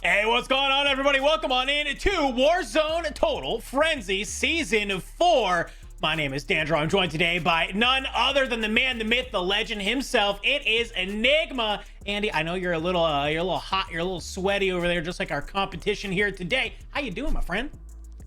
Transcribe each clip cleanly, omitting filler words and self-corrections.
Hey, what's going on, everybody? Welcome on in to Warzone Total Frenzy Season 4. My name is Dandro. I'm joined today by none other than the man, the myth, the legend himself. It is Enigma. Andy, I know you're a little hot, you're a little sweaty over there, just like our competition here today. How you doing, my friend?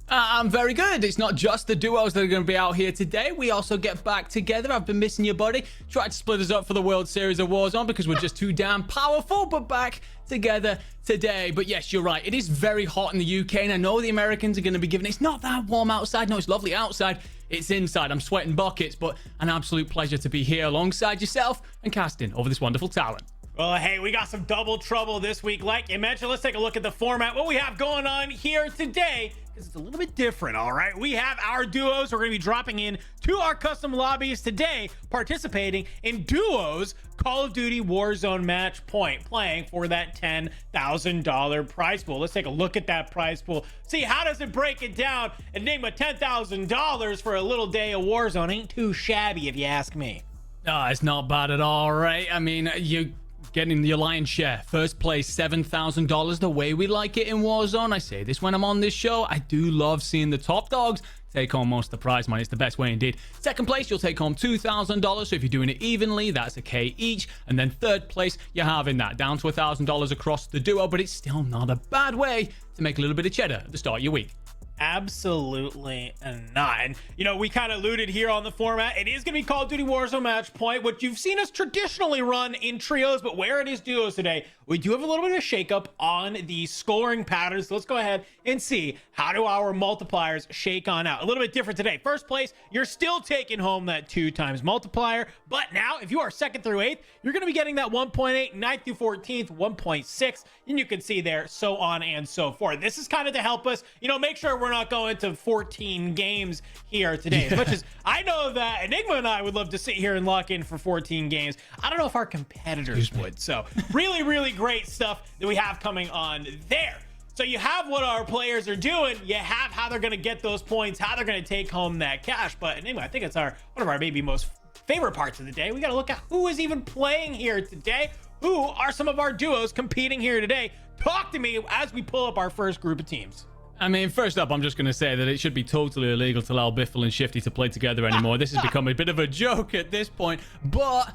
I'm very good. It's not just the duos that are going to be out here today. We also get back together. I've been missing you, buddy. Tried to split us up for the World Series of Warzone because we're just too damn powerful, but back together today. But yes, you're right. It is very hot in the UK, and I know the Americans are going to be giving it. It's not that warm outside. No, it's lovely outside. It's inside. I'm sweating buckets, but an absolute pleasure to be here alongside yourself and casting over this wonderful talent. Well, hey, we got some double trouble this week. Like you mentioned, let's take a look at the format, what we have going on here today, because it's a little bit different, all right? We have our duos. We're going to be dropping in to our custom lobbies today, participating in duos Call of Duty Warzone match point, playing for that $10,000 prize pool. Let's take a look at that prize pool. See, how does it break it down? Enigma, $10,000 for a little day of Warzone. Ain't too shabby, if you ask me. Oh, it's not bad at all, right? I mean, you getting your lion's share. First place, $7,000, the way we like it in Warzone. I say this when I'm on this show. I do love seeing the top dogs take home most of the prize money. It's the best way indeed. Second place, you'll take home $2,000. So if you're doing it evenly, that's a K each. And then third place, you're having that down to $1,000 across the duo, but it's still not a bad way to make a little bit of cheddar at the start of your week. Absolutely not. And you know, we kind of alluded here on the format. It is going to be Call of Duty Warzone match point, which you've seen us traditionally run in trios, but where it is duos today, we do have a little bit of a shakeup on the scoring patterns. So let's go ahead and see how do our multipliers shake on out. A little bit different today. First place, you're still taking home that 2 times multiplier, but now if you are 2nd through 8th, you're going to be getting that 1.8, 9th through 14th, 1.6, and you can see there, so on and so forth. This is kind of to help us, you know, make sure we're not going to 14 games here today. As much as I know that Enigma and I would love to sit here and lock in for 14 games, I don't know if our competitors would. So really great stuff that we have coming on there. So you have what our players are doing, you have how they're going to get those points, how they're going to take home that cash. But anyway, I think it's one of our maybe most favorite parts of the day. We got to look at who is even playing here today. Who are some of our duos competing here today? Talk to me as we pull up our first group of teams. I mean, first up, I'm just going to say that it should be totally illegal to allow Biffle and Shifty to play together anymore. This has become a bit of a joke at this point. But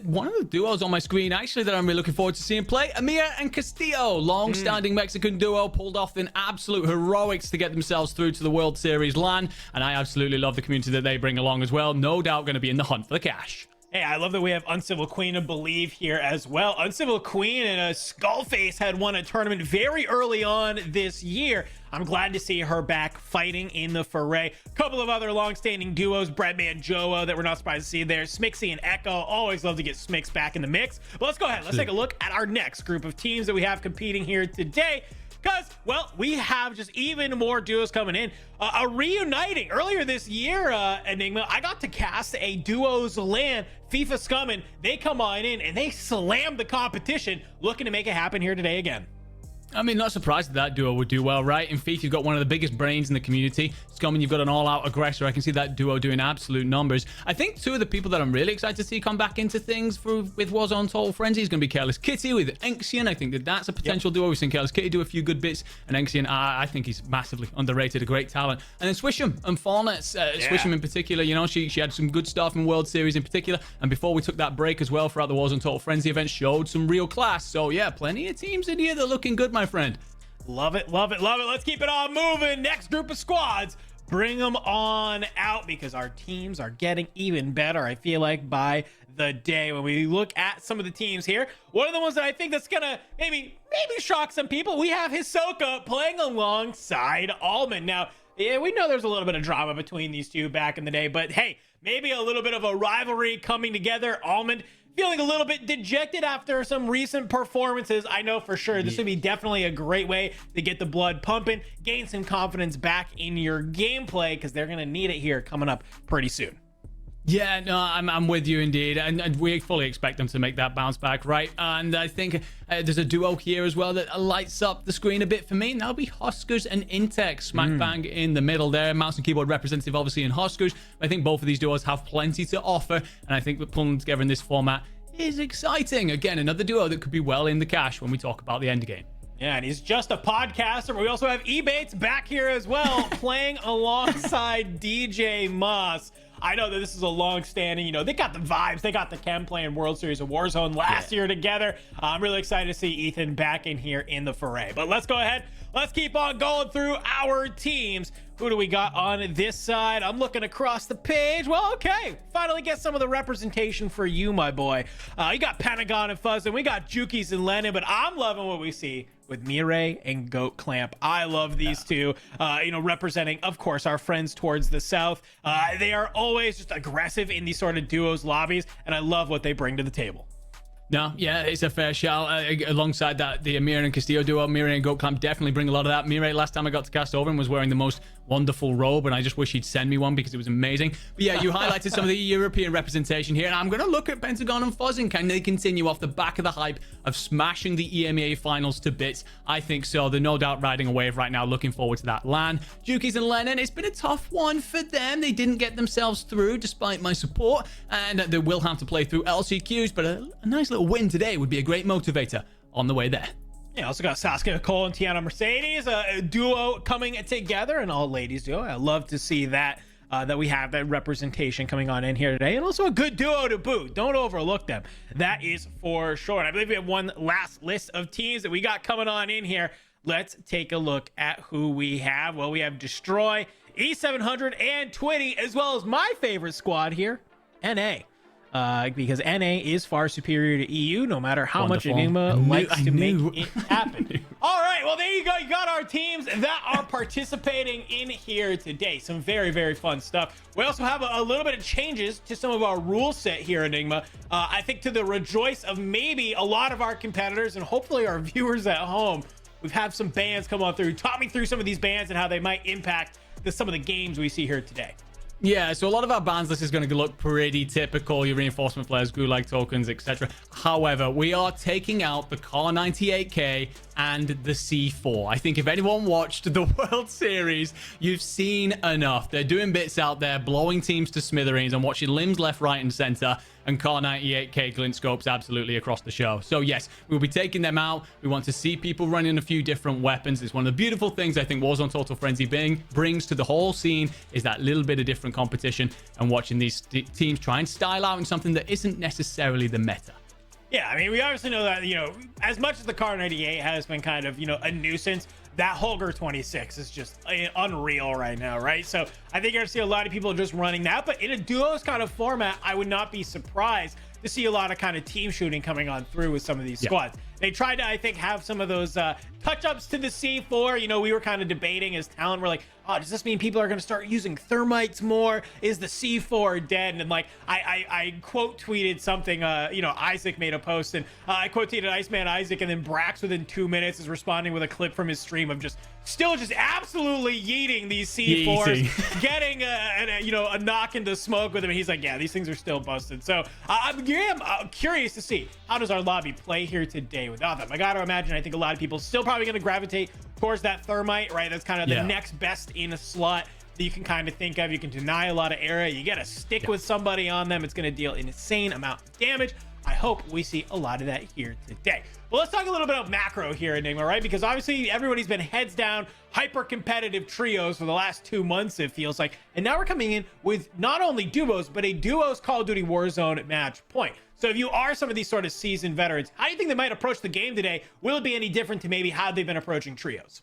one of the duos on my screen, actually, that I'm really looking forward to seeing play, Amir and Castillo, long-standing Mexican duo, pulled off in absolute heroics to get themselves through to the World Series LAN. And I absolutely love the community that they bring along as well. No doubt going to be in the hunt for the cash. Hey, I love that we have Uncivil Queen of Believe here as well. Uncivil Queen and Skullface had won a tournament very early on this year. I'm glad to see her back fighting in the foray. A couple of other long-standing duos, Bbreadman, Joa, that we're not surprised to see there. Smixy and Echo, always love to get Smix back in the mix. But let's go ahead. Let's take a look at our next group of teams that we have competing here today. Because, well, we have just even more duos coming in. A reuniting. Earlier this year, Enigma, I got to cast a duos LAN, FIFA Scummin'. They come on in and they slam the competition, looking to make it happen here today again. I mean, not surprised that duo would do well, right? In FIFA, you've got one of the biggest brains in the community. Scummin', you've got an all-out aggressor. I can see that duo doing absolute numbers. I think 2 of the people that I'm really excited to see come back into things with Warzone Total Frenzy is going to be Careless Kitty with Enxian. I think that's a potential duo. We've seen Careless Kitty do a few good bits, and Enxian, I think he's massively underrated, a great talent. And then Swisham and Fallnets. Swisham in particular, you know, she had some good stuff in World Series in particular. And before we took that break as well throughout the Warzone Total Frenzy event, showed some real class. So yeah, plenty of teams in here that are looking good, my friend. Love it. Let's keep it all moving. Next group of squads, bring them on out, because our teams are getting even better, I feel like, by the day. When we look at some of the teams here, one of the ones that I think that's gonna maybe shock some people, we have Hisoka playing alongside Almond. Now, yeah, we know there's a little bit of drama between these two back in the day, but hey, maybe a little bit of a rivalry coming together. Almond feeling a little bit dejected after some recent performances. I know for sure this would be definitely a great way to get the blood pumping, gain some confidence back in your gameplay, because they're going to need it here coming up pretty soon. Yeah, no, I'm with you indeed, and we fully expect them to make that bounce back, right? And I think there's a duo here as well that lights up the screen a bit for me, and that'll be Huskerrs and Intex, smack bang in the middle there. Mouse and keyboard representative, obviously, in Huskerrs. I think both of these duos have plenty to offer, and I think that pulling them together in this format is exciting. Again, another duo that could be well in the cash when we talk about the end game. Yeah, and he's just a podcaster, but we also have Ebates back here as well, playing alongside DJ Moss. I know that this is a long-standing, they got the vibes. They got the chem playing World Series of Warzone last year together. I'm really excited to see Ethan back in here in the foray. But let's go ahead. Let's keep on going through our teams. Who do we got on this side? I'm looking across the page. Well, okay. Finally get some of the representation for you, my boy. You got Pentagon and Fuzz, and we got Jukies and Lennon, but I'm loving what we see with Mirai and Goat Clamp. I love these two, representing, of course, our friends towards the south. They are always just aggressive in these sort of duos lobbies, and I love what they bring to the table. No, yeah, it's a fair shout. Alongside that, the Amir and Castillo duo, Mirai and Goat Clamp definitely bring a lot of that. Mirai, last time I got to cast over him, was wearing the most wonderful robe, and I just wish he'd send me one because it was amazing. But yeah, you highlighted some of the European representation here, and I'm going to look at Pentagon and Fuzz, and can they continue off the back of the hype of smashing the EMEA finals to bits? I think so. They're no doubt riding a wave right now. Looking forward to that LAN. Jukies and Lennon, it's been a tough one for them. They didn't get themselves through despite my support, and they will have to play through LCQs, but a nice little win today would be a great motivator on the way there. Yeah, also got Saskia Cole and Tiana Mercedes, a duo coming together, an all-ladies duo. I love to see that, that we have that representation coming on in here today, and also a good duo to boot. Don't overlook them. That is for sure. And I believe we have one last list of teams that we got coming on in here. Let's take a look at who we have. Well, we have Destroy, E700, and Twitty, as well as my favorite squad here, NA. Because NA is far superior to EU, no matter how much Enigma likes to make it happen. All right, well, there you go. You got our teams that are participating in here today. Some very, very fun stuff. We also have a little bit of changes to some of our rule set here, Enigma. I think to the rejoice of maybe a lot of our competitors and hopefully our viewers at home, we've had some bans come on through. Talk me through some of these bans and how they might impact some of the games we see here today. Yeah, so a lot of our bans list is going to look pretty typical, your reinforcement flares, gulag tokens, etc. However, we are taking out the Car 98K and the C4. I think if anyone watched the World Series, you've seen enough. They're doing bits out there, blowing teams to smithereens and watching limbs left, right, and center. And Car 98K glint scopes absolutely across the show. So yes, we'll be taking them out. We want to see people running a few different weapons. It's one of the beautiful things I think Warzone Total Frenzy brings to the whole scene, is that little bit of different competition and watching these teams try and style out in something that isn't necessarily the meta. Yeah, I mean, we obviously know that, as much as the Car 98 has been kind of, a nuisance, that Huskerrs 26 is just unreal right now, right? So I think you're going to see a lot of people just running that, but in a duos kind of format, I would not be surprised to see a lot of kind of team shooting coming on through with some of these squads. They tried to, I think, have some of those touch-ups to the C4. We were kind of debating as talent. We're like, oh, does this mean people are going to start using thermites more? Is the C4 dead? And like, I quote tweeted something, Isaac made a post, and I quote tweeted Iceman Isaac, and then Brax within 2 minutes is responding with a clip from his stream of just absolutely yeeting these C4s, getting a knock into smoke with him. And he's like, yeah, these things are still busted. So I'm curious to see, how does our lobby play here today without them? I got to imagine, I think a lot of people still probably going to gravitate towards that thermite, right? That's kind of the next best in a slot that you can kind of think of. You can deny a lot of area. You get to stick with somebody on them. It's going to deal an insane amount of damage. I hope we see a lot of that here today. Well, let's talk a little bit about macro here, Enigma, right? Because obviously everybody's been heads down, hyper competitive trios for the last 2 months, it feels like. And now we're coming in with not only duos, but a duos Call of Duty Warzone match point. So if you are some of these sort of seasoned veterans, how do you think they might approach the game today? Will it be any different to maybe how they've been approaching trios?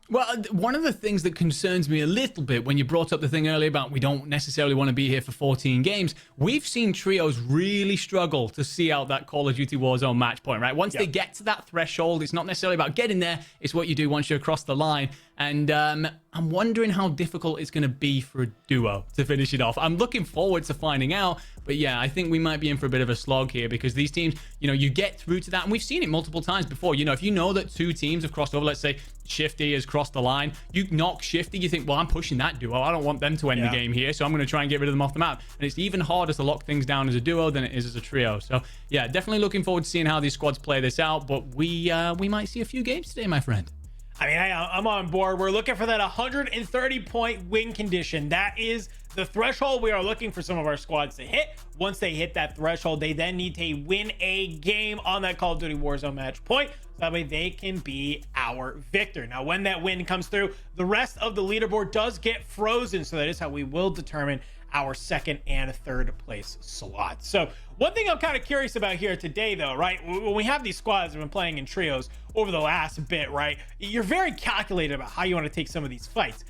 Well, one of the things that concerns me a little bit when you brought up the thing earlier about we don't necessarily want to be here for 14 games, we've seen trios really struggle to see out that Call of Duty Warzone match point, right? Once they get to that threshold, it's not necessarily about getting there, it's what you do once you're across the line. And I'm wondering how difficult it's going to be for a duo to finish it off. I'm looking forward to finding out. But yeah, I think we might be in for a bit of a slog here because these teams, you get through to that. And we've seen it multiple times before. If you know that 2 teams have crossed over, let's say Shifty has crossed the line, you knock Shifty, you think, well, I'm pushing that duo. I don't want them to end the game here. So I'm going to try and get rid of them off the map. And it's even harder to lock things down as a duo than it is as a trio. So yeah, definitely looking forward to seeing how these squads play this out. But we might see a few games today, my friend. I mean, I'm on board. We're looking for that 130-point win condition. That is the threshold we are looking for some of our squads to hit. Once they hit that threshold, they then need to win a game on that Call of Duty Warzone match point. So that way they can be our victor. Now, when that win comes through, the rest of the leaderboard does get frozen. So that is how we will determine our second and third place slots. So one thing I'm kind of curious about here today, though, right? When we have these squads that have been playing in trios over the last bit, right? You're very calculated about how you want to take some of these fights.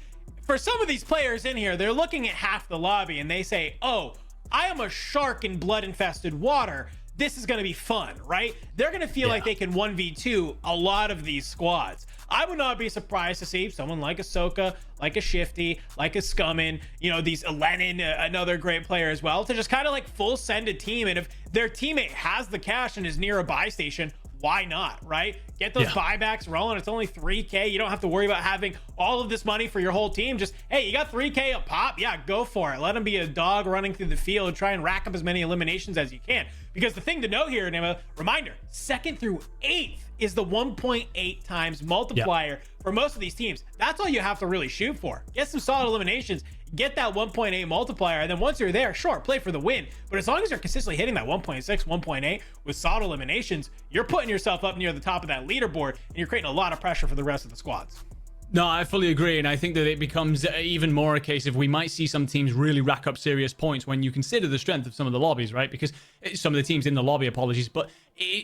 For some of these players in here, they're looking at half the lobby and they say, oh, I am a shark in blood-infested water. This is going to be fun, right? They're going to feel like they can 1v2 a lot of these squads. I would not be surprised to see someone like a Hisoka, like a Shifty, like a Scummin, you know, these Lennon, another great player as well, to just kind of like full send a team. And if their teammate has the cash and is near a buy station, why not, right? Get those buybacks rolling. It's only 3K. You don't have to worry about having all of this money for your whole team. Just, hey, you got 3K a pop? Yeah, go for it. Let them be a dog running through the field. Try and rack up as many eliminations as you can. Because the thing to note here, Nima, reminder, 2nd through 8th is the 1.8 times multiplier for most of these teams. That's all you have to really shoot for. Get some solid eliminations, get that 1.8 multiplier, and then once you're there, sure, play for the win. But as long as you're consistently hitting that 1.6, 1.8 with solid eliminations, you're putting yourself up near the top of that leaderboard, and you're creating a lot of pressure for the rest of the squads. No, I fully agree, and I think that it becomes even more a case of we might see some teams really rack up serious points when you consider the strength of some of the lobbies, right? Because some of the teams in the lobby, apologies, but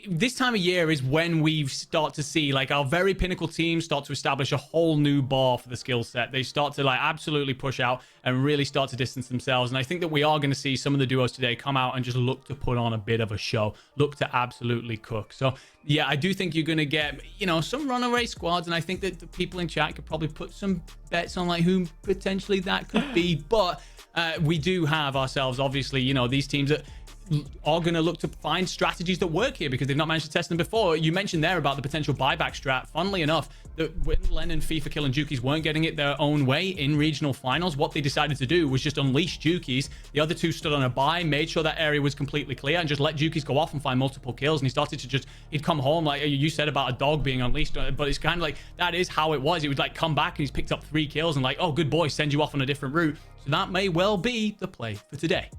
this time of year is when we start to see like our very pinnacle teams start to establish a whole new bar for the skill set. They start to like absolutely push out and really start to distance themselves. And I think that we are going to see some of the duos today come out and just look to put on a bit of a show, look to absolutely cook. So yeah, I do think you're going to get, you know, some runaway squads. And I think that the people in chat could probably put some bets on like who potentially that could be. But we do have ourselves, obviously, you know, these teams that are going to look to find strategies that work here because they've not managed to test them before. You mentioned there about the potential buyback strat. Funnily enough, when Lennon, Fifakill, and Jukies weren't getting it their own way in regional finals, what they decided to do was just unleash Jukies. The other two stood on a buy, made sure that area was completely clear, and just let Jukies go off and find multiple kills. And he started to just, he'd come home, like you said about a dog being unleashed, but it's kind of like, that is how it was. He would like come back and he's picked up 3 kills and like, oh, good boy, send you off on a different route. So that may well be the play for today.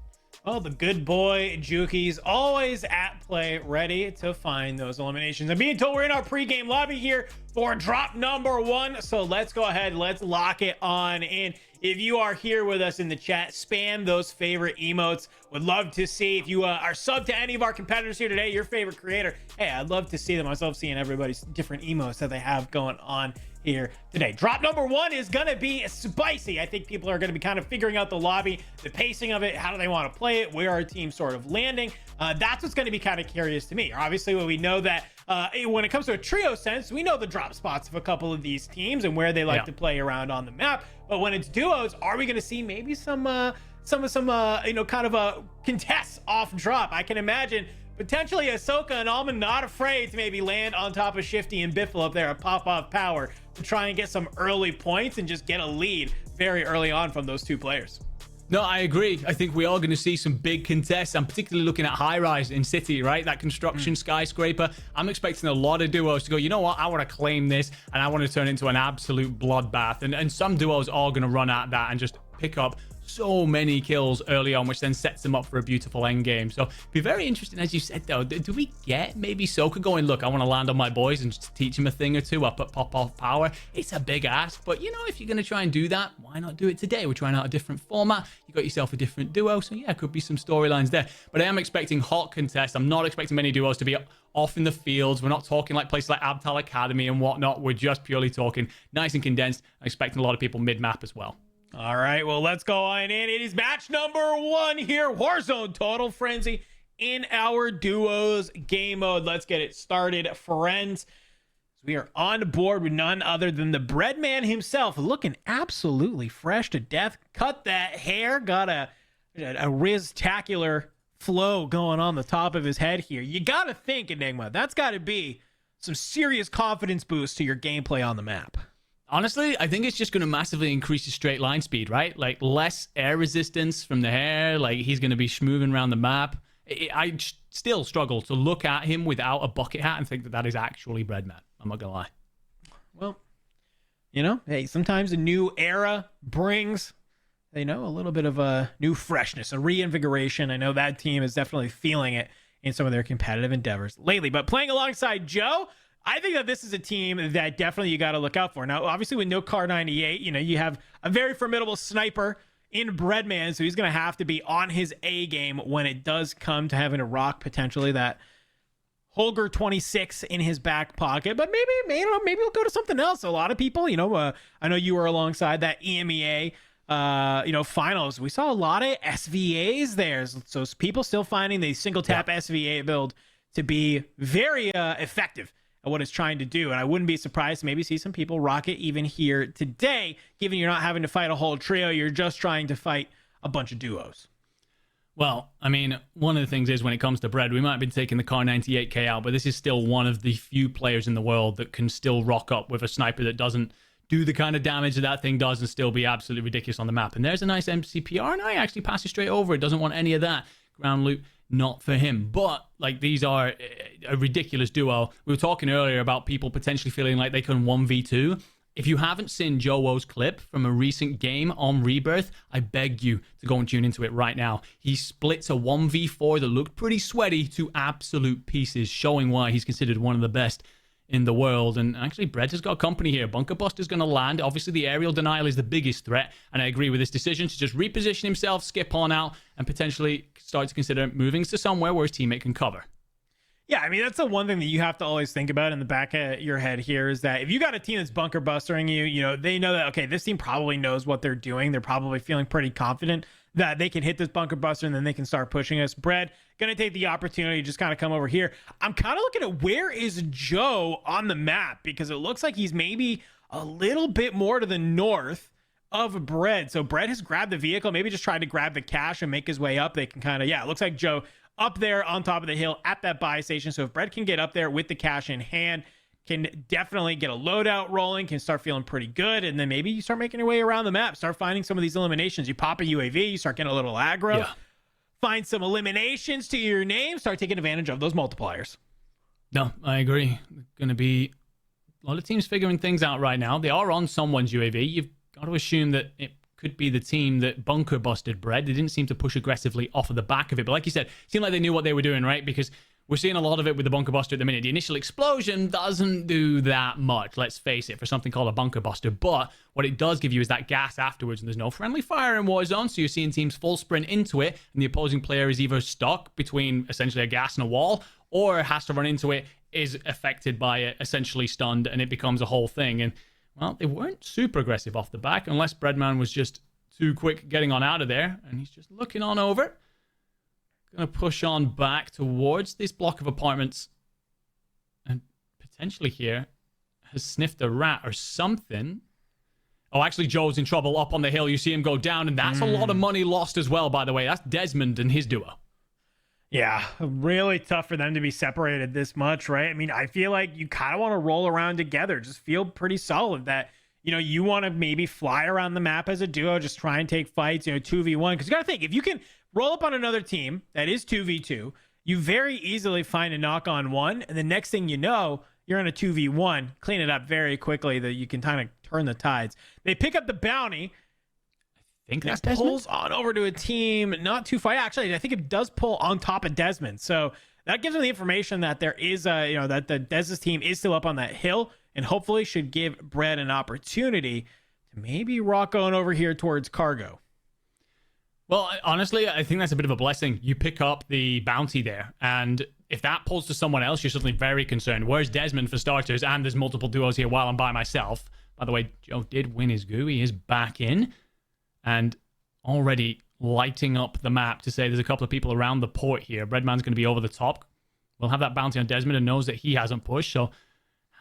Well, the good boy Jukies always at play, ready to find those eliminations. I'm being told we're in our pregame lobby here for drop number 1. So let's go ahead. Let's lock it on in. If you are here with us in the chat, spam those favorite emotes. Would love to see if you are sub to any of our competitors here today, your favorite creator. Hey, I'd love to see them. I love seeing everybody's different emotes that they have going on here today. Drop number 1 is gonna be spicy. I think people are gonna be kind of figuring out the lobby, the pacing of it, how do they want to play it, where our team sort of landing. That's what's gonna be kind of curious to me. Obviously, when we know that when it comes to a trio sense, we know the drop spots of a couple of these teams and where they like to play around on the map. But when it's duos, are we gonna see maybe some you know, kind of a contests off drop? I can imagine potentially Hisoka and Almond not afraid to maybe land on top of Shifty and Biffle up there at pop-off power to try and get some early points and just get a lead very early on from those two players. No, I agree. I think we are going to see some big contests. I'm particularly looking at high rise in City, right? That construction skyscraper. I'm expecting a lot of duos to go, you know what? I want to claim this and I want to turn it into an absolute bloodbath. And some duos are going to run at that and just pick up so many kills early on, which then sets them up for a beautiful end game. So be very interesting, as you said, though. Do we get maybe Hisoka going, look, I want to land on my boys and just teach him a thing or two up at pop-off power? It's a big ask, but you know, if you're going to try and do that, why not do it today? We're trying out a different format. You got yourself a different duo, so yeah, could be some storylines there. But I am expecting hot contests. I'm not expecting many duos to be off in the fields. We're not talking like places like Abtal Academy and whatnot. We're just purely talking nice and condensed. I'm expecting a lot of people mid-map as well. All right, well, let's go on in. It is match number 1 here. Warzone Total Frenzy in our duos game mode. Let's get it started, friends. So we are on board with none other than the Bbreadman himself, looking absolutely fresh to death. Cut that hair, got a riz-tacular flow going on the top of his head here. You got to think, Enigma, that's got to be some serious confidence boost to your gameplay on the map. Honestly, I think it's just going to massively increase his straight line speed, right? Like less air resistance from the hair. Like he's going to be schmoving around the map. I still struggle to look at him without a bucket hat and think that that is actually Bbreadman. I'm not going to lie. Well, you know, hey, sometimes a new era brings you know, a little bit of a new freshness, a reinvigoration. I know that team is definitely feeling it in some of their competitive endeavors lately. But playing alongside Joe, I think that this is a team that definitely you got to look out for. Now, obviously, with no Car 98, you know, you have a very formidable sniper in Bbreadman, so he's going to have to be on his A game when it does come to having to rock potentially that Huskerrs 26 in his back pocket. But maybe we'll go to something else. A lot of people, you know, I know you were alongside that EMEA you know, finals. We saw a lot of SVAs there, so people still finding the single tap SVA build to be very effective at what it's trying to do. And I wouldn't be surprised to maybe see some people rock it even here today, given you're not having to fight a whole trio, you're just trying to fight a bunch of duos. Well, I mean, one of the things is when it comes to Bread, we might have been taking the Car 98k out, but this is still one of the few players in the world that can still rock up with a sniper that doesn't do the kind of damage that thing does and still be absolutely ridiculous on the map. And there's a nice MCPR, and I actually pass it straight over. It doesn't want any of that ground loot, not for him. But like, these are a ridiculous duo. We were talking earlier about people potentially feeling like they can 1v2. If you haven't seen Jowo's clip from a recent game on Rebirth, I beg you to go and tune into it right now. He splits a 1v4 that looked pretty sweaty to absolute pieces, showing why he's considered one of the best in the world. And actually, Bread has got company here. Bunker Buster's going to land. Obviously, the aerial denial is the biggest threat, and I agree with his decision to just reposition himself, skip on out, and potentially start to consider moving to somewhere where his teammate can cover. Yeah, I mean, that's the one thing that you have to always think about in the back of your head here is that if you got a team that's bunker bustering you, you know, they know that, okay, this team probably knows what they're doing. They're probably feeling pretty confident that they can hit this bunker buster and then they can start pushing us. Bread gonna take the opportunity to just kind of come over here. I'm kind of looking at where is Joe on the map, because it looks like he's maybe a little bit more to the north of Bread. So Bread has grabbed the vehicle, maybe just tried to grab the cash and make his way up. They can kind of, yeah, it looks like Joe up there on top of the hill at that buy station. So if Bread can get up there with the cash in hand, can definitely get a loadout rolling, can start feeling pretty good. And then maybe you start making your way around the map, start finding some of these eliminations. You pop a UAV, you start getting a little aggro. Yeah. Find some eliminations to your name, start taking advantage of those multipliers. No, I agree. Going to be a lot of teams figuring things out right now. They are on someone's UAV. You've got to assume that it could be the team that bunker busted Bread. They didn't seem to push aggressively off of the back of it. But like you said, it seemed like they knew what they were doing, right? Because we're seeing a lot of it with the bunker buster at the minute. The initial explosion doesn't do that much, let's face it, for something called a bunker buster. But what it does give you is that gas afterwards, and there's no friendly fire in Warzone, so you're seeing teams full sprint into it, and the opposing player is either stuck between essentially a gas and a wall, or has to run into it, is affected by it, essentially stunned, and it becomes a whole thing. And, well, they weren't super aggressive off the back, unless Bbreadman was just too quick getting on out of there, and he's just looking on over. Going to push on back towards this block of apartments, and potentially here has sniffed a rat or something. Oh, actually, Joe's in trouble up on the hill. You see him go down, and that's a lot of money lost as well, by the way. That's Desmond and his duo. Yeah, really tough for them to be separated this much, right? I mean, I feel like you kind of want to roll around together. Just feel pretty solid that, you know, you want to maybe fly around the map as a duo, just try and take fights, you know, 2v1. Because you got to think, if you can roll up on another team that is 2v2, you very easily find a knock on one, and the next thing you know, you're in a 2v1. Clean it up very quickly that you can kind of turn the tides. They pick up the bounty. I think that's Desmond. Pulls on over to a team not too far. Actually, I think it does pull on top of Desmond. So that gives them the information that there is you know, that the Des's team is still up on that hill, and hopefully should give Bread an opportunity to maybe rock on over here towards cargo. Well, honestly, I think that's a bit of a blessing. You pick up the bounty there, and if that pulls to someone else, you're suddenly very concerned. Where's Desmond for starters? And there's multiple duos here while I'm by myself. By the way, Joe did win his goo. He is back in, and already lighting up the map to say there's a couple of people around the port here. Bbreadman's going to be over the top. We'll have that bounty on Desmond and knows that he hasn't pushed, so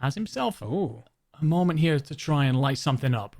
has himself a moment here to try and light something up.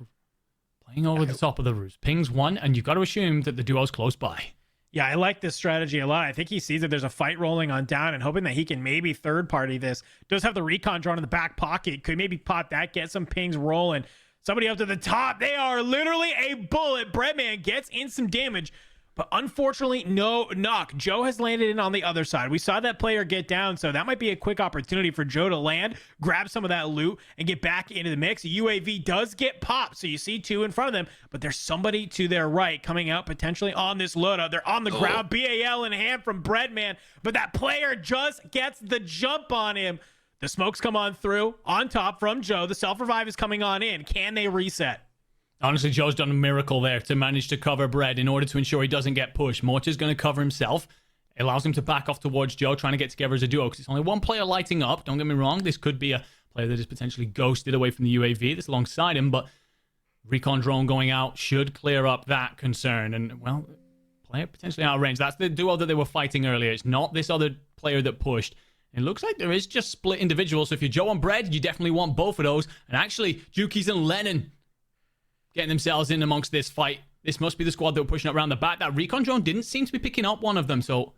Playing over the top of the roof. Pings one, and you've got to assume that the duo's close by. Yeah, I like this strategy a lot. I think he sees that there's a fight rolling on down and hoping that he can maybe third party this. Does have the recon drawn in the back pocket. Could maybe pop that, get some pings rolling. Somebody up to the top. They are literally a bullet. Bbreadman gets in some damage. But unfortunately, no knock. Joe has landed in on the other side. We saw that player get down, so that might be a quick opportunity for Joe to land, grab some of that loot, and get back into the mix. UAV does get popped, so you see 2 in front of them, but there's somebody to their right coming out potentially on this loadout. They're on the ground, BAL in hand from Bbreadman, but that player just gets the jump on him. The smokes come on through, on top from Joe. The self-revive is coming on in. Can they reset? Honestly, Joe's done a miracle there to manage to cover Bread in order to ensure he doesn't get pushed. Mortar's going to cover himself. It allows him to back off towards Joe, trying to get together as a duo, because it's only one player lighting up. Don't get me wrong. This could be a player that is potentially ghosted away from the UAV that's alongside him, but recon drone going out should clear up that concern. And, well, player potentially out of range. That's the duo that they were fighting earlier. It's not this other player that pushed. It looks like there is just split individuals. So if you're Joe and Bread, you definitely want both of those. And actually, Jukies and Lennon getting themselves in amongst this fight. This must be the squad that were pushing up around the back. That recon drone didn't seem to be picking up one of them, so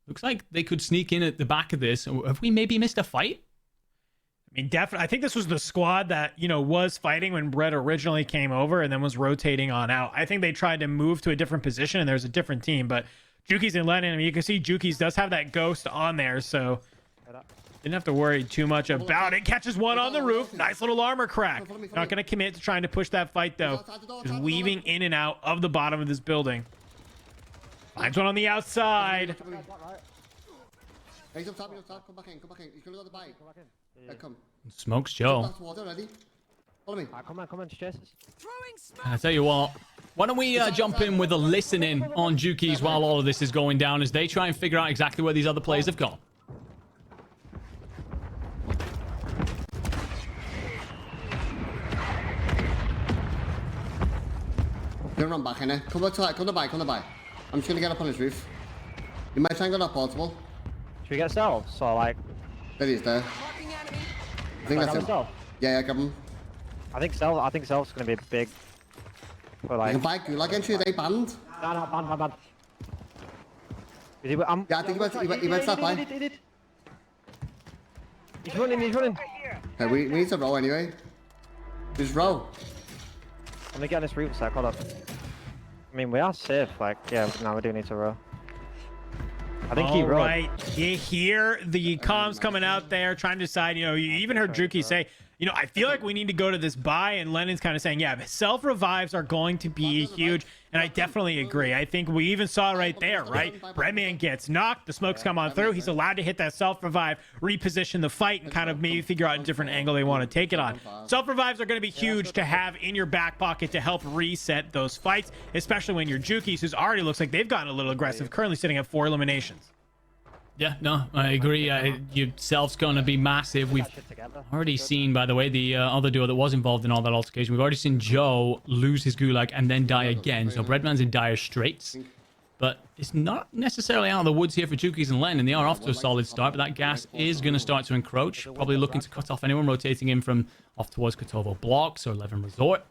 looks like they could sneak in at the back of this. Have we maybe missed a fight? I mean, definitely. I think this was the squad that, you know, was fighting when Brett originally came over and then was rotating on out. I think they tried to move to a different position and there's a different team, but Jukies and Lennon, I mean, you can see Jukies does have that ghost on there, so didn't have to worry too much about it. Catches one on the roof. Nice little armor crack. Not going to commit to trying to push that fight, though. Just weaving in and out of the bottom of this building. Finds one on the outside. Smokes Joe. I tell you what. Why don't we jump in with a listening on Jukies while all of this is going down as they try and figure out exactly where these other players have gone. Gonna run back in there. Come to buy. I'm just gonna get up on his roof. You might try and get up portable. Should we get self? So like, There he is there. I think that's him. Self? Yeah, grab him. I think self's gonna be big. For You like, can buy Gulag entry, are they banned? no, ban. Is he, Yeah, I think he went that way. He did. He's running. Okay, we need to roll anyway. Just roll. Let me get on this roof a sec, hold up. I mean, we are safe, like, yeah, no, we do need to roll. I think he rolled. All right, you hear the comms coming out there, trying to decide, you know, you even heard Druki say, you know, I feel like we need to go to this buy, and Lennon's kind of saying, yeah, self-revives are going to be huge, and I definitely agree. I think we even saw right there, right? Bbreadman gets knocked, the smokes come on through, he's allowed to hit that self-revive, reposition the fight, and kind of maybe figure out a different angle they want to take it on. Self-revives are going to be huge to have in your back pocket to help reset those fights, especially when you're Jukies, who's already looks like they've gotten a little aggressive, currently sitting at 4 eliminations. Yeah, no, I agree. Yourself's going to be massive. We've already seen, by the way, the other duo that was involved in all that altercation. We've already seen Joe lose his gulag and then die again. So Bbreadman's in dire straits. But it's not necessarily out of the woods here for Jukies and Len, and they are off to a solid start. But that gas is going to start to encroach. Probably looking to cut off anyone rotating in from off towards Kotovo Blocks or 11 Resort.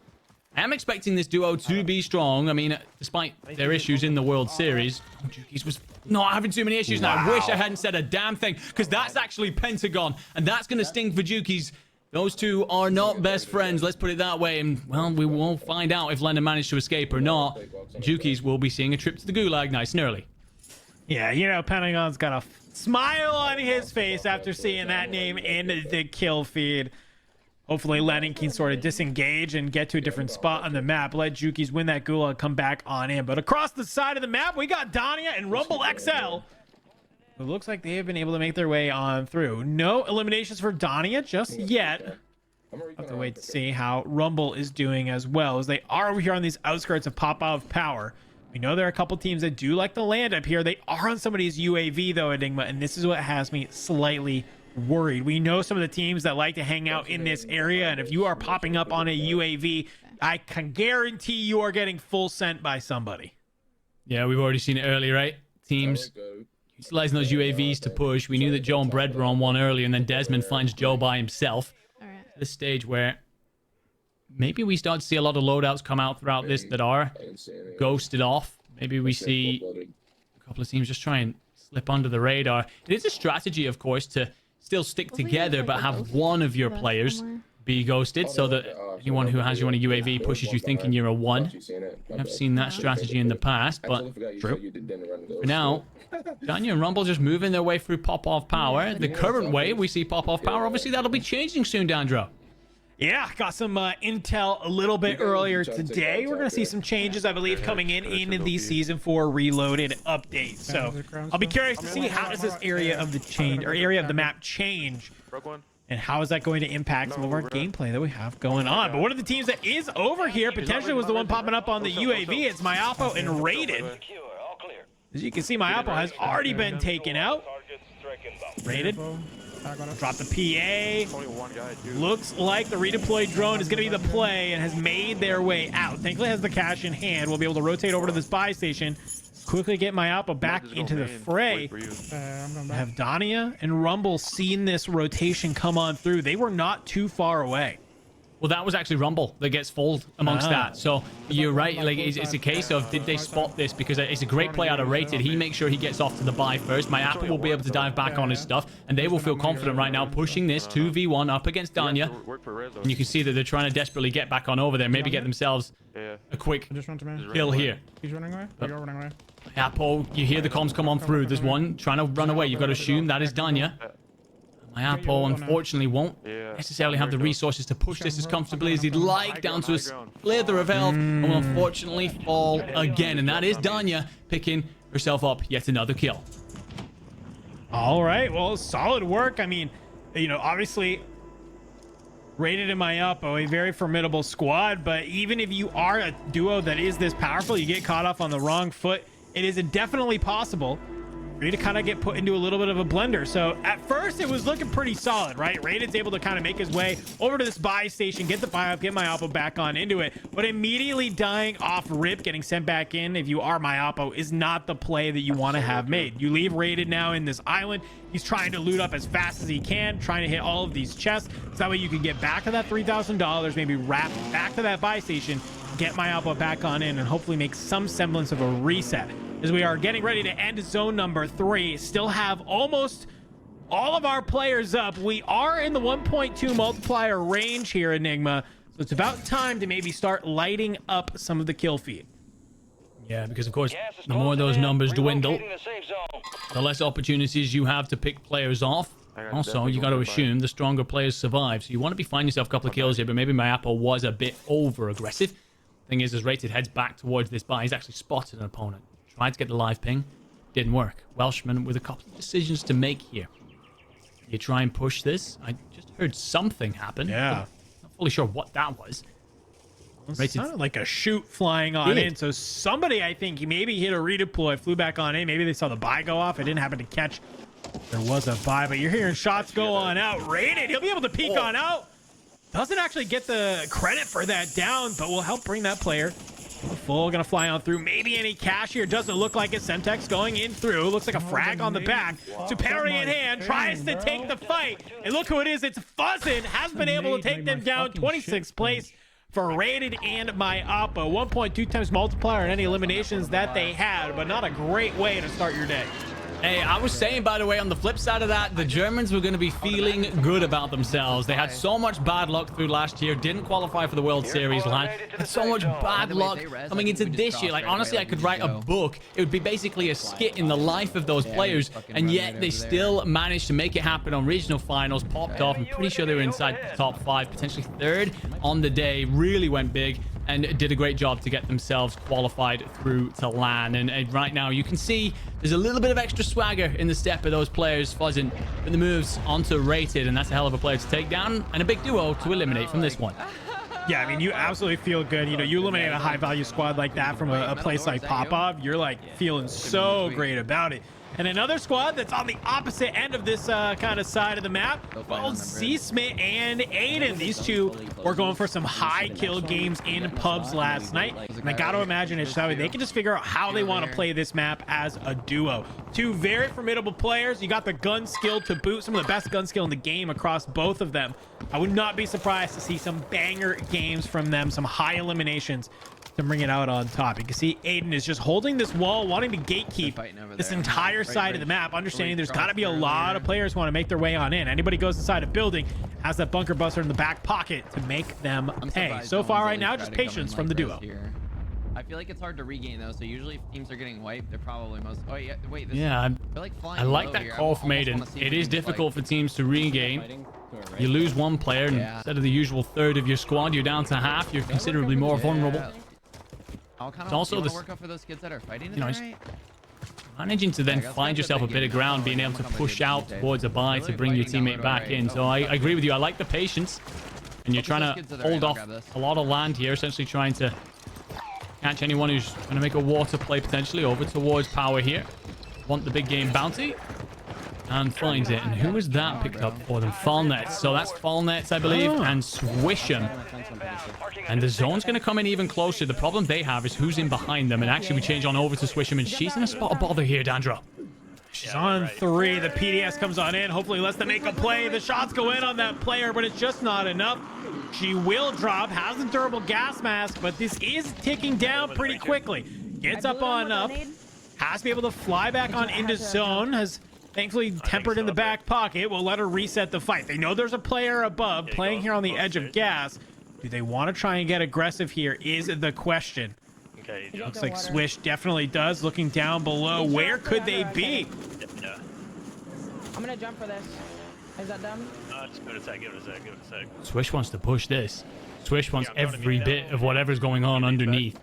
I am expecting this duo to be strong. I mean, despite their issues in the World Series, Jukies was not having too many issues. Now, I wish I hadn't said a damn thing, because that's actually Pentagon, and that's going to sting for Jukies. Those two are not best friends, let's put it that way. And, well, we will find out if Lennon managed to escape or not. Jukies will be seeing a trip to the Gulag nice and early. Yeah, you know, Pentagon's got a smile on his face after seeing that name in the kill feed. Hopefully, Lennon can sort of disengage and get to a different spot on the map. Let Jukies win that Gulag, come back on in. But across the side of the map, we got Dania and Rumble XL. It looks like they have been able to make their way on through. No eliminations for Dania just yet. Have to wait to see how Rumble is doing as well, as they are over here on these outskirts of Pop Out of Power. We know there are a couple teams that do like to land up here. They are on somebody's UAV, though, Enigma, and this is what has me slightly worried. We know some of the teams that like to hang out in this area, and if you are popping up on a UAV, I can guarantee you are getting full sent by somebody. Yeah, we've already seen it earlier, right? Teams utilizing those UAVs to push. We knew that Joe and Bread were on one earlier, and then Desmond finds Joe by himself. This stage where maybe we start to see a lot of loadouts come out throughout this that are ghosted off. Maybe we see a couple of teams just try and slip under the radar. It is a strategy, of course, to still stick together, but have one of your players be ghosted, so that anyone who has you on a UAV pushes you thinking you're a 1. I've seen that strategy in the past, but for now, Danya and Rumble just moving their way through pop-off power. The current way we see pop-off power, obviously that'll be changing soon, Dandro. Yeah, got some intel a little bit earlier today. We're going to see some changes, I believe, coming in the Season 4 Reloaded update. So I'll be curious to see how does this area of the change or area of the map change, and how is that going to impact some of our gameplay that we have going on. But one of the teams that is over here potentially was the one popping up on the UAV. It's mayappo and Rated. As you can see, mayappo has already been taken out. Rated. Drop the PA. Looks like the redeployed drone is going to be the play and has made their way out. Thankfully has the cash in hand. We'll be able to rotate over to this buy station. Quickly get mayappo back into the fray. Have Dania and Rumble seen this rotation come on through? They were not too far away. Well, that was actually Rumble that gets fooled amongst that. So you're right. Like it's a case of did they spot this? Because it's a great play out of Rated. He makes sure he gets off to the buy first. mayappo will be able to dive back on his stuff, and they will feel confident right now pushing this 2v1 up again Danya. And you can see that they're trying to desperately get back on over there. Maybe get themselves a quick kill here. He's running away. You're running away. mayappo, you hear the comms come on through. There's one trying to run away. You've got to assume that is Danya. mayappo unfortunately won't necessarily have the resources to push this as comfortably as he'd like, down to a slither of health, and will unfortunately fall again. And that is Danya picking herself up yet another kill. All right, well, solid work. I mean, you know, obviously Rated and mayappo, a very formidable squad, but even if you are a duo that is this powerful, you get caught off on the wrong foot, it is definitely possible for you to kind of get put into a little bit of a blender. So at first it was looking pretty solid, right? Rated's able to kind of make his way over to this buy station, get the buy up, get mayappo back on into it, but immediately dying off rip, getting sent back in if you are mayappo is not the play that you want to have made. You leave Rated now in this island. He's trying to loot up as fast as he can, trying to hit all of these chests, so that way you can get back to that $3,000, maybe wrap back to that buy station, get mayappo back on in, and hopefully make some semblance of a reset. As we are getting ready to end zone number 3, still have almost all of our players up. We are in the 1.2 multiplier range here, Enigma, so it's about time to maybe start lighting up some of the kill feed. Yeah, because of course, the more those numbers dwindle, the less opportunities you have to pick players off. Also, you got to assume the stronger players survive. So you want to be finding yourself a couple of kills here, but maybe mayappo was a bit over aggressive. Thing is, as Rated heads back towards this buy, he's actually spotted an opponent. Tried to get the live ping, didn't work. Welshman with a couple of decisions to make here. You try and push this. I just heard something happen. Yeah. Not fully sure what that was. It sounded like a shoot flying on in. So somebody, I think, he maybe hit a redeploy, flew back on in. Maybe they saw the buy go off. It didn't happen to catch. There was a buy, but you're hearing shots go on out. Rated. He'll be able to peek on out. Doesn't actually get the credit for that down, but will help bring that player full. Gonna fly on through. Maybe any cash here. Doesn't look like it. Semtex going in through. Looks like a frag on the back. Superi in hand. Tries to take the fight. And look who it is. It's Fuzzin. Has been able to take them down. 26th place for Rated and mayappo. 1.2 times multiplier in any eliminations that they had, but not a great way to start your day. Hey, I was saying, by the way, on the flip side of that, the Germans were going to be feeling good about themselves. They had so much bad luck through last year, didn't qualify for the World Series, lad. Had so much bad luck coming into this year. Like, honestly, I could write a book. It would be basically a skit in the life of those players, and yet they still managed to make it happen on regional finals, popped off. I'm pretty sure they were inside the top 5, potentially 3rd on the day. Really went big and did a great job to get themselves qualified through to LAN. And right now you can see there's a little bit of extra swagger in the step of those players. Fuzzin with the moves onto Rated, and that's a hell of a player to take down and a big duo to eliminate from this one. Yeah, I mean, you absolutely feel good. You know, you eliminate a high-value squad like that from a place like Popov, you're like feeling so great about it. And another squad that's on the opposite end of this kind of side of the map, well, C-Smith and Aydan. These two were going for some high kill games in pubs last night. And I got to imagine it's how they can just figure out how they want to play this map as a duo. Two very formidable players. You got the gun skill to boot, some of the best gun skill in the game across both of them. I would not be surprised to see some banger games from them, some high eliminations to bring it out on top. You can see Aydan is just holding this wall, wanting to gatekeep this entire side of the map, understanding there's got to be a lot of players who want to make their way on in. Anybody goes inside a building has that bunker buster in the back pocket to make them pay. So far right now, just patience from the duo. I feel like it's hard to regain though, so usually if teams are getting wiped, they're probably most. Oh yeah, wait. This Yeah, I like that here. call from Aydan. It is difficult for teams to regain. You lose one player, and instead of the usual third of your squad, you're down to half. You're considerably more vulnerable. It's also the work out for those kids that are fighting. Managing to then find yourself a bit of ground, being able to push out towards a buy to bring your teammate back in. So I agree with you. I like the patience, and you're trying to hold off a lot of land here, essentially trying to catch anyone who's going to make a water play potentially over towards power here. Want the big game bounty. And finds it. And who was that picked up for them? Fallnets. So that's Fallnets, I believe, and Swish'em. And the zone's going to come in even closer. The problem they have is who's in behind them. And actually, we change on over to Swish'em, and she's in a spot of bother here, Dandro. She's on 3. The PDS comes on in. Hopefully lets them make a play. The shots go in on that player, but it's just not enough. She will drop. Has a durable gas mask, but this is ticking down pretty quickly. Gets up on up. Has to be able to fly back on into zone. Has thankfully tempered in the back pocket. Will let her reset the fight. They know there's a player above playing here on the edge of gas. Do they want to try and get aggressive here is the question. Okay, looks like Swish definitely does. Looking down below, where could they be? Yeah. I'm gonna jump for this. Is that done? Just give it a sec, give it a sec, give it a sec. Swish wants to push this. Swish wants every bit of whatever's going on underneath.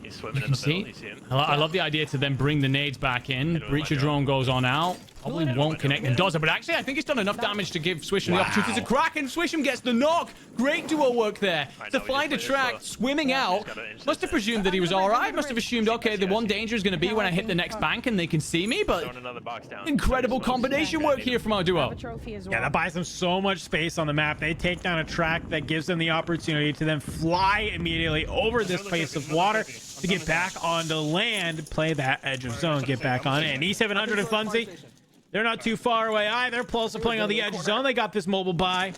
He's swimming You in can the middle. see, You see him? I love the idea to then bring the nades back in. Breacher drone goes on out. Probably won't connect and does it, but actually I think it's done enough damage to give Swish'em the opportunity to crack, and Swish'em gets the knock. Great duo work there. To find a track, swimming out. Must have presumed that he was alright. Must have assumed, okay, the one danger is going to be when I hit the next bank and they can see me, but incredible combination work here from our duo. Yeah, that buys them so much space on the map. They take down a track that gives them the opportunity to then fly immediately over this place of water to get back onto land, play that edge of zone, get back on in. E700 and Funzy, they're not too far away either. Also playing on the edge zone. They got this mobile buy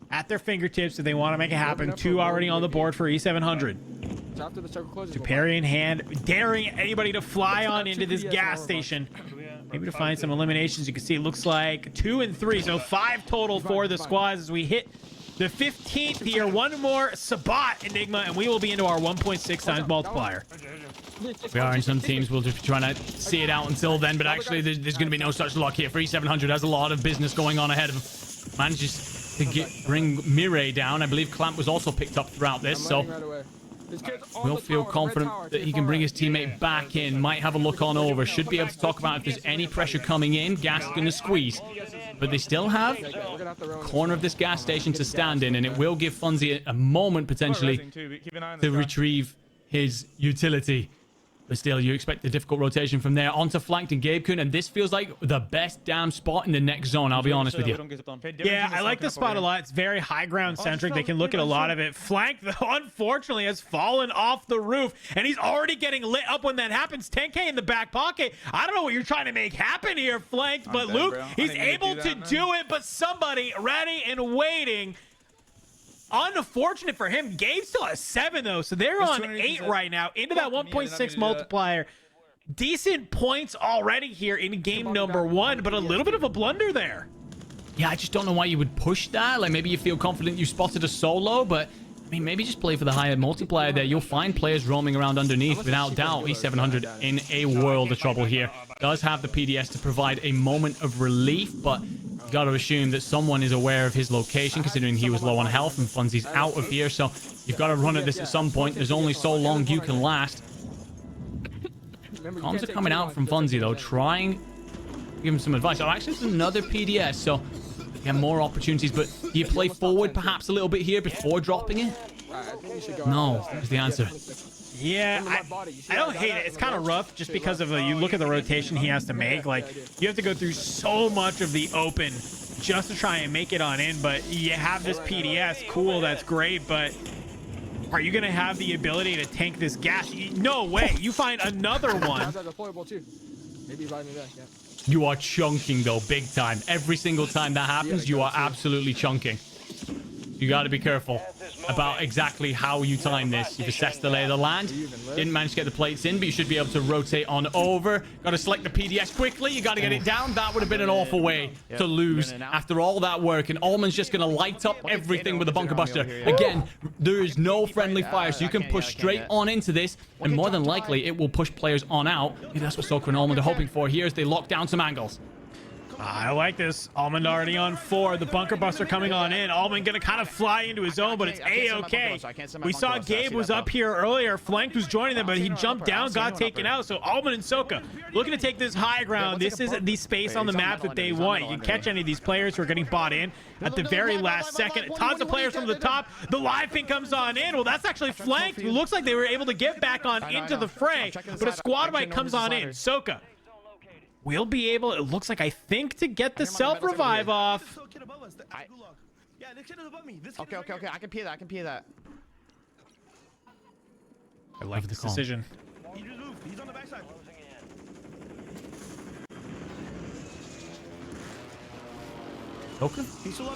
at their fingertips. Do they want to make it happen? 2 already on the board for E700. To parry in hand, daring anybody to fly on into this gas station. Maybe to find some eliminations. You can see it looks like 2 and 3. So 5 total for the squads as we hit the 15th here. One more Sabat Enigma, and we will be into our 1.6 times multiplier. We are in some teams. We'll just be trying to see it out until then, but actually there's going to be no such luck here. 3700 has a lot of business going on ahead of him. Manages to bring Mireille down. I believe Clamp was also picked up throughout this, so we'll feel confident that he can bring his teammate back in. Might have a look on over. Should be able to talk about if there's any pressure coming in. Gas going to squeeze. But they still have a corner of this gas station to stand in, and it will give Funzy a moment potentially to retrieve his utility. But still, you expect a difficult rotation from there onto flanked and Gabe Kuhn, and this feels like the best damn spot in the next zone, I'll be honest with you. Yeah, I like this spot a lot. It's very high ground centric. They can look at a lot of it. Flank, though, unfortunately, has fallen off the roof, and he's already getting lit up when that happens. 10K in the back pocket. I don't know what you're trying to make happen here, Flanked, but Luke, he's able to do it, but somebody ready and waiting. Unfortunate for him. Gabe still has 7 though, so they're on 8 right now into that 1.6 multiplier. Decent points already here in game number 1, but a little bit of a blunder there. Yeah, I just don't know why you would push that. Like, maybe you feel confident you spotted a solo, but I mean, maybe just play for the higher multiplier there. You'll find players roaming around underneath without doubt. E700 in a world of trouble here. Does have the PDS to provide a moment of relief, but you got to assume that someone is aware of his location, considering he was low on health and Funzy's out of here. So you've got to run at this at some point. There's only so long you can last. Comms are coming out from Funzy, though, trying to give him some advice. Oh, actually, it's another PDS, so you have more opportunities. But do you play forward perhaps a little bit here before dropping it? No, is the answer. Yeah, I don't hate it. It's kind of rough just because of you look at the rotation he has to make. Like, you have to go through so much of the open just to try and make it on in. But you have this PDS. Cool, that's great. But are you going to have the ability to tank this gas? No way. You find another one. You are chunking, though, big time. Every single time that happens, you are absolutely chunking. You got to be careful about exactly how you time this. You've assessed the lay of the land. Didn't manage to get the plates in, but you should be able to rotate on over. Got to select the PDS quickly. You got to get it down. That would have been an awful way to lose after all that work. And Allman's just going to light up everything with a bunker buster. Again, there is no friendly fire, so you can push straight on into this. And more than likely, it will push players on out. Maybe that's what Hisoka and Allman are hoping for here as they lock down some angles. I like this. Almond already on 4. The bunker buster coming on in. Almond gonna kind of fly into his own, but it's a-okay. We saw Gabe was up here earlier. Flanked was joining them, but he jumped down, got taken out. So Almond and Soka looking to take this high ground. This is the space on the map that they want. You can catch any of these players who are getting bought in at the very last second. Tons of players from the top. The live ping comes on in. Well, that's actually Flanked, who looks like they were able to get back on into the fray, but a squad fight comes on in. Soka will be able, it looks like, I think, to get the self-revive off. Okay. I can pee that. I like this decision. He's on the backside. Okay.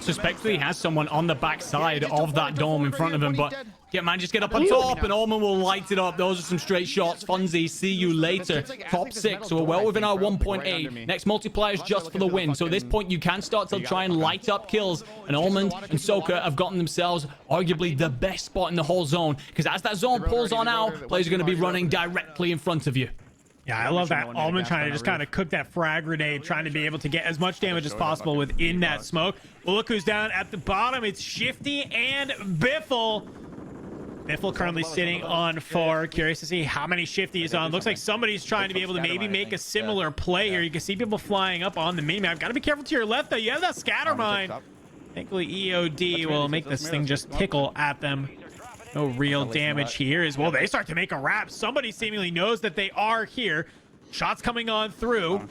Suspect he has someone on the backside of that dome in front of him, but yeah, man, just get up on top and Allman will light it up. Those are some straight shots. Funzy, see you later. Top 6, so we're well within our 1.8. Next multiplier is just for the win. So at this point, you can start to try and light up kills. And Allman and Hisoka have gotten themselves arguably the best spot in the whole zone, because as that zone pulls on out, players are going to be running directly in front of you. Yeah, I love that. Almond trying to just kind of cook that frag grenade, trying to be able to get as much damage as possible within that smoke. Well, look who's down at the bottom. It's Shifty and Biffle. Biffle currently sitting on 4. Curious to see how many Shifty is on. Looks like somebody's trying to be able to maybe make a similar play here. You can see people flying up on the minimap. Got to be careful to your left, though. You have that scatter mine. Thankfully, EOD will make this thing just tickle at them. No real damage here as well. They start to make a wrap. Somebody seemingly knows that they are here. Shots coming on through.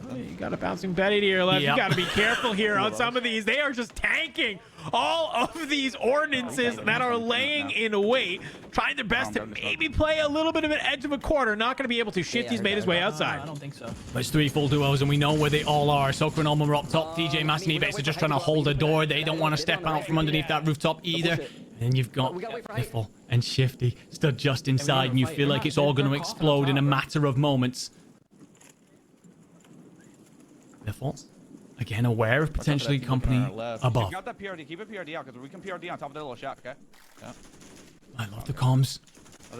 Oh, you got a bouncing Betty to your left. Yep. You got to be careful here on some of these. They are just tanking all of these ordinances that are laying in wait, trying their best to maybe play a little bit of an edge of a corner. Not going to be able to. Shifty's made his way outside. I don't think so. There's 3 full duos, and we know where they all are. Soka and Allman are up top. DJ, Mass, and Ebates are just trying to hold the door. They don't want to step out from underneath that rooftop either. And you've got Biffle and Shifty stood just inside, and you feel like it's all going to explode in a matter of moments. Biffle, again, aware of potentially company above. Keep that PRD. Keep it PRD out, because we can PRD on top of that little shack, okay? Yeah. I love the comms.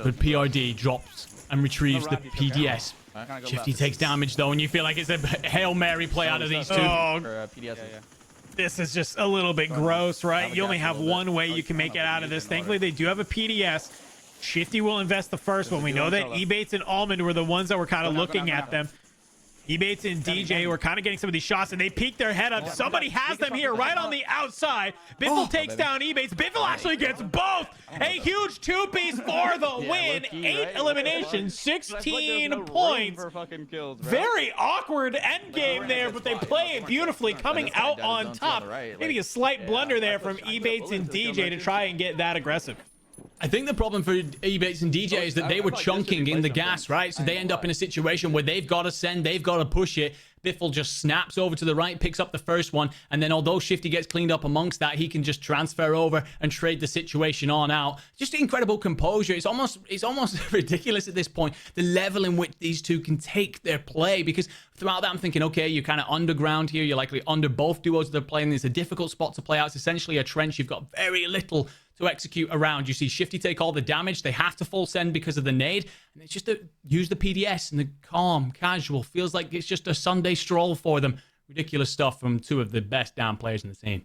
Good PRD drops and retrieves the PDS. Shifty takes damage, though, and you feel like it's a Hail Mary play out of these two. Oh, this is just a little bit gross, right? You only have one way you can make it out of this. Thankfully, they do have a PDS. Shifty will invest the first one. We know that Ebates and Almond were the ones that were kind of looking at them. Ebates and DJ were kind of getting some of these shots, and they peek their head up. Somebody has them here right on the outside. Biffle takes down Ebates. Biffle actually gets both. A huge 2-piece for the win. 8 eliminations, 16 points. Very awkward end game there, but they play it beautifully, coming out on top. Maybe a slight blunder there from Ebates and DJ to try and get that aggressive. I think the problem for Ebates and DJ is that they were chunking in the gas, right? So they end up in a situation where they've got to send, they've got to push it. Biffle just snaps over to the right, picks up the first one, and then although Shifty gets cleaned up amongst that, he can just transfer over and trade the situation on out. Just incredible composure. It's almost ridiculous at this point, the level in which these two can take their play, because throughout that I'm thinking, okay, you're kind of underground here, you're likely under both duos they're playing. It's a difficult spot to play out. It's essentially a trench. You've got very little to execute around. You see Shifty take all the damage. They have to full send because of the nade, and it's just to use the PDS and the calm, casual. Feels like it's just a Sunday stroll for them. Ridiculous stuff from 2 of the best down players in the scene.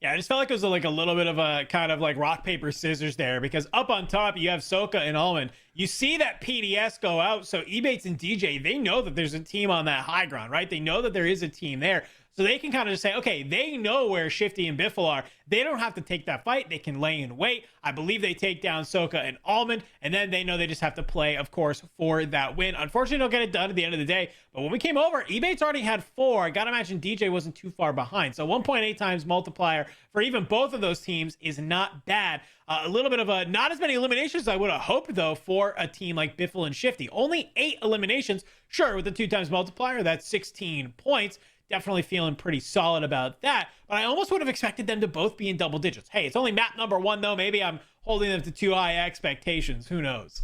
Yeah, I just felt like it was like a little bit of a kind of like rock, paper, scissors there, because up on top, you have Soka and Almond. You see that PDS go out, so Ebates and DJ, they know that there's a team on that high ground, right? They know that there is a team there. So they can kind of just say, okay, they know where Shifty and Biffle are. They don't have to take that fight. They can lay in wait. I believe they take down Soka and Almond, and then they know they just have to play, of course, for that win. Unfortunately, don't get it done at the end of the day. But when we came over, Ebates already had 4. I got to imagine DJ wasn't too far behind. So 1.8 times multiplier for even both of those teams is not bad. A little bit of a, not as many eliminations as I would have hoped, though, for a team like Biffle and Shifty. Only 8 eliminations. Sure, with the 2 times multiplier, that's 16 points. definitely feeling pretty solid about that. But I almost would have expected them to both be in double digits. Hey, it's only map number 1 though. Maybe I'm holding them to too high expectations. Who knows?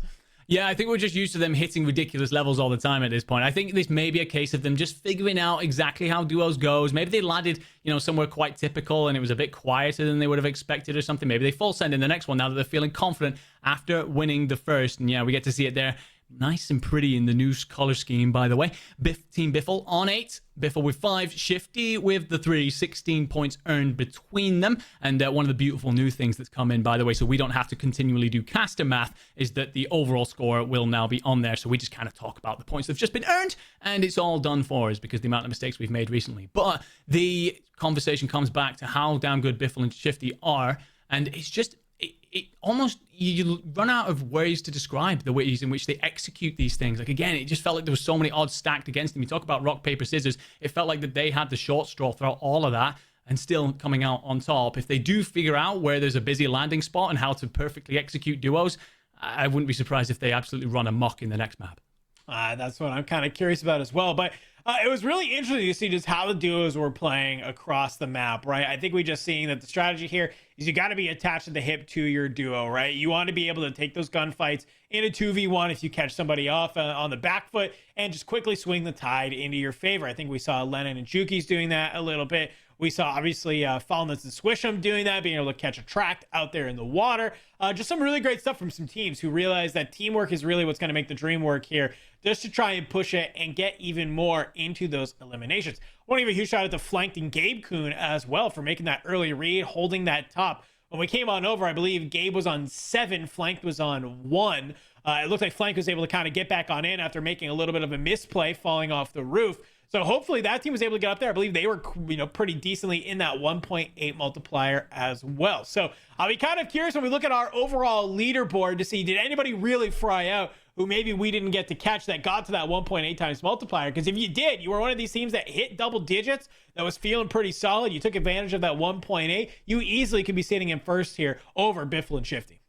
Yeah, I think we're just used to them hitting ridiculous levels all the time at this point. I think this may be a case of them just figuring out exactly how duos goes. Maybe they landed, somewhere quite typical and it was a bit quieter than they would have expected or something. Maybe they full send in the next one now that they're feeling confident after winning the first. And yeah, we get to see it there. Nice and pretty in the new color scheme, by the way. Team Biffle on 8. Biffle with 5. Shifty with the 3. 16 points earned between them. And one of the beautiful new things that's come in, by the way, so we don't have to continually do caster math, is that the overall score will now be on there. So we just kind of talk about the points that have just been earned, and it's all done for us because the amount of mistakes we've made recently. But the conversation comes back to how damn good Biffle and Shifty are, and it's just... It almost, you run out of ways to describe the ways in which they execute these things. Like, again, it just felt like there was so many odds stacked against them. You talk about rock, paper, scissors. It felt like that they had the short straw throughout all of that and still coming out on top. If they do figure out where there's a busy landing spot and how to perfectly execute duos, I wouldn't be surprised if they absolutely run amok in the next map. That's what I'm kind of curious about as well. But it was really interesting to see just how the duos were playing across the map, right? I think we just seeing that the strategy here is you got to be attached to the hip to your duo, right? You want to be able to take those gunfights in a 2v1 if you catch somebody off on the back foot and just quickly swing the tide into your favor. I think we saw Lennon and Juki's doing that a little bit. We saw, obviously, Fallness and Swish'em doing that, being able to catch a tract out there in the water. Just some really great stuff from some teams who realize that teamwork is really what's going to make the dream work here, just to try and push it and get even more into those eliminations. I want to give a huge shout out to Flanked and Gabe Kuhn as well for making that early read, holding that top. When we came on over, I believe Gabe was on 7, Flanked was on 1. It looked like Flank was able to kind of get back on in after making a little bit of a misplay, falling off the roof. So hopefully that team was able to get up there. I believe they were, pretty decently in that 1.8 multiplier as well. So I'll be kind of curious when we look at our overall leaderboard to see, did anybody really fry out who maybe we didn't get to catch that got to that 1.8 times multiplier? Because if you did, you were one of these teams that hit double digits, that was feeling pretty solid. You took advantage of that 1.8. You easily could be sitting in first here over Biffle and Shifty.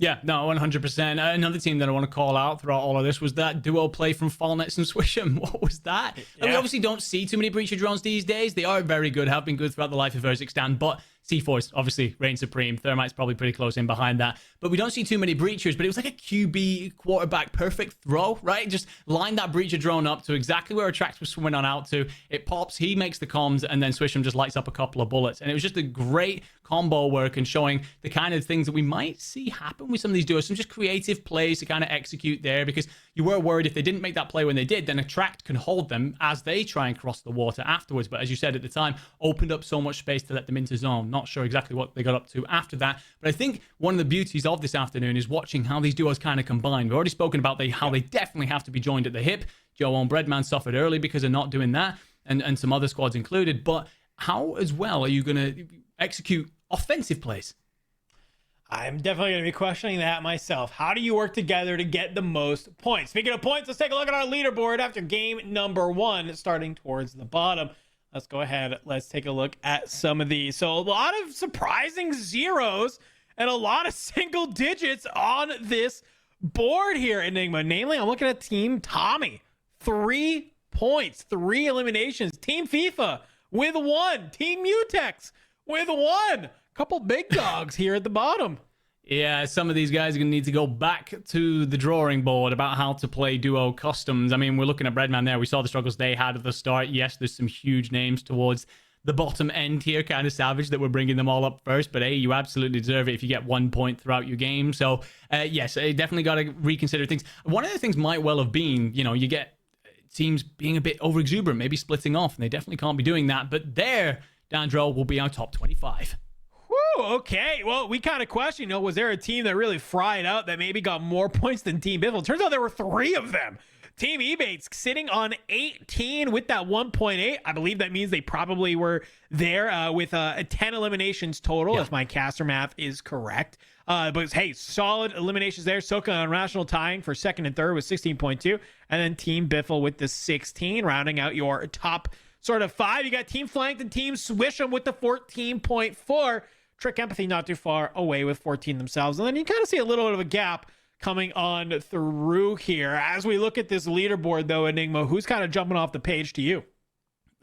Yeah, no, 100%. Another team that I want to call out throughout all of this was that duo play from Fallnets and Swish'em. What was that? Yeah. And we obviously don't see too many Breacher drones these days. They are very good, have been good throughout the life of Urzikstan, but C4's obviously reign supreme. Thermite's probably pretty close in behind that. But we don't see too many Breachers, but it was like a QB quarterback perfect throw, right? Just line that Breacher drone up to exactly where a tracks was swimming on out to. It pops, he makes the comms, and then Swish'em just lights up a couple of bullets. And it was just a great combo work and showing the kind of things that we might see happen with some of these duos. Some just creative plays to kind of execute there, because you were worried if they didn't make that play when they did, then a tract can hold them as they try and cross the water afterwards. But as you said at the time, opened up so much space to let them into zone. Not sure exactly what they got up to after that. But I think one of the beauties of this afternoon is watching how these duos kind of combine. We've already spoken about how they definitely have to be joined at the hip. Joe and Bbreadman suffered early because of not doing that, and some other squads included. But how as well are you going to execute offensive plays? I'm definitely going to be questioning that myself. How do you work together to get the most points? Speaking of points, let's take a look at our leaderboard after game number 1, starting towards the bottom. Let's go ahead. Let's take a look at some of these. So a lot of surprising zeros and a lot of single digits on this board here, Enigma. Namely, I'm looking at Team Tommey. 3 points, 3 eliminations. Team FIFA with 1. Team Mutex with 1. Couple big dogs here at the bottom. Yeah, some of these guys are going to need to go back to the drawing board about how to play duo customs. I mean, we're looking at Bbreadman there. We saw the struggles they had at the start. Yes, there's some huge names towards the bottom end here. Kind of savage that we're bringing them all up first. But, hey, you absolutely deserve it if you get 1 point throughout your game. So, yes, I definitely got to reconsider things. One of the things might well have been, you get teams being a bit over-exuberant, maybe splitting off. And they definitely can't be doing that. But there, Dandro will be our top 25. Okay, well, we kind of question, was there a team that really fried out that maybe got more points than Team Biffle? Turns out there were 3 of them. Team Ebates sitting on 18 with that 1.8. I believe that means they probably were there with 10 eliminations total, if my caster math is correct. But hey, solid eliminations there. Soka and Rational tying for second and third with 16.2. And then Team Biffle with the 16, rounding out your top sort of 5. You got Team Flanked and Team Swish'em with the 14.4. Trick Empathy not too far away with 14 themselves. And then you kind of see a little bit of a gap coming on through here. As we look at this leaderboard, though, Enigma, who's kind of jumping off the page to you?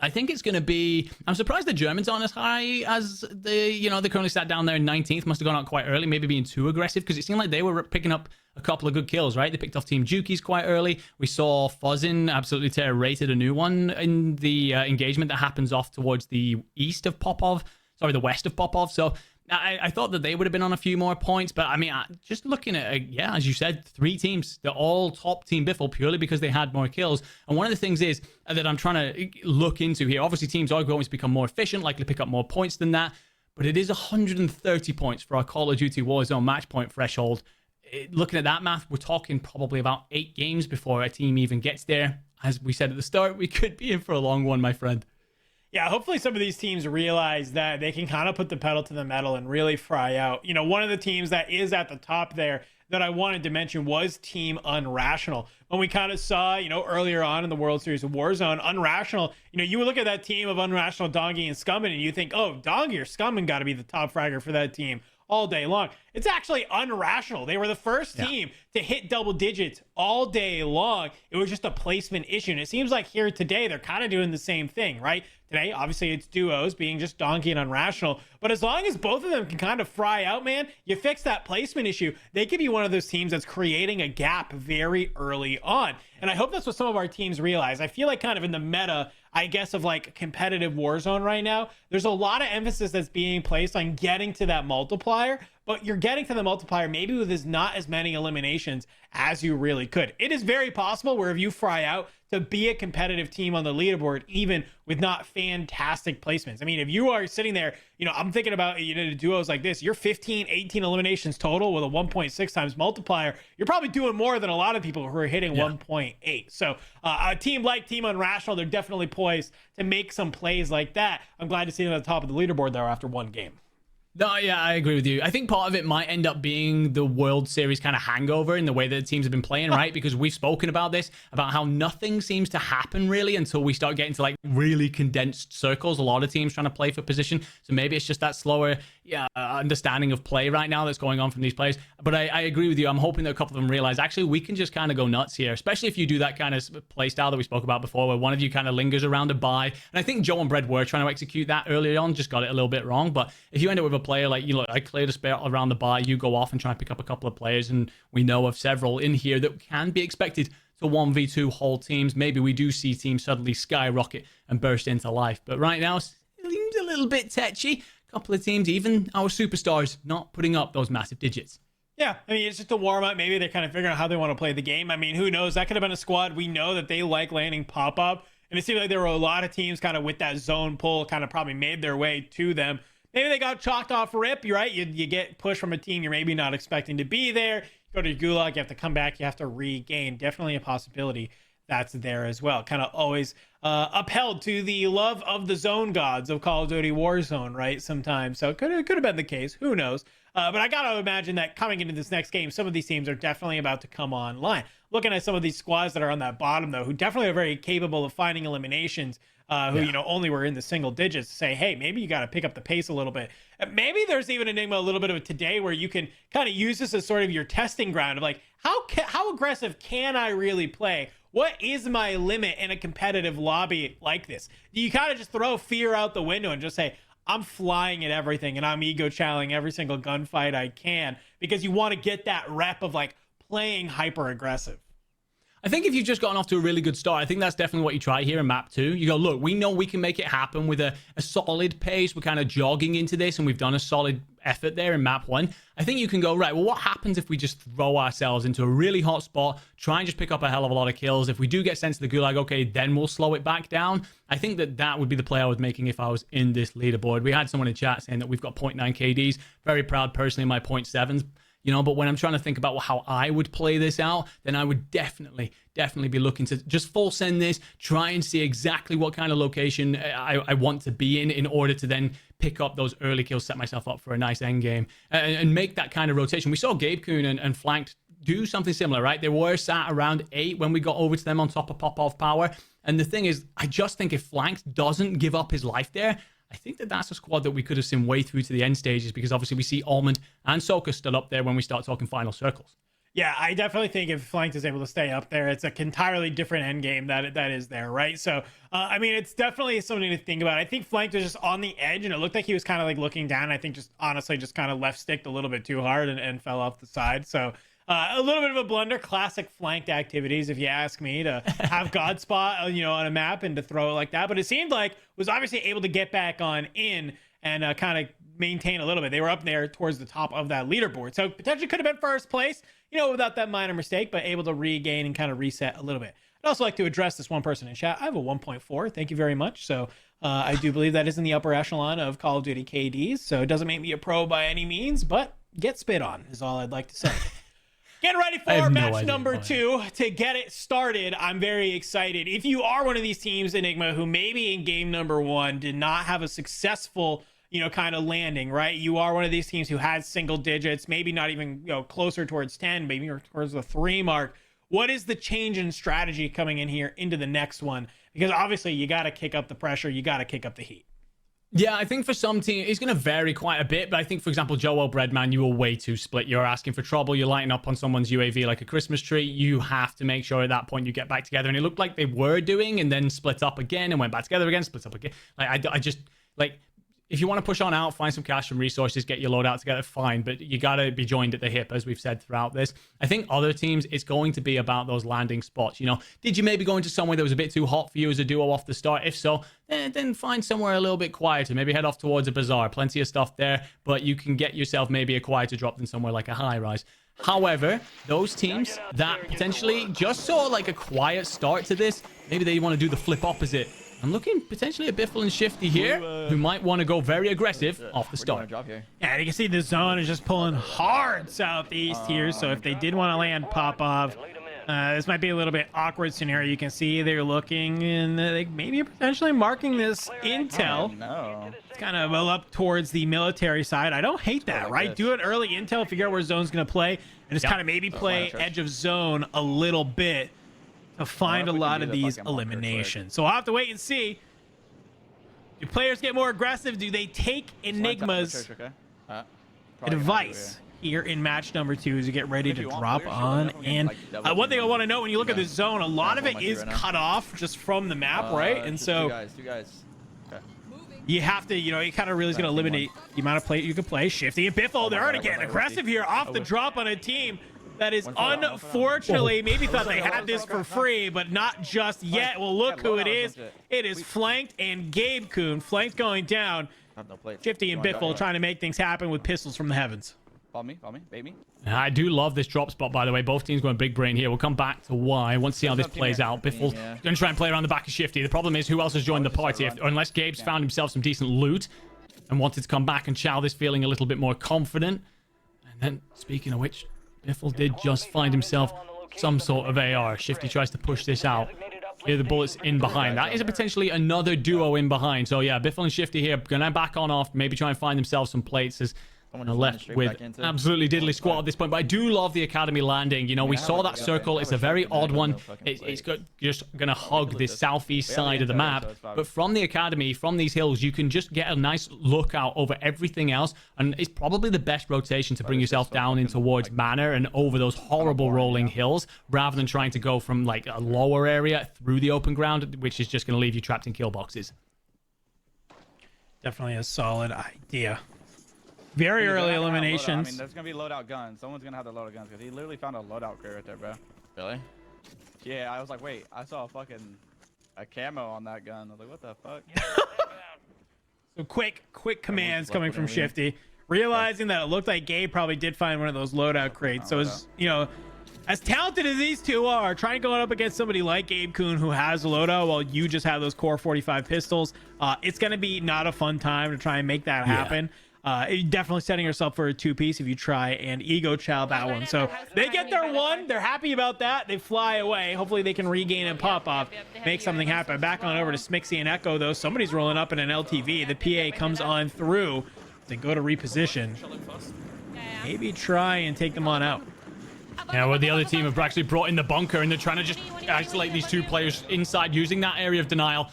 I think it's going to be... I'm surprised the Germans aren't as high as they currently sat down there in 19th. Must have gone out quite early, maybe being too aggressive, because it seemed like they were picking up a couple of good kills, right? They picked off Team Juki's quite early. We saw Fuzzin absolutely rated a new one in the engagement that happens off towards the east of Popov. Sorry, the west of Popov. So I thought that they would have been on a few more points, but I mean, just looking at, yeah, as you said, 3 teams, they're all top Team Biffle purely because they had more kills. And one of the things is that I'm trying to look into here, obviously teams are going to become more efficient, likely pick up more points than that, but it is 130 points for our Call of Duty Warzone match point threshold. Looking at that math, we're talking probably about 8 games before a team even gets there. As we said at the start, we could be in for a long one, my friend. Yeah, hopefully some of these teams realize that they can kind of put the pedal to the metal and really fry out. You know, one of the teams that is at the top there that I wanted to mention was Team Unrational. When we kind of saw, earlier on in the World Series of Warzone, Unrational, you would look at that team of Unrational, Dongy, and Scummin, and you think, oh, Dongy or Scummin got to be the top fragger for that team all day long. It's actually Unrational. They were the first team to hit double digits all day long. It was just a placement issue. And it seems like here today, they're kind of doing the same thing, right? Today, obviously, it's duos being just Donkey and Unrational. But as long as both of them can kind of fry out, man, you fix that placement issue. They could be one of those teams that's creating a gap very early on. And I hope that's what some of our teams realize. I feel like kind of in the meta, I guess, of like competitive Warzone right now, there's a lot of emphasis that's being placed on getting to that multiplier, but you're getting to the multiplier maybe with not as many eliminations as you really could. It is very possible wherever you fry out to be a competitive team on the leaderboard, even with not fantastic placements. I mean, if you are sitting there, I'm thinking about, duos like this, you're 15, 18 eliminations total with a 1.6 times multiplier. You're probably doing more than a lot of people who are hitting 1.8. So a team like Team Unrational, they're definitely poised to make some plays like that. I'm glad to see them at the top of the leaderboard though after one game. No, yeah, I agree with you. I think part of it might end up being the World Series kind of hangover in the way that the teams have been playing, right? Because we've spoken about this, about how nothing seems to happen really until we start getting to like really condensed circles. A lot of teams trying to play for position. So maybe it's just that slower understanding of play right now that's going on from these players. But I agree with you. I'm hoping that a couple of them realize, actually, we can just kind of go nuts here, especially if you do that kind of play style that we spoke about before, where one of you kind of lingers around a buy. And I think Joe and Bread were trying to execute that earlier on, just got it a little bit wrong. But if you end up with a player like, I cleared a spell around the buy, you go off and try and pick up a couple of players, and we know of several in here that can be expected to 1v2 whole teams. Maybe we do see teams suddenly skyrocket and burst into life. But right now, it seems a little bit tetchy. A couple of teams, even our superstars, not putting up those massive digits. Yeah, I mean, it's just a warm-up. Maybe they're kind of figuring out how they want to play the game. I mean, who knows? That could have been a squad. We know that they like landing pop-up. And it seemed like there were a lot of teams kind of with that zone pull kind of probably made their way to them. Maybe they got chalked off rip. You're right. You get pushed from a team you're maybe not expecting to be there. You go to Gulag, you have to come back, you have to regain. Definitely a possibility that's there as well. Kind of always upheld to the love of the zone gods of Call of Duty Warzone, right? Sometimes. So it could have been the case. Who knows? But I got to imagine that coming into this next game, some of these teams are definitely about to come online. Looking at some of these squads that are on that bottom, though, who definitely are very capable of finding eliminations, who, only were in the single digits, to say, hey, maybe you got to pick up the pace a little bit. Maybe there's even Enigma a little bit of it today where you can kind of use this as sort of your testing ground of like, how aggressive can I really play? What is my limit in a competitive lobby like this? Do you kind of just throw fear out the window and just say, I'm flying at everything and I'm ego challenging every single gunfight I can, because you want to get that rep of like playing hyper aggressive? I think if you've just gotten off to a really good start, I think that's definitely what you try here in map 2. You go, look, we know we can make it happen with a solid pace. We're kind of jogging into this, and we've done a solid effort there in map 1. I think you can go, right, well, what happens if we just throw ourselves into a really hot spot, try and just pick up a hell of a lot of kills? If we do get sent to the gulag, okay, then we'll slow it back down. I think that would be the play I was making if I was in this leaderboard. We had someone in chat saying that we've got 0.9 KDs. Very proud personally of my 0.7s. But when I'm trying to think about how I would play this out, then I would definitely be looking to just full send this, try and see exactly what kind of location I want to be in order to then pick up those early kills, set myself up for a nice end game, and make that kind of rotation. We saw Gabe Kuhn and Flanked do something similar, right? They were sat around 8 when we got over to them on top of Popov power. And the thing is, I just think if Flanked doesn't give up his life there, I think that's a squad that we could have seen way through to the end stages, because obviously we see Almond and Soka still up there when we start talking final circles. Yeah, I definitely think if Flanked is able to stay up there, it's an entirely different end game that is there, right? So, I mean, it's definitely something to think about. I think Flanked was just on the edge, and it looked like he was kind of like looking down. I think just honestly just kind of left sticked a little bit too hard and fell off the side. So, a little bit of a blunder. Classic Flanked activities, if you ask me, to have God spot, you know, on a map and to throw it like that. But it seemed like was obviously able to get back on in and kind of maintain a little bit. They were up there towards the top of that leaderboard, so potentially could have been first place, you know, without that minor mistake, but able to regain and kind of reset a little bit. I'd also like to address this one person in chat. I have a 1.4. Thank you very much. So I do believe that is in the upper echelon of Call of Duty KDs. So it doesn't make me a pro by any means, but get spit on is all I'd like to say. Getting ready for match number 2 to get it started. I'm very excited. If you are one of these teams, Enigma, who maybe in game number 1 did not have a successful, you know, kind of landing, right? You are one of these teams who has single digits, maybe not even, you know, closer towards 10, maybe towards the 3 mark. What is the change in strategy coming in here into the next one? Because obviously you got to kick up the pressure. You got to kick up the heat. Yeah, I think for some teams, it's going to vary quite a bit. But I think, for example, Bbreadman, you were way too split. You're asking for trouble. You're lighting up on someone's UAV like a Christmas tree. You have to make sure at that point you get back together. And it looked like they were doing, and then split up again and went back together again, split up again. Like, I just, like, if you want to push on out, find some cash, some resources, get your loadout together, fine. But you got to be joined at the hip, as we've said throughout this. I think other teams, it's going to be about those landing spots. You know, did you maybe go into somewhere that was a bit too hot for you as a duo off the start? If so, then find somewhere a little bit quieter. Maybe head off towards a bazaar. Plenty of stuff there, but you can get yourself maybe a quieter drop than somewhere like a high rise. However, those teams that potentially just saw like a quiet start to this, maybe they want to do the flip opposite. I'm looking potentially at Biffle and Shifty here, who might want to go very aggressive off the start. Yeah, you can see the zone is just pulling hard southeast here. So if they did want to land pop-off, this might be a little bit awkward scenario. You can see they're looking and they maybe potentially marking this intel. No. It's kind of well up towards the military side. I don't hate that, right? Do an early intel, figure out where zone's going to play, and just kind of maybe play edge of zone a little bit to find a lot of these eliminations. So I'll have to wait and see. Do players get more aggressive? Do they take Enigma's advice here in match number 2 as you get ready to drop on? And one thing I want to know, when you look at this zone, a lot of it is cut off just from the map, right? And so two guys. you have to, you know, you kind of really is going to eliminate the amount of play you can play. Shifty and Biffle, they're already getting aggressive here off the drop on a team that is unfortunately maybe thought they had this for free, but not just yet. Well, look who it is. It is Flanked and Gabe-kun. Flanked going down. Shifty and Biffle trying to make things happen with pistols from the heavens. Follow me, bait me. I do love this drop spot, by the way. Both teams going big brain here. We'll come back to why. Want to see how this plays out. Biffle's going to try and play around the back of Shifty. The problem is, who else has joined the party? Unless Gabe's found himself some decent loot and wanted to come back and chow this feeling a little bit more confident. And then, speaking of which, Biffle did just find himself some sort of AR. Shifty tries to push this out. Here the bullets in behind. That is potentially another duo in behind. So yeah, Biffle and Shifty here going to back on off. Maybe try and find themselves some plates as left with absolutely diddly squat at this point. But I do love the academy landing. You know, we saw that circle. It's a very odd one. It's just going to hug the southeast side of the map. But from the academy, from these hills, you can just get a nice look out over everything else. And it's probably the best rotation to bring yourself down in towards Manor and over those horrible rolling hills, rather than trying to go from like a lower area through the open ground, which is just going to leave you trapped in kill boxes. Definitely a solid idea. Very early eliminations. I mean, there's going to be loadout guns. Someone's going to have the loadout guns because he literally found a loadout crate right there, bro. Really? Yeah, I was like, wait, I saw a camo on that gun. I was like, what the fuck? So quick commands coming from Shifty, realizing that it looked like Gabe probably did find one of those loadout crates. So as you know, as talented as these two are, trying to go up against somebody like Gabe-kun who has a loadout while you just have those core 45 pistols, it's going to be not a fun time to try and make that happen. Definitely setting yourself for a 2-piece if you try and ego chow that one. So they get their one. They're happy about that. They fly away. Hopefully they can regain and pop off, make something happen. Back on over to Smixy and Echo, though. Somebody's rolling up in an LTV. The PA comes on through. They go to reposition. Maybe try and take them on out. Yeah, well, the other team have actually brought in the bunker, and they're trying to just isolate these two players inside using that area of denial.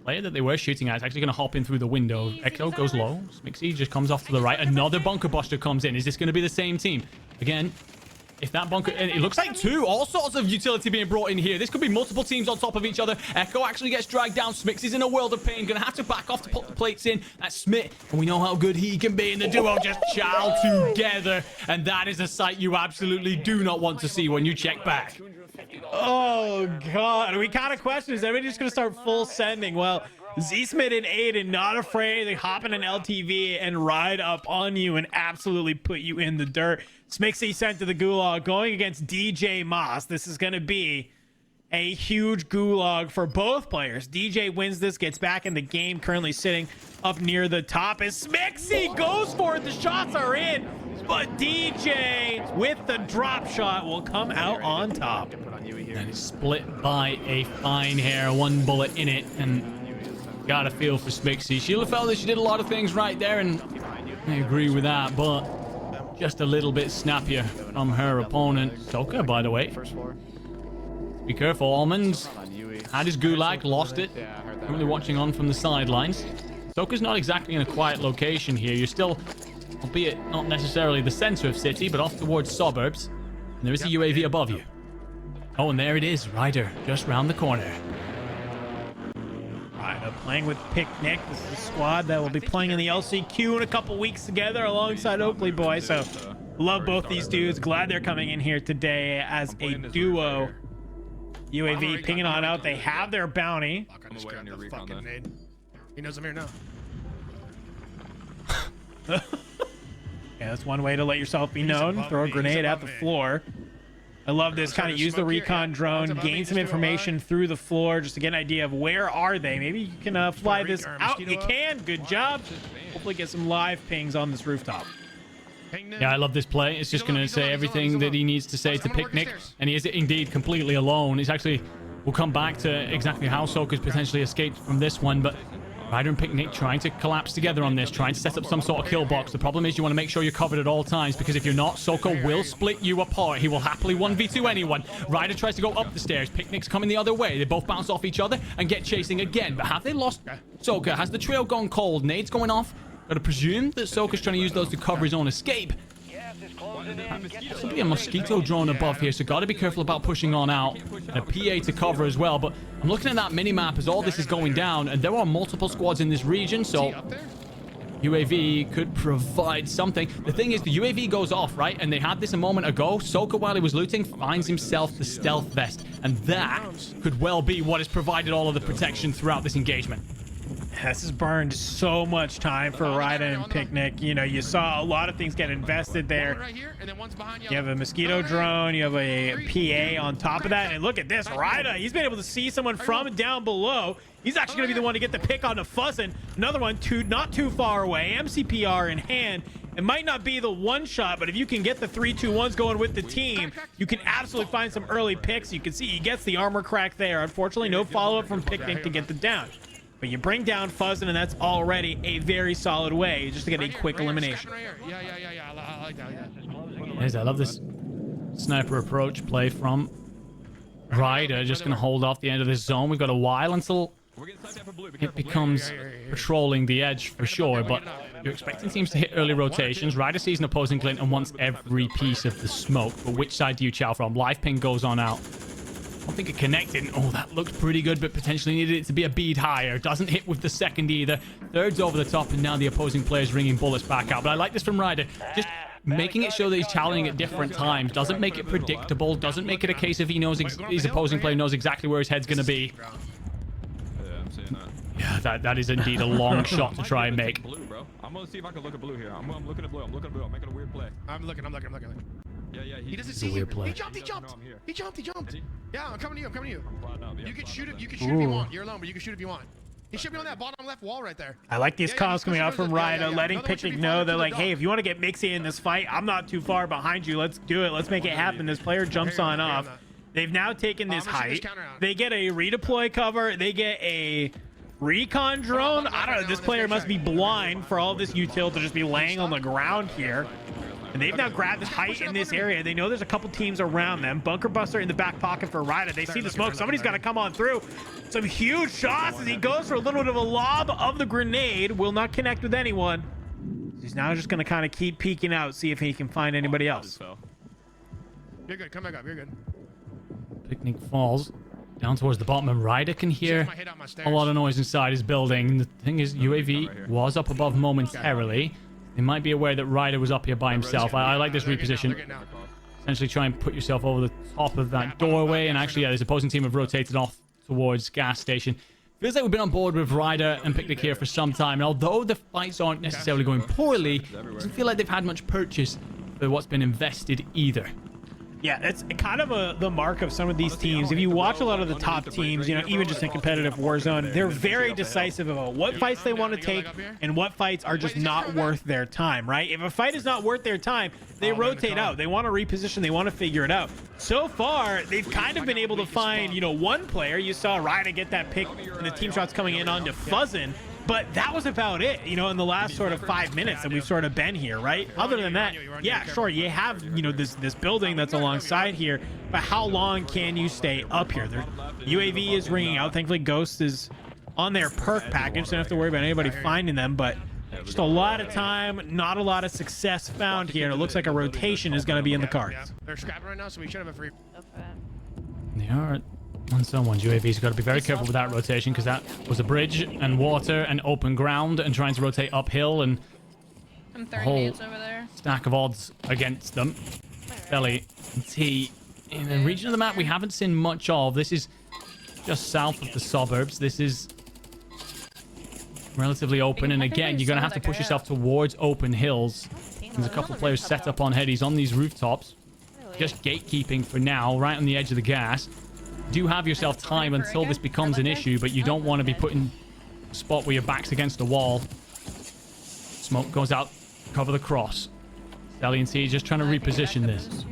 Player that they were shooting at is actually going to hop in through the window. Echo goes low. Smixy just comes off to the right. Another bunker buster comes in. Is this going to be the same team? Again, if that bunker... And it looks like two. All sorts of utility being brought in here. This could be multiple teams on top of each other. Echo actually gets dragged down. Smix is in a world of pain. Gonna have to back off to put the plates in. That's Smith. And we know how good he can be. And the duo just chow together. And that is a sight you absolutely do not want to see when you check back. Oh, God. We kind of question, is everybody just going to start full sending? Well, Z-Smith and Aydan not afraid to hop in an LTV and ride up on you and absolutely put you in the dirt. Smixy sent to the gulag going against DJ Moss. This is going to be a huge gulag for both players. DJ wins this, gets back in the game, currently sitting up near the top as Smixy goes for it. The shots are in, but DJ with the drop shot will come out on top. And it's split by a fine hair, one bullet in it, and got a feel for Smixy. Sheila felt that she did a lot of things right there, and I agree with that, but just a little bit snappier from her opponent. Hisoka, by the way. Be careful, Almonds. Had his gulag, lost it. Currently watching on from the sidelines. Hisoka's not exactly in a quiet location here. You're still, albeit not necessarily the center of city, but off towards suburbs. And there is a UAV above you. Oh, and there it is, Ryder, just round the corner. Ryder playing with Picnic. This is a squad that will be playing in the LCQ in a couple weeks together alongside Oakley Boy. So, love both these dudes. Glad they're coming in here today as a duo. UAV pinging on out. They have their bounty. He knows I'm here now. Yeah, that's one way to let yourself be known. Throw a grenade at the floor. I love this. Kind of use the recon drone, gain some information through the floor just to get an idea of where are they. Maybe you can fly this out. You can. Good job. Hopefully get some live pings on this rooftop. Yeah, I love this play. It's just going to say everything that he needs to say to Picnic, and he is indeed completely alone. He's actually... We'll come back to exactly how Soka's potentially escaped from this one, but Ryder and Picnic trying to collapse together on this, trying to set up some sort of kill box. The problem is you want to make sure you're covered at all times, because if you're not, Soka will split you apart. He will happily 1v2 anyone. Ryder tries to go up the stairs. Picnic's coming the other way. They both bounce off each other and get chasing again. But have they lost Soka? Has the trail gone cold? Nades going off? Gotta presume that Soka's trying to use those to cover his own escape. There's be a mosquito drone above here, so gotta be careful about pushing on out. And a PA to cover as well, but I'm looking at that mini-map as all this is going down, and there are multiple squads in this region, so UAV could provide something. The thing is, the UAV goes off, right? And they had this a moment ago. Soka, while he was looting, finds himself the stealth vest, and that could well be what has provided all of the protection throughout this engagement. This has burned so much time for Ryder and Picnic. You know, you saw a lot of things get invested there. You have a mosquito drone, you have a PA on top of that, and look at this, Ryder, he's been able to see someone from down below. He's actually going to be the one to get the pick on the Fuzzin. Another one not too far away, MCPR in hand. It might not be the one shot, but if you can get the 3-2-1s going with the team, you can absolutely find some early picks. You can see he gets the armor crack there. Unfortunately, no follow-up from Picnic to get the down. But you bring down Fuzzin, and that's already a very solid way just to get a quick elimination. Yeah. I like that. Yes, I love this sniper approach play from Ryder. Just going to hold off the end of this zone. We've got a while until it becomes patrolling the edge for sure, but you're expecting teams to hit early rotations. Ryder sees an opposing glint and wants every piece of the smoke. But which side do you chow from? Live ping goes on out. I don't think it connected. Oh, that looked pretty good, but potentially needed it to be a bead higher. Doesn't hit with the second either. Third's over the top, and now the opposing player's ringing bullets back out. But I like this from Ryder. Just making it show that he's challenging at different times. Doesn't make it predictable. Doesn't make it a case of he knows his opposing player knows exactly where his head's going to be. Yeah, that is indeed a long shot to try and make. I'm going to see if I can look at blue here. I'm looking at blue. I'm making a weird play. I'm looking. Yeah. He doesn't see you. He jumped. Yeah, I'm coming to you. You can shoot it. You can shoot if you want. You're alone, but you can shoot if you want. He should be on that bottom left wall right there. I like these calls coming out from Ryder, letting Picnic know that, like, hey, if you want to get Mixie in this fight, I'm not too far behind you. Let's do it. Let's make it happen. This player jumps on off. They've now taken this height. They get a redeploy cover. They get a recon drone. I don't know. This player must be blind for all this util to just be laying on the ground here. And they've now grabbed this height in this area. They know there's a couple teams around them. Bunker Buster in the back pocket for Ryder. They see the smoke. Somebody's got to come on through. Some huge shots as he goes for a little bit of a lob of the grenade. Will not connect with anyone. He's now just going to kind of keep peeking out, see if he can find anybody else. You're good. Come back up. You're good. Picnic falls down towards the bottom, and Ryder can hear My head out my a stairs. lot of noise inside his building. The thing is, UAV was up above momentarily. They might be aware that Ryder was up here by himself. I like this reposition. Essentially try and put yourself over the top of that doorway. And actually, yeah, this opposing team have rotated off towards gas station. Feels like we've been on board with Ryder and Picnic here for some time. And although the fights aren't necessarily going poorly, it doesn't feel like they've had much purchase for what's been invested either. Yeah, it's kind of the mark of some of these teams. If you watch a lot of the top teams, you know, even just in competitive Warzone, they're very decisive about what fights they want to take and what fights are just not worth their time, right? If a fight is not worth their time, they rotate out. They want to reposition. They want to figure it out. So far, they've kind of been able to find, you know, one player. You saw Ryder get that pick and the team shots coming in onto Fuzzin'. But that was about it, you know, in the last sort of 5 minutes that we've sort of been here, right? Other than that, yeah, sure, you have, you know, this building that's alongside here, but how long can you stay up here? UAV is ringing out. Thankfully, Ghost is on their perk package, so don't have to worry about anybody finding them, but just a lot of time, not a lot of success found here, and it looks like a rotation is going to be in the cards. They're scrapping right now, so we should have a free. They are on someone. UAV's got to be very careful with that rotation, because that was a bridge and water and open ground and trying to rotate uphill, and a whole stack of odds against them. Belly and T in a region of the map we haven't seen much of. This is just south of the suburbs. This is relatively open, and again, you're going to have to push yourself towards open hills. There's a couple of players set up on headies on these rooftops. Just gatekeeping for now, right on the edge of the gas. Do have yourself time until this becomes an issue, but you don't want to be put in a spot where your back's against a wall. Smoke goes out, cover the cross. Sally and T just trying to reposition this.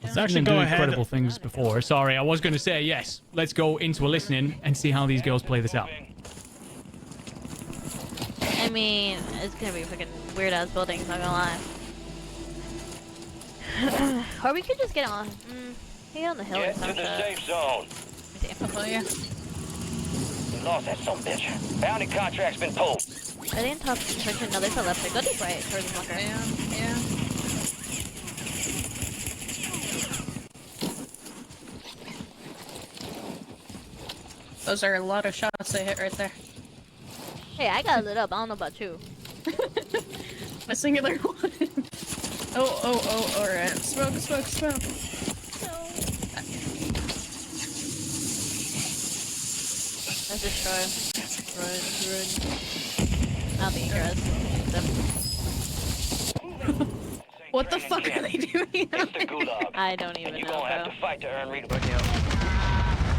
Let's actually go ahead. Incredible things before. Sorry, I was going to say yes. Let's go into a listening and see how these girls play this out. I mean, it's gonna be fucking weird ass buildings, not gonna lie. Or we could just get on. Get on the hill or something. Safe zone. I'll tell you. Lost that son bitch. Bounty contract's been pulled. Are they in top section? No, they're to left. Go deep right towards the bunker. Yeah. Those are a lot of shots they hit right there. Hey, I got lit up. I don't know about you. A singular one. Alright. Smoke. Let's destroy. Not the Huskerrs. What the fuck are they doing? I don't even know, bro. Fight to earn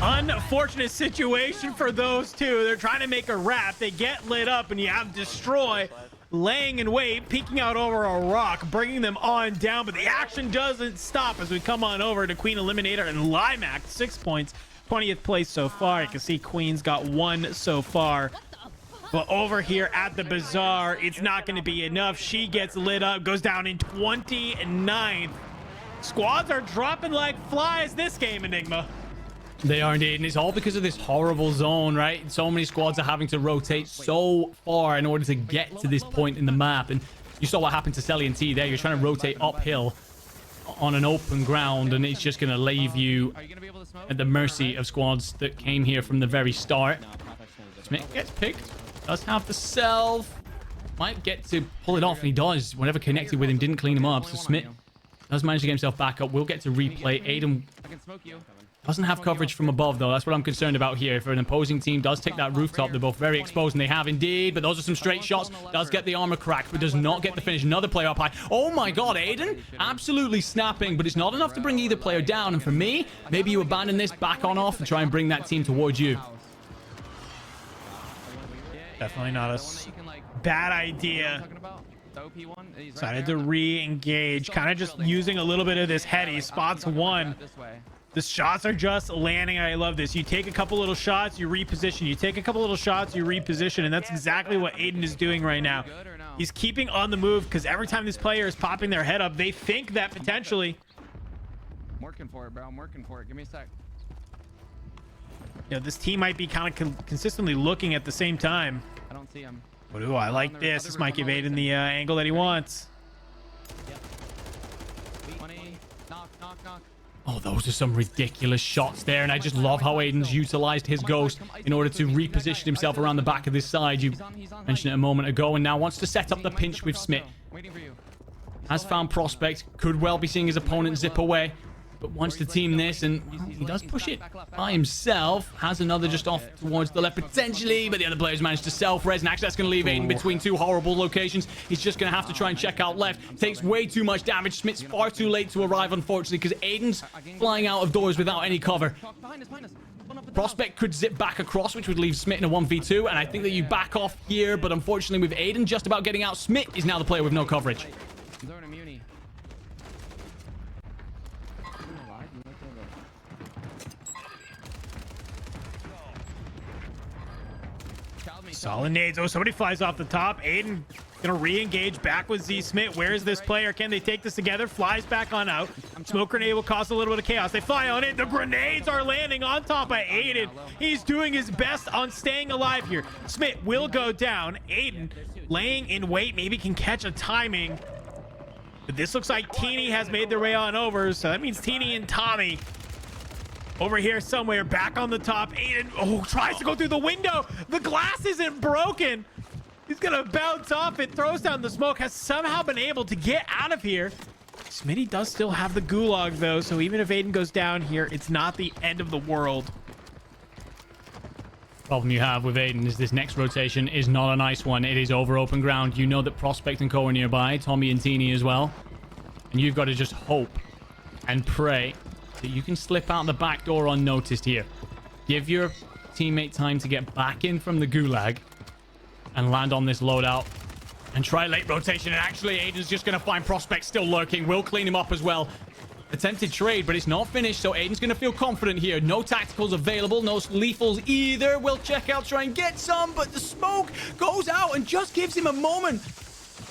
Unfortunate situation for those two. They're trying to make a wrap. They get lit up, and you have Destroy laying in wait, peeking out over a rock, bringing them on down. But the action doesn't stop as we come on over to Queen Eliminator and Limac. 6 points, 20th place so far. You can see Queen's got 1 so far. But over here at the Bazaar, it's not going to be enough. She gets lit up, goes down in 29th. Squads are dropping like flies this game, Enigma. They are indeed, and it's all because of this horrible zone, right? So many squads are having to rotate so far in order to get to this point in the map. And you saw what happened to Selly and T there. You're trying to rotate uphill on an open ground, and it's just going to leave you at the mercy of squads that came here from the very start. Smith gets picked. Does have the self. Might get to pull it off, and he does. Whatever connected with him didn't clean him up. So Smith does manage to get himself back up. We'll get to replay. Aydan doesn't have coverage from above, though. That's what I'm concerned about here. If an opposing team does take that rooftop, they're both very exposed, and they have indeed. But those are some straight shots. Does get the armor cracked, but does not get the finish. Another player up high. Oh my god, Aydan absolutely snapping, but it's not enough to bring either player down. And for me, maybe you abandon this, back on off, and try and bring that team towards you. Definitely not a bad idea. Decided to re-engage, kind of just using a little bit of this heady. Spots 1. The shots are just landing. I love this. You take a couple little shots, you reposition. You take a couple little shots, you reposition. And that's exactly what Aydan is doing right now. He's keeping on the move because every time this player is popping their head up, they think that potentially... I'm working for it, bro. I'm working for it. Give me a sec. You know, this team might be kind of consistently looking at the same time. I don't see him. But ooh, I like this. This might give Aydan the angle that he wants. Knock. Oh, those are some ridiculous shots there, and I just love how Aydan's utilized his ghost in order to reposition himself around the back of this side. You mentioned it a moment ago, and now wants to set up the pinch with Smith. Waiting for you. Has found Prospect, could well be seeing his opponent zip away, but wants to team this, and he does push it by himself. Has another just off towards the left potentially, but the other players managed to self-res, and actually that's going to leave Aydan between two horrible locations. He's just going to have to try and check out left. Takes way too much damage. Smith's far too late to arrive, unfortunately, because Aydan's flying out of doors without any cover. Behind us. Prospect could zip back across, which would leave Smith in a 1v2, and I think that you back off here, but unfortunately with Aydan just about getting out, Smith is now the player with no coverage. Throwing a muni. Solid nades. Oh, somebody flies off the top. Aydan gonna re-engage back with Z Smith. Where's this player? Can they take this together? Flies back on out. Smoke grenade will cause a little bit of chaos. They fly on it. The grenades are landing on top of Aydan. He's doing his best on staying alive here. Smith will go down. Aydan laying in wait. Maybe can catch a timing. But this looks like Teeny has made their way on over. So that means Teeny and Tommey over here somewhere, back on the top. Aydan, tries to go through the window. The glass isn't broken. He's gonna bounce off it, throws down the smoke, has somehow been able to get out of here. Smitty does still have the gulag though, so even if Aydan goes down here, it's not the end of the world. Problem you have with Aydan is this next rotation is not a nice one. It is over open ground. You know that Prospect and Co are nearby, Tommey and Teeny as well. And you've got to just hope and pray that you can slip out the back door unnoticed here. Give your teammate time to get back in from the gulag and land on this loadout and try late rotation. And actually, Aydan's just going to find Prospect still lurking. Will clean him up as well. Attempted trade, but it's not finished, so Aydan's going to feel confident here. No tacticals available, no lethals either. Will check out, try and get some, but the smoke goes out and just gives him a moment.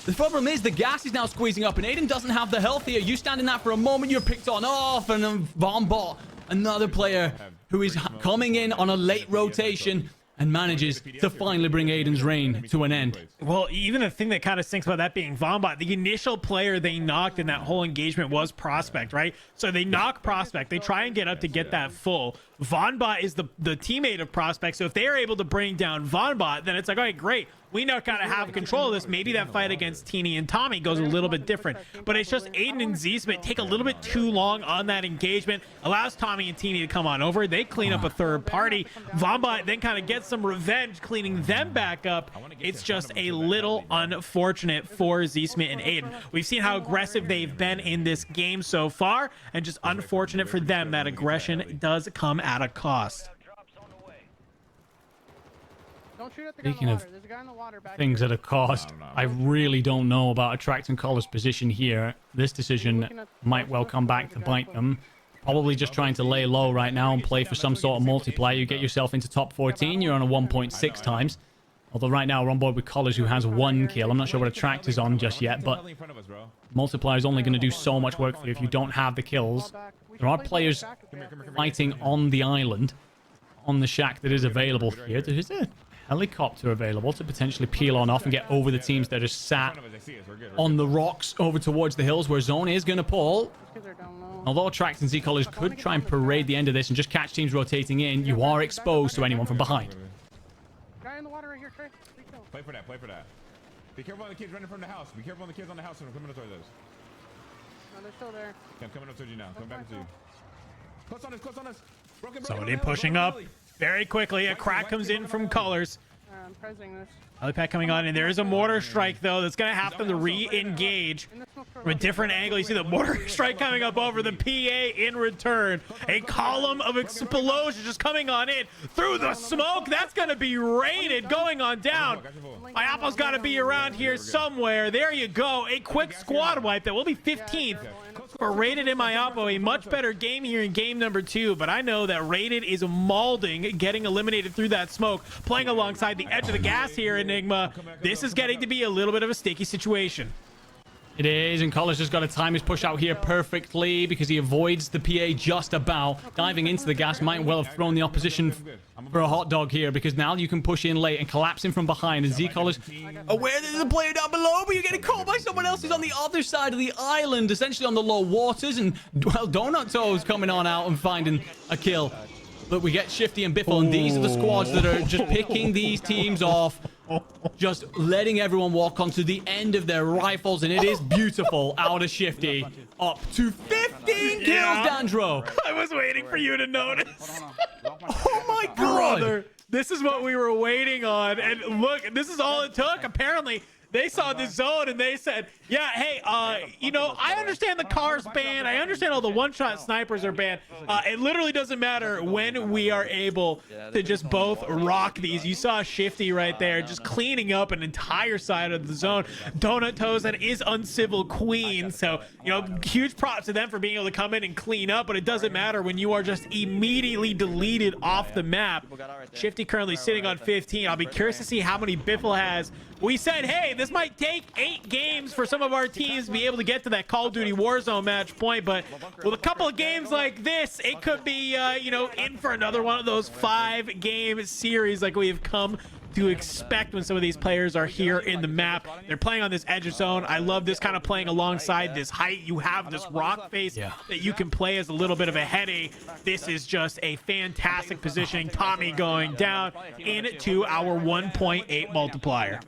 The problem is the gas is now squeezing up, and Aydan doesn't have the health here. You stand in that for a moment, you're picked on off, and then Vombot, another player who is coming in on a late rotation and manages to finally bring Aydan's reign to an end. Well, even the thing that kind of stinks about that being Vombot, the initial player they knocked in that whole engagement was Prospect, right? So they knock Prospect. They try and get up to get that full. Vombot is the teammate of Prospect, so if they are able to bring down Vombot, then it's like, all right, great. We now kind of have control of this. Maybe that fight against Teeny and Tommey goes a little bit different. But it's just Aydan and Z-Smith take a little bit too long on that engagement. Allows Tommey and Teeny to come on over. They clean up a third party. Vombot then kind of gets some revenge, cleaning them back up. It's just a little unfortunate for Z-Smith and Aydan. We've seen how aggressive they've been in this game so far, and just unfortunate for them that aggression does come at a cost. Speaking of things at a cost, I really don't know about attracting Color's position here. This decision might well come back to bite them. Probably just trying to lay low right now and play for some sort of multiplier. You get yourself into top 14, you're on a 1.6 times. Although right now we're on board with Colors, who has 1 kill. I'm not sure what Attract is on just yet, but multiplier is only going to do so much work for you if you don't have the kills. There are players fighting on the island, on the shack that is available here. There is a helicopter available to potentially peel on off and get over the teams that are sat on the rocks over towards the hills where Zone is going to pull. Although Attract and zcolors could try and parade the end of this and just catch teams rotating in, you are exposed to anyone from behind. Guy in the water right here, Trey. Play for that, play for that. Be careful on the kids running from the house. Be careful on the kids on the house when they're coming up towards us. No, they're still there. Okay, I'm coming up towards you now. Coming back to you. Close on us, close on us. Broken, Somebody pushing up very quickly. A crack comes in from Colors. I'm pressing this. Helipad coming on, and there is a mortar strike, though, that's going to have them to re-engage from a different angle. You see the mortar strike coming up over the PA in return. A column of explosion just coming on in through the smoke. That's going to be raided going on down. Mayappo's got to be around here somewhere. There you go. A quick squad wipe that will be 15th for Rated in Mayappo. A much better game here in game number 2, but I know that Rated is mauling, getting eliminated through that smoke, playing alongside the edge of the gas here, Enigma. This is getting to be a little bit of a sticky situation. It is, and Colors just got to time his push out here perfectly because he avoids the PA just about. Diving into the gas might well have thrown the opposition for a hot dog here because now you can push in late and collapse in from behind. And zcolors aware that there's a player down below, but you're getting caught by someone else who's on the other side of the island, essentially on the low waters. And, well, Donut Toes coming on out and finding a kill. But we get Shifty and Biffle, and these are the squads that are just picking these teams off. Just letting everyone walk onto the end of their rifles, and it is beautiful out of Shifty. Up to 15 kills, Dandro. I was waiting for you to notice. Oh my god. Brother, this is what we were waiting on. And look, this is all it took. Apparently, they saw the zone and they said, yeah, hey, you know, I understand the car's banned. I understand all the one-shot snipers are banned. It literally doesn't matter when we are able to just both rock these. You saw Shifty right there just cleaning up an entire side of the zone. Donut Toes, that is Uncivil Queen. So, you know, huge props to them for being able to come in and clean up. But it doesn't matter when you are just immediately deleted off the map. Shifty currently sitting on 15. I'll be curious to see how many Biffle has. We said, hey, this might take 8 games for some of our teams to be able to get to that Call of Duty Warzone match point, but with a couple of games like this, it could be, you know, in for another one of those 5-game series like we have come to expect when some of these players are here in the map. They're playing on this edge of zone. I love this kind of playing alongside this height. You have this rock face that you can play as a little bit of a headache. This is just a fantastic positioning. Tommey going down into our 1.8 multiplier.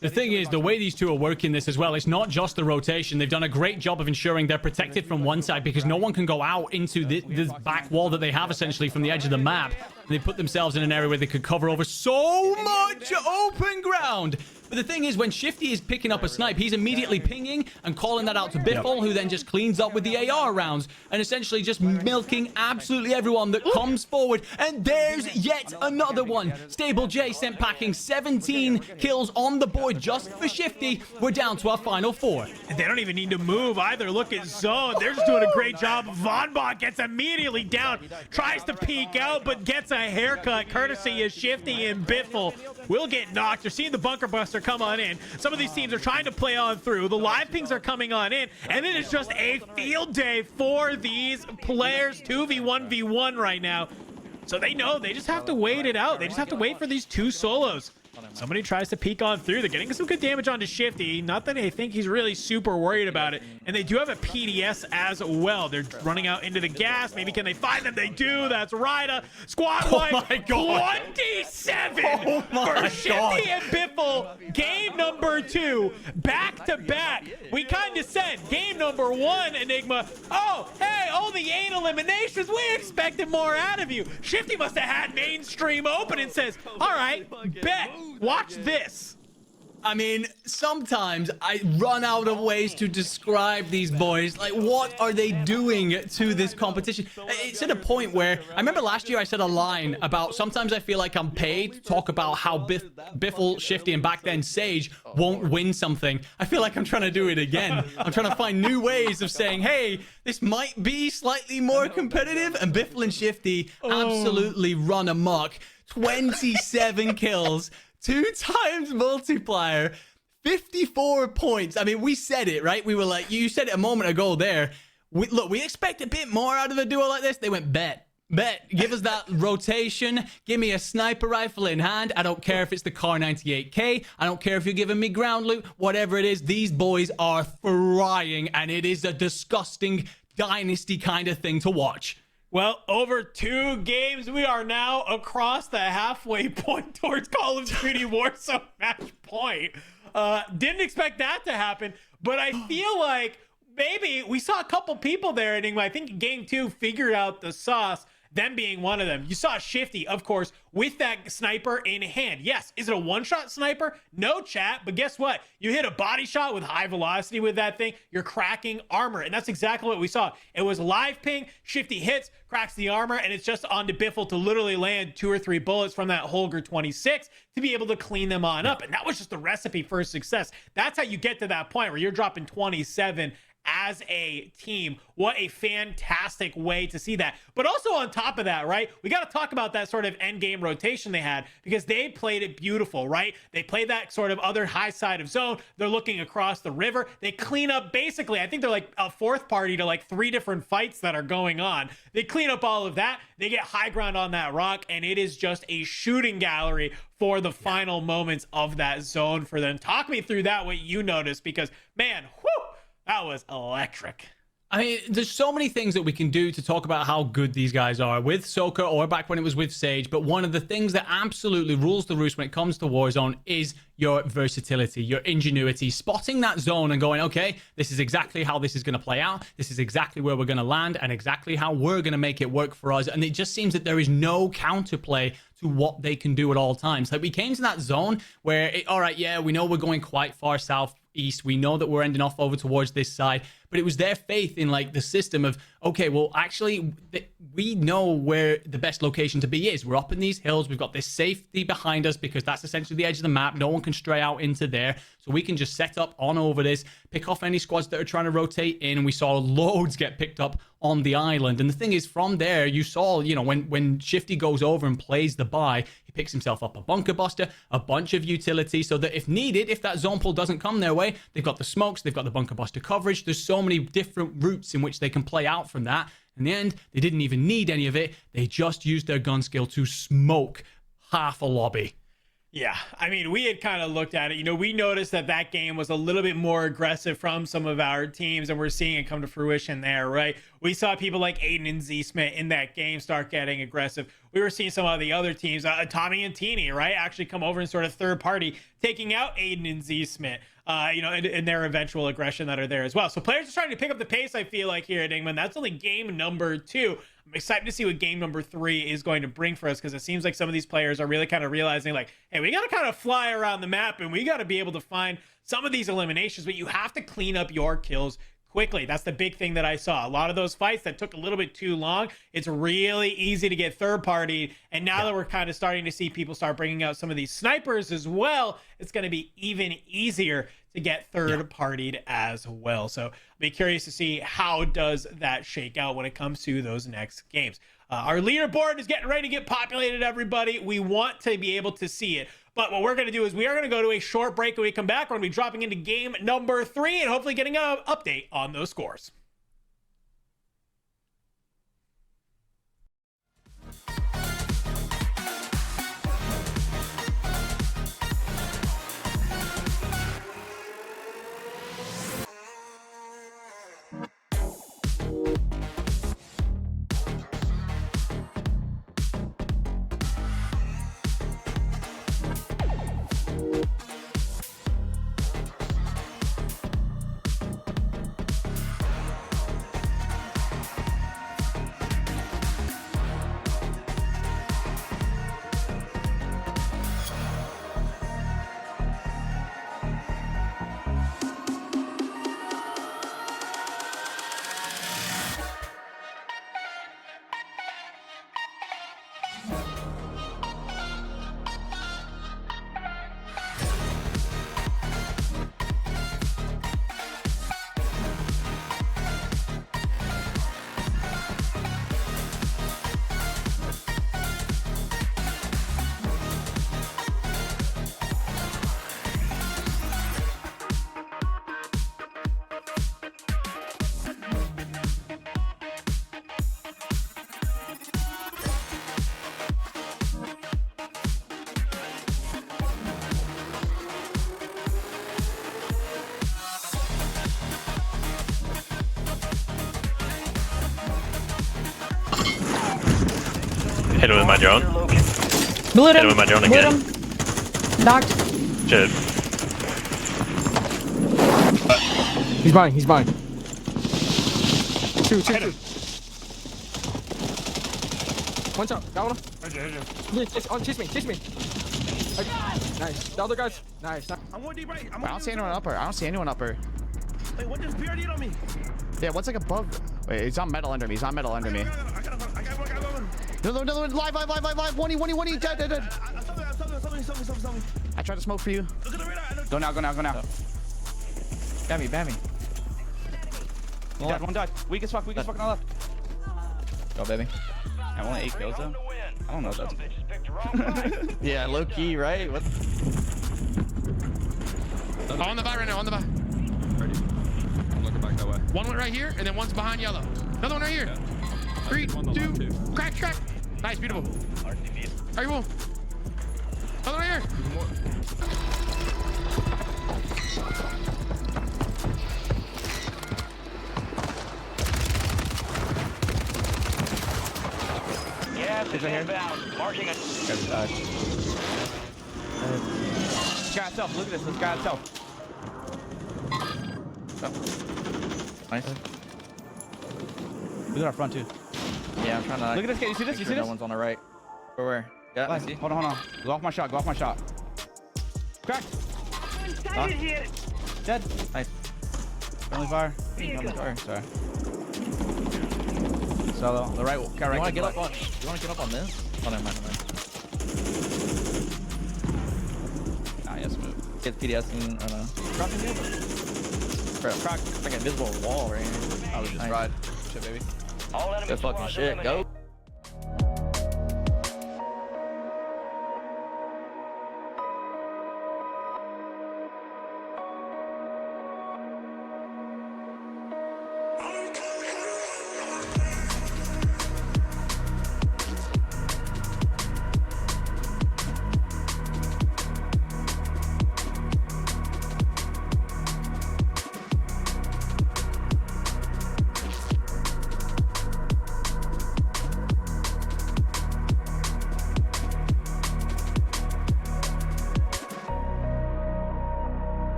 The thing is, the way these two are working this as well, it's not just the rotation. They've done a great job of ensuring they're protected from one side because no one can go out into this back wall that they have essentially from the edge of the map. And they put themselves in an area where they could cover over so much open ground. But the thing is, when Shifty is picking up a snipe, he's immediately pinging and calling that out to Biffle, who then just cleans up with the AR rounds and essentially just milking absolutely everyone that comes forward. And there's yet another one. Stable J sent packing 17 kills on the board just for Shifty. We're down to our final 4. And they don't even need to move either. Look at zone. They're just doing a great job. Vonbot gets immediately down, tries to peek out, but gets a haircut courtesy of Shifty, and Biffle will get knocked. You're seeing the bunker buster come on in. Some of these teams are trying to play on through. The live pings are coming on in, and it is just a field day for these players. 2v1v1 right now. So they know they just have to wait it out. They just have to wait for these 2 solos. Somebody tries to peek on through. They're getting some good damage onto Shifty. Not that I think he's really super worried about it. And they do have a PDS as well. They're running out into the gas. Maybe can they find them? They do. That's Ryda. Squad wipe. 27 for Shifty and Biffle. Game number 2. Back to back. We kind of said game number 1, Enigma. Oh, hey, all the 8 eliminations. We expected more out of you. Shifty must have had mainstream open and says, all right, bet. Watch this. I mean, sometimes I run out of ways to describe these boys. Like, what are they doing to this competition? It's at a point where I remember last year I said a line about sometimes I feel like I'm paid to talk about how Biffle, Shifty, and back then Sage won't win something. I feel like I'm trying to do it again. I'm trying to find new ways of saying, hey, this might be slightly more competitive. And Biffle and Shifty absolutely run amok. 27 kills. 2 times multiplier, 54 points. I mean, we said it, right? We were like, you said it a moment ago there. Look, we expect a bit more out of a duo like this. They went, bet. Give us that rotation. Give me a sniper rifle in hand. I don't care if it's the Car 98K. I don't care if you're giving me ground loot. Whatever it is, these boys are frying, and it is a disgusting dynasty kind of thing to watch. Well, over 2 games, we are now across the halfway point towards Call of Duty Warzone match point. Didn't expect that to happen, but I feel like maybe we saw a couple people there, Enigma. I think in game 2 figured out the sauce, them being one of them. You saw Shifty, of course, with that sniper in hand. Yes, is it a one-shot sniper? No, chat, but guess what? You hit a body shot with high velocity with that thing, you're cracking armor, and that's exactly what we saw. It was live ping, Shifty hits, cracks the armor, and it's just on to Biffle to literally land 2 or 3 bullets from that Huskerrs 26 to be able to clean them on up, and that was just the recipe for success. That's how you get to that point where you're dropping 27 as a team. What a fantastic way to see that. But also on top of that, right, we got to talk about that sort of end game rotation they had, because they played it beautiful, right? They played that sort of other high side of zone. They're looking across the river. They clean up basically, I think they're like a fourth party to like 3 different fights that are going on. They clean up all of that. They get high ground on that rock, and it is just a shooting gallery for the final moments of that zone for them. Talk me through that, what you noticed, because man, whew, that was electric. I mean, there's so many things that we can do to talk about how good these guys are with Hisoka or back when it was with Sage. But one of the things that absolutely rules the roost when it comes to Warzone is your versatility, your ingenuity, spotting that zone and going, okay, this is exactly how this is going to play out. This is exactly where we're going to land and exactly how we're going to make it work for us. And it just seems that there is no counterplay to what they can do at all times. Like we came to that zone where, all right, yeah, we know we're going quite far southeast. We know that we're ending off over towards this side, but it was their faith in like the system of, okay, well, actually, we know where the best location to be is. We're up in these hills. We've got this safety behind us because that's essentially the edge of the map. No one can stray out into there. So we can just set up on over this, pick off any squads that are trying to rotate in. And we saw loads get picked up on the island. And the thing is, from there, you saw, you know, when Shifty goes over and plays the buy, he picks himself up a bunker buster, a bunch of utility, so that if needed, if that zone pull doesn't come their way, they've got the smokes, they've got the bunker buster coverage. There's so many different routes in which they can play out from that. In the end, they didn't even need any of it. They just used their gun skill to smoke half a lobby. Yeah, I mean, we had kind of looked at it. You know, we noticed that that game was a little bit more aggressive from some of our teams, and we're seeing it come to fruition there, right? We saw people like Aydan and Z-Smith in that game start getting aggressive. We were seeing some of the other teams, Tommey and Teeny, right, actually come over and sort of third party, taking out Aydan and Z-Smith, you know, and their eventual aggression that are there as well. So players are starting to pick up the pace, I feel like, here at England. That's only game number 2. I'm excited to see what game number 3 is going to bring for us, because it seems like some of these players are really kind of realizing, like, hey, we got to kind of fly around the map, and we got to be able to find some of these eliminations, but you have to clean up your kills quickly. That's the big thing that I saw. A lot of those fights that took a little bit too long, it's really easy to get third party. And now that we're kind of starting to see people start bringing out some of these snipers as well, it's going to be even easier to get third partied as well. So I'll be curious to see how does that shake out when it comes to those next games. Our leaderboard is getting ready to get populated, everybody. We want to be able to see it. But what we're going to do is we are going to go to a short break. When we come back, we're going to be dropping into game number 3 and hopefully getting an update on those scores. Hit him with my drone. Blew Hit him with my drone again. Knocked. Shit. He's mine. He's mine. Two. One shot. Got one. Chase me. Nice. The other guys. Nice. I'm going deep right. I don't see anyone upper. Wait, what does BRD on me? Yeah, what's like above? Wait, he's on metal under me. I got one. Another one. Live. 1E. Dead. Something. I tried to smoke for you. Look at the radar. Go now. Ban me. One died. Weak as fuck on the left. Go, baby. I only 8 kills though. I don't know if that's. Yeah, low key, right? What? On the buy right now, on the buy. Ready. I'm looking back that way. One went right here, and then one's behind yellow. Another one right here. Yeah. 3, One on the 2, left, too. crack. Nice, beautiful. Alright, boom. Another one right here. Gas is inbound. Marking a... This guy itself. Look at this. This guy itself. Nice. Look at our front too. Yeah, I'm trying to. Look at this guy. You see this? You see No this? one's on the right. Where? Yeah, I Nice. see. Hold on. Go off my shot. Cracked. Huh? Dead. Nice. Friendly fire. Sorry. Solo. The right. You want to get up on? You want to get up on this? Oh, never mind. Nah, yes, move. Get PDS and crack like an invisible wall right here. I was just Nice. ride. Shit, baby. All enemy Good fucking squads shit. Go. eliminated.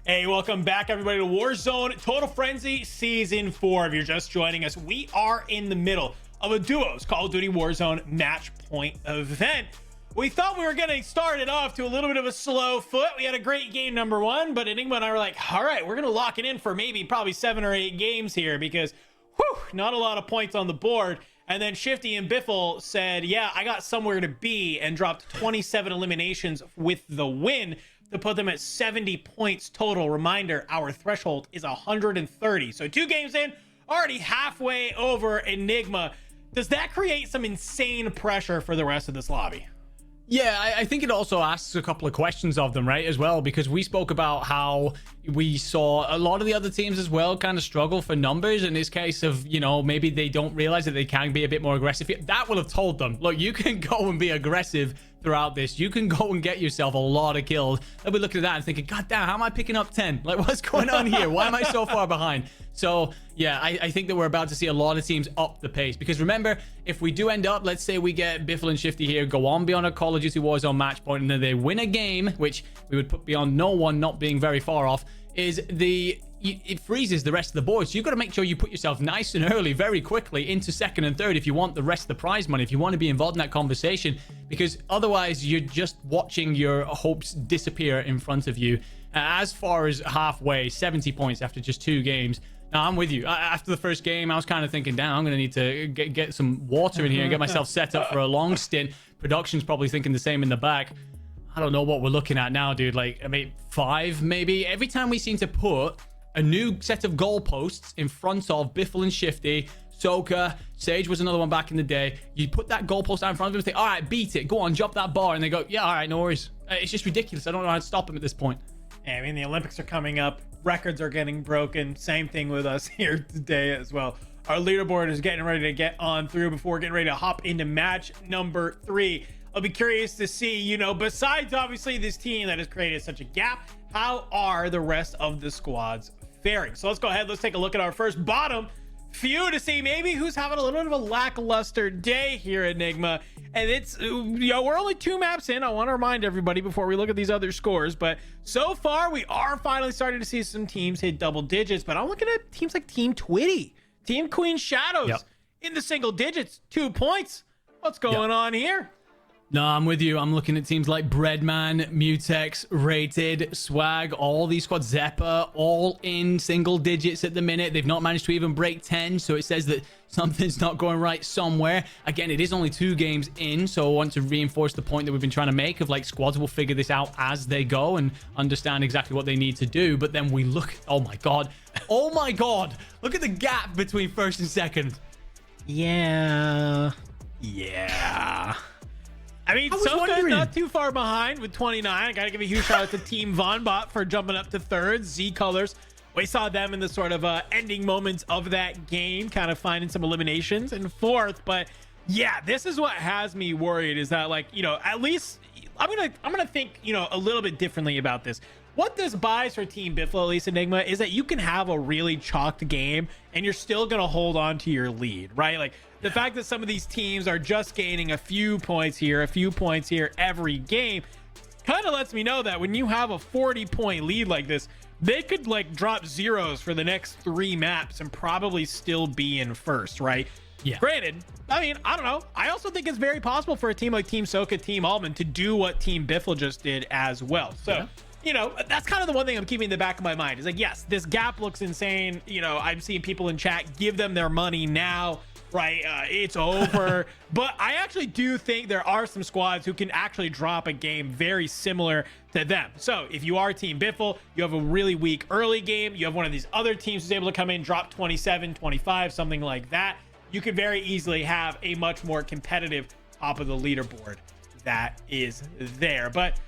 Hey, welcome back, everybody, to Warzone Total Frenzy Season 4. If you're just joining us, we are in the middle of a duos Call of Duty Warzone match point event. We thought we were going to start it off to a little bit of a slow foot. We had a great game number 1, but Enigma and I were like, all right, we're going to lock it in for probably 7 or 8 games here because, whew, not a lot of points on the board. And then Shifty and Biffle said, yeah, I got somewhere to be, and dropped 27 eliminations with the win to put them at 70 points total. Reminder, our threshold is 130. So 2 games in, already halfway over Enigma. Does that create some insane pressure for the rest of this lobby? Yeah, I think it also asks a couple of questions of them, right, as well, because we spoke about how we saw a lot of the other teams as well kind of struggle for numbers in this case of, you know, maybe they don't realize that they can be a bit more aggressive. That will have told them, look, you can go and be aggressive throughout this. You can go and get yourself a lot of kills. They'll be looking at that and thinking, God damn, how am I picking up 10? Like, what's going on here? Why am I so far behind? So yeah, I think that we're about to see a lot of teams up the pace, because remember, if we do end up, let's say we get Biffle and Shifty here, go on beyond a Call of Duty Warzone match point, and then they win a game, which we would put beyond no one not being very far off, is it freezes the rest of the board. So you've got to make sure you put yourself nice and early, very quickly, into second and third if you want the rest of the prize money, if you want to be involved in that conversation, because otherwise you're just watching your hopes disappear in front of you. As far as halfway, 70 points after just 2 games. Now, I'm with you. After the first game, I was kind of thinking, damn, I'm going to need to get some water in here and get myself set up for a long stint. Production's probably thinking the same in the back. I don't know what we're looking at now, dude. Like, I mean, 5 maybe. Every time we seem to put a new set of goalposts in front of Biffle and Shifty, Hisoka, Sage was another one back in the day. You put that goalpost out in front of them and think, all right, beat it. Go on, jump that bar. And they go, yeah, all right, no worries. It's just ridiculous. I don't know how to stop them at this point. I mean, the Olympics are coming up. Records are getting broken. Same thing with us here today as well. Our leaderboard is getting ready to get on through before we're getting ready to hop into match number 3. I'll be curious to see, you know, besides obviously this team that has created such a gap, how are the rest of the squads faring? So let's go ahead. Let's take a look at our first bottom few to see maybe who's having a little bit of a lackluster day here, Enigma. And it's, you know, we're only 2 maps in. I want to remind everybody before we look at these other scores, but so far we are finally starting to see some teams hit double digits. But I'm looking at teams like Team Twitty, Team Queen Shadows in the single digits, 2 points. What's going on here? No, I'm with you. I'm looking at teams like Bbreadman, Mutex, Rated, Swag, all these squads, Zeppa, all in single digits at the minute. They've not managed to even break 10, so it says that something's not going right somewhere. Again, it is only 2 games in, so I want to reinforce the point that we've been trying to make of like squads will figure this out as they go and understand exactly what they need to do. But then we look, oh my god, look at the gap between first and second. Yeah. I mean, Soka's not too far behind with 29. I gotta give a huge shout out to Team Vonbot for jumping up to third. zcolors, we saw them in the sort of ending moments of that game, kind of finding some eliminations in fourth. But yeah, this is what has me worried, is that, like, you know, at least I'm gonna think, you know, a little bit differently about this. What this buys for Team Biffle, at least Enigma, is that you can have a really chalked game and you're still gonna hold on to your lead, right? Like, the fact that some of these teams are just gaining a few points here, every game kind of lets me know that when you have a 40-point lead like this, they could like drop zeros for the next 3 maps and probably still be in first, right? Yeah. Granted, I mean, I don't know. I also think it's very possible for a team like Team Soka, Team Almond to do what Team Biffle just did as well. So, you know, that's kind of the one thing I'm keeping in the back of my mind is like, yes, this gap looks insane. You know, I'm seeing people in chat give them their money now. Right, it's over. But I actually do think there are some squads who can actually drop a game very similar to them. So if you are Team Biffle, you have a really weak early game, you have one of these other teams who's able to come in, drop 27, 25, something like that, you could very easily have a much more competitive top of the leaderboard that is there. But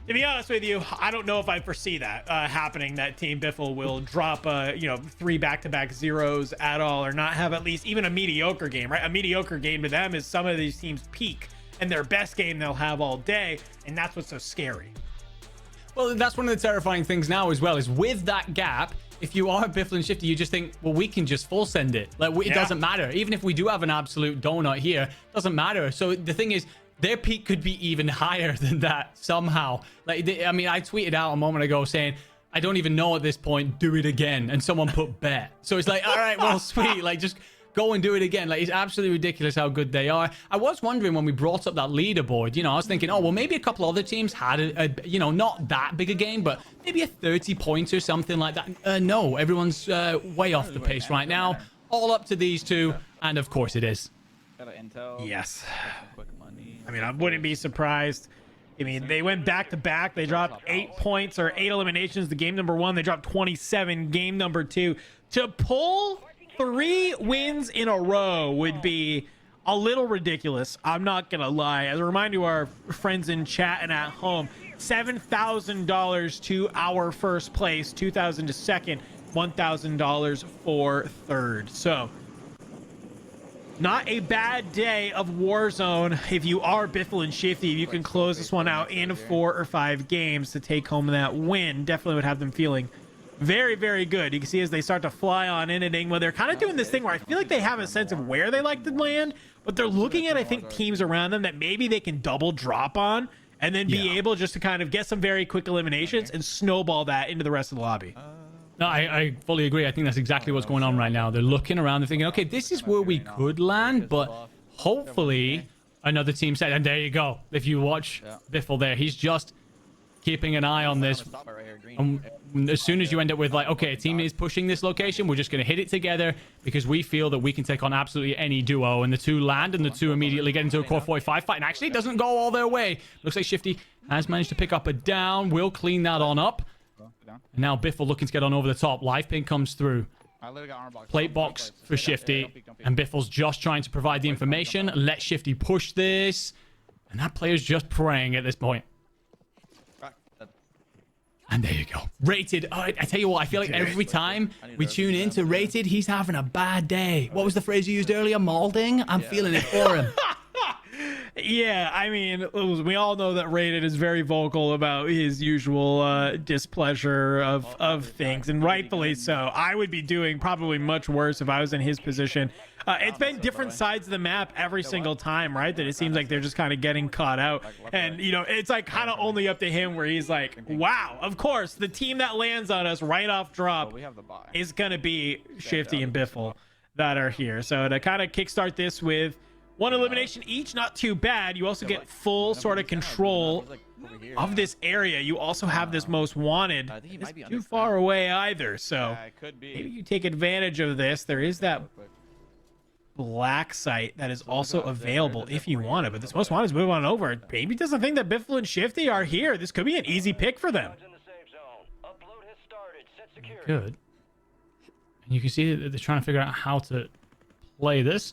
to be honest with you, I don't know if I foresee that happening, that Team Biffle will drop, you know, 3 back-to-back zeros at all, or not have at least even a mediocre game, right? A mediocre game to them is some of these teams peak, and their best game they'll have all day, and that's what's so scary. Well, that's one of the terrifying things now as well, is with that gap, if you are Biffle and Shifty, you just think, well, we can just full send it. Like, it doesn't matter. Even if we do have an absolute donut here, it doesn't matter. So the thing is, their peak could be even higher than that somehow. Like, I mean, I tweeted out a moment ago saying, I don't even know at this point, do it again. And someone put bet. So it's like, all right, well, sweet. Like, just go and do it again. Like, it's absolutely ridiculous how good they are. I was wondering when we brought up that leaderboard, you know, I was thinking, oh, well, maybe a couple other teams had a you know, not that big a game, but maybe a 30 point or something like that. No, everyone's way off the pace right now. All up to these two. And of course it is. Yes. I mean, I wouldn't be surprised. I mean, they went back to back. They dropped 8 points or 8 eliminations. The game number 1, they dropped 27. Game number 2, to pull 3 wins in a row would be a little ridiculous. I'm not gonna lie. As a reminder to our friends in chat and at home, $7,000 to our first place, $2,000 to second, $1,000 for third. So not a bad day of Warzone. If you are Biffle and Shifty, you can close this one out in 4 or 5 games to take home that win. Definitely would have them feeling very, very good. You can see as they start to fly on in Enigma, they're kind of doing this thing where I feel like they have a sense of where they like to land, but they're looking at, I think, teams around them that maybe they can double drop on and then be able just to kind of get some very quick eliminations and snowball that into the rest of the lobby. No, I fully agree. I think that's exactly what's going on right now. They're looking around, they're thinking, okay, this is where we could land, but hopefully another team said, and there you go. If you watch Biffle there, he's just keeping an eye on this. And as soon as you end up with like, okay, a team is pushing this location, we're just going to hit it together because we feel that we can take on absolutely any duo, and the 2 land and the 2 immediately get into a core 45 fight, and actually it doesn't go all their way. Looks like Shifty has managed to pick up a down. We'll clean that on up. And now Biffle looking to get on over the top. Life pin comes through. Plate box for Shifty. And Biffle's just trying to provide the information. Let Shifty push this. And that player's just praying at this point. And there you go. Rated. Oh, I tell you what, I feel like every time we tune in to Rated, he's having a bad day. What was the phrase you used earlier? Malding? I'm feeling it for him. Yeah, I mean, we all know that Raiden is very vocal about his usual displeasure of things, and rightfully so. I would be doing probably much worse if I was in his position. It's been different sides of the map every single time, right? That it seems like they're just kind of getting caught out. And, you know, it's like kind of only up to him where he's like, wow, of course, the team that lands on us right off drop is going to be Shifty and Biffle that are here. So to kind of kickstart this with one elimination each, not too bad. You also get full sort of control of this area. You also have this most wanted. It's too far away either, so maybe you take advantage of this. There is that black site that is also available if you want it, but this most wanted is moving on over. Maybe doesn't think that Biffle and Shifty are here. This could be an easy pick for them. Good. And you can see that they're trying to figure out how to play this.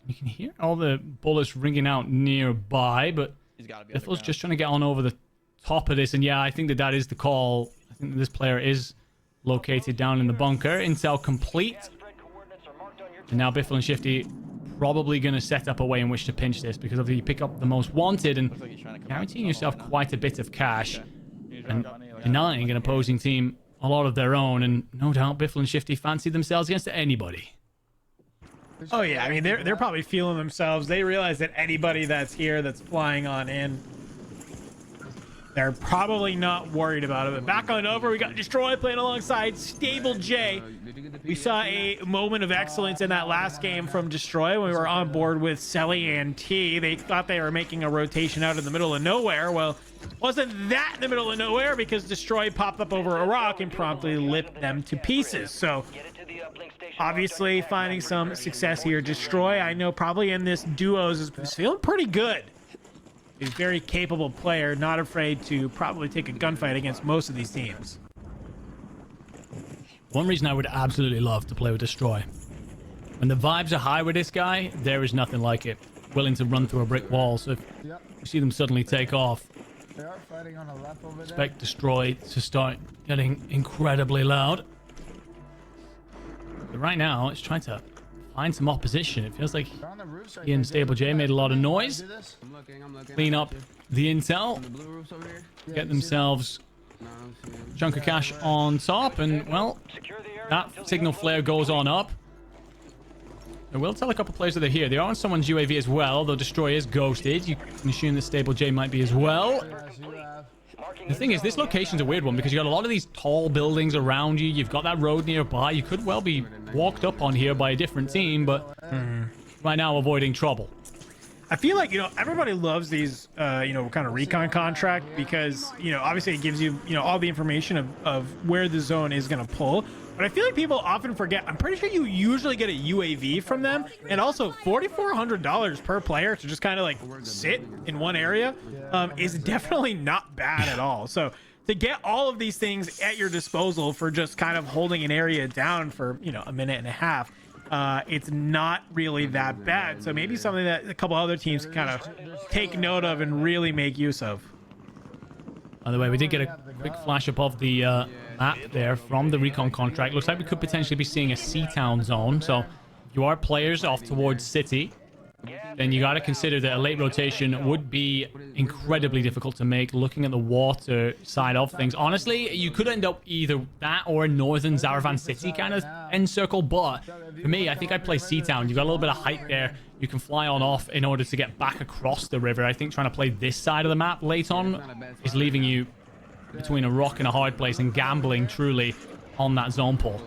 You can hear all the bullets ringing out nearby, but Biffle's just trying to get on over the top of this. And yeah, I think that that is the call. I think that this player is located down in the bunker. Intel complete. And now Biffle and Shifty probably going to set up a way in which to pinch this, because obviously you pick up the most wanted and guaranteeing yourself quite a bit of cash and denying an opposing team a lot of their own. And no doubt Biffle and Shifty fancy themselves against anybody. Oh yeah, I mean they're probably feeling themselves. They realize that anybody that's here that's flying on in, they're probably not worried about it. But back on over, we got Destroy playing alongside Stable J. We saw a moment of excellence in that last game from Destroy when we were on board with Selly and T. They thought they were making a rotation out in the middle of nowhere. Well, wasn't that in the middle of nowhere, because Destroy popped up over a rock and promptly lipped them to pieces. So obviously finding some success here. Destroy, I know, probably in this duos is feeling pretty good. He's a very capable player, not afraid to probably take a gunfight against most of these teams. One reason I would absolutely love to play with Destroy. When the vibes are high with this guy, there is nothing like it. Willing to run through a brick wall, so if you see them suddenly take off, They are fighting on a left over there. expect Destroy to start getting incredibly loud. But right now, it's trying to find some opposition. It feels like he and Stable J made a lot of noise. Clean up the intel. Get themselves a chunk of cash on top. And, well, that signal flare goes on up. I will tell a couple players that they're here. They are on someone's UAV as well, though Destroy is ghosted. You can assume that Stable J might be as well. The thing is, this location's a weird one because you got a lot of these tall buildings around you. You've got that road nearby. You could well be walked up on here by a different team, but right now avoiding trouble. I feel like, you know, everybody loves these, you know, kind of recon contract because, you know, obviously it gives you, you know, all the information of where the zone is going to pull. But I feel like people often forget, I'm pretty sure you usually get a UAV from them, and also $4,400 per player to just kind of like sit in one area is definitely not bad at all. So to get all of these things at your disposal for just kind of holding an area down for, you know, a minute and a half, it's not really that bad. So maybe something that a couple other teams can kind of take note of and really make use of. By the way, we did get a quick flash up of the map there from the recon contract. Looks like we could potentially be seeing a C-Town zone. So if you are players off towards City, then you got to consider that a late rotation would be incredibly difficult to make. Looking at the water side of things, honestly, you could end up either that or northern Zaravan City kind of end circle. But for me, I think I'd play C-Town. You've got a little bit of height there. You can fly on off in order to get back across the river. I think trying to play this side of the map late on is leaving you between a rock and a hard place and gambling truly on that zone pull.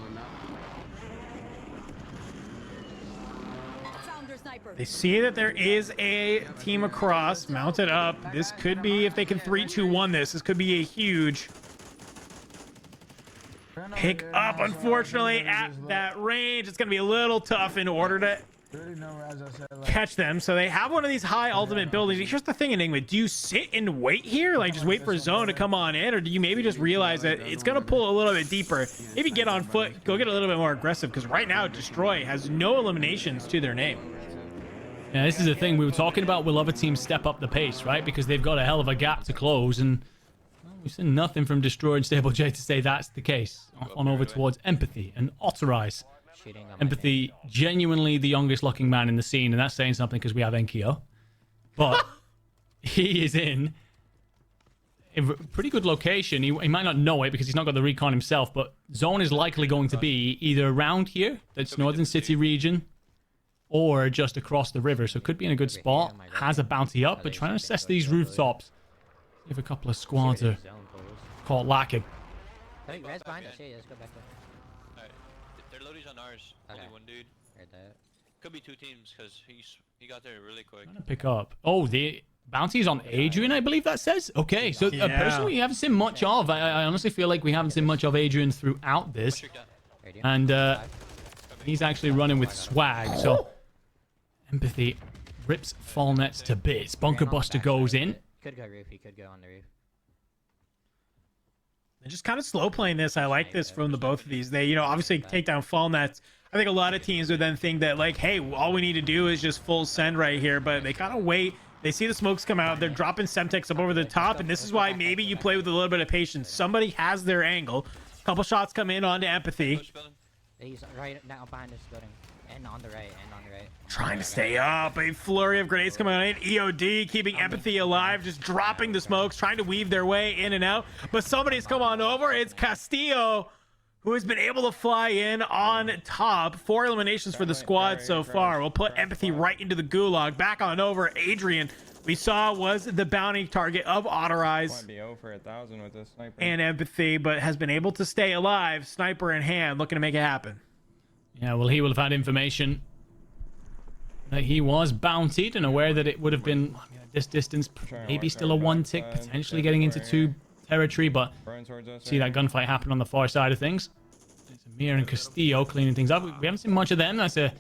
They see that there is a team across, mounted up. This could be, if they can 3-2-1 this could be a huge pick up. Unfortunately, at that range, it's going to be a little tough in order to catch them. So they have one of these high ultimate buildings. Here's the thing, Enigma. Do you sit and wait here? Like, just wait for a zone to come on in? Or do you maybe just realize that it's going to pull a little bit deeper? Maybe get on foot, go get a little bit more aggressive, because right now, Destroy has no eliminations to their name. Yeah, this is the thing we were talking about. Will other teams step up the pace, right? Because they've got a hell of a gap to close, and well, we've seen nothing from Destroy and Stable J to say that's the case. On over towards Empathy and Ottereyes. Empathy, genuinely the youngest looking man in the scene, and that's saying something because we have enkeo. But he is in a pretty good location. He might not know it because he's not got the recon himself, but zone is likely going to be either around here, that's northern city region, or just across the river. So could be in a good spot. Has a bounty up, but trying to assess these rooftops. See if a couple of squads are caught lacking. Hey, guys behind us. Yeah, let's go back there. Alright, their loadie's on ours. Okay. Only one dude. Right there. Could be two teams because he got there really quick. Trying to pick up. Oh, the bounty is on Adrian, I believe that says. Okay, so personally, we haven't seen much of. I honestly feel like we haven't seen much of Adrian throughout this. And he's actually running with swag, so empathy rips fall nets to bits. Bunker buster goes in. Could go roof. He could go on the roof. They're just kind of slow playing this. I like this from the both of these. They, obviously take down fall nets. I think a lot of teams would then think that, like, hey, all we need to do is just full send right here. But they kind of wait. They see the smokes come out. They're dropping Semtex up over the top. And this is why maybe you play with a little bit of patience. Somebody has their angle. A couple shots come in onto empathy. He's right now behind this building. And on the right. Trying to stay up. A flurry of grenades coming in. EOD keeping empathy alive. Just dropping the smokes. Trying to weave their way in and out. But somebody's come on over. It's Castillo, who has been able to fly in on top. 4 eliminations for the squad so far. We'll put empathy right into the gulag. Back on over. Adrian, we saw, was the bounty target of ottereyes and empathy, but has been able to stay alive. Sniper in hand, looking to make it happen. Yeah, well, he will have had information that he was bountied and aware that it would have been at this distance, maybe still a 1-tick, potentially getting into 2 territory, but see that gunfight happen on the far side of things. It's Amir and Castillo cleaning things up. We haven't seen much of them. That's a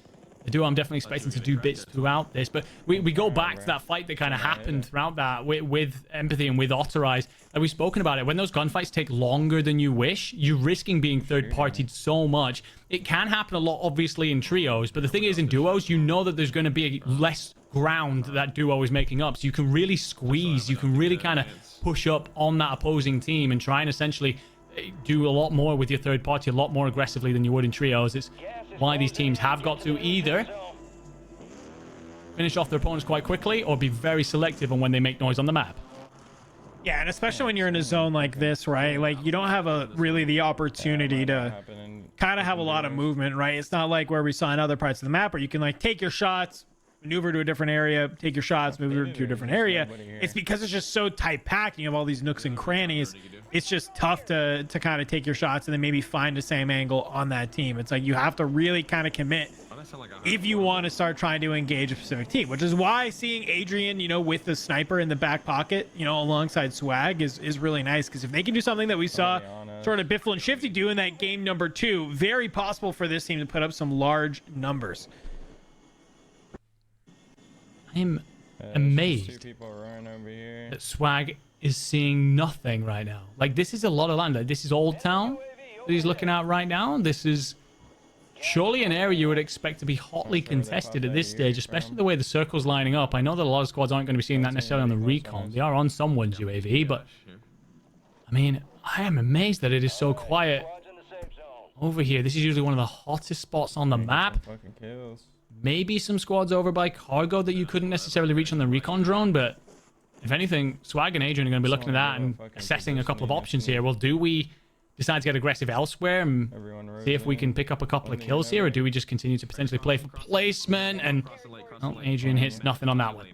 duo I'm definitely expecting to do bits throughout this, but we go back to that fight that kind of happened throughout that with empathy and with ottereyes. Like we've spoken about it, when those gunfights take longer than you wish, you're risking being third-partied so much. It can happen a lot, obviously, in trios, but the thing is, in duos, you know that there's going to be less ground that duo is making up, so you can really squeeze, you can really kind of push up on that opposing team and try and essentially do a lot more with your third party, a lot more aggressively than you would in trios. It's why these teams have got to either finish off their opponents quite quickly or be very selective on when they make noise on the map. Yeah, and especially when you're in a zone like this, right? Like, you don't have really the opportunity to kind of have a lot of movement, right? It's not like where we saw in other parts of the map where you can, like, take your shots, maneuver to a different area, take your shots, move to a different area. It's because it's just so tight packed, you have all these nooks and crannies. It's just tough to kind of take your shots and then maybe find the same angle on that team. It's like you have to really kind of commit if you want to start trying to engage a specific team, which is why seeing Adrian, with the sniper in the back pocket, alongside swag is really nice, because if they can do something that we saw sort of Biffle and Shifty do in that game number 2, very possible for this team to put up some large numbers. I'm amazed that swag is seeing nothing right now. Like, this is a lot of land. Like, this is Old Town that he's looking at right now. This is surely an area you would expect to be hotly contested at this stage, especially the way the circle's lining up. I know that a lot of squads aren't going to be seeing that necessarily on the recon. They are on someone's UAV, but I mean, I am amazed that it is so quiet over here. This is usually one of the hottest spots on the map. Maybe some squads over by cargo that you couldn't necessarily reach on the recon drone, but if anything, Swag and Adrian are going to be looking at that and assessing a couple of options here. Well, do we decide to get aggressive elsewhere and see if we can pick up a couple of kills here, or do we just continue to potentially play for placement? And Adrian hits nothing on that one.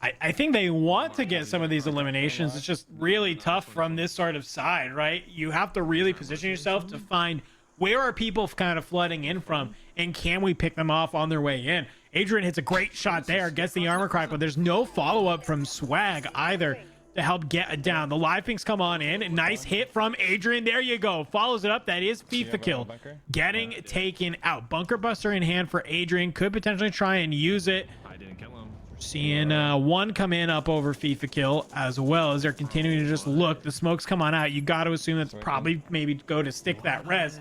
I think they want to get some of these eliminations. It's just really tough from this sort of side, right? You have to really position yourself to find where are people kind of flooding in from, and can we pick them off on their way in? Adrian hits a great shot there, gets the armor crack, but there's no follow-up from Swag either to help get it down. The live pinks come on in. Nice hit from Adrian. There you go. Follows it up. That is Fifakill getting taken out. Bunker buster in hand for Adrian. Could potentially try and use it. I didn't kill him. Seeing one come in up over Fifakill, as well as they're continuing to just look. The smokes come on out. You got to assume that's probably maybe go to stick that res.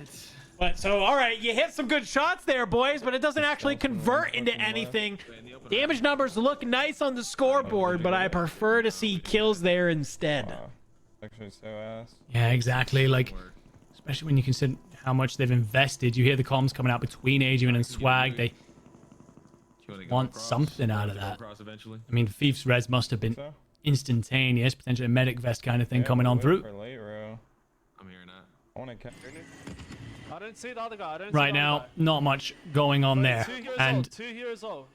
But so, all right, you hit some good shots there, boys, but it doesn't actually convert into anything. Damage numbers look nice on the scoreboard, but I prefer to see kills there instead. Yeah, exactly. Like, especially when you consider how much they've invested. You hear the comms coming out between Adrian and Swag. They want something out of that. I mean, Thief's res must have been instantaneous, potentially a medic vest kind of thing coming on through. I'm hearing that. I don't see the other guy. Right now, not much going on there. And Two here as well.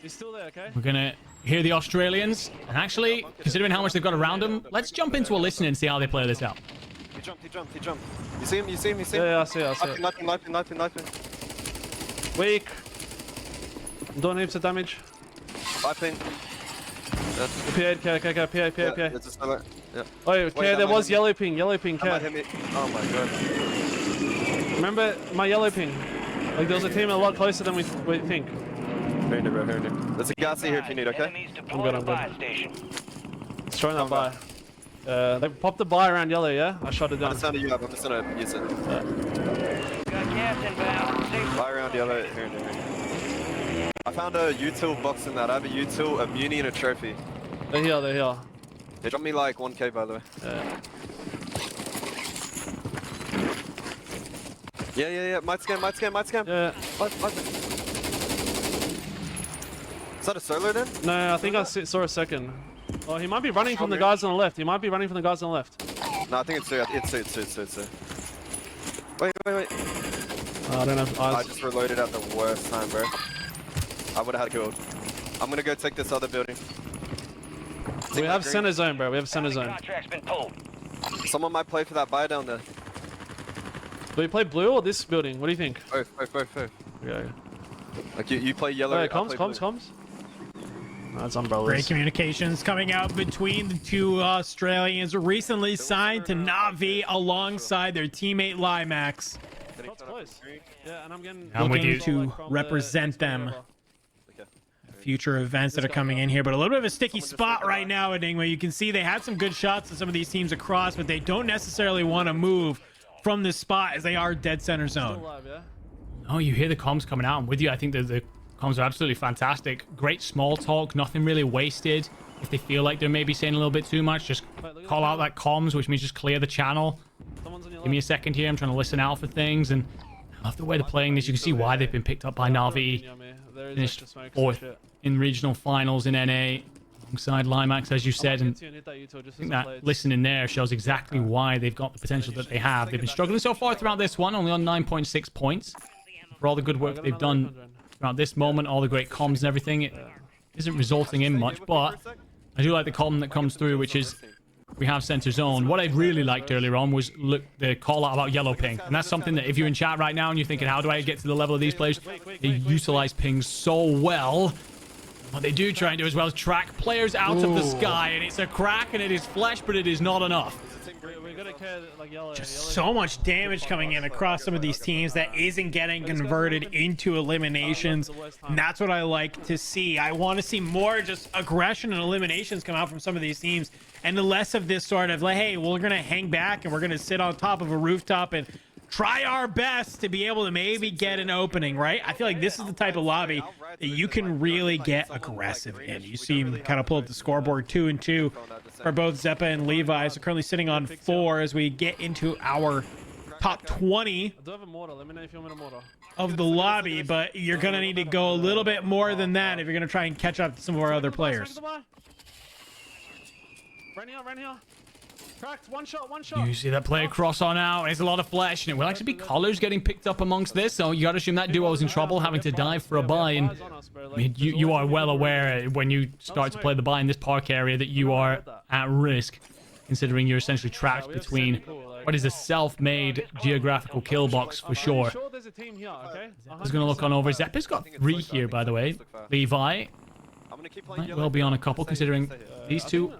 He's still there, okay? we're going to hear the Australians. And actually, considering how much they've got around them, let's jump into a listen and see how they play this out. He jumped. You see him? Yeah, I see it. Knifing. Weak. I'm doing heaps of damage. Ping. P8, P8. Yeah, it's a stellar. Yeah. Oh, okay, there was yellow ping, That might hit me. Oh my god. Remember my yellow ping? Like, there was a team a lot closer than we think. Hearing you, bro, hearing you. There's a Gassy here if you need, okay? I'm good. It's throwing that buy. They popped the buy around yellow, yeah? I shot it down. I'm just gonna use it. Buy around yellow, hearing you. I found a util box in that. I have a util, a muni, and a trophy. They're here. They dropped me like 1k, by the way. Yeah. Might scam. Yeah. Is that a solo then? No, I think I saw a second. Oh, he might be running from the guys on the left. No, I think it's two. Wait. I don't have eyes. I just reloaded at the worst time, bro. I would have had killed. I'm gonna go take this other building. We have center zone, bro. Someone might play for that buy down there. Do we play blue or this building? What do you think? Both. Yeah. Like you play yellow. Wait, comms. That's umbrellas. Great communications coming out between the two Australians recently signed to Navi alongside their teammate Limax. That's close. Yeah, and I'm looking to represent them. Future events that are coming in here, but a little bit of a sticky spot right now, Enigma. You can see they had some good shots to some of these teams across, but they don't necessarily want to move from this spot as they are dead center zone. Oh, you hear the comms coming out. I'm with you. I think that the comms are absolutely fantastic. Great small talk, nothing really wasted. If they feel like they're maybe saying a little bit too much, just call out that comms, which means just clear the channel. Give me a second here. I'm trying to listen out for things, and I love the way they're playing this. You can see why they've been picked up by Navi. Finished 4th in regional finals in NA alongside Limax, as you said, and I think that listening there shows exactly why they've got the potential that they have. They've been struggling so far throughout this one, only on 9.6 points. For all the good work they've done throughout this moment, all the great comms and everything, it isn't resulting in much, but I do like the comm that comes through, which is we have center zone. What I really liked earlier on was the call out about yellow ping, and that's something that if you're in chat right now and you're thinking, how do I get to the level of these players? They utilize pings so well. What they do try and do as well is track players out of the sky, and it's a crack and it is flesh, but it is not enough. Just so much damage coming in across some of these teams that isn't getting converted into eliminations, and that's what I like to see. I want to see more just aggression and eliminations come out from some of these teams, and less of this sort of like, hey, we're gonna hang back and we're gonna sit on top of a rooftop and try our best to be able to maybe get an opening, right? I feel like this is the type of lobby that you can really get aggressive in. You see him kind of pull up the scoreboard 2-2 for both Zeppa and Levi. So currently sitting on 4 as we get into our top 20 of the lobby, but you're going to need to go a little bit more than that if you're going to try and catch up to some of our other players. Right here. Cracked, one shot. You see that play across on out. It's a lot of flesh, and it will actually be Colors getting picked up amongst this, so you got to assume that duo is in trouble, having to dive for a buy. And I mean, you are well aware when you start to play the buy in this park area that you are at risk, considering you're essentially trapped between what is a self-made geographical kill box for sure. I was going to look on over. Zeppa's got 3 here, by the way. Levi might well be on a couple, considering these two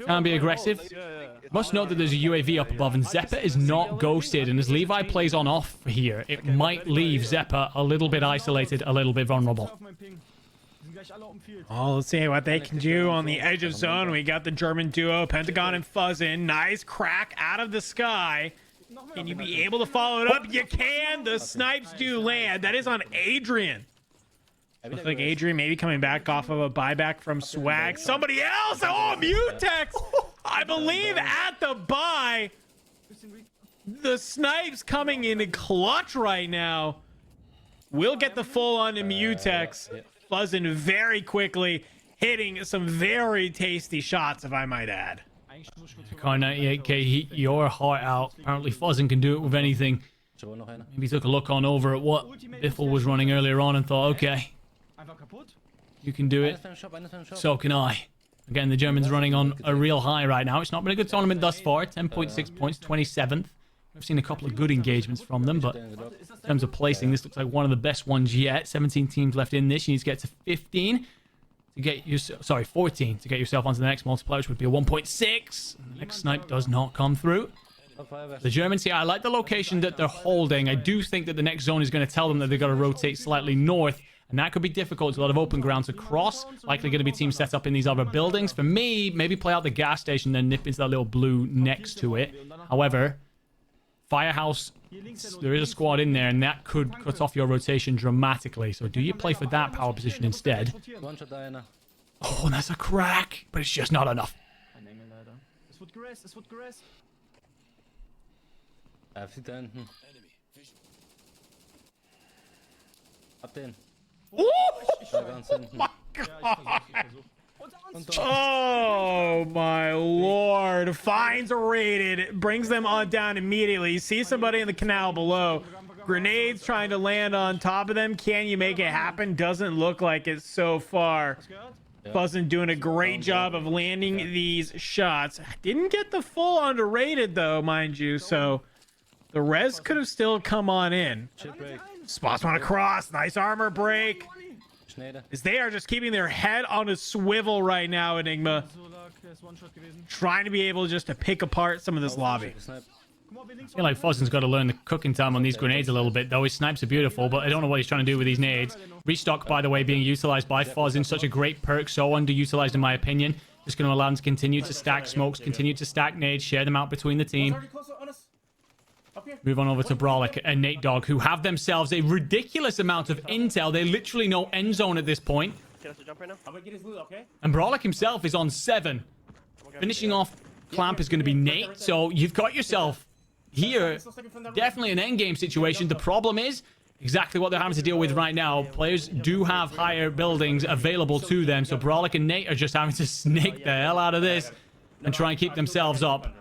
can be aggressive. Must note that there's a UAV up above, and Zeppa is not ghosted, and as Levi plays on off here, it might leave Zeppa a little bit isolated, a little bit vulnerable. Oh, let's see what they can do on the edge of zone. We got the German duo, Pentagon and Fuzzin. Nice crack out of the sky. Can you be able to follow it up? You can. The snipes do land. That is on Adrian. Looks like Adrian maybe coming back off of a buyback from Swag. Somebody else! Oh, Mutex! I believe at the buy. The snipes coming in clutch right now. We'll get the full on Mutex. Fuzzing very quickly, hitting some very tasty shots, if I might add. Car 98k, heat your heart out. Apparently Fuzzing can do it with anything. Maybe took a look on over at what Biffle was running earlier on and thought, okay, you can do it. So can I. Again, the Germans running on a real high right now. It's not been a good tournament thus far. 10.6 points, 27th. We've seen a couple of good engagements from them, but in terms of placing, this looks like one of the best ones yet. 17 teams left in this. You need to get to 15 to get yourself, 14 to get yourself onto the next multiplier, which would be a 1.6. The next snipe does not come through. The Germans here, I like the location that they're holding. I do think that the next zone is going to tell them that they've got to rotate slightly north, and that could be difficult. There's a lot of open ground to cross. Likely going to be teams set up in these other buildings. For me, maybe play out the gas station, then nip into that little blue next to it. However, Firehouse, there is a squad in there, and that could cut off your rotation dramatically. So do you play for that power position instead? Oh, and that's a crack, but it's just not enough. Oh my God. Oh my lord. Finds a rated, brings them on down immediately. You see somebody in the canal below. Grenades trying to land on top of them. Can you make it happen? Doesn't look like it so far. Fuzzin doing a great job of landing these shots. Didn't get the full underrated though, mind you, so the res could have still come on in. Spots one across. Nice armor break. As they are just keeping their head on a swivel right now, Enigma. Trying to be able just to pick apart some of this lobby. I feel like Fuzzin's got to learn the cooking time on these grenades a little bit, though. His snipes are beautiful, but I don't know what he's trying to do with these nades. Restock, by the way, being utilized by Fuzzin. Such a great perk, so underutilized in my opinion. Just going to allow him to continue to stack smokes, continue to stack nades, share them out between the team. Move on over to Brolic and Nate Dogg, who have themselves a ridiculous amount of intel. They literally know end zone at this point. And Brolic himself is on 7. Finishing off Clamp is going to be Nate, so you've got yourself here definitely an endgame situation. The problem is exactly what they're having to deal with right now. Players do have higher buildings available to them, so Brolic and Nate are just having to snake the hell out of this and try and keep themselves up.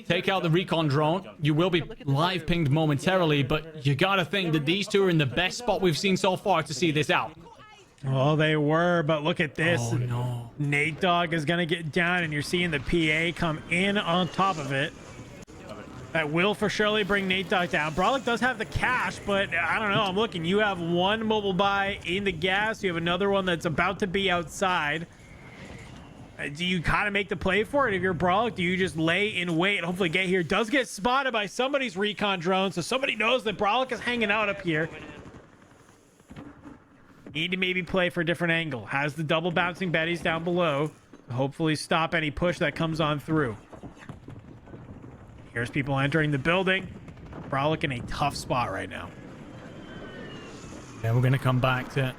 Take out the recon drone. You will be live pinged momentarily, but you gotta think that these two are in the best spot we've seen so far to see this out. Oh, they were, but look at this. Oh, no. Nate Dogg is gonna get down, and you're seeing the PA come in on top of it. That will for surely bring Nate Dogg down. Brolic does have the cash, but I don't know. I'm looking. You have one mobile buy in the gas. You have another one that's about to be outside. Do you kind of make the play for it? If you're Brolic, do you just lay in wait and hopefully get here? Does get spotted by somebody's recon drone, so somebody knows that Brolic is hanging out up here. Need to maybe play for a different angle. Has the double bouncing Betties down below. Hopefully stop any push that comes on through. Here's people entering the building. Brolic in a tough spot right now. Yeah, we're going to come back to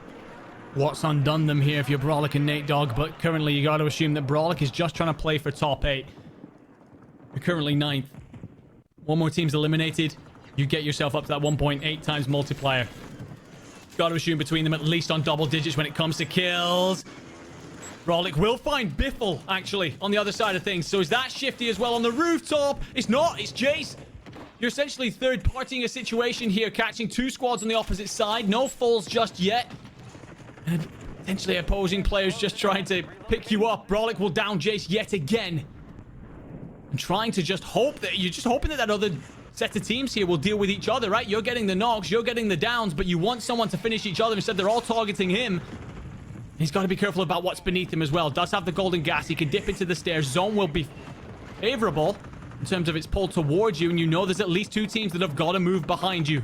what's undone them here if you're Brolic and Nate Dogg, but currently you got to assume that Brolic is just trying to play for top 8. You're currently 9th. One more team's eliminated. You get yourself up to that 1.8 times multiplier. Got to assume between them at least on double digits when it comes to kills. Brolic will find Biffle, actually, on the other side of things. So is that Shifty as well on the rooftop? It's not. It's Jace. You're essentially third-partying a situation here, catching 2 squads on the opposite side. No falls just yet. And potentially opposing players just trying to pick you up. Brolic will down Jace yet again. And trying to just hope that... You're just hoping that that other set of teams here will deal with each other, right? You're getting the knocks, you're getting the downs, but you want someone to finish each other. Instead, they're all targeting him. He's got to be careful about what's beneath him as well. Does have the golden gas. He can dip into the stairs. Zone will be favorable in terms of its pull towards you, and you know there's at least 2 teams that have got to move behind you.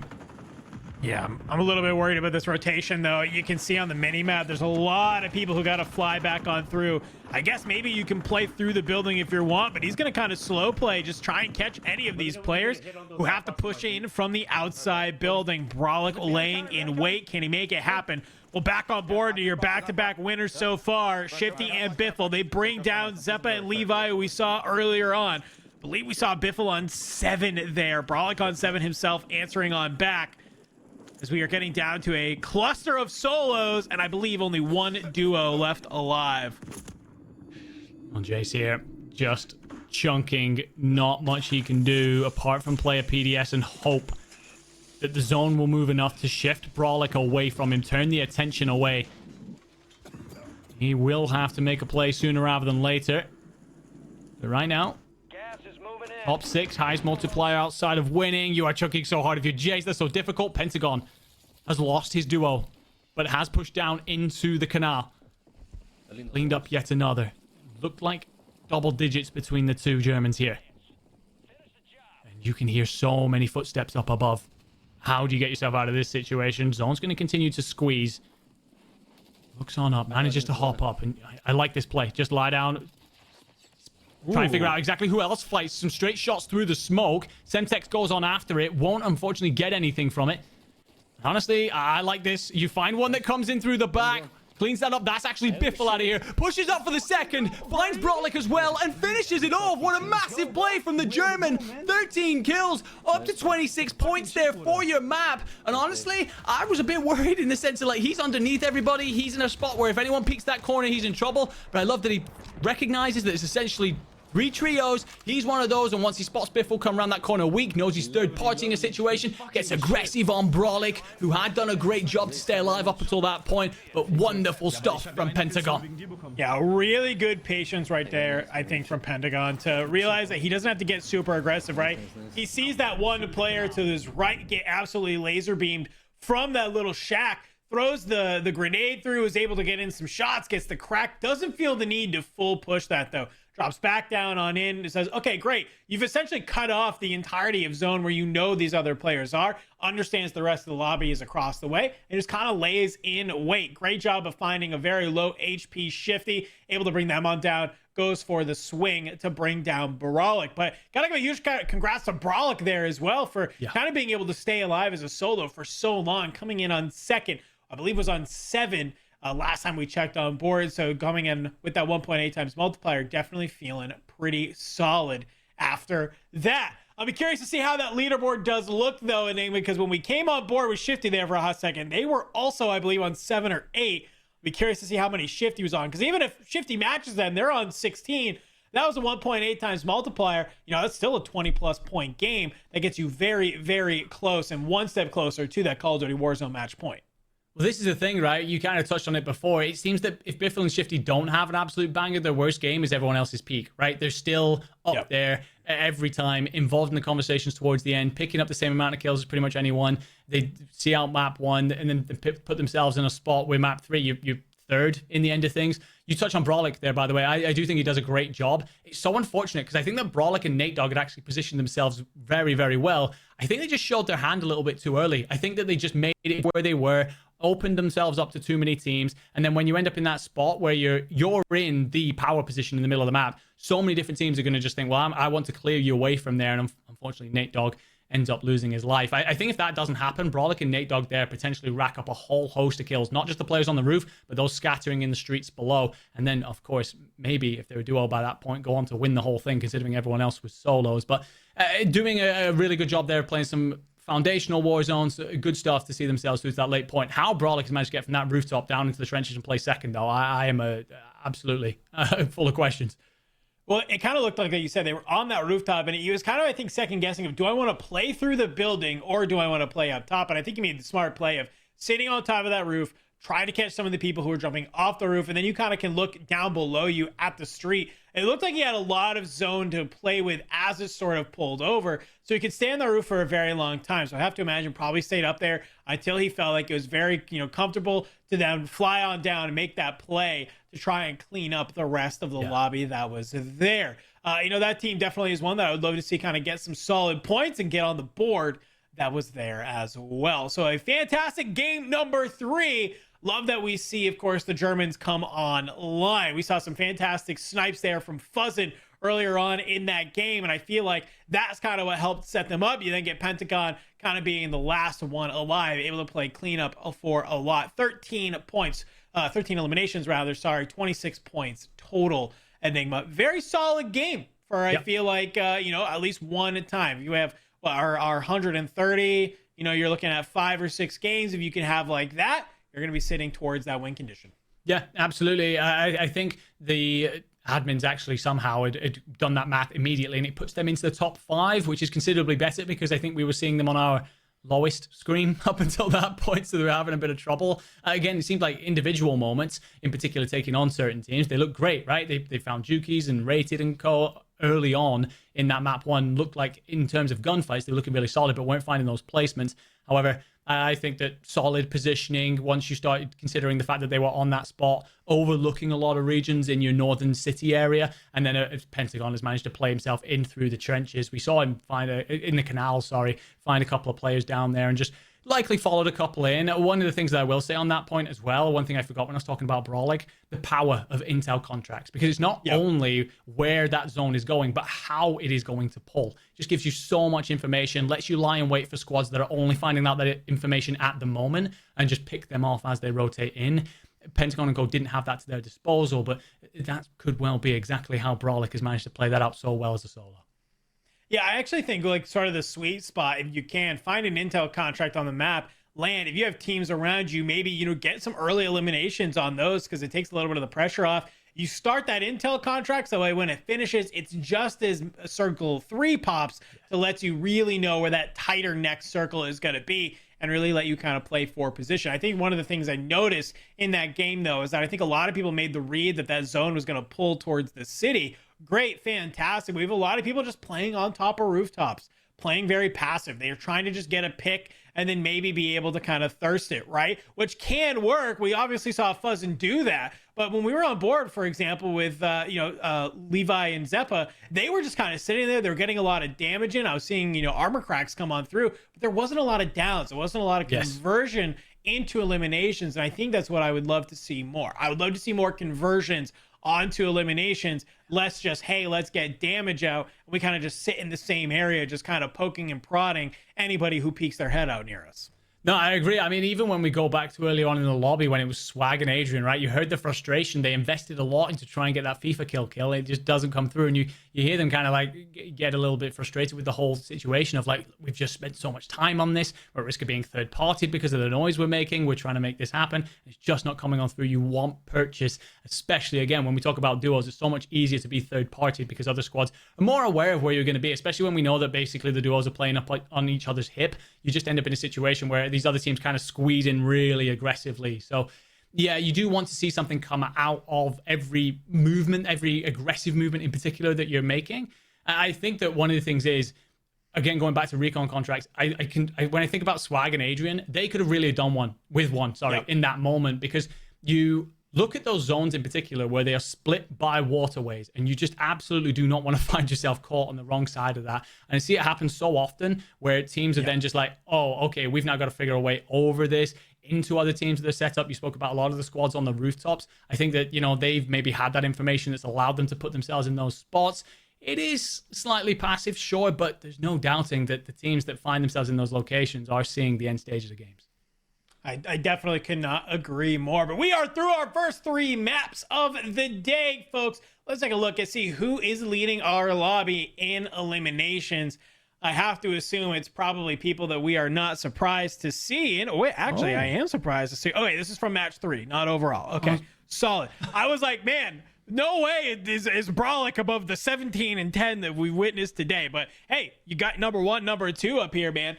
Yeah, I'm a little bit worried about this rotation, though. You can see on the mini-map, there's a lot of people who got to fly back on through. I guess maybe you can play through the building if you want, but he's going to kind of slow play. Just try and catch any of these players who have to push in from the outside building. Brolic laying in wait. Can he make it happen? Well, back on board to your back-to-back winners so far, Shifty and Biffle. They bring down Zeppa and Levi, who we saw earlier on. believe we saw Biffle on 7 there. Brawlik on 7 himself, answering on back. As we are getting down to a cluster of solos, and I believe only one duo left alive. Well, Jace here, just chunking. Not much he can do apart from play a PDS and hope that the zone will move enough to shift Brawlik away from him, turn the attention away. He will have to make a play sooner rather than later. But right now, top 6, highest multiplier outside of winning. You are chucking so hard if you're Jace. That's so difficult. Pentagon has lost his duo, but has pushed down into the canal. Cleaned up yet another. Looked like double digits between the two Germans here. And you can hear so many footsteps up above. How do you get yourself out of this situation? Zone's going to continue to squeeze. Looks on up. Manages to hop up. And I like this play. Just lie down. Try and figure out exactly who else fights. Some straight shots through the smoke. Semtex goes on after it. Won't, unfortunately, get anything from it. Honestly, I like this. You find one that comes in through the back. Cleans that up. That's actually Biffle out of here. Pushes up for the second. Finds Brawlik as well. And finishes it off. What a massive play from the German. 13 kills. Up to 26 points there for your map. And honestly, I was a bit worried in the sense of, like, he's underneath everybody. He's in a spot where if anyone peeks that corner, he's in trouble. But I love that he recognizes that it's essentially 3 trios. He's one of those, and once he spots Biffle come around that corner weak, knows he's third partying a situation, gets aggressive on Brawlik, who had done a great job to stay alive up until that point, but wonderful stuff from Pentagon. Yeah, really good patience right there, I think, from Pentagon to realize that he doesn't have to get super aggressive, right? He sees that one player to his right get absolutely laser beamed from that little shack, throws the grenade through, is able to get in some shots, gets the crack, doesn't feel the need to full push that though. Drops back down on in. It says, okay, great. You've essentially cut off the entirety of zone where you know these other players are. Understands the rest of the lobby is across the way. And just kind of lays in wait. Great job of finding a very low HP Shifty. Able to bring them on down. Goes for the swing to bring down Brawlik. But gotta give a huge congrats to Brawlik there as well for kind of being able to stay alive as a solo for so long. Coming in on second. I believe was on 7. Last time we checked on board, so coming in with that 1.8 times multiplier, definitely feeling pretty solid after that. I'll be curious to see how that leaderboard does look though, because when we came on board with Shifty there for a hot second, they were also, I believe, on 7 or 8. I'll be curious to see how many Shifty was on, because even if Shifty matches them, they're on 16. That was a 1.8 times multiplier. You know, that's still a 20+ point game that gets you very, very close and one step closer to that Call of Duty Warzone match point. Well, this is the thing, right? You kind of touched on it before. It seems that if Biffle and Shifty don't have an absolute banger, their worst game is everyone else's peak, right? They're still up there every time, involved in the conversations towards the end, picking up the same amount of kills as pretty much anyone. They see out map 1 and then put themselves in a spot where map 3, you're third in the end of things. You touch on Brawlik there, by the way. I do think he does a great job. It's so unfortunate because I think that Brawlik and Nate Dogg had actually positioned themselves very, very well. I think they just showed their hand a little bit too early. I think that they just made it where they were, opened themselves up to too many teams, and then when you end up in that spot where you're in the power position in the middle of the map, so many different teams are going to just think, well, I want to clear you away from there, and unfortunately Nate Dogg ends up losing his life. I think if that doesn't happen, Brawlik and Nate Dogg there potentially rack up a whole host of kills, not just the players on the roof, but those scattering in the streets below. And then, of course, maybe if they're a duo by that point, go on to win the whole thing, considering everyone else was solos. But doing a really good job there, playing some foundational war zones, good stuff to see themselves through to that late point. How Brawlik has managed to get from that rooftop down into the trenches and play second, though, I am absolutely full of questions. Well, it kind of looked like you said they were on that rooftop, and he was kind of, I think, second guessing of, do I want to play through the building or do I want to play up top? And I think he made the smart play of sitting on top of that roof, try to catch some of the people who are jumping off the roof, and then you kind of can look down below you at the street. It looked like he had a lot of zone to play with as it sort of pulled over, so he could stay on the roof for a very long time. So I have to imagine probably stayed up there until he felt like it was very, comfortable to then fly on down and make that play to try and clean up the rest of the lobby that was there. That team definitely is one that I would love to see kind of get some solid points and get on the board that was there as well. So a fantastic game number 3. Love that we see, of course, the Germans come online. We saw some fantastic snipes there from Fuzzin earlier on in that game, and I feel like that's kind of what helped set them up. You then get Pentagon kind of being the last one alive, able to play cleanup for a lot. 13 points, 13 eliminations rather, sorry, 26 points total. Enigma, very solid game for I feel like you know, at least one at a time. If you have our 130, you know, you're looking at 5 or 6 games. If you can have like that, you're going to be sitting towards that win condition. Yeah, absolutely. I think the admins actually somehow had done that math immediately, and it puts them into the top 5, which is considerably better because I think we were seeing them on our lowest screen up until that point, so they were having a bit of trouble. Again, it seemed like individual moments, in particular taking on certain teams, they looked great, right? They found Jukies and rated and co early on in that map 1. Looked like in terms of gunfights, they were looking really solid, but weren't finding those placements. However, I think that solid positioning, once you started considering the fact that they were on that spot, overlooking a lot of regions in your northern city area, and then Pentagon has managed to play himself in through the trenches. We saw him in the canal, find a couple of players down there and just likely followed a couple in. One of the things that I will say on that point as well, one thing I forgot when I was talking about Brawlig, the power of intel contracts, because it's not only where that zone is going, but how it is going to pull. It just gives you so much information, lets you lie in wait for squads that are only finding out that information at the moment and just pick them off as they rotate in. Pentagon and Go didn't have that to their disposal, but that could well be exactly how Brawlig has managed to play that out so well as a solo. Yeah, I actually think like sort of the sweet spot, if you can find an intel contract on the map, land, if you have teams around you, maybe, you know, get some early eliminations on those because it takes a little bit of the pressure off. You start that intel contract, so when it finishes, it's just as circle 3 pops to let you really know where that tighter next circle is going to be and really let you kind of play for position. I think one of the things I noticed in that game, though, is that I think a lot of people made the read that that zone was going to pull towards the city. Great, fantastic. We have a lot of people just playing on top of rooftops, playing very passive. They're trying to just get a pick and then maybe be able to kind of thirst it, right? Which can work. We obviously saw Fuzzin do that. But when we were on board, for example, with Levi and Zeppa, they were just kind of sitting there. They were getting a lot of damage in. I was seeing, you know, armor cracks come on through, but there wasn't a lot of downs. There wasn't a lot of conversion into eliminations. And I think that's what I would love to see more. I would love to see more conversions onto eliminations, less just, hey, let's get damage out. We kind of just sit in the same area, just kind of poking and prodding anybody who peeks their head out near us. No, I agree. I mean, even when we go back to early on in the lobby when it was Swag and Adrian, right? You heard the frustration. They invested a lot into trying to get that Fifakill. It just doesn't come through. And you hear them kind of like get a little bit frustrated with the whole situation of like, we've just spent so much time on this. We're at risk of being third-party because of the noise we're making. We're trying to make this happen. It's just not coming on through. You want purchase, especially, again, when we talk about duos, it's so much easier to be third-party because other squads are more aware of where you're going to be, especially when we know that basically the duos are playing up on each other's hip. You just end up in a situation where these other teams kind of squeeze in really aggressively. So yeah, you do want to see something come out of every movement, every aggressive movement in particular that you're making. I think that one of the things is, again, going back to recon contracts, when I think about Swag and Adrian, they could have really done one in that moment, because you look at those zones in particular where they are split by waterways, and you just absolutely do not want to find yourself caught on the wrong side of that. And I see it happen so often where teams are then just like, oh, okay, we've now got to figure a way over this into other teams that are set up. You spoke about a lot of the squads on the rooftops. I think that, you know, they've maybe had that information that's allowed them to put themselves in those spots. It is slightly passive, sure, but there's no doubting that the teams that find themselves in those locations are seeing the end stages of games. I definitely could not agree more. But we are through our first 3 maps of the day, folks. Let's take a look and see who is leading our lobby in eliminations. I have to assume it's probably people that we are not surprised to see. And wait, actually, I am surprised to see. Oh, wait, this is from match 3, not overall. Okay, solid. I was like, man, no way is Brawlig above the 17 and 10 that we witnessed today. But hey, you got number 1, number 2 up here, man.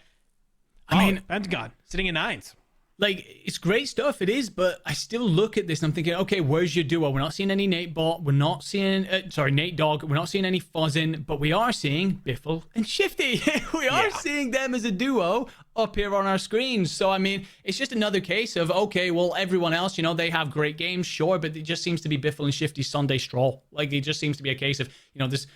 I mean, Pentagon sitting at 9s. Like, it's great stuff, it is, but I still look at this and I'm thinking, okay, where's your duo? We're not seeing any Nate Bot, we're not seeing, Nate Dog, we're not seeing any Fuzzin, but we are seeing Biffle and Shifty. We are seeing them as a duo up here on our screens. So, I mean, it's just another case of, okay, well, everyone else, you know, they have great games, sure, but it just seems to be Biffle and Shifty's Sunday stroll. Like, it just seems to be a case of, you know, this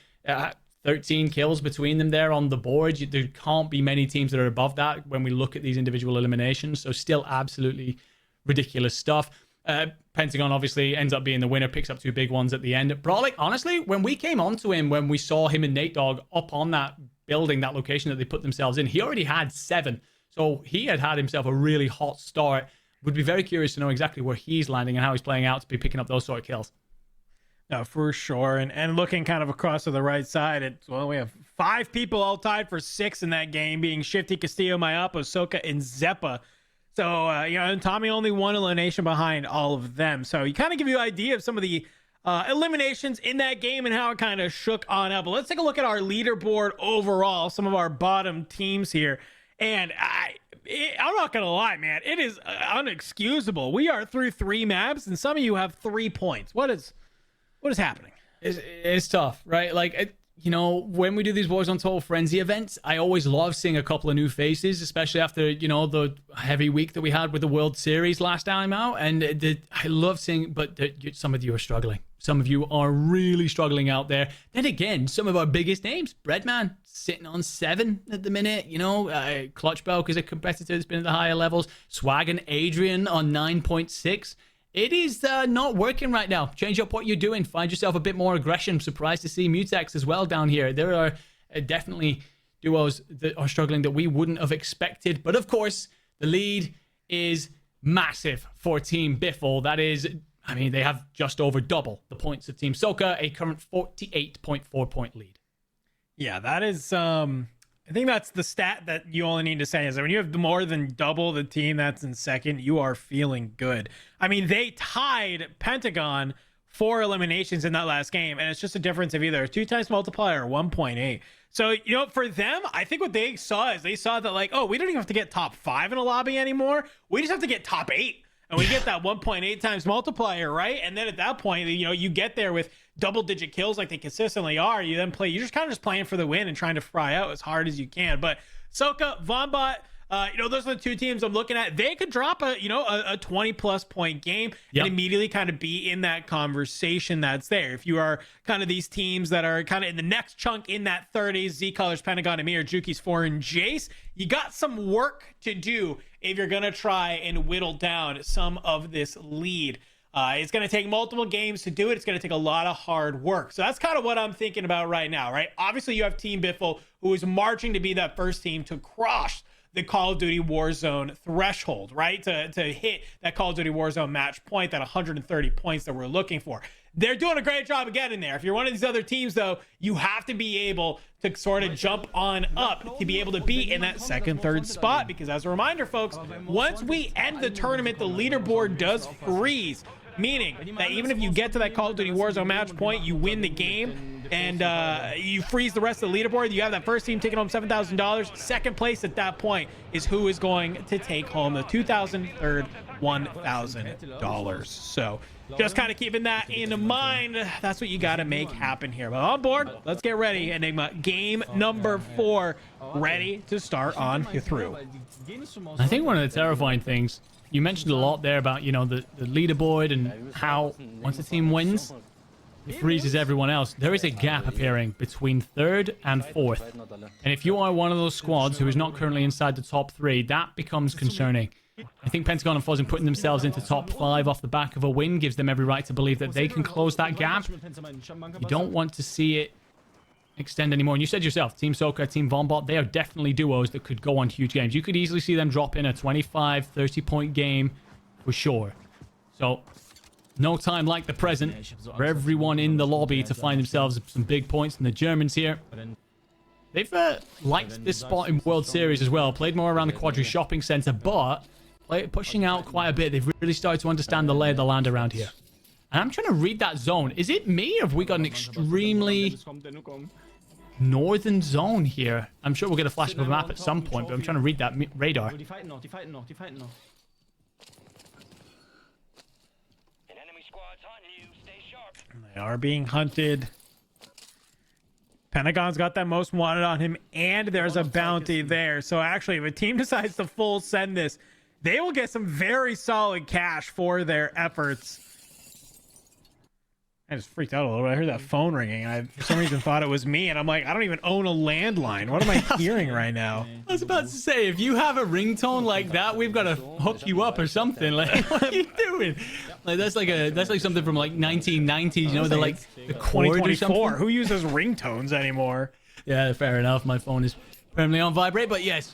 13 kills between them there on the board. There can't be many teams that are above that when we look at these individual eliminations. So still absolutely ridiculous stuff. Pentagon obviously ends up being the winner, picks up 2 big ones at the end. Brawlig, honestly, when we came onto him, when we saw him and Nate Dogg up on that building, that location that they put themselves in, he already had 7. So he had himself a really hot start. Would be very curious to know exactly where he's landing and how he's playing out to be picking up those sort of kills. No, for sure. And looking kind of across to the right side, we have 5 people all tied for 6 in that game, being Shifty, Castillo, mayappo, Hisoka, and Zeppa. So, and Tommey only 1 elimination behind all of them. So you kind of give you an idea of some of the eliminations in that game and how it kind of shook on up. But let's take a look at our leaderboard overall, some of our bottom teams here. And I'm not going to lie, man, it is unexcusable. We are through 3 maps, and some of you have 3 points. What is happening? It's tough, right? Like, when we do these Warzone Total Frenzy events, I always love seeing a couple of new faces, especially after, the heavy week that we had with the World Series last time out. And I love seeing, but some of you are struggling. Some of you are really struggling out there. Then again, some of our biggest names, Bbreadman, sitting on 7 at the minute. Clutchbelk is a competitor that's been at the higher levels. Swag and Adrian on 9.6. It is not working right now. Change up what you're doing. Find yourself a bit more aggression. I'm surprised to see Mutex as well down here. There are definitely duos that are struggling that we wouldn't have expected. But of course, the lead is massive for Team Biffle. That is, they have just over double the points of Team Soka, a current 48.4 point lead. Yeah, that is, I think that's the stat that you only need to say is that when you have more than double the team that's in second, you are feeling good. They tied Pentagon 4 eliminations in that last game, and it's just a difference of either 2 times multiplier or 1.8. So, for them, I think what they saw is they saw that, like, oh, we don't even have to get top 5 in a lobby anymore. We just have to get top 8. And we get that 1.8 times multiplier, right? And then at that point, you get there with double-digit kills like they consistently are. You then play, you're just kind of playing for the win and trying to fry out as hard as you can. But Soka, Vonbot, those are the 2 teams I'm looking at. They could drop a 20-plus point game and immediately kind of be in that conversation that's there. If you are kind of these teams that are kind of in the next chunk in that 30s, zcolors, Pentagon, Amir, Juki's 4, and Jace, you got some work to do if you're going to try and whittle down some of this lead. It's going to take multiple games to do it. It's going to take a lot of hard work. So that's kind of what I'm thinking about right now, right? Obviously, you have Team Biffle, who is marching to be that first team to crush the Call of Duty Warzone threshold, right? To hit that Call of Duty Warzone match point, that 130 points that we're looking for. They're doing a great job of getting there. If you're one of these other teams, though, you have to be able to sort of jump on up to be able to be in that 2nd, 3rd spot. Because as a reminder, folks, once we end the tournament, the leaderboard does freeze. Meaning that even if you get to that Call of Duty Warzone match point, you win the game, and you freeze the rest of the leaderboard. You have that first team taking home $7,000. 2nd place at that point is who is going to take home the 2,000, 3rd, $1,000. So just kind of keeping that in mind. That's what you got to make happen here. But on board, let's get ready. Enigma, game number 4, ready to start on through. I think one of the terrifying things, you mentioned a lot there about, the leaderboard and how once a team wins, it freezes everyone else. There is a gap appearing between 3rd and 4th. And if you are one of those squads who is not currently inside the top 3, that becomes concerning. I think Pentagon and Fuzz putting themselves into top 5 off the back of a win gives them every right to believe that they can close that gap. You don't want to see it extend anymore. And you said yourself, Team Soka, Team Vonbot, they are definitely duos that could go on huge games. You could easily see them drop in a 25, 30-point game for sure. So, no time like the present for everyone in the lobby to find themselves some big points. And the Germans here, they've liked this spot in World Series as well. Played more around the Quadri Shopping Center, but pushing out quite a bit. They've really started to understand the lay of the land around here. And I'm trying to read that zone. Is it me, or have we got an extremely northern zone here? I'm sure we'll get a flash of a map at some point, but I'm trying to read that radar. They are being hunted. Pentagon's got that most wanted on him, and there's a bounty there. So actually, if a team decides to full send this, they will get some very solid cash for their efforts. I just freaked out a little bit. I heard that phone ringing, and I, for some reason, thought it was me. And I'm like, I don't even own a landline. What am I hearing right now? I was about to say, if you have a ringtone like that, we've got to hook you up or something. Like, what are you doing? Like, that's like something from like 1990s. You know, they're like the chord or something. Who uses ringtones anymore? Yeah, fair enough. My phone is permanently on vibrate, but yes.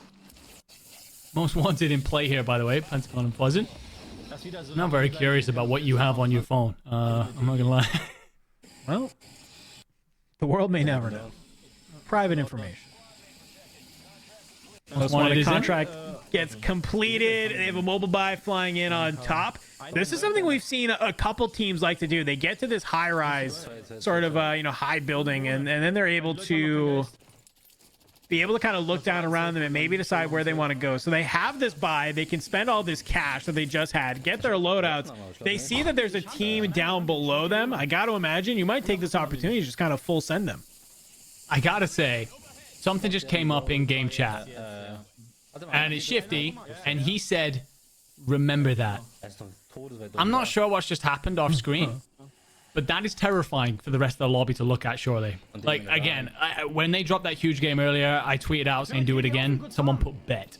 Most wanted in play here, by the way. Pentagon and Pleasant. I'm very curious about what you have on your phone. I'm not gonna lie. Well, the world may never know. Private information. Most wanted contract gets completed. They have a mobile buy flying in on top. This is something we've seen a couple teams like to do. They get to this high-rise sort of, high building, and then they're able to kind of look down around them and maybe decide where they want to go. So they have this buy. They can spend all this cash that they just had, get their loadouts. They see that there's a team down below them. I got to imagine you might take this opportunity to just kind of full send them. I got to say, something just came up in game chat. And it's Shifty, and he said, remember that. I'm not sure what's just happened off screen, but that is terrifying for the rest of the lobby to look at, surely. Like, again, when they dropped that huge game earlier, I tweeted out saying do it again. Someone put bet.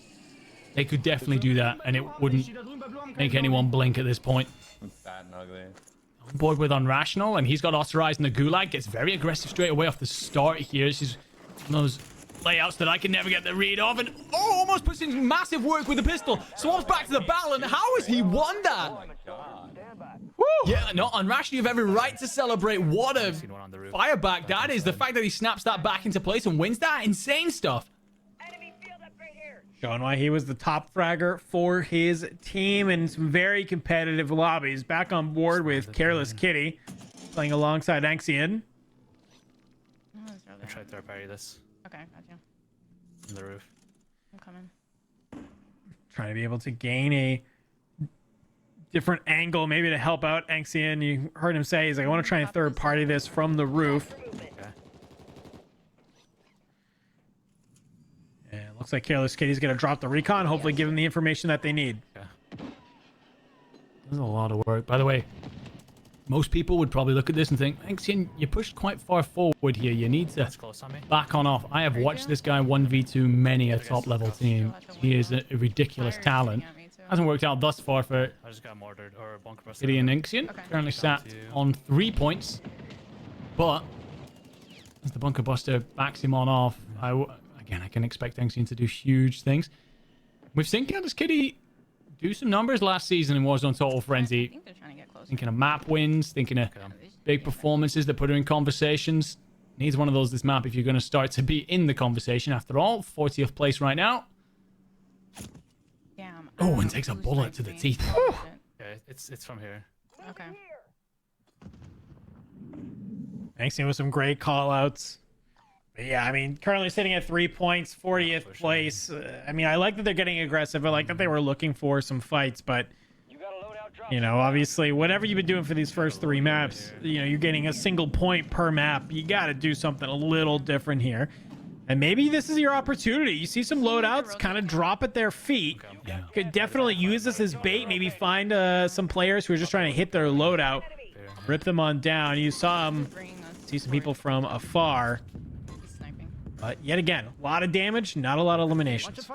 They could definitely do that, and it wouldn't make anyone blink at this point. Bad and ugly. On board with Unrational, and he's got Ottereyes in the Gulag. Gets very aggressive straight away off the start here. She's one of those layouts that I can never get the read of, and almost puts in massive work with the pistol. Swaps back to the barrel, and how has he won that? Woo! Yeah, no, Unrational, you have every right to celebrate. What a fireback that is. The fact that he snaps that back into place and wins that, insane stuff. Showing why he was the top fragger for his team in some very competitive lobbies. Back on board with Careless Kitty, playing alongside Anxian. I tried third party this. Okay, gotcha. On the roof. I'm coming. Trying to be able to gain a different angle, maybe to help out Anxian. You heard him say, he's like, I want to try and third party this from the roof. Yeah, looks like Careless Kitty's going to drop the recon, hopefully give them the information that they need. This is a lot of work. By the way, most people would probably look at this and think, Anxian, you pushed quite far forward here. You need to back on off. I have watched this guy 1v2 many a top-level team. He is a ridiculous talent. Hasn't worked out thus far for I just got mortared or bunker busted. Kitty and Anxian. Currently sat on 3 points. But as the bunker buster backs him on off, again, I can expect Anxian to do huge things. We've seen Careless Kitty do some numbers last season in Warzone Total Frenzy. Thinking of map wins, thinking of big performances that put her in conversations. Needs one of those this map if you're going to start to be in the conversation. After all, 40th place right now. Oh, and takes a bullet to the teeth. Yeah, it's from here. Okay. Anxian with some great call-outs. Yeah, I mean, currently sitting at 3 points, 40th place. I mean, I like that they're getting aggressive. I like that they were looking for some fights, but, you know, obviously, whatever you've been doing for these first 3 maps, you know, you're getting a single point per map. You got to do something a little different here. And maybe this is your opportunity. You see some loadouts kind of drop at their feet. Yeah. Could definitely use this as bait. Maybe find some players who are just trying to hit their loadout. Rip them on down. You saw them. See some people from afar. But yet again, a lot of damage, not a lot of eliminations.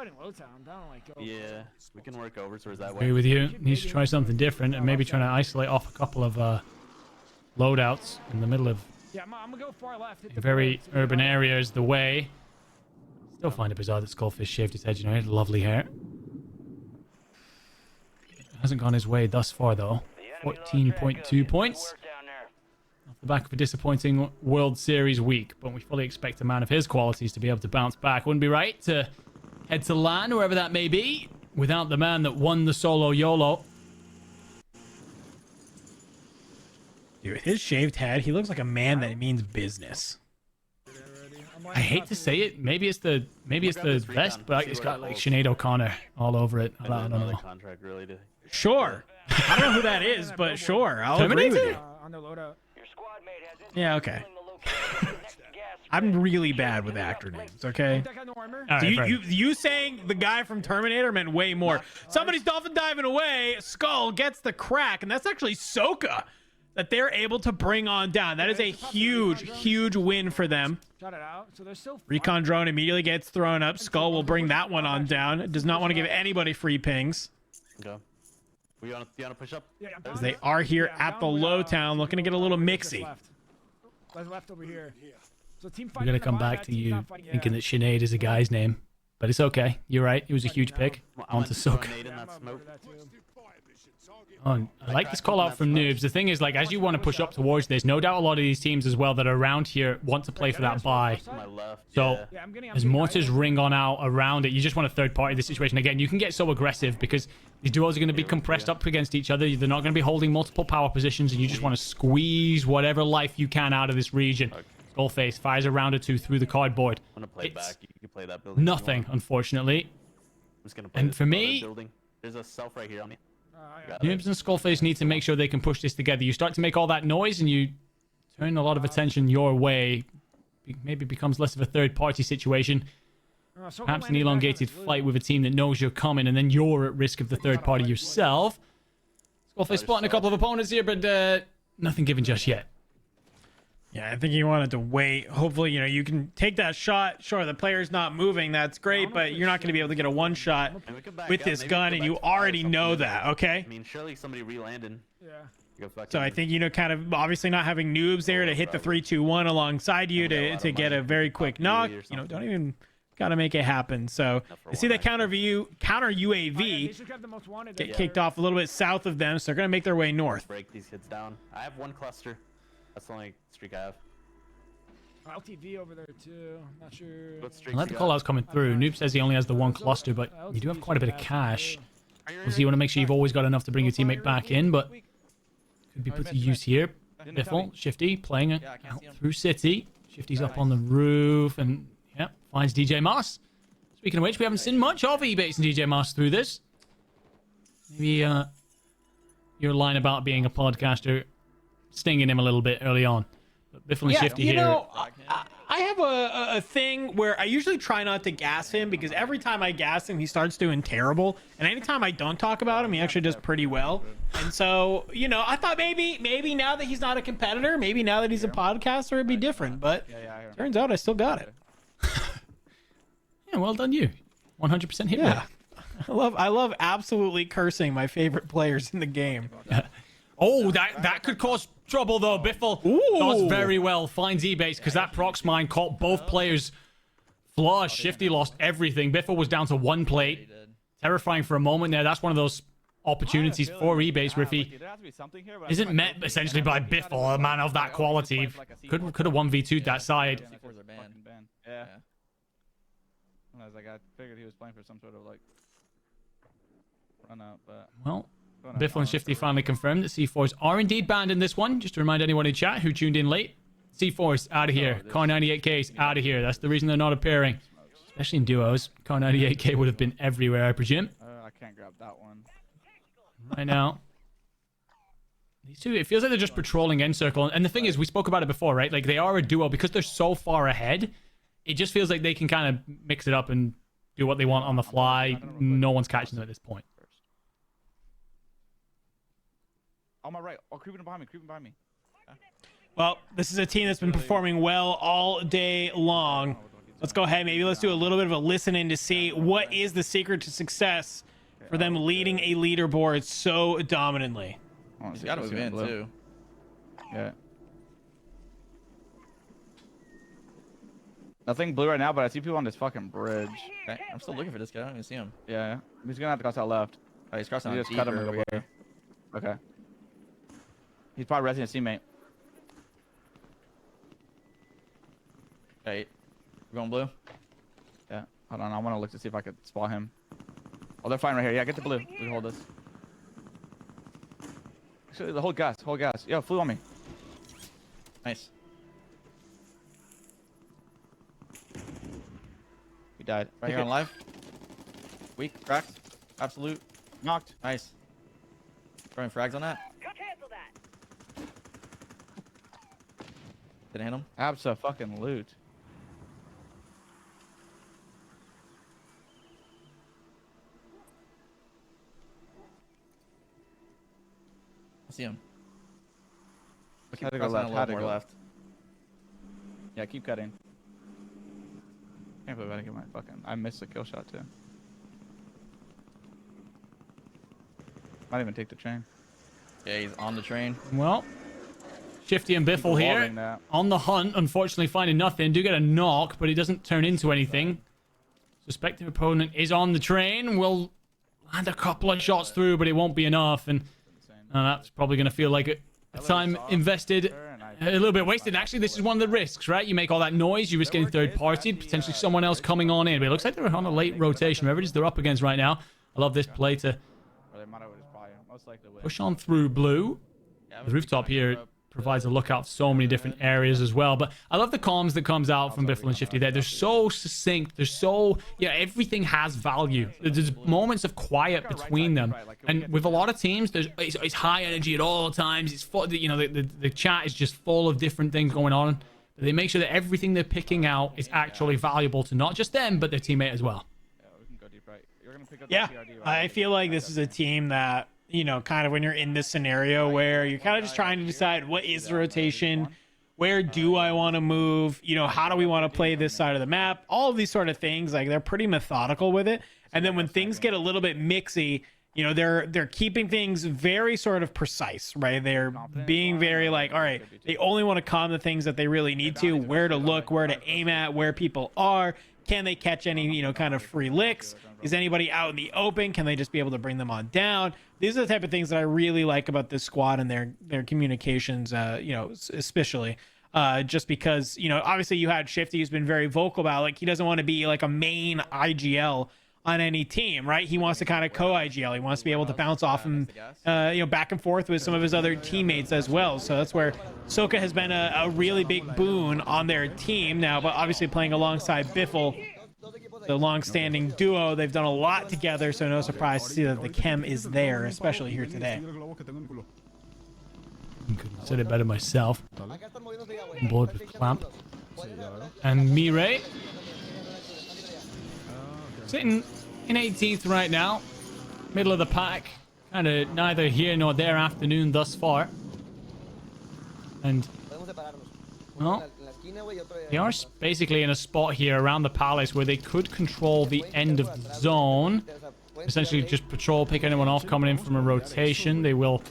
Yeah, we can work over towards that way. Agree with you. Needs to try something different and maybe trying to isolate off a couple of loadouts in the middle of very urban areas. The way. Still find it bizarre that Skullface shaved his head. You know, he had lovely hair. Hasn't gone his way thus far though. 14.2 points. Off the back of a disappointing World Series week, but we fully expect a man of his qualities to be able to bounce back. Wouldn't be right to head to LAN, wherever that may be, without the man that won the solo YOLO. Dude, his shaved head, he looks like a man that means business. I hate to say it. Maybe it's the vest, but it's got like Sinead O'Connor all over it. I don't know. Sure. I don't know who that is, but sure. I'll agree with you. Yeah, okay. I'm really bad with actor names, okay? Right, you saying the guy from Terminator meant way more. Somebody's dolphin diving away. Skull gets the crack, and that's actually Hisoka that they're able to bring on down. That is a huge, huge win for them. Recon drone immediately gets thrown up. Skull will bring that one on down. Does not want to give anybody free pings. Okay. You want to push up? As they are here at the low town, looking to get a little mixy. Left over here. So team We're going to come back to you thinking that Sinead is a guy's name. But it's okay. You're right. It was a huge pick. On to Hisoka. Oh, I like this call out from Noobs. The thing is, like, as you want to push up towards this, no doubt a lot of these teams as well that are around here want to play for that buy. So, as mortars ring on out around it, you just want a third party in this situation. Again, you can get so aggressive because these duos are going to be compressed up against each other. They're not going to be holding multiple power positions, and you just want to squeeze whatever life you can out of this region. Skullface fires a round or two through the cardboard. I'm gonna play back. You can play that building. Nothing, unfortunately. I'm just gonna play and for me, there's a self right here on me. Noobs and Skullface need to make sure they can push this together. You start to make all that noise and you turn a lot of attention your way. Maybe becomes less of a third-party situation. Perhaps an elongated fight with a team that knows you're coming, and then you're at risk of the third party yourself. Skullface spotting a couple of opponents here, but nothing given just yet. Yeah, I think he wanted to wait. Hopefully, you know, you can take that shot. Sure, the player's not moving. That's great, but you're not going to be able to get a one shot with this gun, and you already know that, okay? I mean, surely somebody re-landed. Yeah. So I think, you know, kind of obviously not having Noobs there to hit the 3-2-1 alongside you to get a very quick knock. You know, don't even got to make it happen. So you see that counter UAV get kicked off a little bit south of them, so they're going to make their way north. Break these kids down. I have one cluster. That's the only streak I have. LTV over there too. Not sure. I like the callouts coming through. Noob says he only has the one cluster, but you do have quite a bit of cash. Obviously, you want to make sure you've always got enough to bring your teammate back in, but could be put to use here. Biffle, Shifty playing it out through City. Shifty's up on the roof and, yeah, finds DJ Moss. Speaking of which, we haven't seen much of Ebates and DJ Moss through this. Maybe your line about being a podcaster stinging him a little bit early on. But Biffle and Shifty you here. know, I have a thing where I usually try not to gas him because every time I gas him, he starts doing terrible. And anytime I don't talk about him, he actually does pretty well. And so, you know, I thought maybe now that he's not a competitor, maybe now that he's a podcaster, it'd be different. But turns out I still got it. Yeah, well done you. 100% hit rate. I love absolutely cursing my favorite players in the game. Oh, that could cause trouble though. Biffle does very well. Finds Ebates because that prox mine caught both players flush. Shifty lost everything. Biffle was down to one plate. Terrifying for a moment there. That's one of those opportunities for Ebates where if he isn't met essentially by Biffle, a man of that quality. Could have 1v2'd that side. Yeah. I was like, I figured he was playing for some sort of like run out, but well. Biffle and Shifty finally confirmed that C4s are indeed banned in this one. Just to remind anyone in chat who tuned in late. C4s out of here. Car 98Ks out of here. That's the reason they're not appearing. Especially in duos. Car 98K would have been everywhere, I presume. I can't grab that one. Right now. These two, it feels like they're just patrolling end circle. And the thing is, we spoke about it before, right? Like, they are a duo because they're so far ahead. It just feels like they can kind of mix it up and do what they want on the fly. No one's catching them at this point. On my right. Oh, creeping behind me. Well, this is a team that's been performing well all day long. Let's go ahead. Maybe let's do a little bit of a listening to see what is the secret to success for them leading a leaderboard so dominantly. Oh, he's got to move in, too. Yeah. Nothing blue right now, but I see people on this fucking bridge. Okay. I'm still looking for this guy. I don't even see him. Yeah. He's going to have to cross out left. Oh, he's crossing out out just cut him over over here. Okay. He's probably resing his teammate. Hey, we're going blue? Yeah. Hold on. I want to look to see if I could spot him. Oh, they're fighting right here. Yeah, get the blue. We can hold this. Actually, the whole gas. Yo, flew on me. Nice. We died. Right here on live. Weak. Cracked. Absolute. Knocked. Nice. Throwing frags on that. Didn't hit him. Abso-fucking-loot. I see him. Had to go left. Had to go left. Yeah, keep cutting. Can't believe I didn't get my fucking. I missed the kill shot too. Might even take the train. Yeah, he's on the train. Well, Shifty and Biffle here on the hunt. Unfortunately, finding nothing. Do get a knock, but it doesn't turn into anything. Suspected opponent is on the train. Will land a couple of shots through, but it won't be enough. And that's probably going to feel like a time invested, a little bit wasted. Actually, this is one of the risks, right? You make all that noise, you risk getting third party, potentially someone else coming on in. But it looks like they're on a late rotation. Whoever it is they're up against right now. I love this play to push on through blue. The rooftop here provides a lookout for so many different areas as well. But I love the comms that comes out from Biffle and Shifty there. They're so succinct. They're so, everything has value. There's moments of quiet between them. And with a lot of teams, it's high energy at all times. It's full, the chat is just full of different things going on. But they make sure that everything they're picking out is actually valuable to not just them, but their teammate as well. Yeah, I feel like this is a team that, kind of when you're in this scenario where you're kind of just trying to decide what is the rotation, where do I want to move, how do we want to play this side of the map, all of these sort of things. Like, they're pretty methodical with it. And then when things get a little bit mixy, they're keeping things very sort of precise, right? They're being very like, all right, they only want to calm the things that they really need to, where to look, where to aim at, where people are. Can they catch any, kind of free licks? Is anybody out in the open? Can they just be able to bring them on down? These are the type of things that I really like about this squad and their communications, especially. Just because, obviously you had Shifty, who's been very vocal about, like, he doesn't want to be like a main IGL on any team, right? He wants to kind of co-IGL. He wants to be able to bounce off him, back and forth with some of his other teammates as well. So that's where Hisoka has been a really big boon on their team now, but obviously playing alongside Biffle, the long-standing duo, they've done a lot together, so no surprise to see that the chem is there, especially here today. Couldn't said it better myself. On board with Clamp and Mirai. Sitting in 18th right now, middle of the pack, kind of neither here nor there afternoon thus far. And, well, they are basically in a spot here around the palace where they could control the end of the zone. Essentially just patrol, pick anyone off coming in from a rotation. They will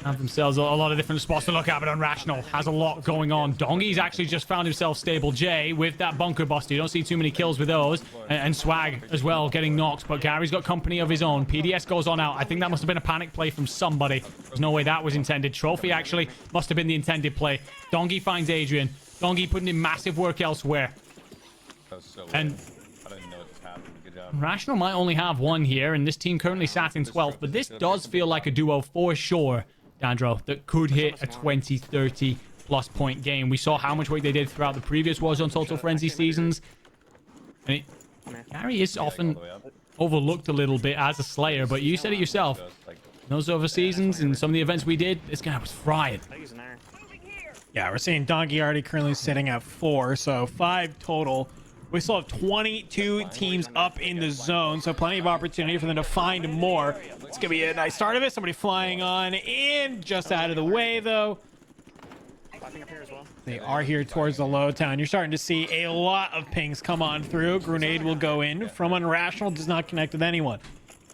have themselves a lot of different spots to look at, but Unrational has a lot going on. Dongy's actually just found himself Stable J with that bunker buster. You don't see too many kills with those. And Swag as well getting knocked, but Gary's got company of his own. PDS goes on out. I think that must have been a panic play from somebody. There's no way that was intended. Trophy actually must have been the intended play. Dongy finds Adrian. Dongy putting in massive work elsewhere. And I didn't know this happened. Good job. Rational might only have one here, and this team currently sat in 12th, but this does feel like a duo for sure, Dandro, that could hit a 20, 30 plus point game. We saw how much work they did throughout the previous Warzone Total Frenzy seasons. And Gary is often overlooked a little bit as a Slayer, but you said it yourself. Those other seasons and some of the events we did, this guy was frying. Yeah, we're seeing Dongy already currently sitting at 4, so 5 total. We still have 22 teams up in the zone, so plenty of opportunity for them to find more. It's gonna be a nice start of it. Somebody flying on in, just out of the way though. They are here towards the low town. You're starting to see a lot of pings come on through. Grenade will go in from Unrational, does not connect with anyone.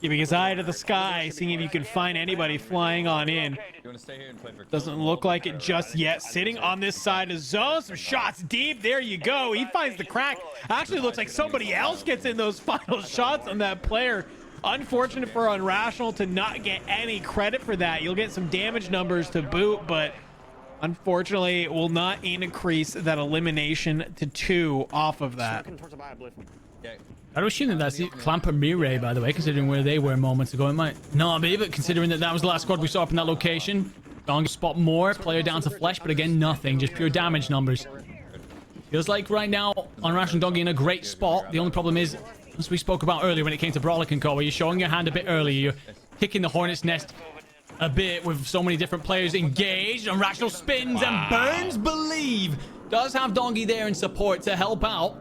Giving his eye to the sky, seeing if you can find anybody flying on in. Doesn't look like it just yet. Sitting on this side of zone, some shots deep. There you go. He finds the crack. Actually looks like somebody else gets in those final shots on that player. Unfortunate for Unrational to not get any credit for that. You'll get some damage numbers to boot, but unfortunately it will not increase that elimination to 2 off of that. I was assuming that's Clamper Mirai, by the way, considering where they were moments ago. It might not be, but considering that was the last squad we saw up in that location. Dong spot more, player down to flesh, but again, nothing. Just pure damage numbers. Feels like right now, Unrational Dongy in a great spot. The only problem is, as we spoke about earlier when it came to Brawler Conco, where you're showing your hand a bit early, you're kicking the Hornet's Nest a bit with so many different players engaged. Unrational spins and burns Believe. Does have Dongy there in support to help out.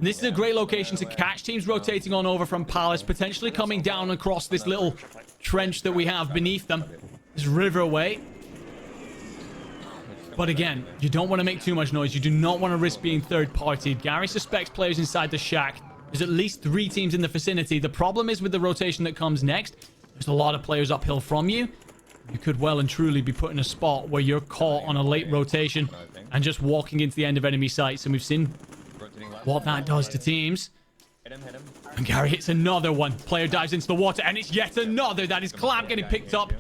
This is a great location to catch teams rotating on over from Palace, potentially coming down across this little trench that we have beneath them. This river away. But again, you don't want to make too much noise. You do not want to risk being third-partied. Gary suspects players inside the shack. There's at least 3 teams in the vicinity. The problem is with the rotation that comes next, there's a lot of players uphill from you. You could well and truly be put in a spot where you're caught on a late rotation and just walking into the end of enemy sights. And we've seen what that does to teams. And Gary hits another one. Player dives into the water, and it's yet another. That is Clamp getting picked up.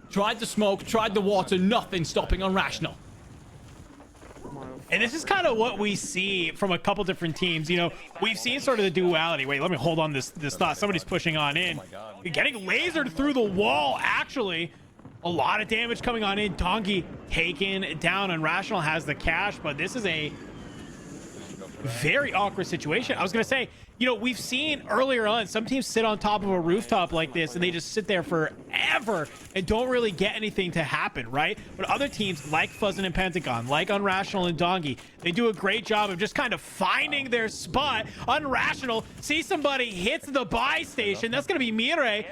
Tried the smoke, tried the water, nothing stopping Unrational. And this is kind of what we see from a couple different teams. You know, we've seen sort of the duality. Wait, let me hold on this thought. Somebody's pushing on in. Getting lasered through the wall, actually. A lot of damage coming on in. Dongy taken down. Unrational has the cash, but this is a very awkward situation. I was going to say, you know, we've seen earlier on some teams sit on top of a rooftop like this and they just sit there forever and don't really get anything to happen, right? But other teams like Fuzzin and Pentagon, like Unrational and Dongy, they do a great job of just kind of finding their spot. Unrational, see somebody hits the buy station. That's going to be Mirai.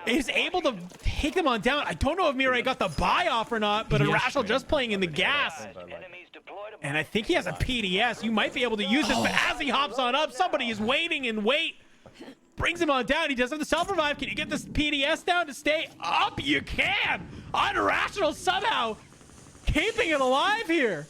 Is able to take them on down. I don't know if Mirai got the buy off or not, but Unrational just playing in the gas. And I think he has a PDS. You might be able to use this, but as he hops on up, somebody is waiting and wait. Brings him on down. He does have the self-revive. Can you get this PDS down to stay up? You can. Unrational somehow keeping it alive here.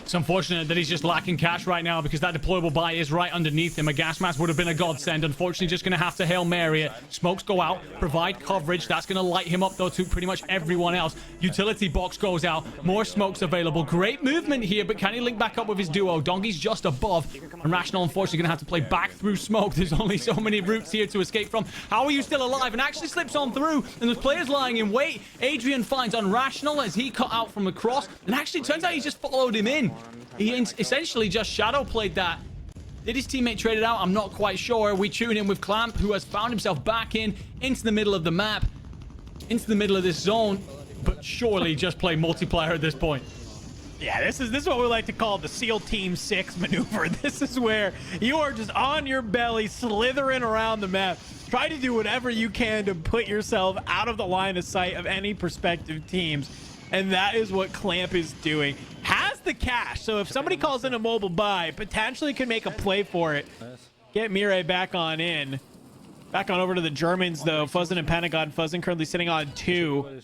It's unfortunate that he's just lacking cash right now because that deployable buy is right underneath him. A gas mask would have been a godsend. Unfortunately, just going to have to Hail Mary it. Smokes go out, provide coverage. That's going to light him up, though, to pretty much everyone else. Utility box goes out. More smokes available. Great movement here, but can he link back up with his duo? Dongy's just above. And Rational, unfortunately, going to have to play back through smoke. There's only so many routes here to escape from. How are you still alive? And actually slips on through. And there's players lying in wait. Adrian finds Unrational as he cut out from across. And actually, turns out he just followed him in. He essentially just shadow played that. Did his teammate trade it out? I'm not quite sure. We tune in with Clamp, who has found himself back into the middle of the map, into the middle of this zone, but surely just play multiplayer at this point. Yeah, this is what we like to call the SEAL Team 6 maneuver. This is where you are just on your belly, slithering around the map. Try to do whatever you can to put yourself out of the line of sight of any prospective teams. And that is what Clamp is doing. Has the cash, so if somebody calls in a mobile buy, potentially can make a play for it. Get Mirai back on in. Back on over to the Germans, though. Fuzzin and Pentagon. Fuzzin currently sitting on 2.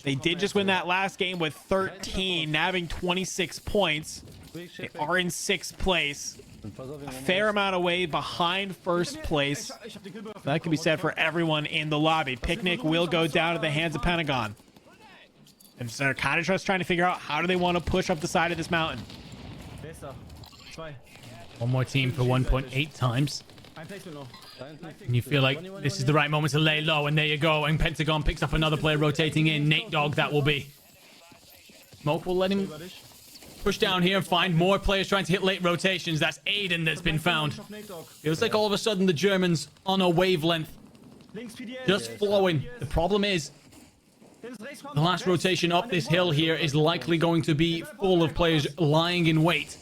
They did just win that last game with 13, nabbing 26 points. They are in 6th place. A fair amount away behind 1st place. That can be said for everyone in the lobby. Picnic will go down to the hands of Pentagon. And so they're kind of just trying to figure out how do they want to push up the side of this mountain. One more team for 1.8 times. And you feel like this is the right moment to lay low, and there you go. And Pentagon picks up another player rotating in. Nate Dogg, that will be. Smoke will let him push down here and find more players trying to hit late rotations. That's Aydan that's been found. Feels like all of a sudden the Germans on a wavelength. Just flowing. The problem is, the last rotation up this hill here is likely going to be full of players lying in wait.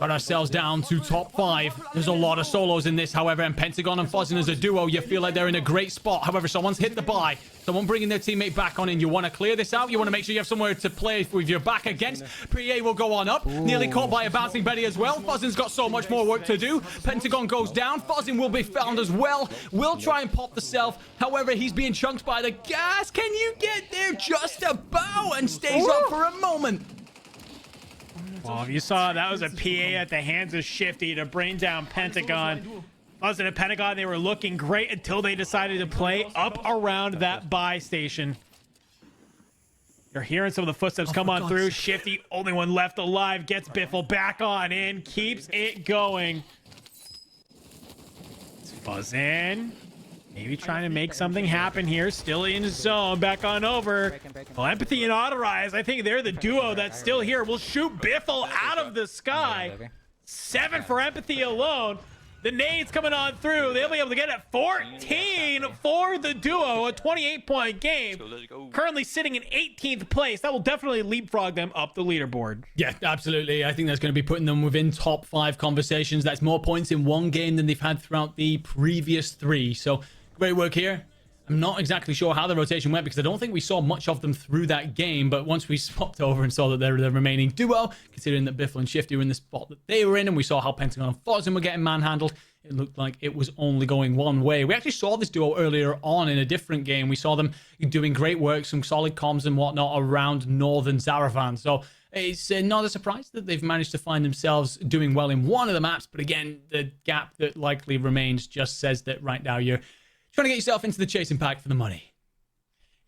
Got ourselves down to top 5. There's a lot of solos in this, however, and Pentagon and Fuzzin as a duo, you feel like they're in a great spot. However, someone's hit the buy. Someone bringing their teammate back on in. You want to clear this out. You want to make sure you have somewhere to play with your back against. Priye will go on up. Nearly caught by a bouncing Betty as well. Fuzzin's got so much more work to do. Pentagon goes down. Fuzzin will be found as well. Will try and pop the self. However, he's being chunked by the gas. Can you get there just about? And stays up for a moment. Well, if you saw, that was a PA at the hands of Shifty to bring down Pentagon. Fuzzin and Pentagon, they were looking great until they decided to play up around that buy station. You're hearing some of the footsteps come on through. Shifty, only one left alive, gets Biffle back on in, keeps it going. It's Fuzzin. Maybe trying to make something happen here. Still in zone. Back on over. Well, Empathy and Ottereyes, I think they're the duo that's still here. We'll shoot Biffle out of the sky. 7 for Empathy alone. The nades coming on through. They'll be able to get it. 14 for the duo. A 28-point game. Currently sitting in 18th place. That will definitely leapfrog them up the leaderboard. Yeah, absolutely. I think that's going to be putting them within top 5 conversations. That's more points in one game than they've had throughout the previous 3. So great work here. I'm not exactly sure how the rotation went because I don't think we saw much of them through that game. But once we swapped over and saw that they're the remaining duo, considering that Biffle and Shifty were in the spot that they were in, and we saw how Pentagon and Fuzzin were getting manhandled, it looked like it was only going one way. We actually saw this duo earlier on in a different game. We saw them doing great work, some solid comms and whatnot around Northern Zaravan. So It's not a surprise that they've managed to find themselves doing well in one of the maps, but again, the gap that likely remains just says that right now you're trying to get yourself into the chasing pack for the money.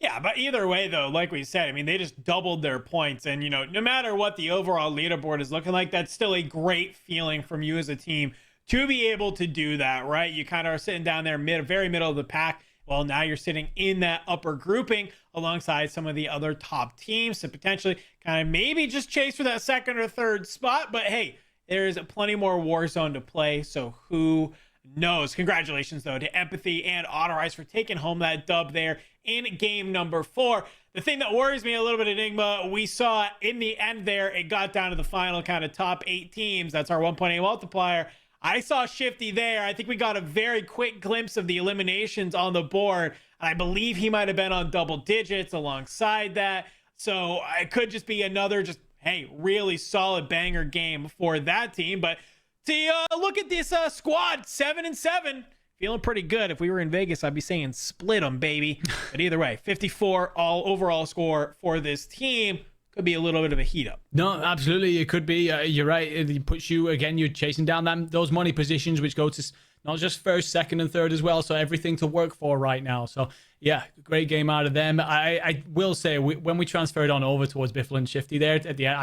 Yeah, but either way, though, like we said, I mean, they just doubled their points. And, you know, no matter what the overall leaderboard is looking like, that's still a great feeling from you as a team to be able to do that, right? You kind of are sitting down there very middle of the pack. Well, now you're sitting in that upper grouping alongside some of the other top teams to potentially kind of maybe just chase for that second or third spot. But hey, there's plenty more Warzone to play, so who knows? Congratulations, though, to Empathy and Ottereyes for taking home that dub there in game number 4. The thing that worries me a little bit, Enigma, we saw in the end there, it got down to the final kind of top 8 teams. That's our 1.8 multiplier. I saw Shifty there. I think we got a very quick glimpse of the eliminations on the board. I believe he might have been on double digits alongside that. So it could just be another hey, really solid banger game for that team. But to look at this squad, 7-7. Feeling pretty good. If we were in Vegas, I'd be saying split them, baby. But either way, 54 all overall score for this team. Could be a little bit of a heat up. No, absolutely. It could be. You're right. It puts you, again, you're chasing down those money positions, which go to not just first, second, and third as well. So everything to work for right now. So yeah, great game out of them. I will say, when we transferred on over towards Biffle and Shifty there at the end,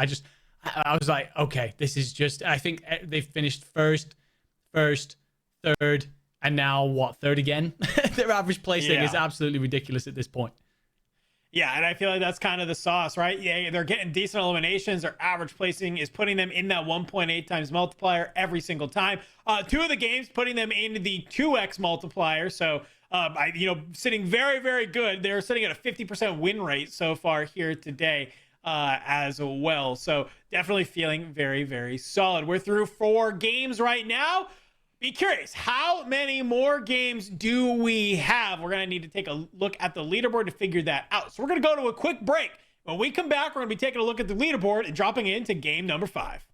I was like, okay, this is just, I think they've finished first, third, and now what, third again? Their average placing is absolutely ridiculous at this point. Yeah, and I feel like that's kind of the sauce, right? Yeah, they're getting decent eliminations. Their average placing is putting them in that 1.8 times multiplier every single time. 2 of the games putting them into the 2x multiplier. So, sitting very good. They're sitting at a 50% win rate so far here today as well. So definitely feeling very solid. We're through 4 games right now. Be curious, how many more games do we have? We're going to need to take a look at the leaderboard to figure that out. So we're going to go to a quick break. When we come back, we're going to be taking a look at the leaderboard and dropping into game number 5.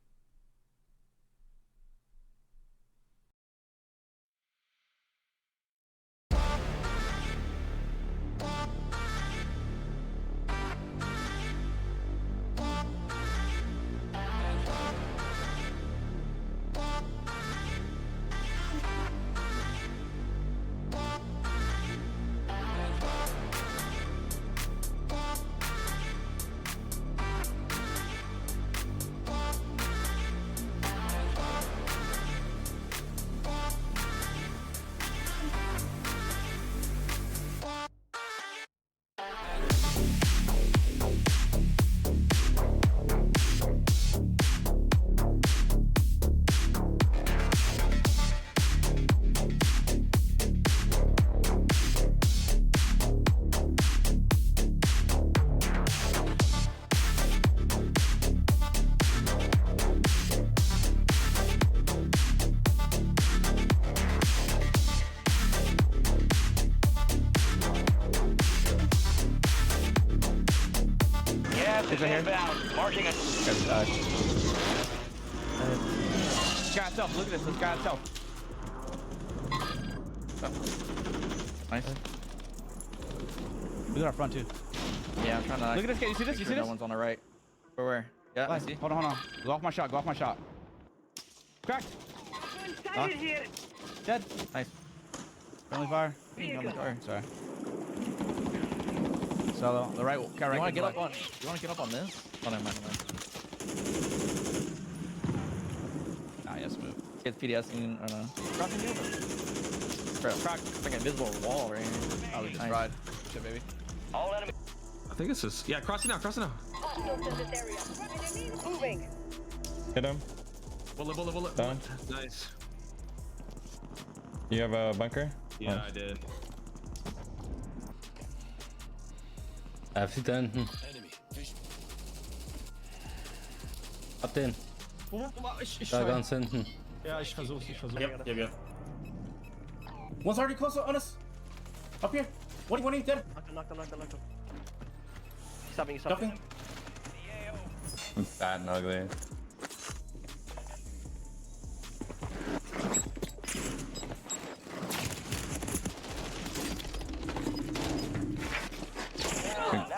Is inbound. Marking a... This guy itself. Look at this. This guy itself. Oh. Nice. Look at our front too. Yeah, I'm trying to... Look at this guy. You see this? You see this? No one's on the right. Where? Yeah, I see. Hold on. Go off my shot. Cracked. Dead. Nice. Friendly fire. Sorry. Solo. The right. You want to get up on? You want to get up on this? Oh, never mind. Nah, yes, move. Get PDSing. I don't know. Crossing the over. Crack. It's like an invisible wall right here. Oh, we just ride. Shit, baby. All enemy. I think it's just crossing now. Moving. Hit him. Bullet. Down. Nice. You have a bunker? Yeah, I did. Enemy. Ab den. Da ganz hinten. Ja, ich versuch's. Yep. One's already close on us. Up here. What are you dead? Knock him. He's stopping. Bad and ugly.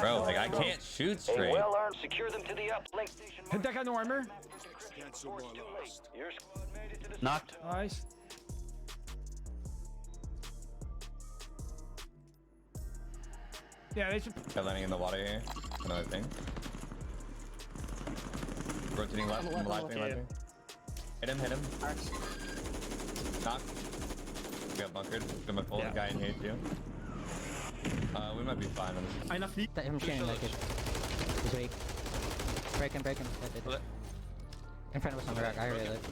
Bro, like I can't shoot straight. Well earned. Secure them to the Pentagon armor. Knocked. Nice. Yeah, they should. They're landing in the water here. Another thing. Rotating left. Landing. Hit him. Knock. We got bunkered. Got my full guy in here too. We might be fine on this. I'm shooting like it. He's weak. Break him. In front of us on the rock. I really look.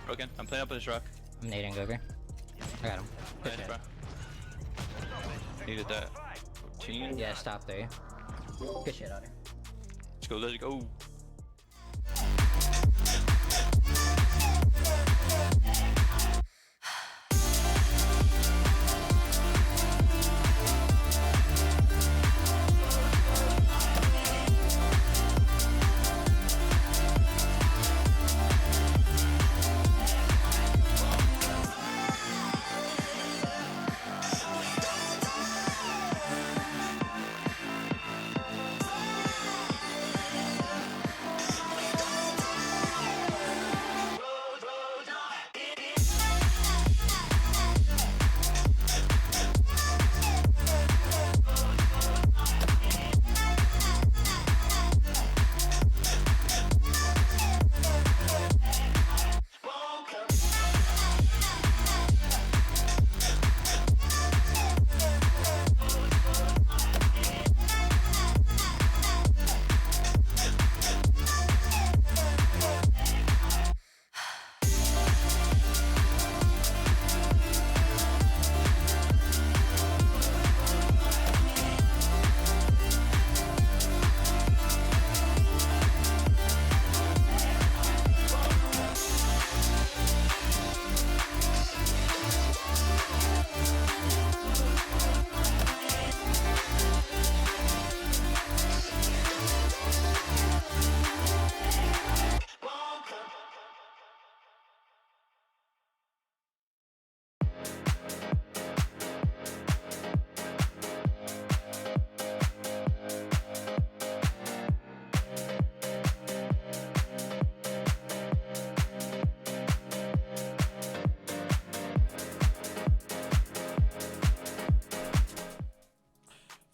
Broken. I'm playing up with this rock. I'm nading over. I got him. Nice, bro. Needed that. 14. Yeah, stop there. Good shit, Otter. Let's go.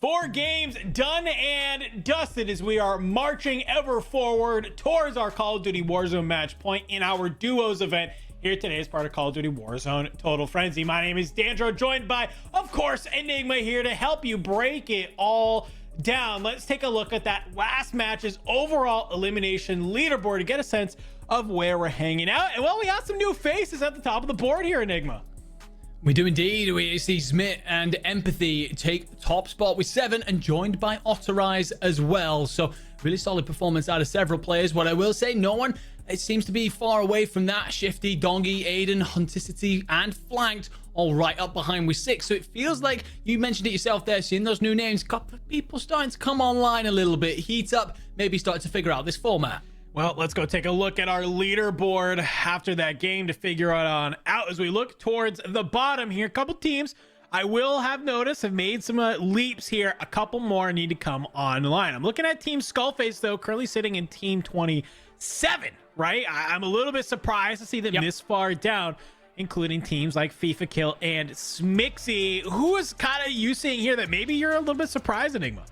Four games done and dusted as we are marching ever forward towards our Call of Duty Warzone match point in our duos event here today as part of Call of Duty Warzone Total Frenzy. My name is Dandro, joined by, of course, Enigma here to help you break it all down. Let's take a look at that last match's overall elimination leaderboard to get a sense of where we're hanging out. And well, we got some new faces at the top of the board here, Enigma. We do indeed. We see Smith and Empathy take top spot with 7 and joined by ottereyes as well. So really solid performance out of several players. What I will say, no one, it seems to be far away from that. Shifty, Dongy, Aydan, Hunticity, and Flanked all right up behind with 6. So it feels like, you mentioned it yourself there, seeing those new names, couple of people starting to come online a little bit, heat up, maybe start to figure out this format. Well, let's go take a look at our leaderboard after that game to figure it on out as we look towards the bottom here. A couple teams I will have noticed have made some leaps here. A couple more need to come online. I'm looking at Team Skullface, though, currently sitting in Team 27, right? I'm a little bit surprised to see them this far down, including teams like Fifakill and Smixy. Who is kind of you seeing here that maybe you're a little bit surprised, Enigma?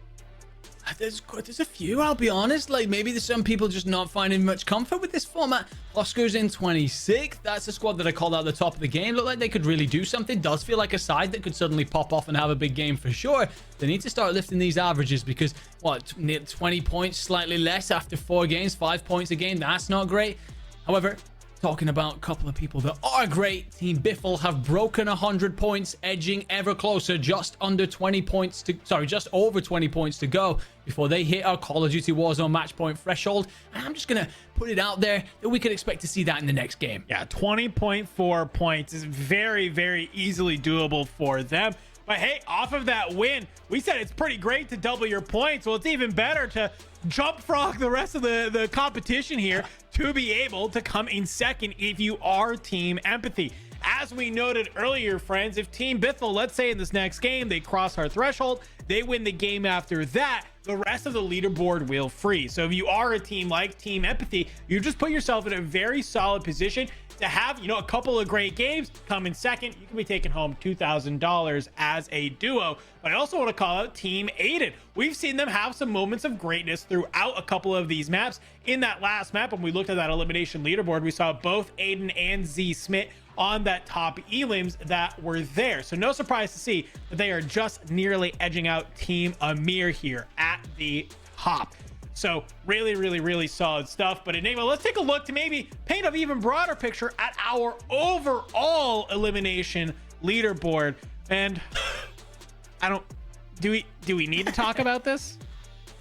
There's a few, I'll be honest. Like, maybe there's some people just not finding much comfort with this format. Huskerrs in 26th. That's a squad that I called out at the top of the game. Look like they could really do something. Does feel like a side that could suddenly pop off and have a big game for sure. They need to start lifting these averages because, what, 20 points, slightly less after 4 games, 5 points a game. That's not great. However, talking about a couple of people that are great, Team Biffle have broken 100 points, edging ever closer, just under 20 points to, sorry, just over 20 points to go before they hit our Call of Duty Warzone match point threshold. And I'm just gonna put it out there that we could expect to see that in the next game. Yeah, 20.4 points is very, very easily doable for them. But hey, off of that win, we said it's pretty great to double your points. Well, it's even better to jump frog the rest of the competition here to be able to come in second if you are Team Empathy. As we noted earlier, friends, if Team Biffle, let's say in this next game, they cross our threshold, they win the game after that, the rest of the leaderboard will freeze. So if you are a team like Team Empathy, you just put yourself in a very solid position to have, you know, a couple of great games, come in second. You can be taking home $2,000 as a duo. But I also want to call out Team Aydan. We've seen them have some moments of greatness throughout a couple of these maps. In that last map, when we looked at that elimination leaderboard, we saw both Aydan and Z Smith on that top elims that were there. So no surprise to see that they are just nearly edging out Team Amir here at the top. So really solid stuff. But Enigma, let's take a look to maybe paint an even broader picture at our overall elimination leaderboard. And do we need to talk about this?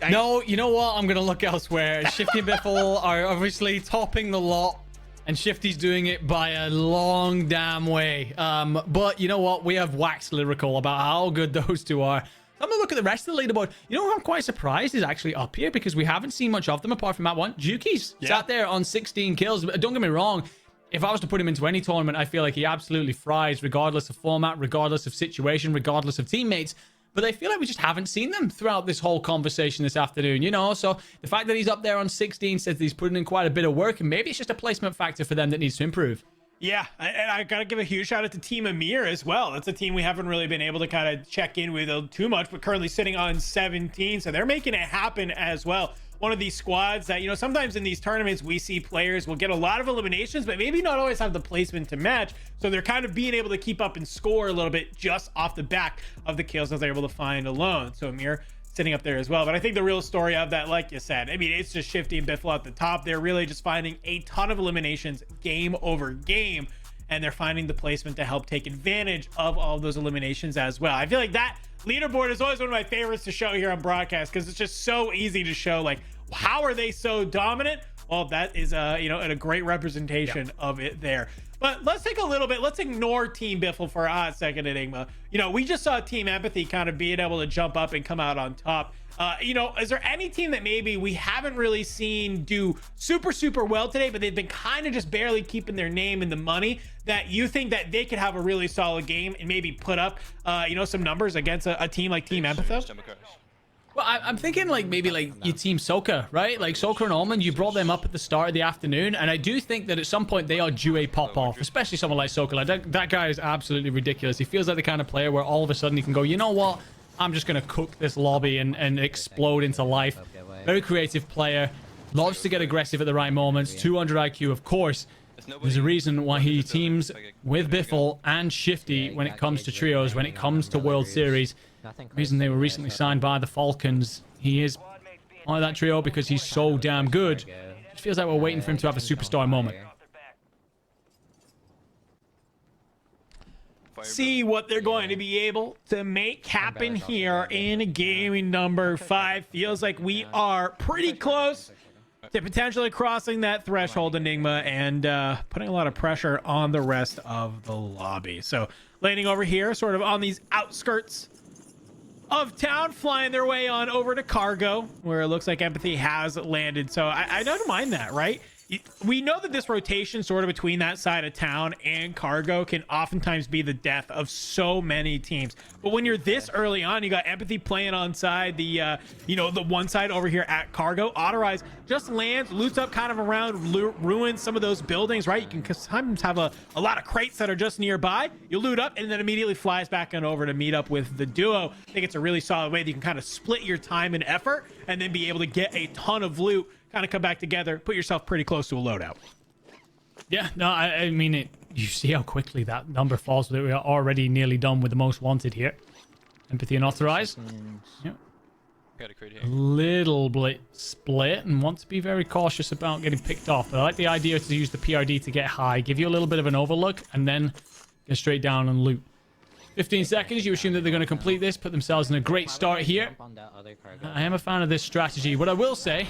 No, you know what? I'm gonna look elsewhere. Shifty and Biffle are obviously topping the lot, and Shifty's doing it by a long damn way. But you know what? We have waxed lyrical about how good those two are. I'm gonna look at the rest of the leaderboard. You know who I'm quite surprised is actually up here, because we haven't seen much of them apart from that one. Juki's sat there on 16 kills. Don't get me wrong. If I was to put him into any tournament, I feel like he absolutely fries, regardless of format, regardless of situation, regardless of teammates. But I feel like we just haven't seen them throughout this whole conversation this afternoon, you know? So the fact that he's up there on 16 says that he's putting in quite a bit of work, and maybe it's just a placement factor for them that needs to improve. Yeah, and I gotta give a huge shout out to Team Amir as well. That's a team we haven't really been able to kind of check in with too much, but currently sitting on 17, so they're making it happen as well. One of these squads that, you know, sometimes in these tournaments we see players will get a lot of eliminations, but maybe not always have the placement to match. So they're kind of being able to keep up and score a little bit just off the back of the kills that they're able to find alone. So Amir sitting up there as well. But I think the real story of that, like you said, I mean, it's just Shifty and Biffle at the top. They're really just finding a ton of eliminations game over game, and they're finding the placement to help take advantage of all of those eliminations as well. I feel like that leaderboard is always one of my favorites to show here on broadcast, because it's just so easy to show, like, how are they so dominant? Well, that is you know, a great representation of it there. But let's take a little bit, let's ignore Team Biffle for a hot second, Enigma. You know, we just saw Team Empathy kind of being able to jump up and come out on top. You know, is there any team that maybe we haven't really seen do super well today, but they've been kind of just barely keeping their name in the money, that you think that they could have a really solid game and maybe put up, you know, some numbers against a team like Team Empathy? Well, I'm thinking like maybe like your Team Soka, right? Like Soka and Almond, you brought them up at the start of the afternoon, and I do think that at some point they are due a pop-off, especially someone like Soka. Like that guy is absolutely ridiculous. He feels like the kind of player where all of a sudden he can go, you know what? I'm just going to cook this lobby and explode into life. Very creative player. Loves to get aggressive at the right moments. 200 IQ, of course. There's a reason why he teams with Biffle and Shifty when it comes to trios, when it comes to World Series. The reason they were recently signed by the Falcons. He is on that trio because he's so damn good. It feels like we're waiting for him to have a superstar moment. See what they're going to be able to make happen here in game number 5. Feels like we are pretty close to potentially crossing that threshold, Enigma, and putting a lot of pressure on the rest of the lobby. So landing over here, sort of on these outskirts of town, flying their way on over to Cargo, where it looks like Empathy has landed. So I don't mind that, right? We know that this rotation sort of between that side of town and Cargo can oftentimes be the death of so many teams. But when you're this early on, you got Empathy playing on side, the you know, the one side over here at Cargo. Ottereyes just lands, loots up kind of around, ruins some of those buildings, right? You can sometimes have a lot of crates that are just nearby. You loot up and then immediately flies back on over to meet up with the duo. I think it's a really solid way that you can kind of split your time and effort and then be able to get a ton of loot, kind of come back together, put yourself pretty close to a loadout. Yeah, no, I mean, you see how quickly that number falls. We are already nearly done with the most wanted here. Empathy and Ottereyes. Yeah. A little bit split and want to be very cautious about getting picked off. But I like the idea to use the PRD to get high, give you a little bit of an overlook, and then get straight down and loot. 15 seconds, you assume that they're going to complete this, put themselves in a great start here. I am a fan of this strategy. What I will say,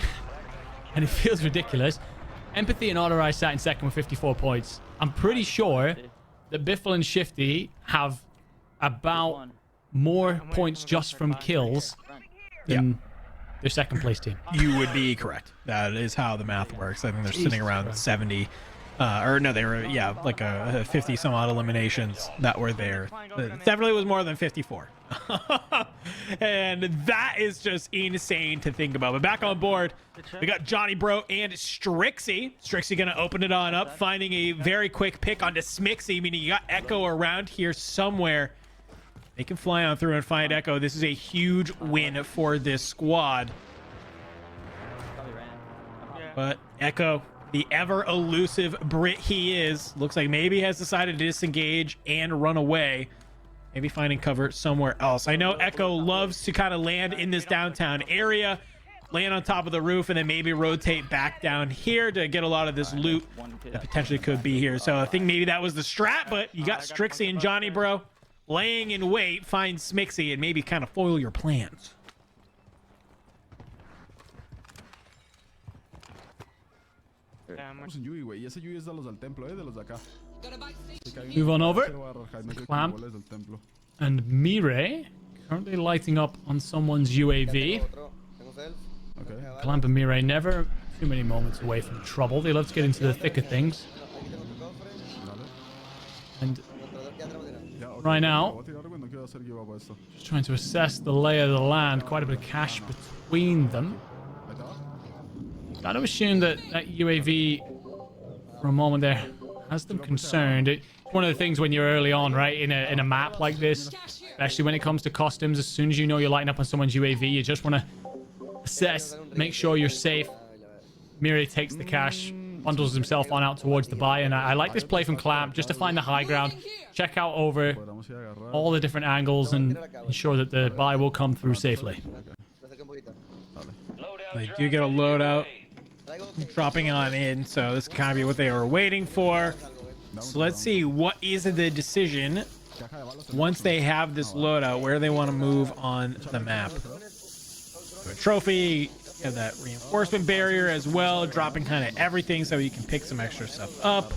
and it feels ridiculous, Empathy and Ottereyes sat in second with 54 points. I'm pretty sure that Biffle and Shifty have about more points just from kills than their second place team. You would be correct. That is how the math works. I think they're sitting around 70 Or no, they were, yeah, like a 50 some odd eliminations that were there. It definitely was more than 54. And that is just insane to think about. But back on board, we got Johnny Bro and Strixie. Strixie gonna open it on up, finding a very quick pick onto Smixie, meaning you got Echo around here somewhere. They can fly on through and find Echo. This is a huge win for this squad. But Echo, the ever elusive Brit he is, looks like maybe has decided to disengage and run away. Maybe finding cover somewhere else. I know Echo loves to kind of land in this downtown area, land on top of the roof, and then maybe rotate back down here to get a lot of this loot that potentially could be here. So I think maybe that was the strat, but you got Strixie and Johnny Bro laying in wait, find Smixie, and maybe kind of foil your plans. Move on over. Clamp and Mire currently lighting up on someone's UAV. Clamp and Mire never too many moments away from trouble. They love to get into the thick of things. And right now, just trying to assess the lay of the land. Quite a bit of cash between them. Gotta assume that UAV for a moment there has them concerned. It's one of the things when you're early on, right, in a map like this, especially when it comes to costumes, as soon as you know you're lighting up on someone's UAV, you just want to assess, make sure you're safe. Mire takes the cash, bundles himself on out towards the buy, and I like this play from Clamp just to find the high ground, check out over all the different angles, and ensure that the buy will come through safely. They do get a loadout dropping on in, so this kind of be what they were waiting for. So let's see what is the decision once they have this loadout, where they want to move on the map. So a trophy, have that reinforcement barrier as well, dropping kind of everything so you can pick some extra stuff up.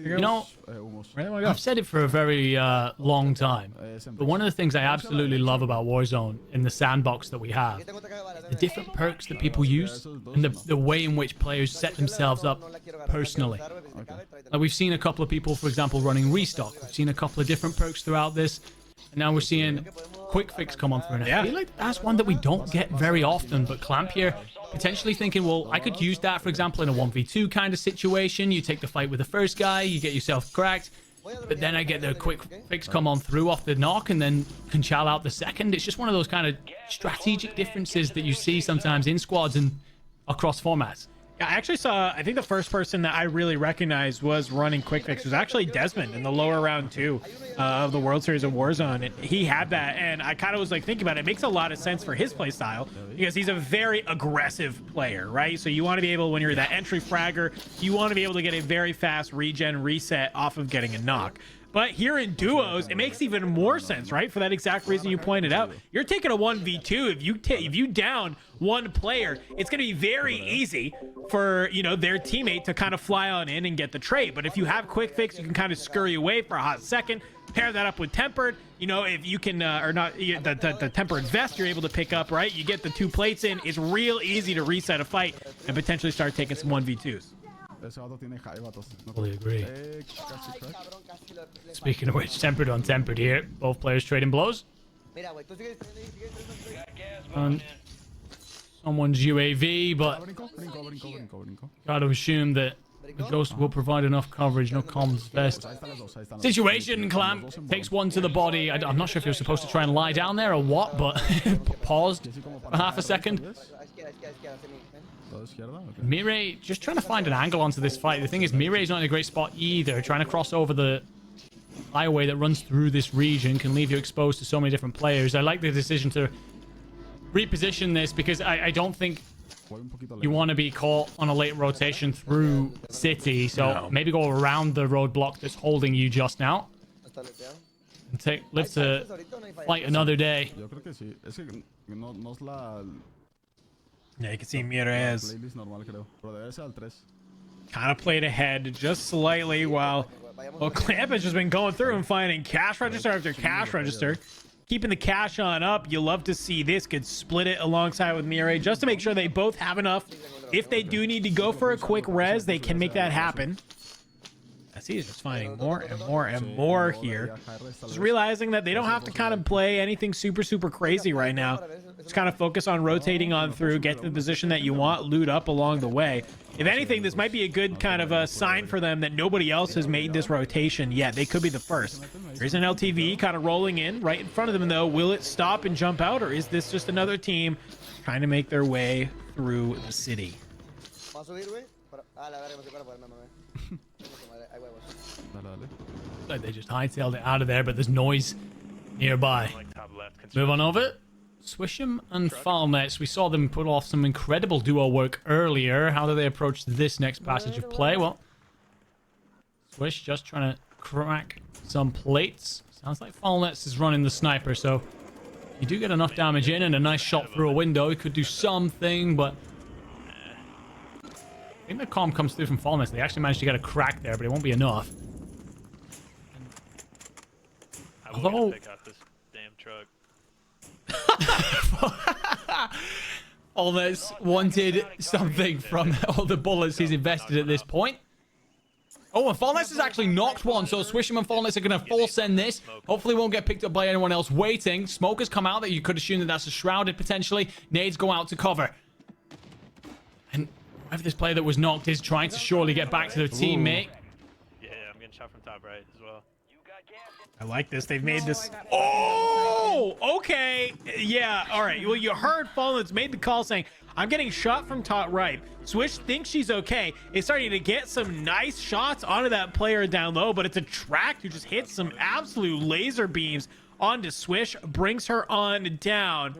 You know, I've said it for a very long time, but one of the things I absolutely love about Warzone in the sandbox that we have, the different perks that people use and the way in which players set themselves up personally. Like we've seen a couple of people, for example, running restock. We've seen a couple of different perks throughout this, and now we're seeing quick fix come on through. And I feel like that's one that we don't get very often, but Clamp here potentially thinking, well, I could use that, for example, in a 1v2 kind of situation. You take the fight with the first guy, you get yourself cracked, but then I get the quick fix come on through off the knock and then can chow out the second. It's just one of those kind of strategic differences that you see sometimes in squads and across formats. Yeah, I actually saw, I think the first person that I really recognized was running quick fix was actually Desmond in the lower round 2 of the World Series of Warzone. And he had that, and I kind of was like thinking about it. It makes a lot of sense for his play style because he's a very aggressive player, right? So you want to be able, when you're that entry fragger, you want to be able to get a very fast regen reset off of getting a knock. But here in duos, it makes even more sense, right? For that exact reason you pointed out. You're taking a 1v2. If you down one player, it's going to be very easy for, you know, their teammate to kind of fly on in and get the trade. But if you have quick fix, you can kind of scurry away for a hot second. Pair that up with tempered. You know, if you can, or not, the tempered vest you're able to pick up, right? You get the 2 plates in. It's real easy to reset a fight and potentially start taking some 1v2s. Fully agree. Speaking of which, tempered on tempered here. Both players trading blows. On someone's UAV, but gotta assume that the Ghost will provide enough coverage. No comms vest. Situation, Clamp takes one to the body. I'm not sure if you're supposed to try and lie down there or what, but paused for half a second. Mire just trying to find an angle onto this fight. The thing is, Mire's not in a great spot either. Trying to cross over the highway that runs through this region can leave you exposed to so many different players. I like the decision to reposition this because I don't think you want to be caught on a late rotation through city. So maybe go around the roadblock that's holding you just now. And live to fight another day. Yeah, you can see Mirez kind of played ahead just slightly while Clamp has just been going through and finding cash register after cash register. keeping the cash on up. You love to see this. Could split it alongside with Mirai just to make sure they both have enough. If they do need to go for a quick res, they can make that happen. I see he's just finding more and more and more here. Just realizing that they don't have to kind of play anything super crazy right now. Just kind of focus on rotating on through, get to the position that you want, loot up along the way. If anything, this might be a good kind of a sign for them that nobody else has made this rotation yet. They could be the first. There's an LTV kind of rolling in right in front of them, though. Will it stop and jump out, or is this just another team trying to make their way through the city? Like they just hightailed it out of there, but there's noise nearby. Move on over. Swisham and Falnets. We saw them put off some incredible duo work earlier. How do they approach this next passage of play? Well, Swish just trying to crack some plates. Sounds like Falnets is running the sniper, so you do get enough damage in and a nice shot through a window. He could do something, but I think the calm comes through from Falnets. They actually managed to get a crack there, but it won't be enough. Although pick up this damn truck. Falnets wanted something from all the bullets he's invested at this point. Oh, and Falnets has actually knocked one, so Swisham and Falnets are going to full send this. Hopefully won't get picked up by anyone else waiting. Smoke has come out that you could assume that that's a shrouded potentially. Nades go out to cover. And whoever this player that was knocked is trying to surely get back to their teammate. Yeah, I'm getting shot from top right as well. I like this. They've made this. Oh, okay. Yeah. All right. Well, you heard Fallen's made the call saying, I'm getting shot from top right. Swish thinks she's okay. It's starting to get some nice shots onto that player down low, but it's a track who just hits some absolute laser beams onto Swish, brings her on down.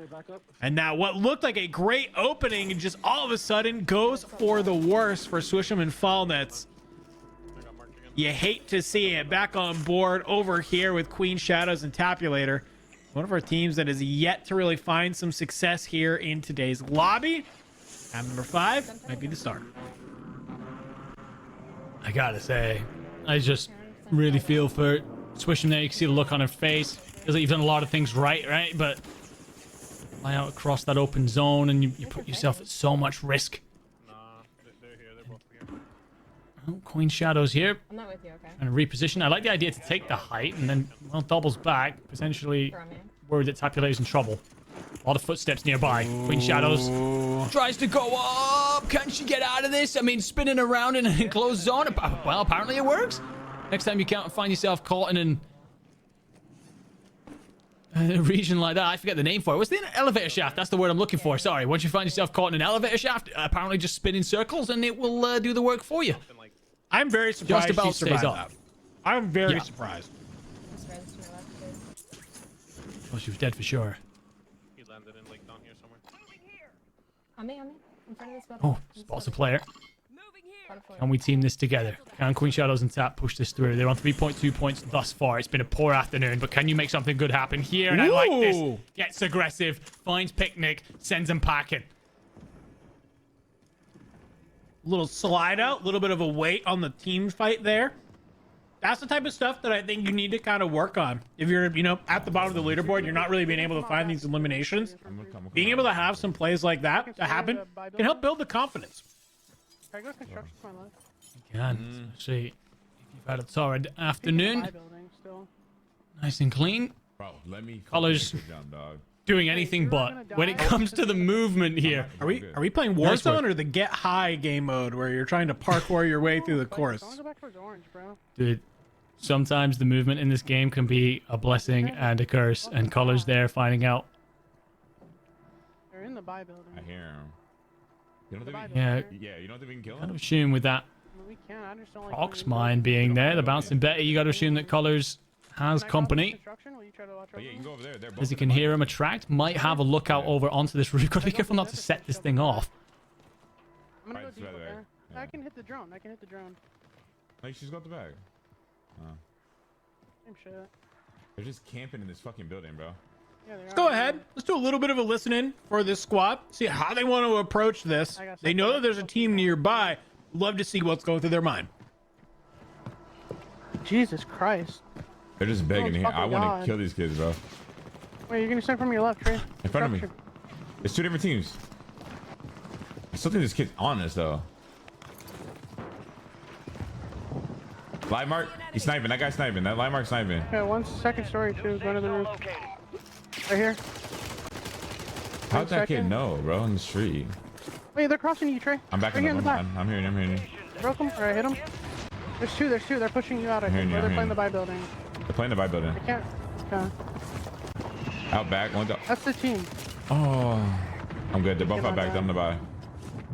And now what looked like a great opening just all of a sudden goes for the worst for Swisham and Falnets. You hate to see it. Back on board over here with Queen Shadows and Tapulator. One of our teams that has yet to really find some success here in today's lobby. And number 5 might be the start. I gotta say, I just really feel for Swisham there. You can see the look on her face. Feels like you've done a lot of things right? But fly out across that open zone and you put yourself at so much risk. Oh, Queen Shadows here. I'm not with you, okay. And reposition. I like the idea to take the height and then, well, doubles back. Potentially worried that Tapulator's in trouble. A lot of footsteps nearby. Queen Shadows tries to go up. Can she get out of this? I mean, spinning around in an enclosed zone. Well, apparently it works. Next time you can't find yourself caught in a region like that. I forget the name for it. What's the elevator shaft? That's the word I'm looking for. Sorry. Once you find yourself caught in an elevator shaft, apparently just spin in circles and it will do the work for you. I'm very surprised Just about she survived stays that. up. I'm very surprised. Oh, she was dead for sure. He landed in like down here somewhere. On me. In front of this building. Oh, spots a player. Can we team this together? Can Queen Shadows and Tap push this through? They're on 3.2 points thus far. It's been a poor afternoon, but can you make something good happen here? And I like this. Gets aggressive, finds Picnic, sends him packing. Little slide out, little bit of a weight on the team fight there. That's the type of stuff that I think you need to kind of work on. If you're, at the bottom of the leaderboard, you're not really being able to find these eliminations. Being able to have some plays like that to happen can help build the confidence. You can, especially if you've had a torrid afternoon. Nice and clean. Bro, let me Colors doing anything but when it comes to the movement here. Are we playing Warzone or the Get High game mode where you're trying to parkour your way through the course? Dude, sometimes the movement in this game can be a blessing and a curse, and Colors there finding out. They're in the buy building. I hear him. You don't think you don't think we can kill him? Gotta assume with that We can. I just don't like Ox mine being there, the bouncing Betty, you gotta assume that Colors has company. As you can hear him attract, might have a lookout over onto this roof. Gotta be careful not to set this thing off. I'm gonna go deep up there. I can hit the drone. Like, she's got the bag. Same shit. They're just camping in this fucking building, bro. Let's go ahead. Let's do a little bit of a listen for this squad. See how they want to approach this. They know that there's a team nearby. Love to see what's going through their mind. Jesus Christ. They're just begging here. I want to kill these kids, bro. Wait, you're gonna start from your left, Trey. In front of me. There's two different teams. I still think this kid's on us though. Live mark, he's sniping. That guy's sniping. That live mark's sniping. Okay, one's second story too. Going to the roof. Right here. How'd that kid know, bro? On the street. Wait, they're crossing you, Trey. I'm back right in the the I'm hearing you. Broke him. Alright, hit him. There's two. They're pushing you out. I think. Or they're playing the buy building. They're playing the buy building. I can't. Okay. Out back, one's out. That's the team. Oh, I'm good. They're both out back. Done the buy.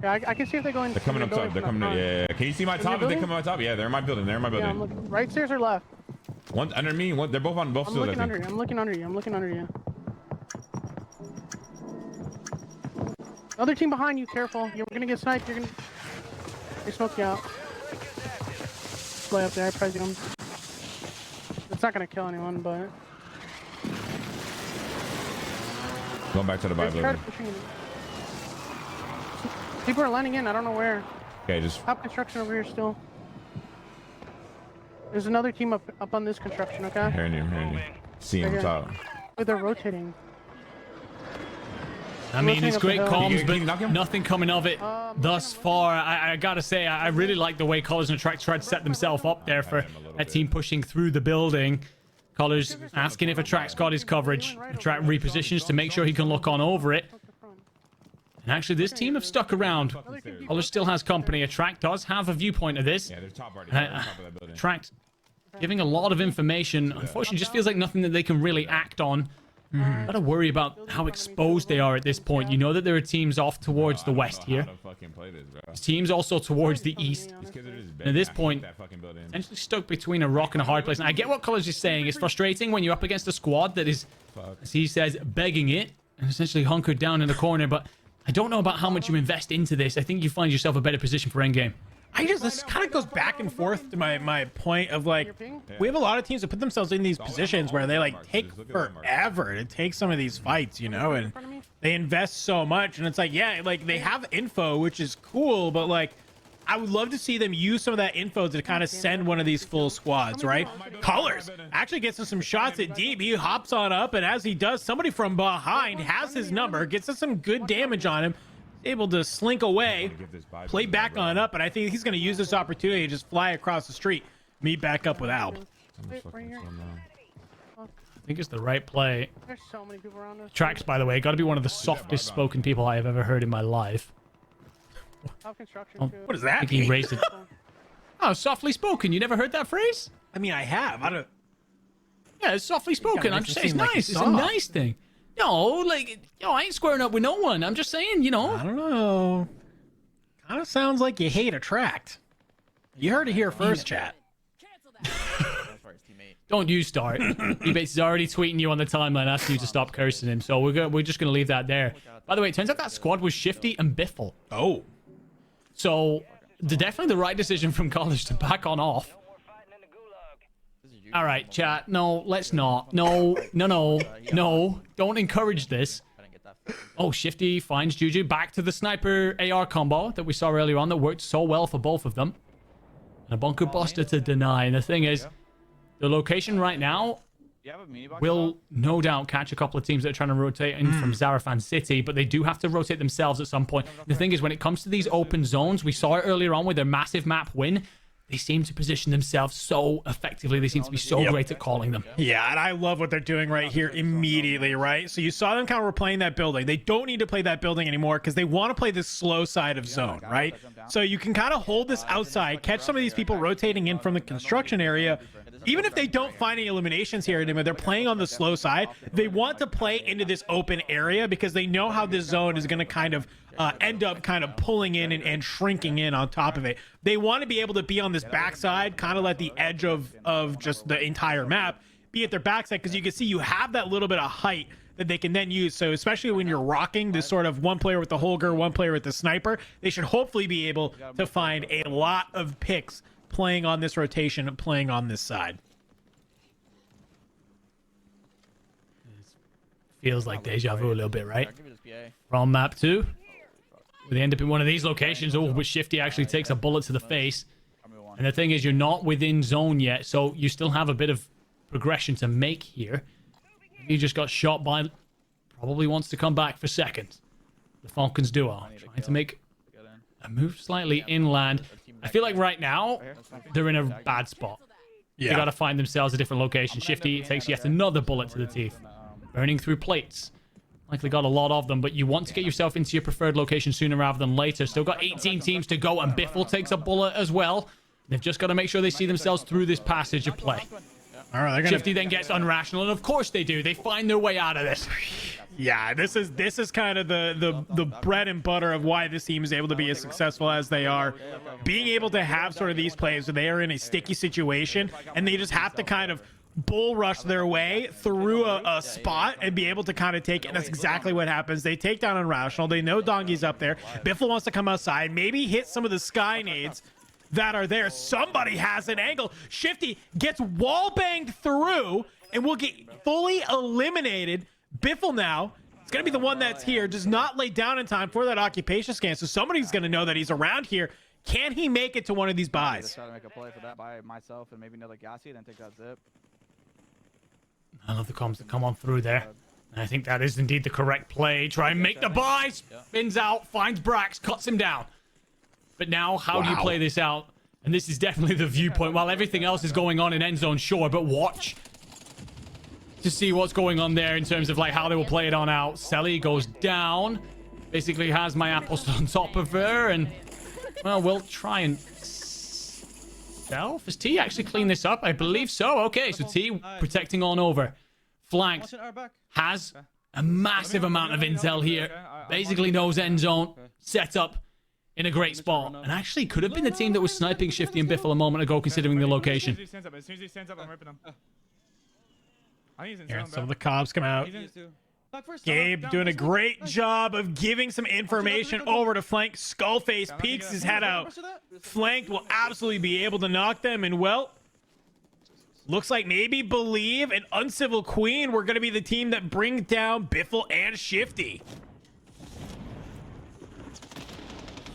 Yeah, I can see if they go in. They're coming up top. They're coming. Yeah. Can you see my top? If they come on top, yeah, they're in my building. They're in my building. Yeah, I'm looking. Right stairs or left? One's under me. They're both on both I'm sides. looking under you. I'm looking under you. I'm looking under you. Other team behind you. Careful. You're gonna get sniped. They smoke you out. Play up there. I press him. It's not gonna kill anyone, but. Going back to the buy building. People are landing in. I don't know where. Okay, just. Top construction over here still. There's another team up on this construction. Okay. Hearing you. See him top. Wait, they're rotating. I mean, it's great comms, but nothing coming of it thus far. I gotta say, I really like the way Colors and Attract tried to set themselves up there for that team pushing through the building. Colors asking if Attract's got his coverage. Attract repositions to make sure he can look on over it. And actually, this team have stuck around. Colors still has company. Attract does have a viewpoint of this. Yeah, they're top already. Top of that building. Attract giving a lot of information. Unfortunately, just feels like nothing that they can really act on. Gotta worry about how exposed they are at this point. You know that there are teams off towards the west here. There's teams also towards the east. And at this point, essentially stuck between a rock and a hard place. And I get what Colors is saying. It's frustrating when you're up against a squad that is, as he says, begging it and essentially hunkered down in the corner. But I don't know about how much you invest into this. I think you find yourself a better position for endgame. This kind of goes back and forth to my point of like, we have a lot of teams that put themselves in these positions where they like take forever to take some of these fights, you know, and they invest so much, and it's like, yeah, like they have info, which is cool, but like I would love to see them use some of that info to kind of send one of these full squads, right? Colors actually gets us some shots at deep. He hops on up, and as he does, somebody from behind has his number, gets us some good damage on him. Able to slink away, play back on up, and I think he's going to use this opportunity to just fly across the street, meet back up with Alb. I think it's the right play. There's so many people around us. Tracks, by the way, got to be one of the softest spoken people I have ever heard in my life. What does that I think he mean? raised it. Oh, softly spoken. You never heard that phrase? I mean, I have. I don't. Yeah, it's softly spoken. I'm just saying it's like nice. It's a nice thing. No, like, I ain't squaring up with no one. I'm just saying, you know. I don't know. Kind of sounds like you hate Attract. You heard it here first, chat. Don't you start. Ebates is already tweeting you on the timeline asking you to stop cursing him. So we're just going to leave that there. By the way, it turns out that squad was Shifty and Biffle. Oh. So, definitely the right decision from college to back on off. All right, chat. No, let's not. No. Don't encourage this. Oh, Shifty finds Juju back to the sniper AR combo that we saw earlier on that worked so well for both of them. And a bunker buster to deny. And the thing is, the location right now will no doubt catch a couple of teams that are trying to rotate in from Zarafan City, but they do have to rotate themselves at some point. The thing is, when it comes to these open zones, we saw it earlier on with their massive map win. They seem to position themselves so effectively. They seem to be so great at calling them. Yeah, and I love what they're doing right here immediately, right? So you saw them kind of replaying that building. They don't need to play that building anymore because they want to play this slow side of zone, right? So you can kind of hold this outside, catch some of these people rotating in from the construction area. Even if they don't find any eliminations here, they're playing on the slow side. They want to play into this open area because they know how this zone is going to kind of end up kind of pulling in and shrinking in on top of it. They want to be able to be on this backside, kind of let the edge of just the entire map be at their backside, because you can see you have that little bit of height that they can then use. So especially when you're rocking this sort of one player with the Holger, one player with the sniper, they should hopefully be able to find a lot of picks playing on this rotation and playing on this side. Feels like deja vu a little bit, right? From map 2. They end up in one of these locations. Oh, but Shifty actually takes a bullet to the face. And the thing is, you're not within zone yet, so you still have a bit of progression to make here. He just got shot by... Probably wants to come back for second. The Falcons duo trying to make a move slightly inland. I feel like right now, they're in a bad spot. They got to find themselves a different location. Shifty takes yet another bullet to the teeth. Burning through plates. Likely got a lot of them, but you want to get yourself into your preferred location sooner rather than later. Still got 18 teams to go, and Biffle takes a bullet as well. They've just got to make sure they see themselves through this passage of play. All right, Shifty then gets unrational, and of course they do. They find their way out of this. Yeah, this is kind of the bread and butter of why this team is able to be as successful as they are. Being able to have sort of these plays where they are in a sticky situation and they just have to kind of bull rush their way through a spot and be able to kind of take it. And that's exactly what happens. They take down Unrational. They know Dongy's up there. Biffle wants to come outside, maybe hit some of the sky nades that are there. Somebody has an angle. Shifty gets wall banged through and will get fully eliminated. Biffle now, it's going to be the one that's here, does not lay down in time for that occupation scan, so somebody's going to know that he's around here. Can he make it to one of these buys? Try to make a play for that by myself and maybe another gassy, then take that zip. I love the comms that come on through there. I think that is indeed the correct play. Try and make the buy. Spins out, finds Brax, cuts him down. But now, how do you play this out? And this is definitely the viewpoint. While everything else is going on in end zone, sure, but watch to see what's going on there in terms of like how they will play it on out. Selly goes down. Basically has mayappo on top of her, and well, we'll try and self. Has T actually cleaned this up? I believe so. Okay, so T protecting on over. Flanked. Has a massive amount of intel here. Basically knows end zone. Set up in a great spot. And actually could have been the team that was sniping Shifty and Biffle a moment ago, considering the location. Here, some of the cops come out. Gabe doing a great job of giving some information over to Flank. Skullface peeks his head out. Flanked will absolutely be able to knock them, and well, looks like maybe Believe and Uncivil Queen were going to be the team that brings down Biffle and Shifty.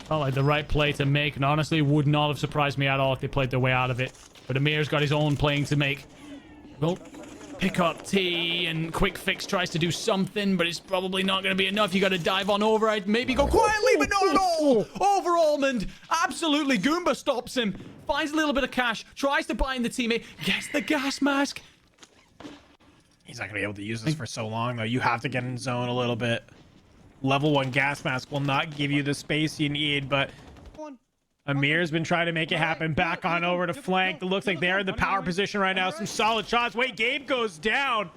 Felt like the right play to make, and honestly would not have surprised me at all if they played their way out of it. But Amir's got his own playing to make. Well, pick up T, and Quick Fix tries to do something, but it's probably not going to be enough. You got to dive on over. I'd maybe go quietly, but not at all. Over Almond. Absolutely. Goomba stops him. Finds a little bit of cash. Tries to bind the teammate. Gets the gas mask. He's not going to be able to use this for so long, though. You have to get in zone a little bit. Level 1 gas mask will not give you the space you need, but Amir's been trying to make it happen. Back on over to Flank. It looks like they're in the power position right now. Some solid shots. Wait, Gabe goes down.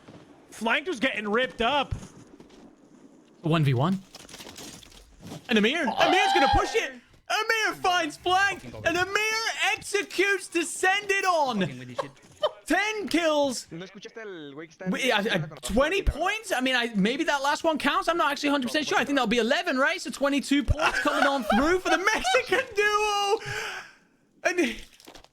Flank was getting ripped up. 1v1. And Amir's going to push it. Amir finds Flank, and Amir executes to send it on. 10 kills. 20 points? I mean, maybe that last one counts. I'm not actually 100% sure. I think that'll be 11, right? So 22 points coming on through for the Mexican duo. And he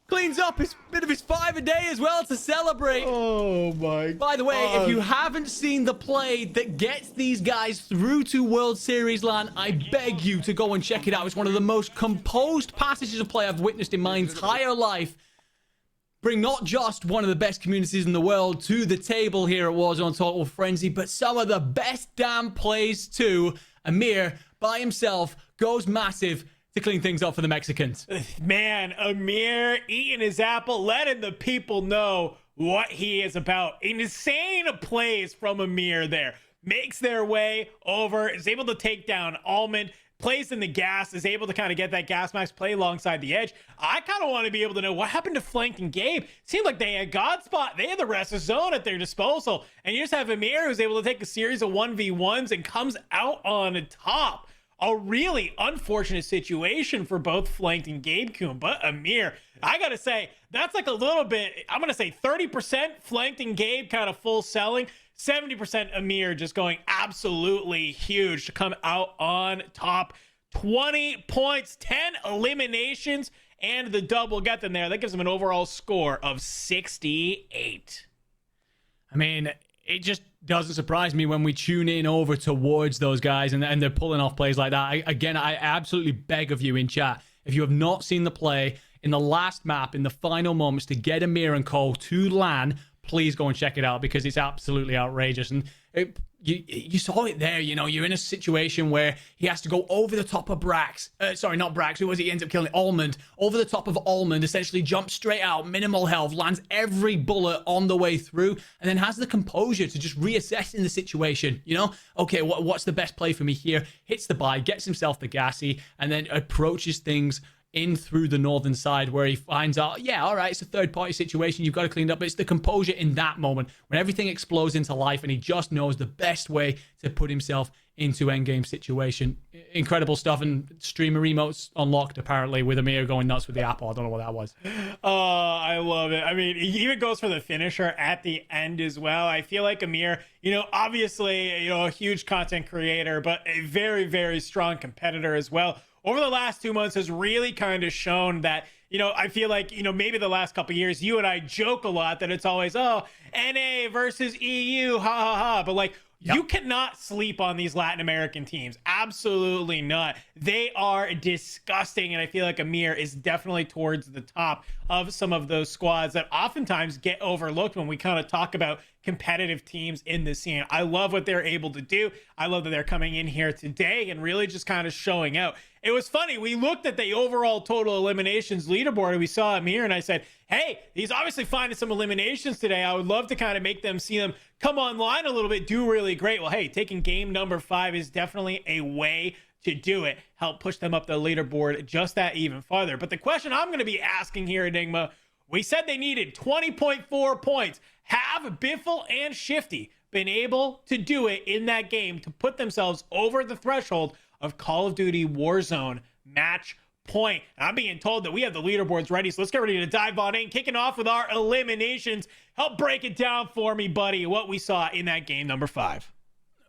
cleans up his bit of his 5 a day as well to celebrate. Oh, my God. By the way, if you haven't seen the play that gets these guys through to World Series land, I beg you to go and check it out. It's one of the most composed passages of play I've witnessed in my entire life. Bring not just one of the best communities in the world to the table here at Warzone Total Frenzy, but some of the best damn plays too. Amir, by himself, goes massive to clean things up for the Mexicans. Man, Amir eating his apple, letting the people know what he is about. Insane plays from Amir there. Makes their way over, is able to take down Almond. Plays in the gas, is able to kind of get that gas max, play alongside the edge. I kind of want to be able to know what happened to Flank and Gabe. Seemed like they had God spot. They had the rest of zone at their disposal. And you just have Amir who's able to take a series of 1v1s and comes out on top. A really unfortunate situation for both Flanked and Gabe Kuhn. But Amir, I got to say, that's like a little bit, I'm going to say 30% Flanked and Gabe kind of full selling. 70% Amir just going absolutely huge to come out on top. 20 points, 10 eliminations, and the double get them there. That gives them an overall score of 68. I mean, it just doesn't surprise me when we tune in over towards those guys and they're pulling off plays like that. I absolutely beg of you in chat, if you have not seen the play in the last map, in the final moments to get Amir and Cole to LAN, please go and check it out because it's absolutely outrageous. And you saw it there, you know, you're in a situation where he has to go over the top of Brax. Sorry, not Brax. Who was it? He ends up killing Almond. Over the top of Almond, essentially jumps straight out, minimal health, lands every bullet on the way through, and then has the composure to just reassess in the situation. You know, okay, what's the best play for me here? Hits the buy, gets himself the gassy, and then approaches things in through the northern side where he finds out, yeah, all right, it's a third-party situation, you've got to clean it up, but it's the composure in that moment when everything explodes into life and he just knows the best way to put himself into endgame situation. Incredible stuff. And streamer emotes unlocked apparently with Amir going nuts with the apple. I don't know what that was. Oh, I love it. I mean, he even goes for the finisher at the end as well. I feel like Amir, you know, obviously, you know, a huge content creator, but a very, very strong competitor as well. Over the last 2 months has really kind of shown that, you know, I feel like, you know, maybe the last couple of years, you and I joke a lot that it's always, oh, NA versus EU, ha ha ha. But like, you cannot sleep on these Latin American teams. Absolutely not. They are disgusting. And I feel like Amir is definitely towards the top of some of those squads that oftentimes get overlooked when we kind of talk about competitive teams in the scene. I love what they're able to do. I love that they're coming in here today and really just kind of showing out. It was funny. We looked at the overall total eliminations leaderboard and we saw Amir and I said, hey, he's obviously finding some eliminations today. I would love to kind of make them see them come online a little bit, do really great. Well, hey, taking game number 5 is definitely a way to do it. Help push them up the leaderboard just that even farther. But the question I'm going to be asking here, Enigma, we said they needed 20.4 points. Have Biffle and Shifty been able to do it in that game to put themselves over the threshold of Call of Duty Warzone match point? And I'm being told that we have the leaderboards ready, so let's get ready to dive on in. Kicking off with our eliminations. Help break it down for me, buddy, what we saw in that game number 5.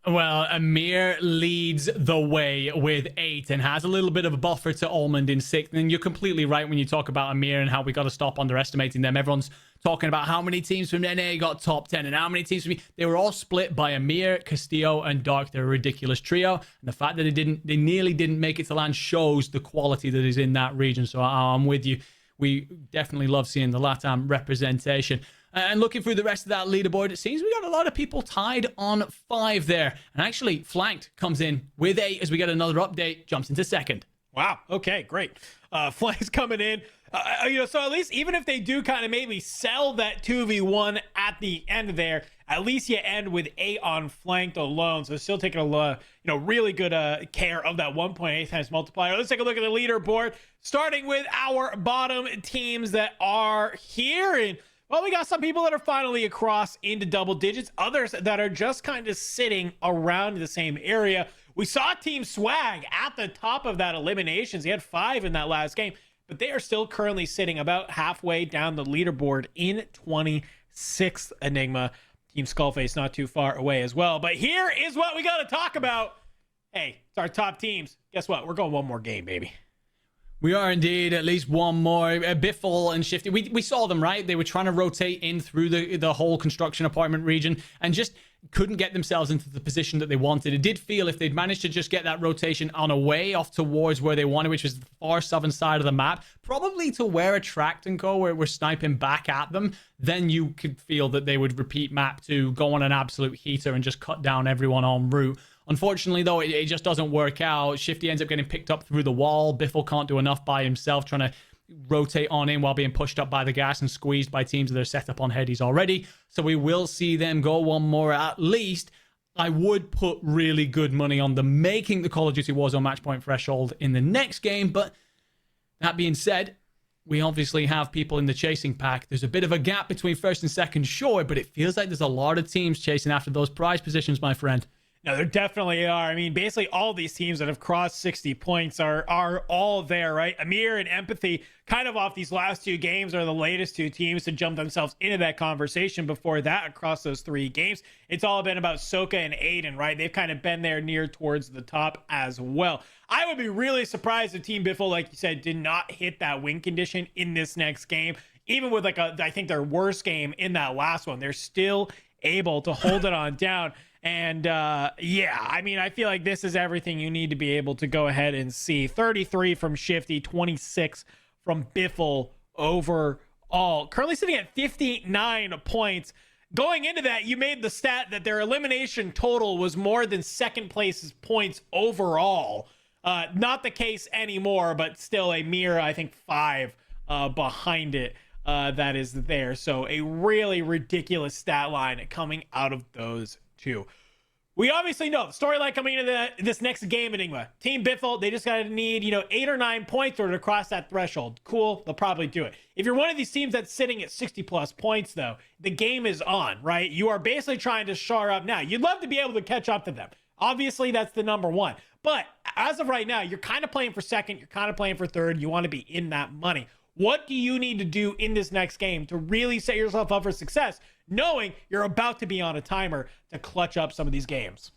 Well, Amir leads the way with 8 and has a little bit of a buffer to Almond in 6th. And you're completely right when you talk about Amir and how we got to stop underestimating them. Everyone's talking about how many teams from NA got top 10 and how many teams from me. They were all split by Amir, Castillo, and Dark. They're a ridiculous trio. And the fact that they nearly didn't make it to land shows the quality that is in that region. So I'm with you. We definitely love seeing the LATAM representation. And looking through the rest of that leaderboard, it seems we got a lot of people tied on 5 there. And actually, Flanked comes in with 8 as we get another update, jumps into 2nd. Wow. Okay, great. Flank's coming in. You know, so at least even if they do kind of maybe sell that 2v1 at the end there, at least you end with 8 on Flanked alone. So still taking a really good care of that 1.8 times multiplier. Let's take a look at the leaderboard, starting with our bottom teams that are here. And well, we got some people that are finally across into double digits, others that are just kind of sitting around the same area. We saw Team Swag at the top of that eliminations. He had 5 in that last game, but they are still currently sitting about halfway down the leaderboard in 26th, Enigma. Team Skullface not too far away as well. But here is what we got to talk about. Hey, it's our top teams. Guess what? We're going one more game, baby. We are indeed, at least one more. Biffle and Shifty, we saw them, right? They were trying to rotate in through the whole construction apartment region and just couldn't get themselves into the position that they wanted. It did feel if they'd managed to just get that rotation on a way off towards where they wanted, which was the far southern side of the map, probably to where a tract and go where we're sniping back at them, then you could feel that they would repeat map 2, go on an absolute heater and just cut down everyone en route. Unfortunately, though, it just doesn't work out. Shifty ends up getting picked up through the wall. Biffle can't do enough by himself, trying to rotate on in while being pushed up by the gas and squeezed by teams that are set up on headies already. So we will see them go one more at least. I would put really good money on them making the Call of Duty Warzone match point threshold in the next game. But that being said, we obviously have people in the chasing pack. There's a bit of a gap between first and second, sure, but it feels like there's a lot of teams chasing after those prize positions, my friend. No, there definitely are. I mean, basically all these teams that have crossed 60 points are all there, right? Amir and Empathy, kind of off these last 2 games, are the latest 2 teams to jump themselves into that conversation. Before that, across those 3 games, it's all been about Soka and Aydan, right? They've kind of been there near towards the top as well. I would be really surprised if Team Biffle, like you said, did not hit that win condition in this next game. Even with I think their worst game in that last one, they're still able to hold it on down. And yeah, I mean, I feel like this is everything you need to be able to go ahead and see. 33 from Shifty, 26 from Biffle overall. Currently sitting at 59 points. going into that, you made the stat that their elimination total was more than second place's points overall. Not the case anymore, but still a mere, I think, 5 behind it that is there. So a really ridiculous stat line coming out of those two. We obviously know the storyline coming into this next game, Enigma. Team Biffle, they just got to need, 8 or 9 points in order to cross that threshold. Cool, they'll probably do it. If you're one of these teams that's sitting at 60+ points, though, the game is on, right? You are basically trying to shore up now. You'd love to be able to catch up to them. Obviously, that's the number one. But as of right now, you're kind of playing for second. You're kind of playing for third. You want to be in that money. What do you need to do in this next game to really set yourself up for success, knowing you're about to be on a timer to clutch up some of these games?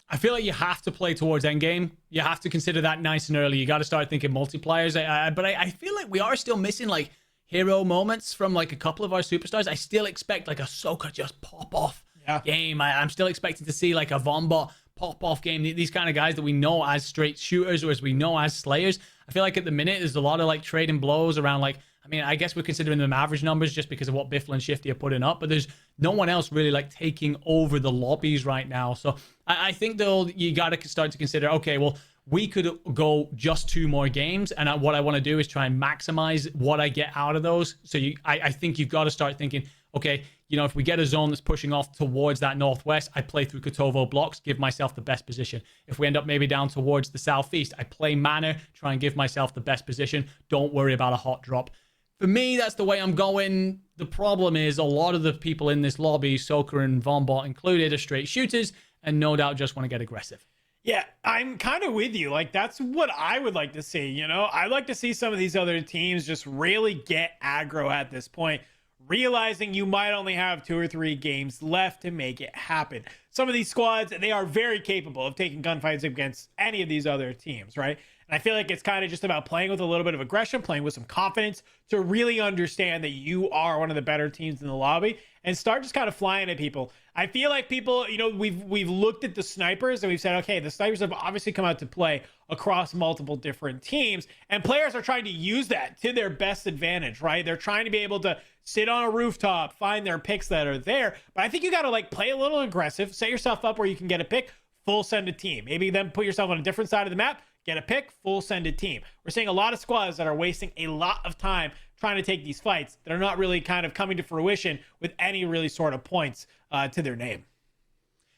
I feel like you have to play towards endgame. You have to consider that nice and early. You got to start thinking multipliers. But I feel like we are still missing like hero moments from like a couple of our superstars. I still expect like a Hisoka just pop off game. I'm still expecting to see like a Vombot pop off game. These kind of guys that we know as straight shooters or as we know as slayers. I feel like at the minute there's a lot of like trading blows around like, I mean, I guess we're considering them average numbers just because of what Biffle and Shifty are putting up, but there's no one else really like taking over the lobbies right now. So I think though you got to start to consider, okay, well, we could go just 2 more games, and what I want to do is try and maximize what I get out of those. So I think you've got to start thinking, okay, if we get a zone that's pushing off towards that northwest, I play through Kotovo blocks, give myself the best position. If we end up maybe down towards the southeast, I play Manor, try and give myself the best position. Don't worry about a hot drop. For me, that's the way I'm going. The problem is a lot of the people in this lobby, Hisoka and Vombot included, are straight shooters and no doubt just want to get aggressive. Yeah, I'm kind of with you. Like, that's what I would like to see, I'd like to see some of these other teams just really get aggro at this point, realizing you might only have 2 or 3 games left to make it happen. Some of these squads, they are very capable of taking gunfights against any of these other teams, right? And I feel like it's kind of just about playing with a little bit of aggression, playing with some confidence to really understand that you are one of the better teams in the lobby and start just kind of flying at people. I feel like people, we've looked at the snipers and we've said, okay, the snipers have obviously come out to play across multiple different teams, and players are trying to use that to their best advantage, right? They're trying to be able to sit on a rooftop, find their picks that are there. But I think you got to like play a little aggressive, set yourself up where you can get a pick, full send a team. Maybe then put yourself on a different side of the map, get a pick, full send a team. We're seeing a lot of squads that are wasting a lot of time trying to take these fights that are not really kind of coming to fruition with any really sort of points to their name.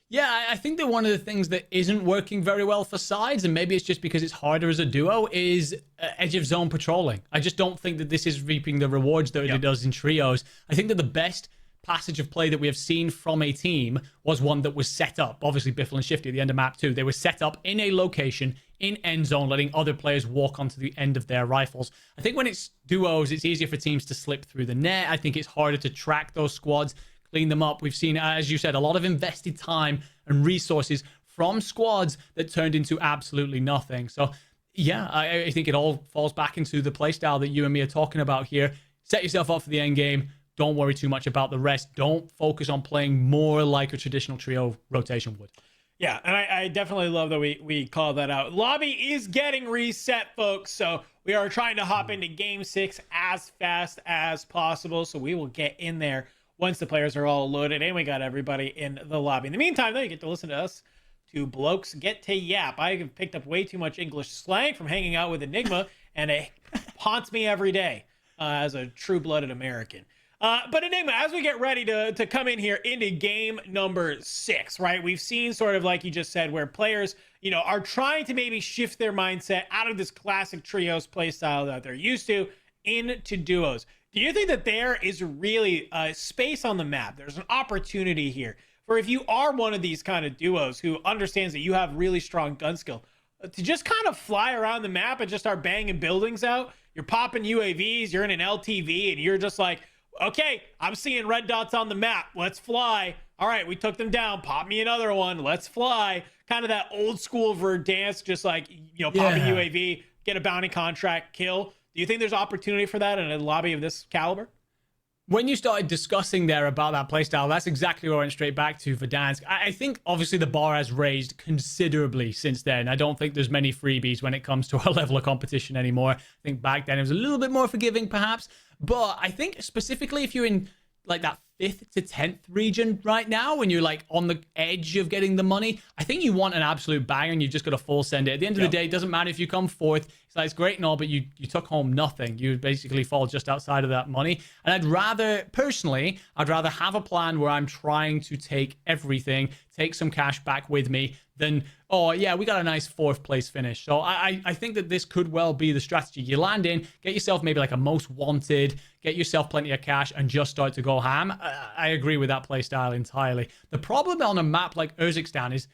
Yeah, I think that one of the things that isn't working very well for sides, and maybe it's just because it's harder as a duo, is edge of zone patrolling. I just don't think that this is reaping the rewards that it does in trios. I think that the best passage of play that we have seen from a team was one that was set up. Obviously, Biffle and Shifty at the end of map 2, they were set up in a location in end zone, letting other players walk onto the end of their rifles. I think when it's duos, it's easier for teams to slip through the net. I think it's harder to track those squads, clean them up. We've seen, as you said, a lot of invested time and resources from squads that turned into absolutely nothing. So yeah, I think it all falls back into the playstyle that you and me are talking about here. Set yourself up for the end game. Don't worry too much about the rest. Don't focus on playing more like a traditional trio rotation would. Yeah, and I definitely love that we call that out. Lobby is getting reset, folks, so we are trying to hop into Game 6 as fast as possible, so we will get in there once the players are all loaded, and we got everybody in the lobby. In the meantime, though, you get to listen to us, two blokes get to yap. I have picked up way too much English slang from hanging out with Enigma, and it haunts me every day as a true-blooded American. But Enigma, as we get ready to come in here into game number 6, right? We've seen sort of like you just said, where players, are trying to maybe shift their mindset out of this classic trios play style that they're used to into duos. Do you think that there is really space on the map? There's an opportunity here for if you are one of these kind of duos who understands that you have really strong gun skill, to just kind of fly around the map and just start banging buildings out. You're popping UAVs, you're in an LTV, and you're just like, okay, I'm seeing red dots on the map. Let's fly. All right, we took them down. Pop me another one. Let's fly. Kind of that old school Verdansk, just like, pop a UAV, get a bounty contract, kill. Do you think there's opportunity for that in a lobby of this caliber? When you started discussing there about that playstyle, that's exactly where I went straight back to Verdansk. I think obviously the bar has raised considerably since then. I don't think there's many freebies when it comes to our level of competition anymore. I think back then it was a little bit more forgiving perhaps. But I think specifically if you're in like that 5th to 10th region right now when you're like on the edge of getting the money. I think you want an absolute banger and you've just got to full send it. At the end of the day, it doesn't matter if you come 4th. It's like, it's great and all, but you took home nothing. You basically fall just outside of that money. And I'd rather, personally, I'd rather have a plan where I'm trying to take everything, take some cash back with me than, oh yeah, we got a nice 4th place finish. So I think that this could well be the strategy. You land in, get yourself maybe like a most wanted, get yourself plenty of cash and just start to go ham. I agree with that play style entirely. The problem on a map like Urzikstan is,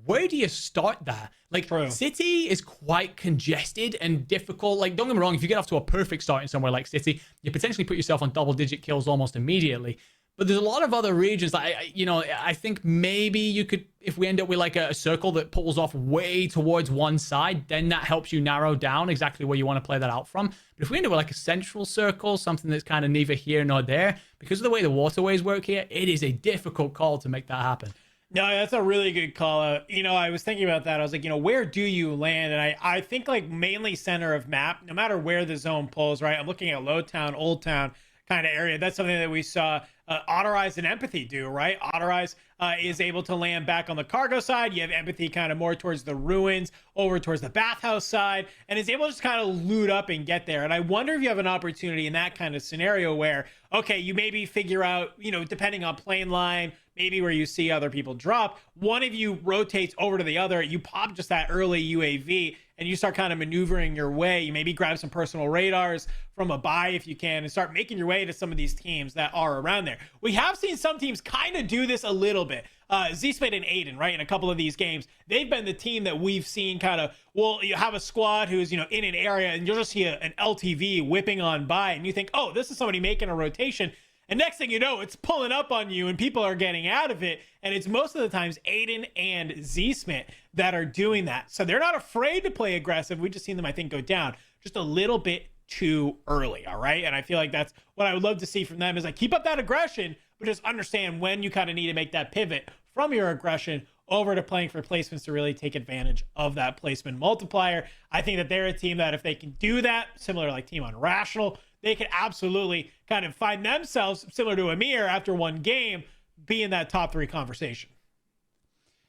where do you start that? Like, City is quite congested and difficult. Like, don't get me wrong, if you get off to a perfect start in somewhere like City, you potentially put yourself on double-digit kills almost immediately. But there's a lot of other regions that, I think maybe you could, if we end up with like a circle that pulls off way towards one side, then that helps you narrow down exactly where you want to play that out from. But if we end up with like a central circle, something that's kind of neither here nor there, because of the way the waterways work here, it is a difficult call to make that happen. No, that's a really good call out. I was thinking about that. I was like, where do you land? And I think like mainly center of map, no matter where the zone pulls, right? I'm looking at Low Town, Old Town kind of area. That's something that we saw Ottereyes and Empathy do, right? Ottereyes is able to land back on the cargo side. You have Empathy kind of more towards the ruins, over towards the bathhouse side, and is able to just kind of loot up and get there. And I wonder if you have an opportunity in that kind of scenario where, okay, you maybe figure out, depending on plane line, maybe where you see other people drop, one of you rotates over to the other, you pop just that early UAV, and you start kind of maneuvering your way. You maybe grab some personal radars from a buy if you can and start making your way to some of these teams that are around there. We have seen some teams kind of do this a little bit. zcolors and Aydan, right? In a couple of these games, they've been the team that we've seen kind of, well, you have a squad who's, in an area and you'll just see an LTV whipping on by and you think, oh, this is somebody making a rotation. And next thing you know, it's pulling up on you and people are getting out of it. And it's most of the times Aydan and zcolors that are doing that. So they're not afraid to play aggressive. We've just seen them, I think, go down just a little bit too early. All right. And I feel like that's what I would love to see from them is like, keep up that aggression, but just understand when you kind of need to make that pivot from your aggression over to playing for placements to really take advantage of that placement multiplier. I think that they're a team that if they can do that, similar like Team Unrational, they could absolutely kind of find themselves, similar to Amir, after one game, be in that top 3 conversation.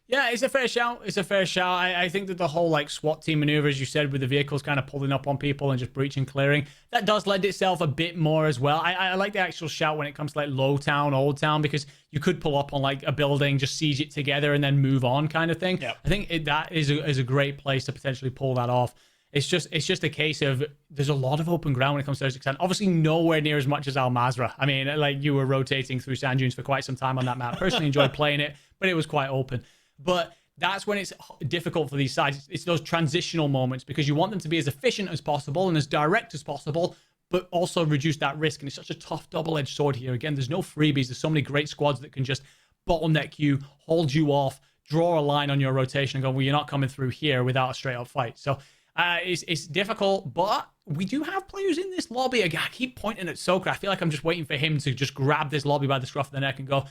Yeah, it's a fair shout. It's a fair shout. I think that the whole like SWAT team maneuver, as you said, with the vehicles kind of pulling up on people and just breaching, clearing, that does lend itself a bit more as well. I like the actual shout when it comes to like Low Town, Old Town, because you could pull up on like a building, just siege it together and then move on kind of thing. Yep. I think that is a great place to potentially pull that off. It's just a case of there's a lot of open ground when it comes to Urzikstan. Obviously, nowhere near as much as Al Mazrah. I mean, like you were rotating through sand dunes for quite some time on that map. Personally enjoyed playing it, but it was quite open. But that's when it's difficult for these sides. It's those transitional moments because you want them to be as efficient as possible and as direct as possible, but also reduce that risk. And it's such a tough double-edged sword here. Again, there's no freebies. There's so many great squads that can just bottleneck you, hold you off, draw a line on your rotation and go, well, you're not coming through here without a straight-up fight. So it's difficult, but we do have players in this lobby. Again, I keep pointing at Soka. I feel like I'm just waiting for him to just grab this lobby by the scruff of the neck and go,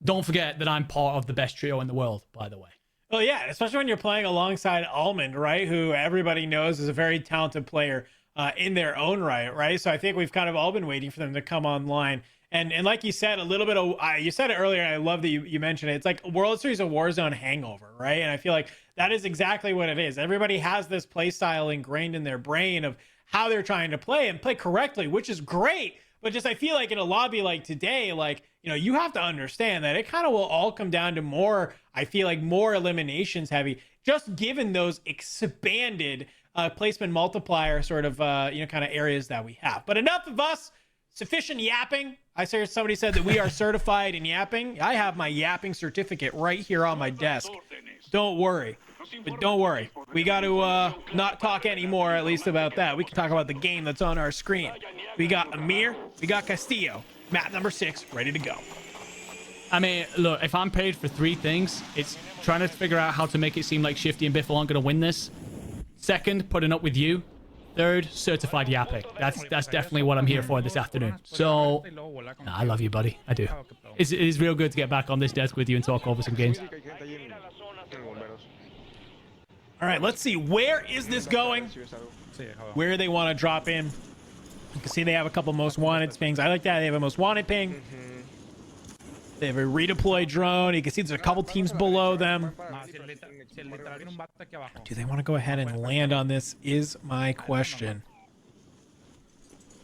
don't forget that I'm part of the best trio in the world, by the way. Well, yeah, especially when you're playing alongside Almond, right, who everybody knows is a very talented player in their own right? So I think we've kind of all been waiting for them to come online. And like you said, a little bit of, you said it earlier, and I love that you mentioned it. It's like World Series of Warzone hangover, right? And I feel like that is exactly what it is. Everybody has this play style ingrained in their brain of how they're trying to play and play correctly, which is great. But just I feel like in a lobby like today, like, you have to understand that it kind of will all come down to more, I feel like more eliminations heavy, just given those expanded placement multiplier sort of, kind of areas that we have. But enough of us. Sufficient yapping. I heard somebody said that we are certified in yapping. I have my yapping certificate right here on my desk. Don't worry. But don't worry. We got to not talk anymore, at least about that. We can talk about the game that's on our screen. We got Amir. We got Castillo. Map number 6, ready to go. I mean, look, if I'm paid for 3 things, it's trying to figure out how to make it seem like Shifty and Biffle aren't going to win this. Second, putting up with you. Third, certified yapping. That's definitely what I'm here for this afternoon. So, I love you, buddy. I do. It is real good to get back on this desk with you and talk over some games. All right, let's see. Where is this going? Where they want to drop in? You can see they have a couple most wanted pings. I like that. They have a most wanted ping. They have a redeploy drone. You can see there's a couple teams below them. Do they want to go ahead and land on this is my question.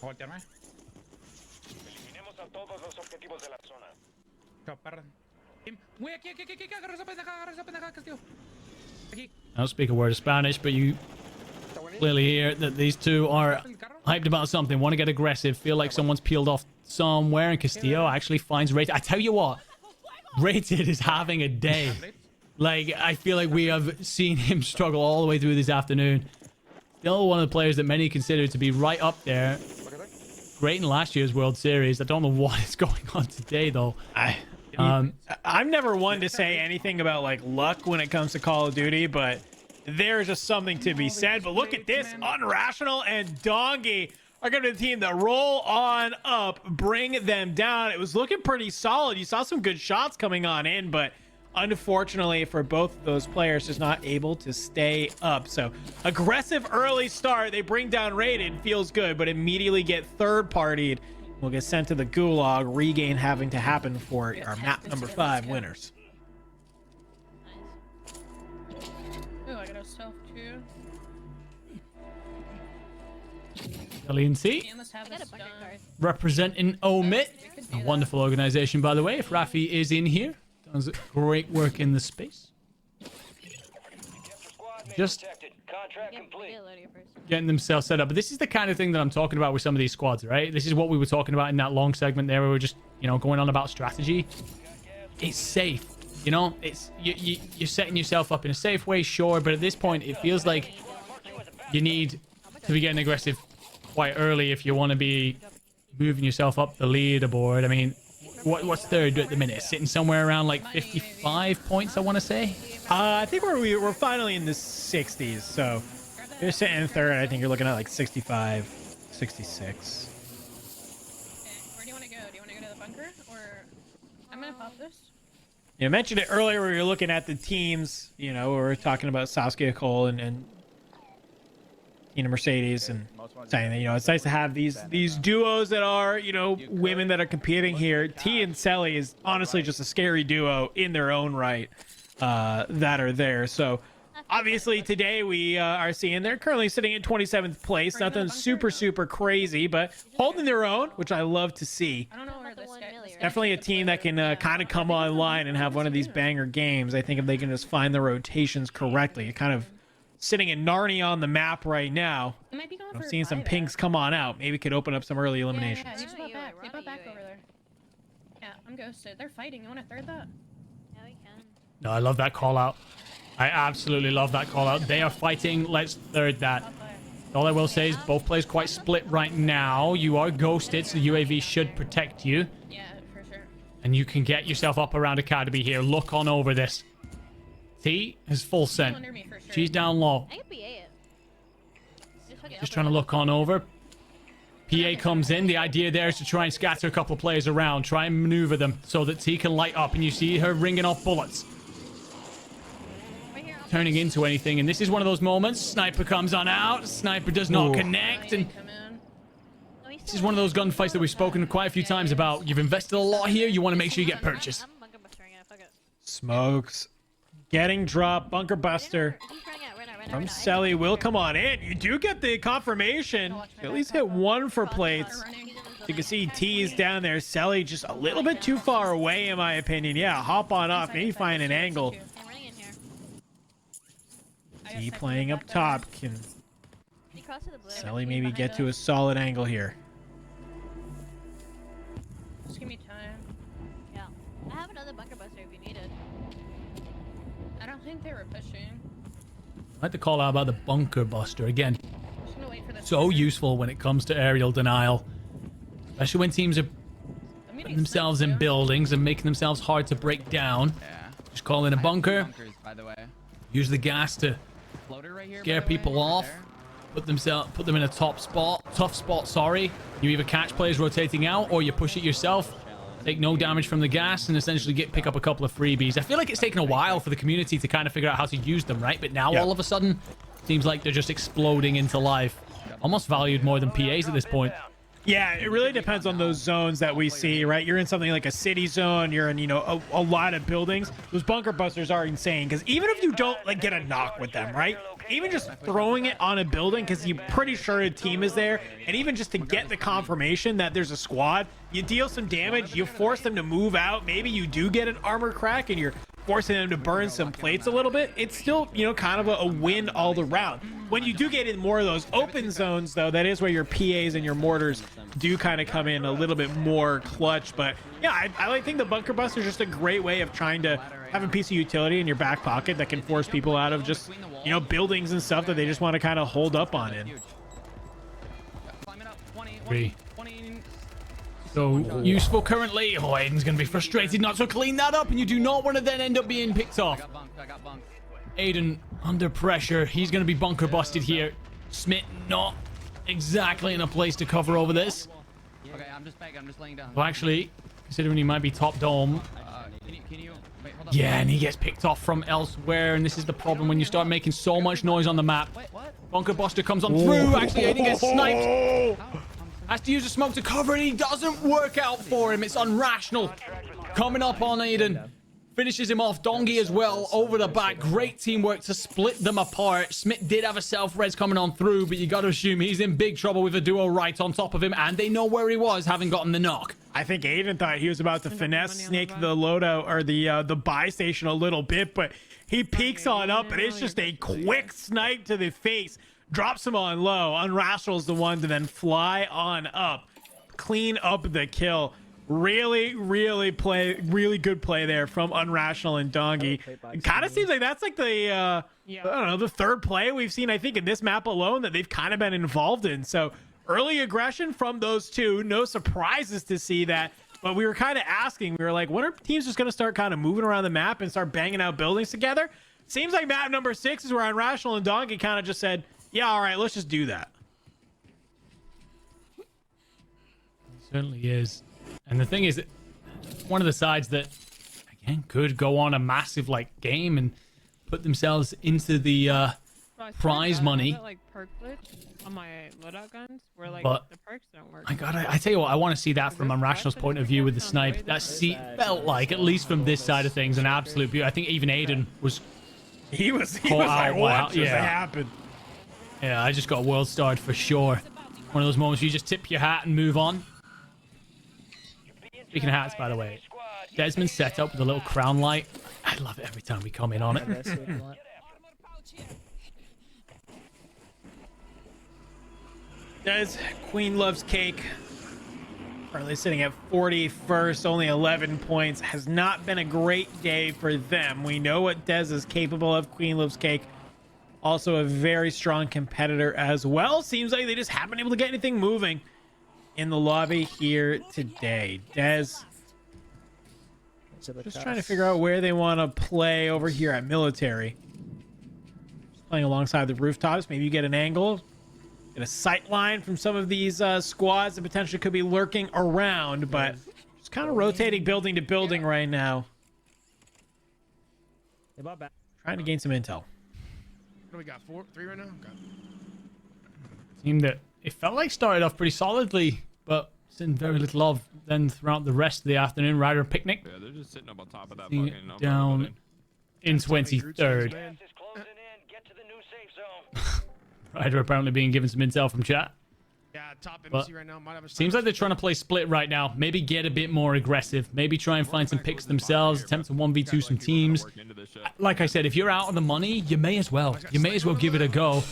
I don't speak a word of Spanish, but you clearly hear that these two are hyped about something, want to get aggressive, feel like someone's peeled off somewhere, and Castillo actually finds Rated. I tell you what, Rated is having a day. Like, I feel like we have seen him struggle all the way through this afternoon. Still one of the players that many consider to be right up there. Great in last year's World Series. I don't know what is going on today, though. I'm never one to say anything about like luck when it comes to Call of Duty, but there's just something to be said. But look at this. Unrational and Dongy are going to be the team that roll on up, bring them down. It was looking pretty solid. You saw some good shots coming on in, but unfortunately for both of those players, just not able to stay up. So aggressive early start. They bring down Raiden. Feels good, but immediately get third-partied. We'll get sent to the gulag. Regain having to happen for our map number 5 winners. Ooh, I got a stealth too. LNC representing Omit. A wonderful organization, by the way. If Rafi is in here, does great work in the space. Just getting themselves set up. But this is the kind of thing that I'm talking about with some of these squads, right? This is what we were talking about in that long segment there where we were just, you know, going on about strategy. It's safe, you know? It's you're setting yourself up in a safe way, sure, but at this point it feels like you need to be getting aggressive quite early if you want to be moving yourself up the leaderboard. I mean, what's third at the minute? Sitting somewhere around like 55 points, I want to say. I think we're finally in the 60s, so you're sitting in third. I think you're looking at like 65, 66. Where do you want to go? Do you want to go to the bunker, or I'm gonna pop this? You mentioned it earlier where you're looking at the teams. You know, we were talking about Saskia Cole and Tina Mercedes and saying that, you know, it's nice to have these duos that are, you know, women that are competing here. T and Selly is honestly just a scary duo in their own right. That are there. So obviously today we are seeing they're currently sitting in 27th place. Nothing super crazy, but holding their own, which I love to see. I don't know where this guy is. Definitely a team that can kind of come online and have one of these banger games. I think if they can just find the rotations correctly, kind of sitting in Narnia on the map right now. I'm seeing some pinks come on out. Maybe could open up some early eliminations. Yeah, they bought back over there. Yeah, I'm ghosted. They're fighting. You want to third that? Yeah, we can. No, I love that call out. I absolutely love that call out. They are fighting. Let's third that. All I will say is both players quite split right now. You are ghosted, so the UAV should protect you. Yeah, for sure. And you can get yourself up around Academy here. Look on over this. T is full sent. She's down low. I can PA it. Just trying to look on over. PA comes in. The idea there is to try and scatter a couple of players around. Try and maneuver them so that T can light up. And you see her ringing off bullets. Turning into anything. And this is one of those moments. Sniper comes on out. Sniper does not connect. And this is one of those gunfights that we've spoken quite a few times about. You've invested a lot here. You want to make sure you get purchased. Smokes. Getting dropped. Bunker buster. From Selly will come on in. You do get the confirmation. At least hit one for plates. You can see T's down there. Selly just a little bit too far away, in my opinion. Yeah, hop on off. Maybe find an angle. T playing up top. Can Selly maybe get to a solid angle here? Just give me time. Yeah. I have another bunker buster if you need it. I don't think they were pushing. I like to call out about the bunker buster again. So useful when it comes to aerial denial, especially when teams are putting themselves in buildings and making themselves hard to break down. Just call in a bunker. Use the gas to scare people off. Put them in a tough spot. Sorry, you either catch players rotating out or you push it yourself. Take no damage from the gas and essentially pick up a couple of freebies. I feel like it's taken a while for the community to kind of figure out how to use them, right? But now all of a sudden, seems like they're just exploding into life. Almost valued more than PAs at this point. Yeah, it really depends on those zones that we see, right? You're in something like a city zone, you're in, you know, a lot of buildings. Those bunker busters are insane because even if you don't like get a knock with them, right? Even just throwing it on a building because you're pretty sure a team is there, and even just to get the confirmation that there's a squad, you deal some damage, you force them to move out. Maybe you do get an armor crack and you're forcing them to burn some plates a little bit. It's still, you know, kind of a win all around. When you do get in more of those open zones, though, that is where your PAs and your mortars do kind of come in a little bit more clutch. But yeah, I think the bunker buster is just a great way of trying to have a piece of utility in your back pocket that can force people out of just, you know, buildings and stuff that they just want to kind of hold up on in. So useful currently. Oh, Aydan's going to be frustrated not to clean that up, and you do not want to then end up being picked off. Aydan under pressure. He's going to be bunker busted here. Smith not exactly in a place to cover over this. Okay, I'm just begging. I'm just laying down. Well, actually, considering he might be top dome. Can you wait, hold on. Yeah, and he gets picked off from elsewhere, and this is the problem when you start making so much noise on the map. Bunker buster comes on through. Actually, Aydan gets sniped. Has to use a smoke to cover it. He doesn't work out for him. It's unrational. Coming up on Aydan. Finishes him off. Dongy as well over the back. Great teamwork to split them apart. Smith did have a self-res coming on through, but you got to assume he's in big trouble with a duo right on top of him, and they know where he was, having gotten the knock. I think Aydan thought he was about to finesse snake the loadout or the buy station a little bit, but he peeks on up, and it's just a quick snipe to the face. Drops him on low. Unrational's the one to then fly on up. Clean up the kill. Really good play there from Unrational and Dongy. It kind of seems like that's like the, I don't know, the third play we've seen, I think, in this map alone that they've kind of been involved in. So early aggression from those two. No surprises to see that. But we were kind of asking, we were like, when are teams just going to start kind of moving around the map and start banging out buildings together? Seems like map number 6 is where Unrational and Dongy kind of just said, yeah, all right, let's just do that. It certainly is. And the thing is that one of the sides that, again, could go on a massive, like, game and put themselves into the prize money. Like perk glitch on my loadout guns where like But the perks don't work. I tell you what, I want to see that from Unrational's point of view with the snipe. That felt like, at least from this side of things, an absolute beauty. I think even Aydan was... He was like, what just happened? Yeah, I just got world starred for sure. One of those moments where you just tip your hat and move on. Speaking of hats, by the way, Desmond's set up with a little crown light. I love it every time we come in on it. Des, Queen loves cake. Currently sitting at 41st, only 11 points. Has not been a great day for them. We know what Des is capable of. Queen loves cake. Also a very strong competitor as well. Seems like they just haven't been able to get anything moving in the lobby here today. Des just trying to figure out where they want to play over here at military. Just playing alongside the rooftops. Maybe you get an angle, get a sight line from some of these squads that potentially could be lurking around, but just kind of rotating building to building right now. Trying to gain some intel. What do we got? 3 right now? Okay. Team that it felt like started off pretty solidly, but seen very little of then throughout the rest of the afternoon. Rider picnic. Yeah, they're just sitting up on top of that Seeing fucking down in 23rd. Rider apparently being given some intel from chat. Yeah, top But MC right now. Might have a seems like they're trying to play split right now. Maybe get a bit more aggressive. Maybe try and find some picks themselves. Attempt to 1v2 some teams. Like I said, if you're out of the money, you may as well. You may as well give it a go.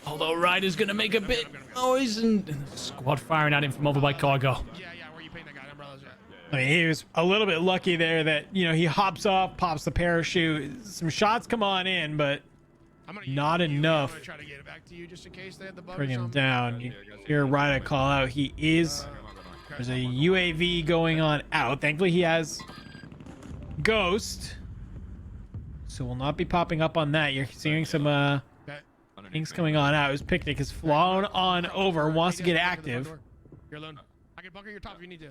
Although Ryder's going to make a bit noise and squad firing at him from over by cargo. I mean, he was a little bit lucky there that, you know, he hops off, pops the parachute. Some shots come on in, but not enough. Bring him down. You hear Ryder call out. He is... There's a UAV going on out. Thankfully, he has Ghost. So we'll not be popping up on that. You're seeing some things coming on out. His picnic is flown on over. Wants to get active. You're alone. I can bunker your top if you need to.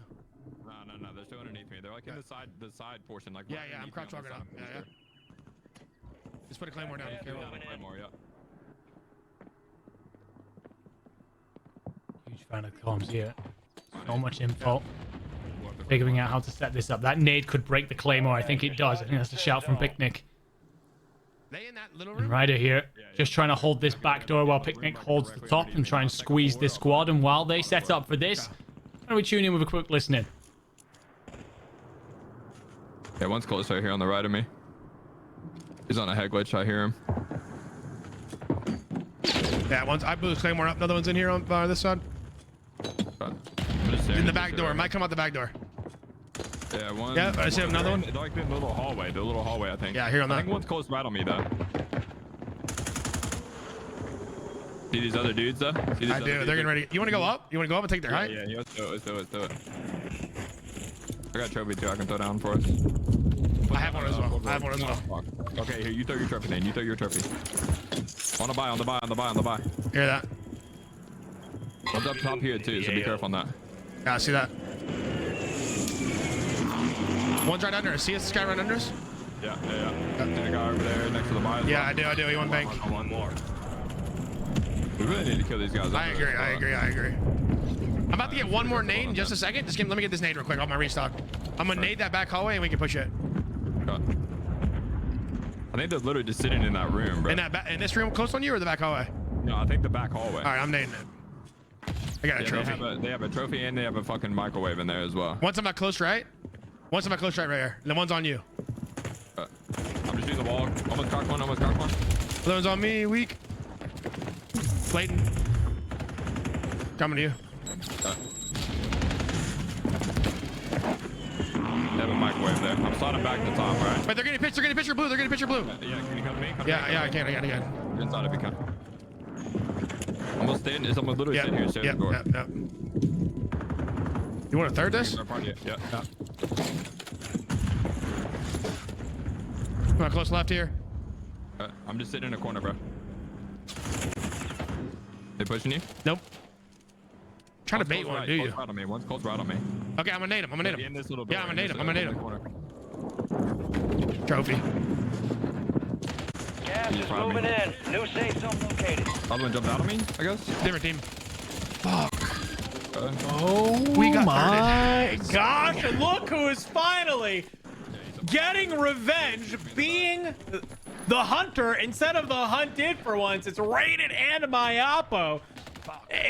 No, they're still underneath me. They're like in the side portion, like yeah, I'm crouch walking up. Yeah. Just put a claymore down. Claymore, yeah. Huge fan of comms here. So much info. Figuring out how to set this up. That nade could break the claymore. I think it does. I think that's a shout from Picnic. And Ryder here, just trying to hold this back door while Picnic holds the top and try and squeeze this squad. And while they set up for this, why don't we tune in with a quick listening? Yeah, one's close right here on the right of me. He's on a head glitch. I hear him. Yeah, I blew the claymore up. Another one's in here on this side. In the back door. Might come out the back door. Yeah, one. Yeah, I see another one. Like in the little hallway. The little hallway, I think. Yeah, here on that. I think one's close right on me, though. See these other dudes, though? I do. They're getting ready. You want to go up? You want to go up and take their height? Yeah, let's do it. I got a trophy, too. I can throw down for us. I have one as well. Okay, here, you throw your trophy, then. You throw your trophy. On the buy. Hear that? One's up top here, too, so be careful on that. Yeah, I see that. One's right under us. See this guy right under us? Yeah. See the guy over there next to the buy. Yeah, I do. He won bank. One more. We really need to kill these guys. I agree. I'm about to get one more nade in just a second. Let me get this nade real quick on my restock. I'm gonna nade that back hallway and we can push it. God. I think they're literally just sitting in that room, bro. In this room close on you or the back hallway? No, I think the back hallway. All right, I'm nading it. I got a trophy. They have a trophy and they have a fucking microwave in there as well. One's on my close right. One's on my close right here. And then one's on you. I'm just using the wall. Almost cocked one. The one's on me. Weak. Blatant. Coming to you. They have a microwave there. I'm sliding back to the top, right? Wait, they're getting pitched. They're getting picture blue. Yeah, can you come to me? Yeah, I can. You're inside if you can. I'm literally sitting here staring at the door. Yep. You want to third this? Yeah. Come on, close left here. I'm just sitting in a corner, bro. They pushing you? Nope. Trying to bait one, do you? One's close right on me. Okay, I'm gonna nade him. I'm gonna nade him. Trophy. Gas is moving in. New safe zone located. Other one jumped out on me, I guess. Different team. Fuck. Oh my gosh, and look who is finally getting revenge, being the hunter instead of the hunted for once. It's Rated and mayappo.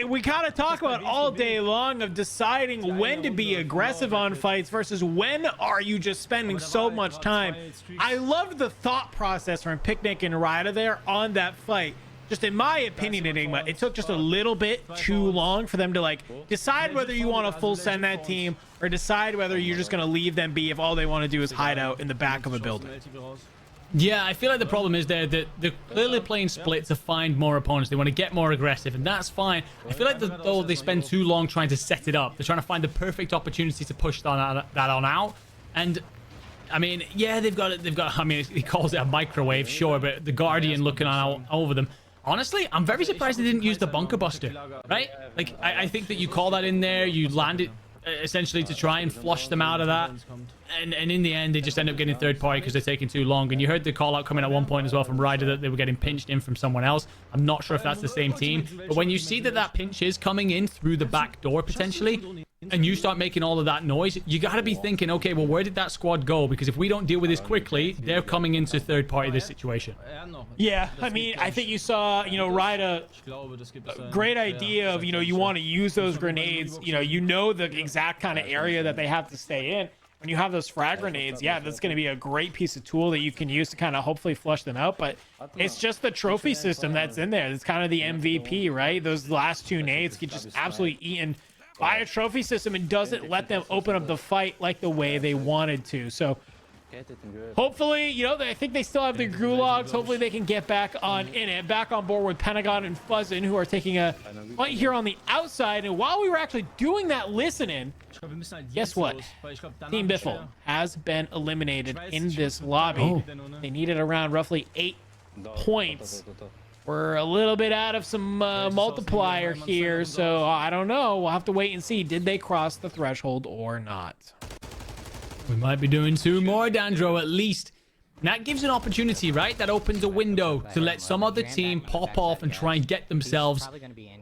We kind of talk about all day long of deciding when to be aggressive on fights versus when are you just spending so much time. I loved the thought process from Picnic and Ryder there on that fight. Just in my opinion, Enigma, it took just a little bit too long for them to like decide whether you want to full send that team or decide whether you're just going to leave them be if all they want to do is hide out in the back of a building. Yeah, I feel like the problem is there that they're clearly playing split to find more opponents. They want to get more aggressive, and that's fine. I feel like though they spend too long trying to set it up. They're trying to find the perfect opportunity to push that on out. And I mean, yeah, they've got. I mean, he calls it a microwave, sure, but the Guardian looking on over them. Honestly, I'm very surprised they didn't use the bunker buster, right? Like, I think that you call that in there, you land it essentially to try and flush them out of that. And in the end, they just end up getting third party because they're taking too long. And you heard the call out coming at one point as well from Ryder that they were getting pinched in from someone else. I'm not sure if that's the same team. But when you see that pinch is coming in through the back door potentially, and you start making all of that noise, you got to be thinking, okay, well, where did that squad go? Because if we don't deal with this quickly, they're coming into third party this situation. Yeah, I mean, I think you saw, Ryder, great idea of, you want to use those grenades, you know the exact kind of area that they have to stay in. When you have those frag grenades, yeah, that's going to be a great piece of tool that you can use to kind of hopefully flush them out. But it's just the trophy system that's in there. It's kind of the MVP, right? Those last two nades get just absolutely eaten by a trophy system and doesn't let them open up the fight like the way they wanted to. So hopefully, I think they still have the gulags. Hopefully they can get back on board with Pentagon and Fuzzin, who are taking a fight here on the outside. And while we were actually doing that listening, guess what? Team Biffle has been eliminated in this lobby. They needed around roughly 8 points. We're a little bit out of some multiplier here, so I don't know. We'll have to wait and see. Did they cross the threshold or not? We might be doing 2 more, Dandro, at least. And that gives an opportunity, right? That opens a window to let some other team pop off and try and get themselves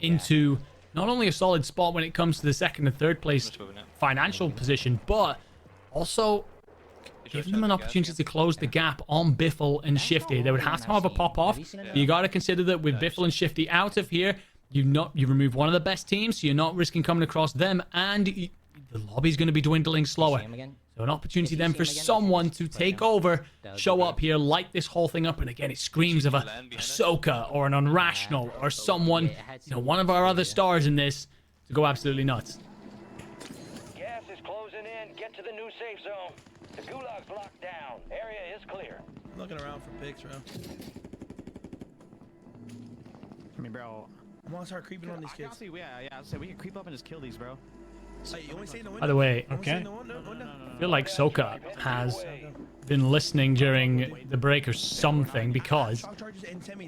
into not only a solid spot when it comes to the second and third place financial position, but also giving them an opportunity to close the gap on Biffle and Shifty. They would have to have a pop-off. You got to consider that with Biffle and Shifty out of here, you remove one of the best teams, so you're not risking coming across them, and the lobby's going to be dwindling slower. So an opportunity then for someone to take over, show up here, light this whole thing up, and again, it screams of a Hisoka or an Unrational or someone, one of our other stars in this, to go absolutely nuts. Gas is closing in. Get to the new safe zone. The gulag's locked down. Area is clear. I'm looking around for pigs, bro. I mean, bro. I'm gonna start creeping on these kids. Honestly, yeah. So we can creep up and just kill these, bro. Hey, you only stay in the window. By the way, okay. I feel like Soka has been listening during the break or something, because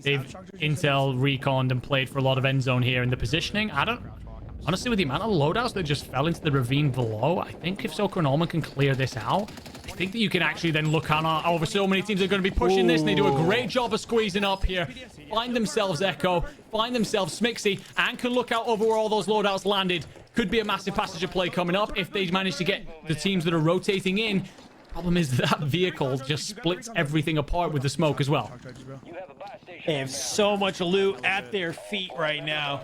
they've intel reconned and played for a lot of end zone here in the positioning. Honestly, with the amount of loadouts that just fell into the ravine below, I think if Soka and Allman can clear this out, I think that you can actually then look on over so many teams that are going to be pushing this, and they do a great job of squeezing up here. Find themselves Echo, find themselves Smixy, and can look out over where all those loadouts landed. Could be a massive passenger play coming up if they manage to get the teams that are rotating in. Problem is that vehicle just splits everything apart with the smoke as well. They have so much loot at their feet right now.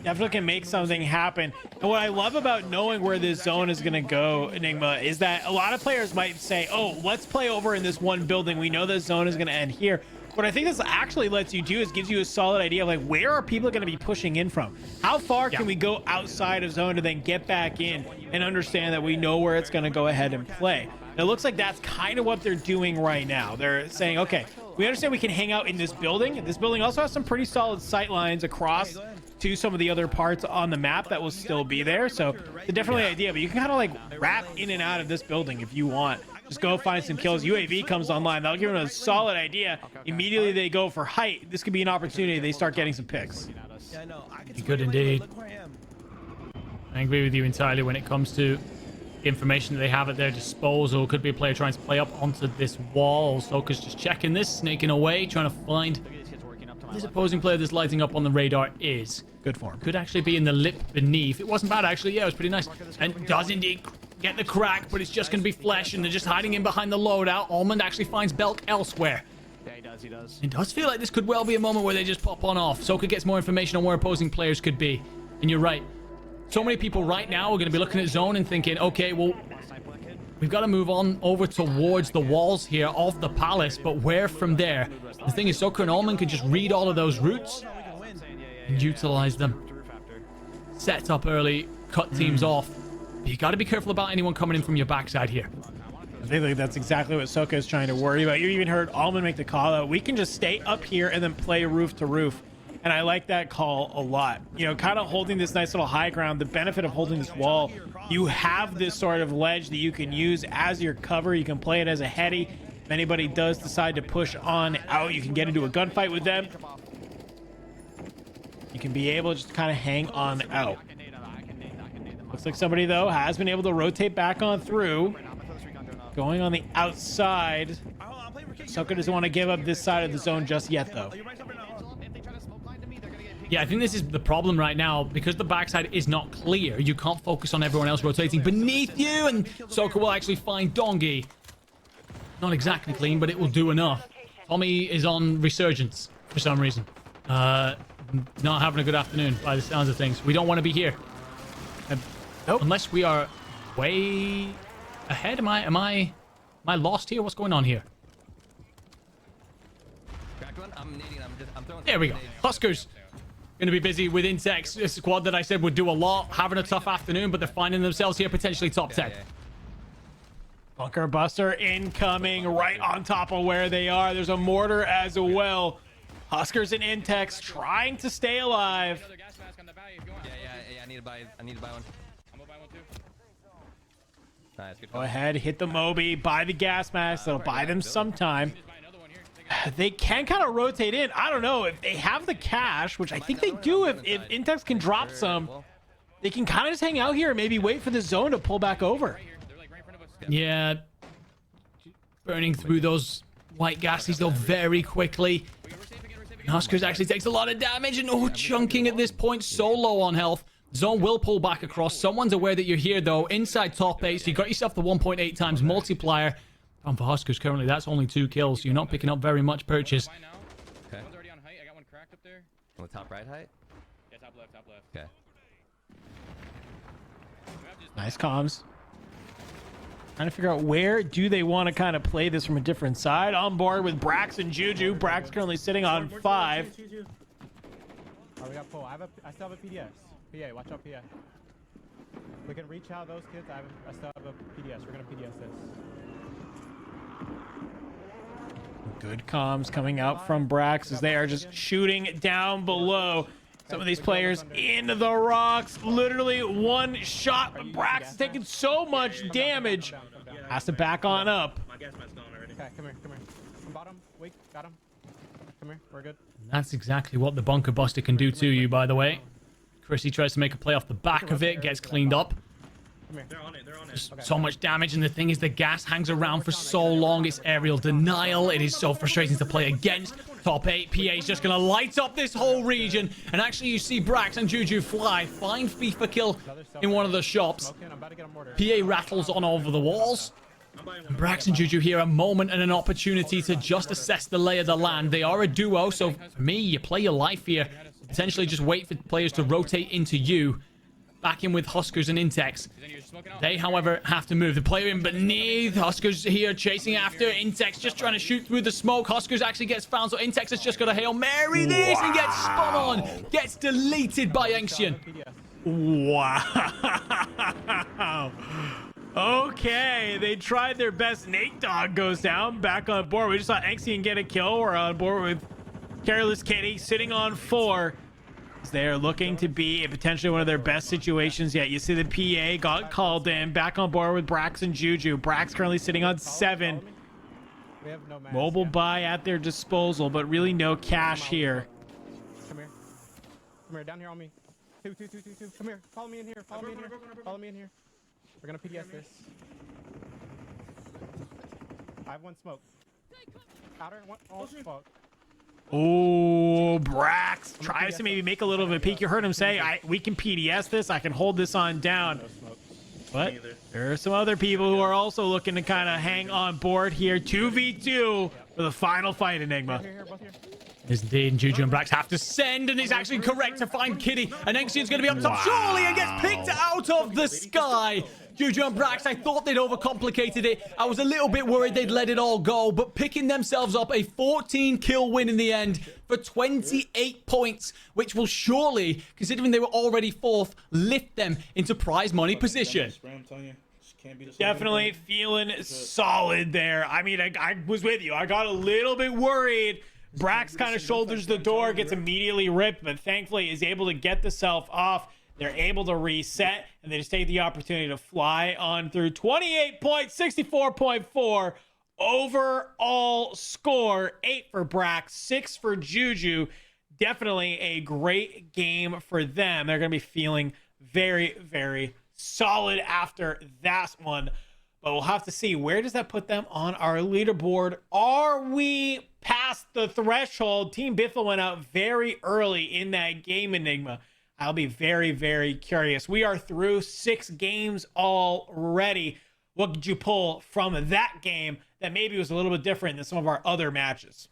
Definitely can make something happen. And what I love about knowing where this zone is going to go, Enigma, is that a lot of players might say, oh, let's play over in this one building. We know this zone is going to end here. What I think this actually lets you do is gives you a solid idea of like, where are people going to be pushing in from? How far can we go outside of zone to then get back in and understand that we know where it's going to go ahead and play? And it looks like that's kind of what they're doing right now. They're saying, okay, we understand we can hang out in this building. This building also has some pretty solid sight lines across to some of the other parts on the map that will still be there. So it's definitely an idea, but you can kind of like wrap in and out of this building if you want. Just go find some kills. UAV comes online. That'll give them a solid idea. Immediately they go for height. This could be an opportunity. They start getting some picks. Good indeed. I agree with you entirely when it comes to the information that they have at their disposal. Could be a player trying to play up onto this wall. Soka's just checking this, snaking away, trying to find this opposing player that's lighting up on the radar is. Good form. Could actually be in the lip beneath. It wasn't bad, actually. Yeah, it was pretty nice. And does indeed get the crack, but it's just going to be flesh, and they're just hiding in behind the loadout. Almond actually finds Belk elsewhere. Yeah, he does. It does feel like this could well be a moment where they just pop on off. Soka gets more information on where opposing players could be. And you're right. So many people right now are going to be looking at zone and thinking, okay, well, we've got to move on over towards the walls here of the palace, but where from there? The thing is, Soka and Almond can just read all of those routes and utilize them. Set up early, cut teams off. But you got to be careful about anyone coming in from your backside here. I think that's exactly what Soka is trying to worry about. You even heard Almond make the call out. We can just stay up here and then play roof to roof. And I like that call a lot. You know, kind of holding this nice little high ground. The benefit of holding this wall, you have this sort of ledge that you can use as your cover. You can play it as a heady. If anybody does decide to push on out, you can get into a gunfight with them. You can be able to just kind of hang on out. Looks like somebody, though, has been able to rotate back on through. Going on the outside. Soka doesn't want to give up this side of the zone just yet, though. Yeah, I think this is the problem right now. Because the backside is not clear, you can't focus on everyone else rotating beneath you, and Soka will actually find Dongy. Not exactly clean, but it will do enough. Tommey is on resurgence for some reason. Not having a good afternoon by the sounds of things. We don't want to be here. Nope. Unless we are way ahead. Am I lost here? What's going on here? There we go. Huskerrs going to be busy with insects. This squad that I said would do a lot, having a tough afternoon, but they're finding themselves here potentially top 10. Bunker buster incoming right on top of where they are. There's a mortar as well. Huskerrs and Intex trying to stay alive. Yeah, I need to buy one. I'm gonna buy one too. Nice, good Go ahead, hit the Moby, buy the gas mask. That'll buy them some time. They can kind of rotate in. I don't know if they have the cash, which I think they do. If Intex can drop some, they can kind of just hang out here and maybe wait for the zone to pull back over. Yeah. Burning through those white gases though very quickly. Huskerrs actually takes a lot of damage and chunking at this point, so low on health. Zone will pull back across. Someone's aware that you're here though. Inside top 8, so you got yourself the 1.8 times multiplier. And for Huskerrs currently, that's only 2 kills, so you're not picking up very much purchase. Okay. One's already on height. I got one cracked up there. On the top right height? Yeah, top left, top left. Okay. Nice comms. Trying to figure out where do they want to kind of play this from a different side. On board with Brax and Juju. Brax currently sitting on 5. Oh, we got pull. I still have a PDS. PA, watch out PA. We can reach out those kids. I still have a PDS. We're gonna PDS this. Good comms coming out from Brax as they are just shooting down below. Some of these players into the rocks. Literally one shot, but Brax is taking so much damage. Has to back on up. Okay, come here. Bottom, weak, got him. Come here, we're good. That's exactly what the Bunker Buster can do to you, by the way. Chrissy tries to make a play off the back of it, gets cleaned up. They're on it. So much damage, and the thing is, the gas hangs around for so long. It's aerial denial. It is so frustrating to play against. Top 8, PA is just going to light up this whole region. And actually, you see Brax and Juju fly, find Fifakill in one of the shops. PA rattles on over the walls. And Brax and Juju here a moment and an opportunity to just assess the lay of the land. They are a duo, so for me, you play your life here. Potentially just wait for players to rotate into you. Back in with Huskerrs and Intex. They, however, have to move. The player in beneath. Huskerrs here chasing after. Intex just trying to shoot through the smoke. Huskerrs actually gets found, so Intex has just got to Hail Mary this and gets spun on. Gets deleted by Enxian. Wow. Okay, they tried their best. Nate Dogg goes down. Back on board. We just saw Enxian get a kill. We're on board with Careless Kitty sitting on 4. They're looking to be potentially one of their best situations yet. You see the PA got called in. Back on board with Brax and Juju. Brax currently sitting on 7. Mobile buy at their disposal, but really no cash here. Come here, down here on me. 2. Come here, follow me in here. Follow me in here. We're gonna PDS this. I have 1 smoke. Outer, 1 all smoke. Oh, Brax tries to maybe make a little bit of a peek. You heard him say, we can PDS this. I can hold this on down. But there are some other people who are also looking to kind of hang on board here. 2v2 for the final fight, Enigma. Yes, indeed. Juju and Brax have to send, and he's actually correct to find Kitty. And Enxian's going to be up top, surely, and gets picked out of the sky. Juju and Brax, I thought they'd overcomplicated it. I was a little bit worried they'd let it all go, but picking themselves up a 14-kill win in the end for 28 points, which will surely, considering they were already 4th, lift them into prize money position. Definitely feeling solid there. I mean, I was with you. I got a little bit worried. Brax kind of shoulders the door, gets immediately ripped, but thankfully is able to get the self off. They're able to reset, and they just take the opportunity to fly on through. 28 points, 64.4 overall score. 8 for Brax, 6 for Juju. Definitely a great game for them. They're going to be feeling very, very solid after that one. But we'll have to see, where does that put them on our leaderboard? Are we past the threshold? Team Biffle went out very early in that game, Enigma. I'll be very, very curious. We are through 6 games already. What did you pull from that game that maybe was a little bit different than some of our other matches?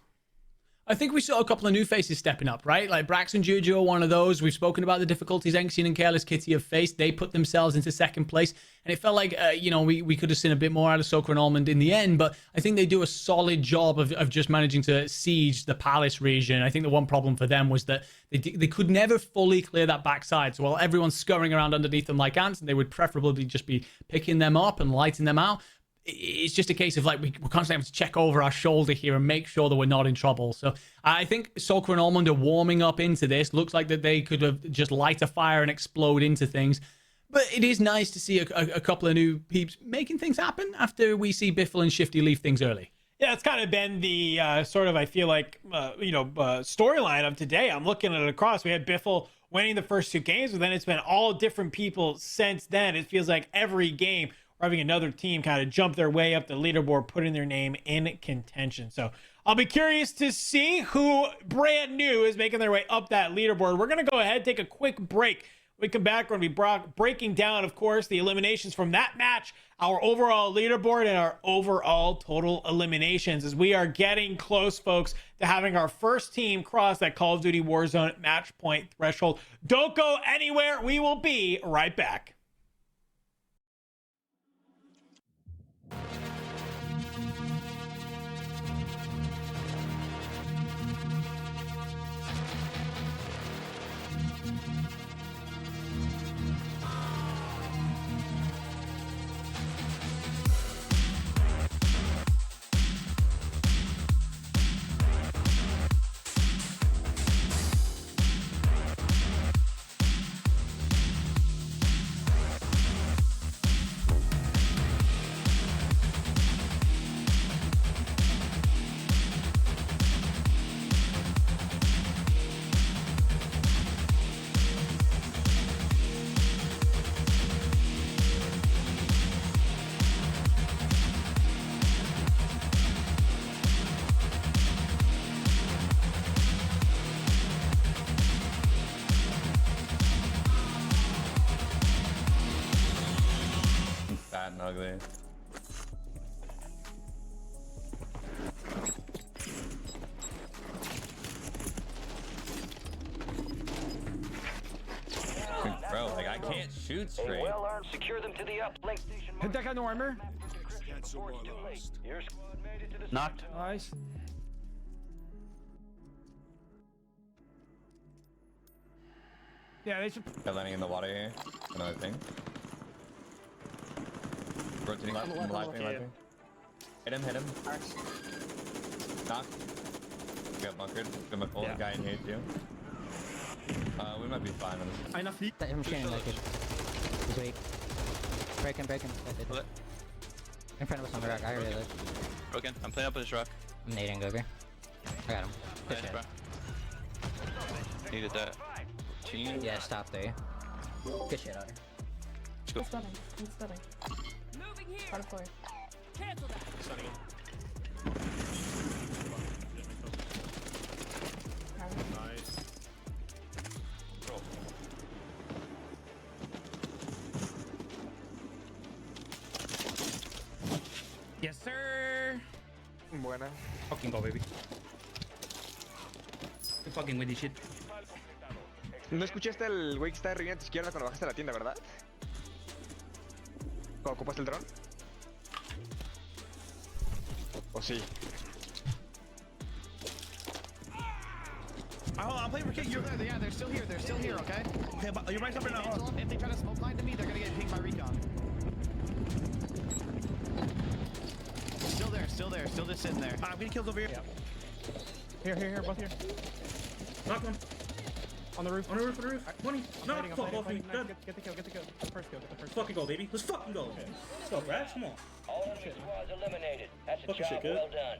I think we saw a couple of new faces stepping up, right? Like Brax and Juju are one of those. We've spoken about the difficulties Enxian and Careless Kitty have faced. They put themselves into 2nd place. And it felt like, we could have seen a bit more out of Hisoka and Almond in the end. But I think they do a solid job of just managing to siege the Palace region. I think the one problem for them was that they could never fully clear that backside. So while everyone's scurrying around underneath them like ants, and they would preferably just be picking them up and lighting them out. It's just a case of like we're constantly having to check over our shoulder here and make sure that we're not in trouble. So I think Hisoka and Almond are warming up into this. Looks like that they could have just light a fire and explode into things. But it is nice to see a couple of new peeps making things happen after we see Biffle and Shifty leave things early. Yeah, it's kind of been the sort of, I feel like, storyline of today. I'm looking at it across. We had Biffle winning the first 2 games, but then it's been all different people since then. It feels like every game we're having another team kind of jump their way up the leaderboard, putting their name in contention. So I'll be curious to see who brand new is making their way up that leaderboard. We're going to go ahead, take a quick break. When we come back, we're going to be breaking down, of course, the eliminations from that match, our overall leaderboard, and our overall total eliminations, as we are getting close, folks, to having our first team cross that Call of Duty Warzone match point threshold. Don't go anywhere. We will be right back. Fat and ugly. Bro, like I can't shoot straight. Well armed, secure them to the uplink station. Hit that guy, no armor. Your squad made it to the Knocked. Nice. Yeah, they should. They're landing in the water here. Another thing. Rotating left, left. Hit him. Knock. We got bunkered. Got my full guy in here too. We might be fine on this. I'm scanning like it. He's weak. Break him. In front of us on the rock. I really look. Broken. I'm playing up with this rock. I'm nading over. I got him. Good Nice, shit. bro. Needed that. Team. Yeah, stop there. Good shit, Otter. Let's go. He's stubbing. Moving here. Part of floor. Cancel that. Nice. Yes, sir. Buena. Fucking go, baby. You're fucking with this shit. ¿No escuchaste el güey que está arriba a tu izquierda cuando bajaste a la tienda, verdad? ¿Cuando ocupaste el dron? ¿O sí? Hold on, I'm playing for kick. Yeah, they're still here, okay? Okay, but you're right somewhere now. If they try to smoke line to me, they're gonna get pinged by recon. Still just sitting there. I'm getting kills over here. Here, both here. Knock one. On the roof. 20. No, fuck off me. Get the kill. Get the first kill. Let's fucking go, baby. Let's fucking go. Let's go, Brad. Come on. All enemy squads eliminated. That's a Fucking job shit, good. well done.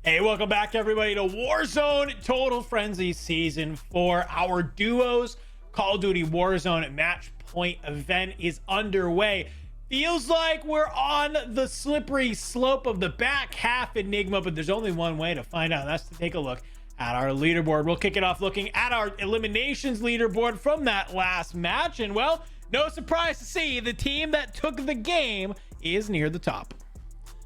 Hey, welcome back everybody to Warzone Total Frenzy Season 4. Our duos Call of Duty Warzone match point event is underway. Feels like we're on the slippery slope of the back half Enigma, but there's only one way to find out, and that's to take a look at our leaderboard. We'll kick it off looking at our eliminations leaderboard from that last match, and well, no surprise to see the team that took the game is near the top.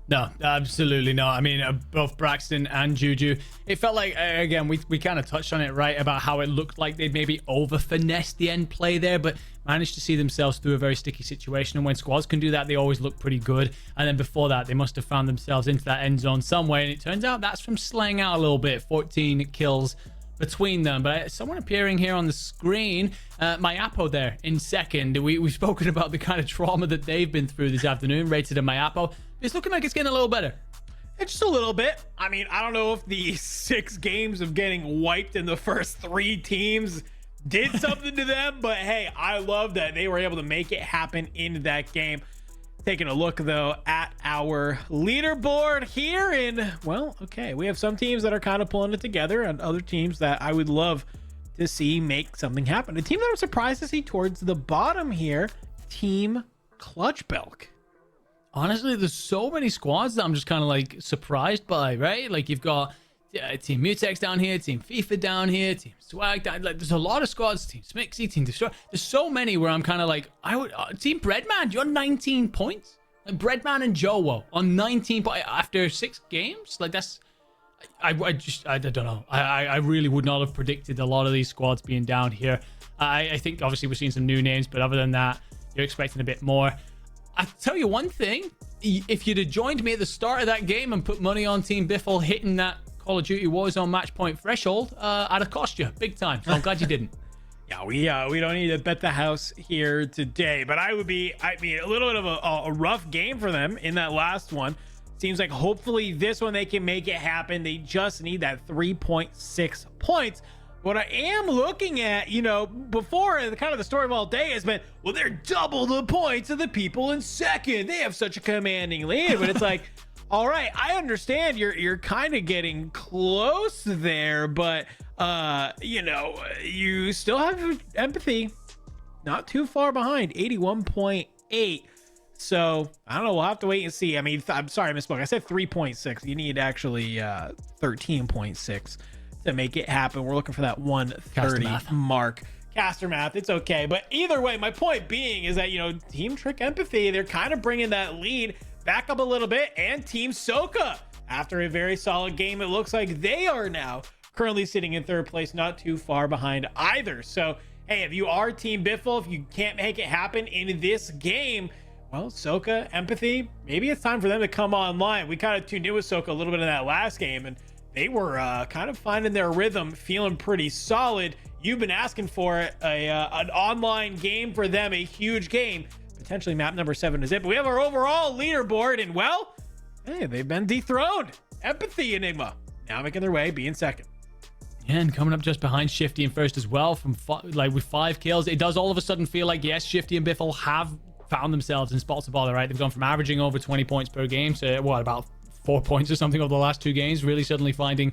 No, absolutely not. I mean, both Braxton and Juju, it felt like, again, we kind of touched on it, right, about how it looked like they'd maybe over-finessed the end play there, but managed to see themselves through a very sticky situation. And when squads can do that, they always look pretty good. And then before that, they must have found themselves into that end zone somewhere. And it turns out that's from slaying out a little bit. 14 kills between them. But someone appearing here on the screen, mayappo there in second. We've spoken about the kind of trauma that they've been through this afternoon. Rated a mayappo. It's looking like it's getting a little better. It's just a little bit. I mean, I don't know if the 6 games of getting wiped in the first 3 teams did something to them, but hey, I love that they were able to make it happen in that game. Taking a look though at our leaderboard here, and well, okay, we have some teams that are kind of pulling it together and other teams that I would love to see make something happen. A team that I'm surprised to see towards the bottom here, Team Clutch Belk. Honestly, there's so many squads that I'm just kind of like surprised by, right? Like you've got Team Mutex down here, Team FIFA down here, Team Swag down. Like there's a lot of squads. Team Smixy, Team Destroy. There's so many where I'm kind of like, I would Team Bbreadman. You're 19 points. Like Bbreadman and Jowo on 19 points after 6 games. Like that's, I don't know. I really would not have predicted a lot of these squads being down here. I think obviously we're seeing some new names, but other than that, you're expecting a bit more. I tell you one thing, if you'd have joined me at the start of that game and put money on Team Biffle hitting that Call of Duty Warzone match point threshold, I'd have cost you big time. So I'm glad you didn't. Yeah, we don't need to bet the house here today, but I mean, a little bit of a rough game for them in that last one. Seems like hopefully this one they can make it happen. They just need that 3.6 points. What I am looking at, you know, before kind of the story of all day has been, well, they're double the points of the people in second. They have such a commanding lead, but it's like, all right, I understand you're kind of getting close there, but you know, you still have empathy, not too far behind, 81.8. So I don't know. We'll have to wait and see. I mean, I'm sorry, I misspoke. I said 3.6. You need actually 13.6 to make it happen. We're looking for that 130 mark. Caster math, it's okay. But either way, my point being is that, you know, Team Trick Empathy, they're kind of bringing that lead back up a little bit. And Team Soka, after a very solid game, it looks like they are now currently sitting in 3rd place, not too far behind either. So, hey, if you are Team Biffle, if you can't make it happen in this game, well, Soka, Empathy, maybe it's time for them to come online. We kind of tuned in with Soka a little bit in that last game, and they were kind of finding their rhythm, feeling pretty solid. You've been asking for it, an online game for them, a huge game. Potentially map number 7 is it. But we have our overall leaderboard, and well, hey, they've been dethroned. Empathy Enigma now making their way, being second. Yeah, and coming up just behind Shifty in first as well, from with 5 kills. It does all of a sudden feel like, yes, Shifty and Biffle have found themselves in spots to bother, right? They've gone from averaging over 20 points per game to, what, about 4 points or something over the last 2 games, really suddenly finding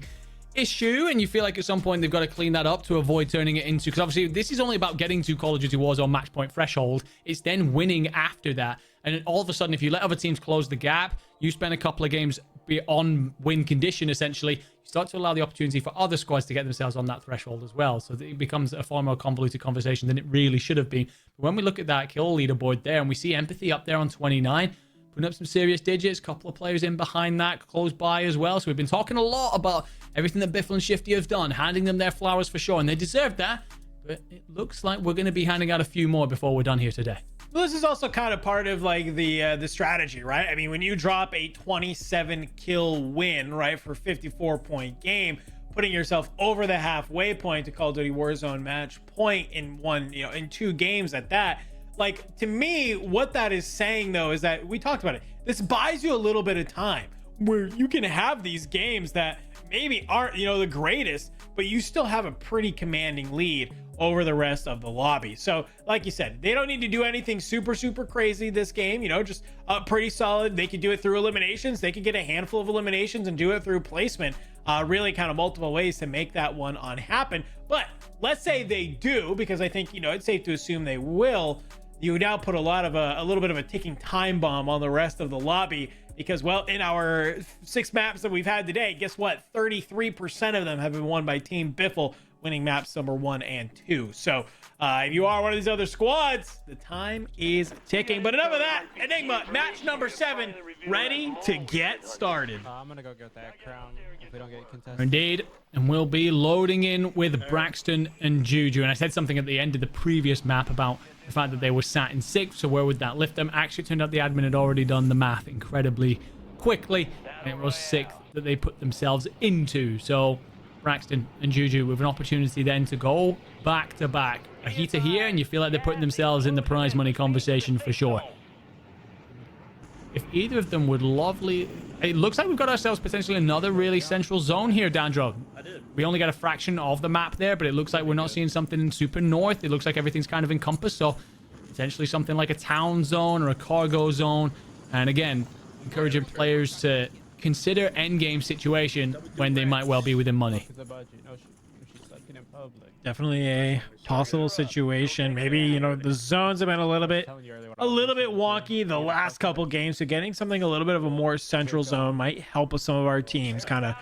issue, and you feel like at some point they've got to clean that up to avoid turning it into, because obviously this is only about getting to Call of Duty Warzone match point threshold. It's then winning after that, and then all of a sudden, if you let other teams close the gap, you spend a couple of games on win condition, essentially, you start to allow the opportunity for other squads to get themselves on that threshold as well. So it becomes a far more convoluted conversation than it really should have been. But when we look at that kill leaderboard there, and we see Empathy up there on 29, putting up some serious digits, couple of players in behind that, close by as well. So we've been talking a lot about everything that Biffle and Shifty have done, handing them their flowers for sure, and they deserve that. But it looks like we're going to be handing out a few more before we're done here today. Well, this is also kind of part of like the strategy, right? I mean, when you drop a 27 kill win, right, for 54-point game, putting yourself over the halfway point to Call of Duty Warzone match point in in 2 games at that. Like, to me, what that is saying though is that we talked about it. This buys you a little bit of time. where you can have these games that maybe aren't, you know, the greatest, but you still have a pretty commanding lead over the rest of the lobby. So like you said, they don't need to do anything super crazy this game, you know, just pretty solid. They could do it through eliminations. They could get a handful of eliminations and do it through placement. Really kind of multiple ways to make that one happen. But let's say they do, because I think, you know, it's safe to assume they will. You now put a little bit of a ticking time bomb on the rest of the lobby, because, well, in our 6 maps that we've had today, guess what? 33% of them have been won by Team Biffle, winning maps number 1 and 2. So if you are one of these other squads, the time is ticking. But enough of that. Enigma, match number 7, ready to get started. I'm gonna go get that crown if we don't get contested. Indeed. And we'll be loading in with Braxton and Juju. And I said something at the end of the previous map about the fact that they were sat in 6th, so where would that lift them? Actually, it turned out the admin had already done the math incredibly quickly, and it was 6th that they put themselves into. So Braxton and Juju with an opportunity then to go back to back. A heater here, and you feel like they're putting themselves in the prize money conversation for sure. If either of them would it looks like we've got ourselves potentially another really central zone here, Dandro. We only got a fraction of the map there, but it looks like we're not seeing something super north. It looks like everything's kind of encompassed, so potentially something like a town zone or a cargo zone. And again, encouraging players to consider endgame situation when they might well be within money. Definitely a possible situation. Maybe, you know, the zones have been a little bit wonky the last couple games, so getting something a little bit of a more central zone might help with some of our teams. Kind of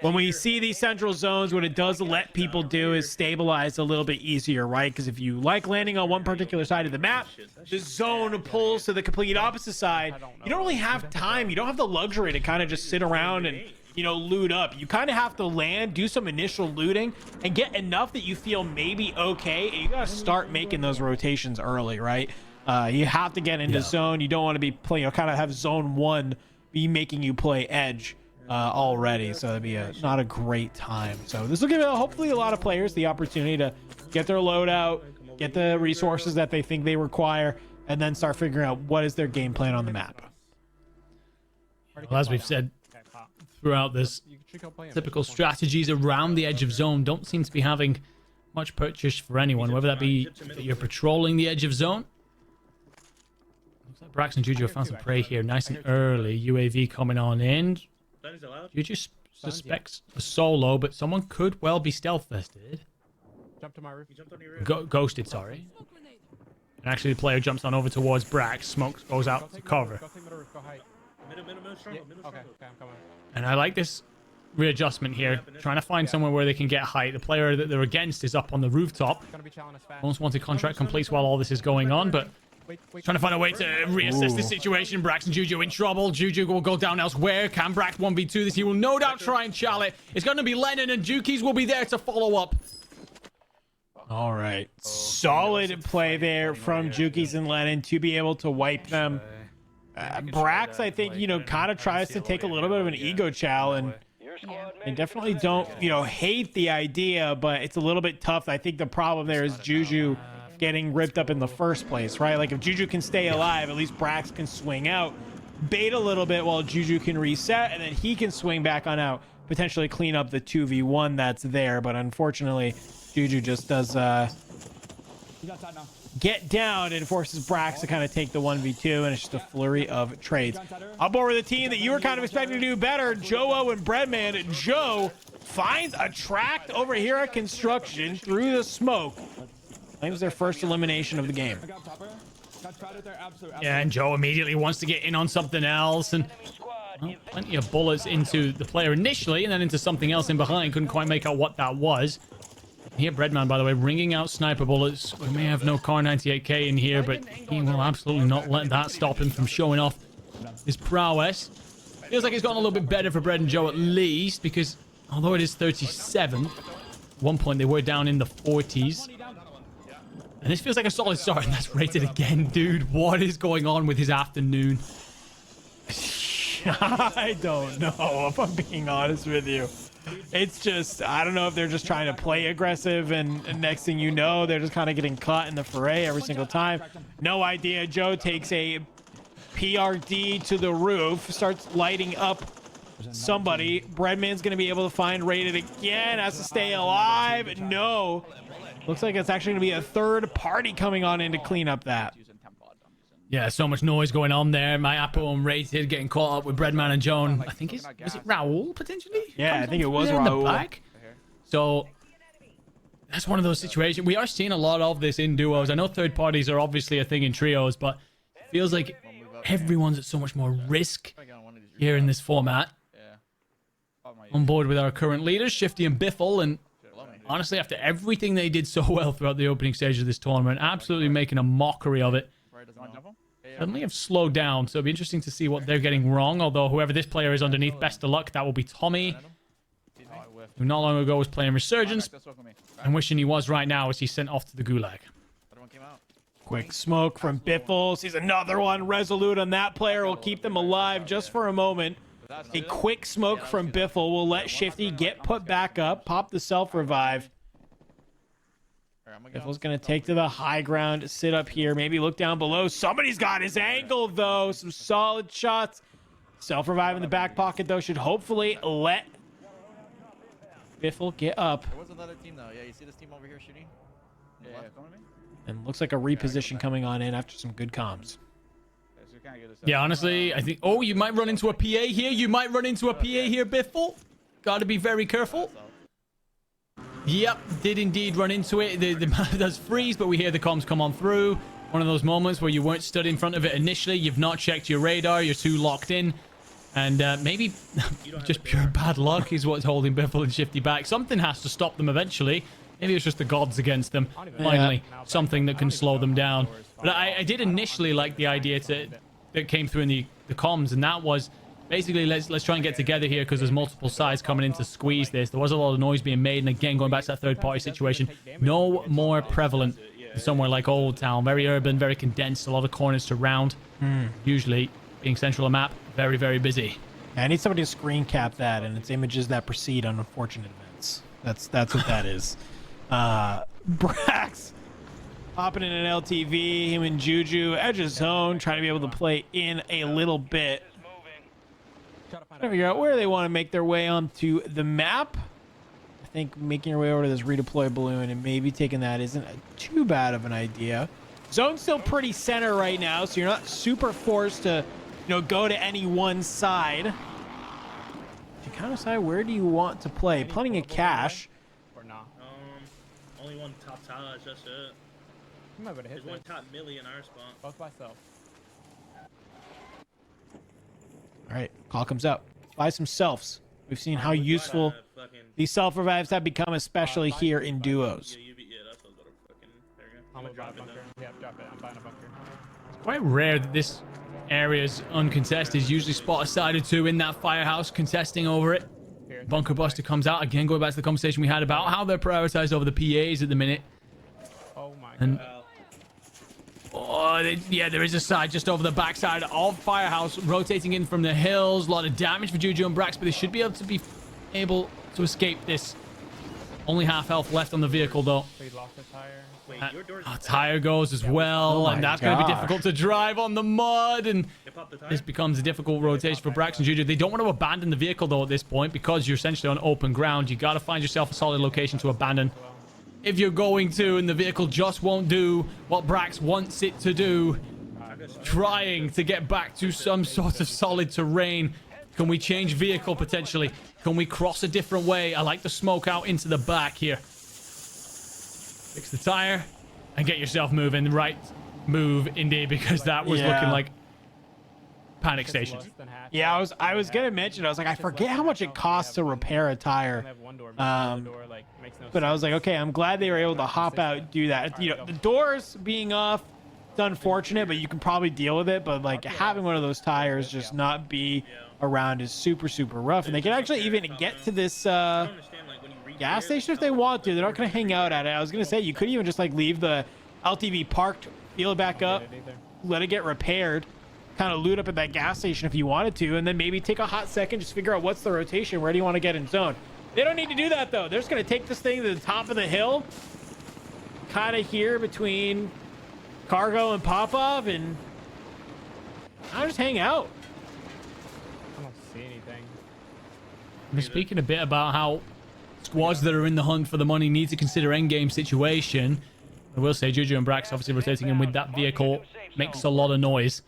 when we see these central zones, what it does let people do is stabilize a little bit easier, right? Because if you like landing on one particular side of the map, the zone pulls to the complete opposite side. You don't really have time. You don't have the luxury to kind of just sit around and, you know, loot up. You kind of have to land, do some initial looting, and get enough that you feel maybe okay. And you gotta start making those rotations early, right? You have to get into zone. You don't want to be playing, you know, kind of have zone 1 be making you play edge already. So that'd be not a great time. So this will give hopefully a lot of players the opportunity to get their loadout, get the resources that they think they require, and then start figuring out what is their game plan on the map. Well, as we've said throughout this, typical strategies around the edge of zone don't seem to be having much purchase for anyone, whether that be that you're patrolling the edge of zone. Looks like Braxton and Juju have found some prey here nice and early. UAV coming on in. Juju suspects a solo, but someone could well be stealth vested. Jump to my roof. Ghosted, sorry. And actually the player jumps on over towards Brax. Smoke goes out to cover. And I like this readjustment here, trying to find somewhere where they can get height. The player that they're against is up on the rooftop. Most wanted contract completes while all this is going on, but trying to find a way to reassess the situation. Brax and Juju in trouble. Juju will go down elsewhere. Can Brax 1v2 this? He will no doubt try and chal it. It's going to be Lennon, and Jukies will be there to follow up. All right. Solid play there from Jukies and Lennon to be able to wipe them. Brax, I think, you know, kind of tries to take a little bit of an ego chow, and they definitely don't, you know, hate the idea, but it's a little bit tough. I think the problem there is Juju getting ripped up in the first place, right? Like if Juju can stay alive, at least Brax can swing out, bait a little bit while Juju can reset, and then he can swing back on out, potentially clean up the 2v1 that's there. But unfortunately, Juju just does get down and forces Brax to kind of take the 1v2, and it's just a flurry of trades. Up over the team that you were kind of expecting to do better, Joe and Bbreadman. Joe finds a tract over here at construction through the smoke. Claims their first elimination of the game. Yeah, and Joe immediately wants to get in on something else, and well, plenty of bullets into the player initially, and then into something else in behind. Couldn't quite make out what that was. Here, Bbreadman, by the way, ringing out sniper bullets. We may have no Car 98K in here, but he will absolutely not let that stop him from showing off his prowess. Feels like it's gotten a little bit better for Bredd and Joe at least, because although it is 37, at one point they were down in the 40s. And this feels like a solid start, and that's rated again, dude. What is going on with his afternoon? I don't know, if I'm being honest with you. It's just, I don't know if they're just trying to play aggressive, and next thing you know, they're just kind of getting caught in the foray every single time. No idea. Joe takes a PRD to the roof, starts lighting up somebody. Bbreadman's going to be able to find Rated again. Has to stay alive. No. Looks like it's actually going to be a third party coming on in to clean up that. Yeah, so much noise going on there. mayappo and Rated getting caught up with Bbreadman and Joan. I think was it Raul potentially? Yeah, I think it was in the Raul. back. So that's one of those situations. We are seeing a lot of this in duos. I know third parties are obviously a thing in trios, but it feels like everyone's at so much more risk here in this format. On board with our current leaders, Shifty and Biffle, and honestly, after everything they did so well throughout the opening stage of this tournament, absolutely making a mockery of it, suddenly have slowed down. So it'll be interesting to see what they're getting wrong. Although whoever this player is underneath, best of luck. That will be Tommey, who not long ago was playing Resurgence, and wishing he was right now as he's sent off to the Gulag. Quick smoke from Biffle. Sees another one. Resolute on that player. Will keep them alive just for a moment. A quick smoke from Biffle will let Shifty get put back up. Pop the self-revive. Biffle's going to take to the high ground. Sit up here. Maybe look down below. Somebody's got his angle, though. Some solid shots. Self-revive in the back pocket, though, should hopefully let Biffle get up. There was another team, though. Yeah, you see this team over here shooting? Yeah. And looks like a reposition coming on in after some good comms. Yeah, honestly, I think... Oh, you might run into a PA here. You might run into a PA here, Biffle. Got to be very careful. Yep, did indeed run into it. The map does freeze, but we hear the comms come on through. One of those moments where you weren't stood in front of it initially. You've not checked your radar. You're too locked in. And maybe just pure bad luck is what's holding Biffle and Shifty back. Something has to stop them eventually. Maybe it's just the gods against them. Finally, something that can slow them down. But I did initially like the idea that came through in the comms, and that was basically let's try and get together here because there's multiple sides coming in to squeeze this. There was a lot of noise being made, and again, going back to that third-party situation, no more prevalent than somewhere like Old Town. Very urban, very condensed, a lot of corners to round. Usually, being central of map, very, very busy. Yeah, I need somebody to screen cap that, and it's images that precede unfortunate events. That's what that is. Brax hopping in an LTV, him and Juju, edge of zone, trying to be able to play in a little bit. Trying to figure out where they want to make their way onto the map. I think making your way over to this redeploy balloon and maybe taking that isn't too bad of an idea. Zone's still pretty center right now, so you're not super forced to, go to any one side. You kind of decide where do you want to play. Plenty of cash. Or not. Only one top Taj, that's it. There's one top milli in our spot. Both myself. All right, call comes out. Buy some selfs. We've seen how useful these self revives have become, especially here in duos. I'm gonna drop bunker. Yeah, drop it. I'm buying a bunker. It's quite rare that this area is uncontested. Usually spot a side or two in that firehouse contesting over it. Bunker Buster comes out again, going back to the conversation we had about how they're prioritized over the PAs at the minute. Oh my god. god. Oh, yeah, there is a side just over the backside of Firehouse, rotating in from the hills. A lot of damage for Juju and Brax, but they should be able to escape this. Only half health left on the vehicle, though. They lost the tire. Tire goes as well, and that's going to be difficult to drive on the mud, and this becomes a difficult rotation for Brax and Juju. They don't want to abandon the vehicle, though, at this point, because you're essentially on open ground. You got to find yourself a solid location to abandon. If you're going to, and the vehicle just won't do what Brax wants it to do, trying to get back to some sort of solid terrain. Can we change vehicle potentially? Can we cross a different way? I like the smoke out into the back here. Fix the tire and get yourself moving. Right move indeed, because that was looking like panic station. Yeah, I was gonna mention, I was like, I forget how much it costs to repair a tire. But I was like, okay, I'm glad they were able to hop out, do that. The doors being off, it's unfortunate, but you can probably deal with it. But like having one of those tires just not be around is super, super rough. And they can actually even get to this gas station if they want to. They're not gonna hang out at it. I was gonna say you could even just like leave the LTV parked, fill it back up, let it get repaired, kind of loot up at that gas station if you wanted to, and then maybe take a hot second, just figure out what's the rotation, where do you want to get in zone. They don't need to do that, though. They're just going to take this thing to the top of the hill, kind of here between Cargo and Popov, and I'll just hang out. I don't see anything. We're speaking a bit about how squads that are in the hunt for the money need to consider endgame situation. I will say Juju and Brax obviously rotating in with that vehicle makes a lot of noise.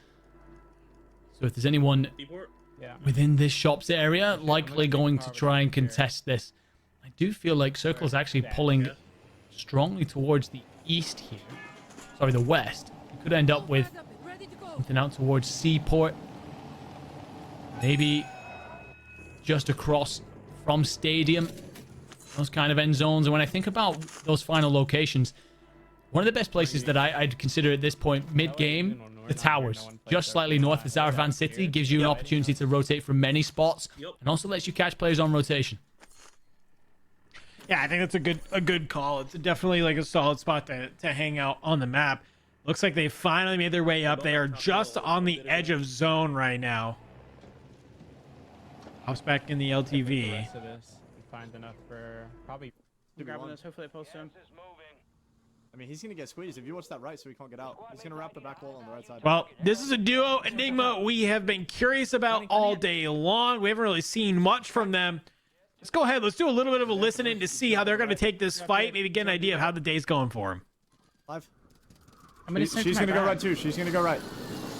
So if there's anyone within this shops area, likely going to try and contest this. I do feel like Circle is actually pulling strongly towards the east here. Sorry, the west. We could end up with something out towards Seaport. Maybe just across from Stadium. Those kind of end zones. And when I think about those final locations, one of the best places that I'd consider at this point, mid-game, the towers. Just slightly north of Zaravan City gives you an opportunity to rotate from many spots and also lets you catch players on rotation. Yeah, I think that's a good call. It's definitely like a solid spot to hang out on the map. Looks like they finally made their way up. They are just on the edge of zone right now. Hops back in the LTV. Find enough for probably. Grabbing this. Hopefully it pulls soon. I mean, he's gonna get squeezed if you watch that right, so he can't get out. He's gonna wrap the back wall on the right side. Well, this is a duo Enigma we have been curious about all day long. We haven't really seen much from them. Let's go ahead. Let's do a little bit of a listening to see how they're going to take this fight. Maybe get an idea of how the day's going for them. Live. She's gonna go right too. She's gonna go right.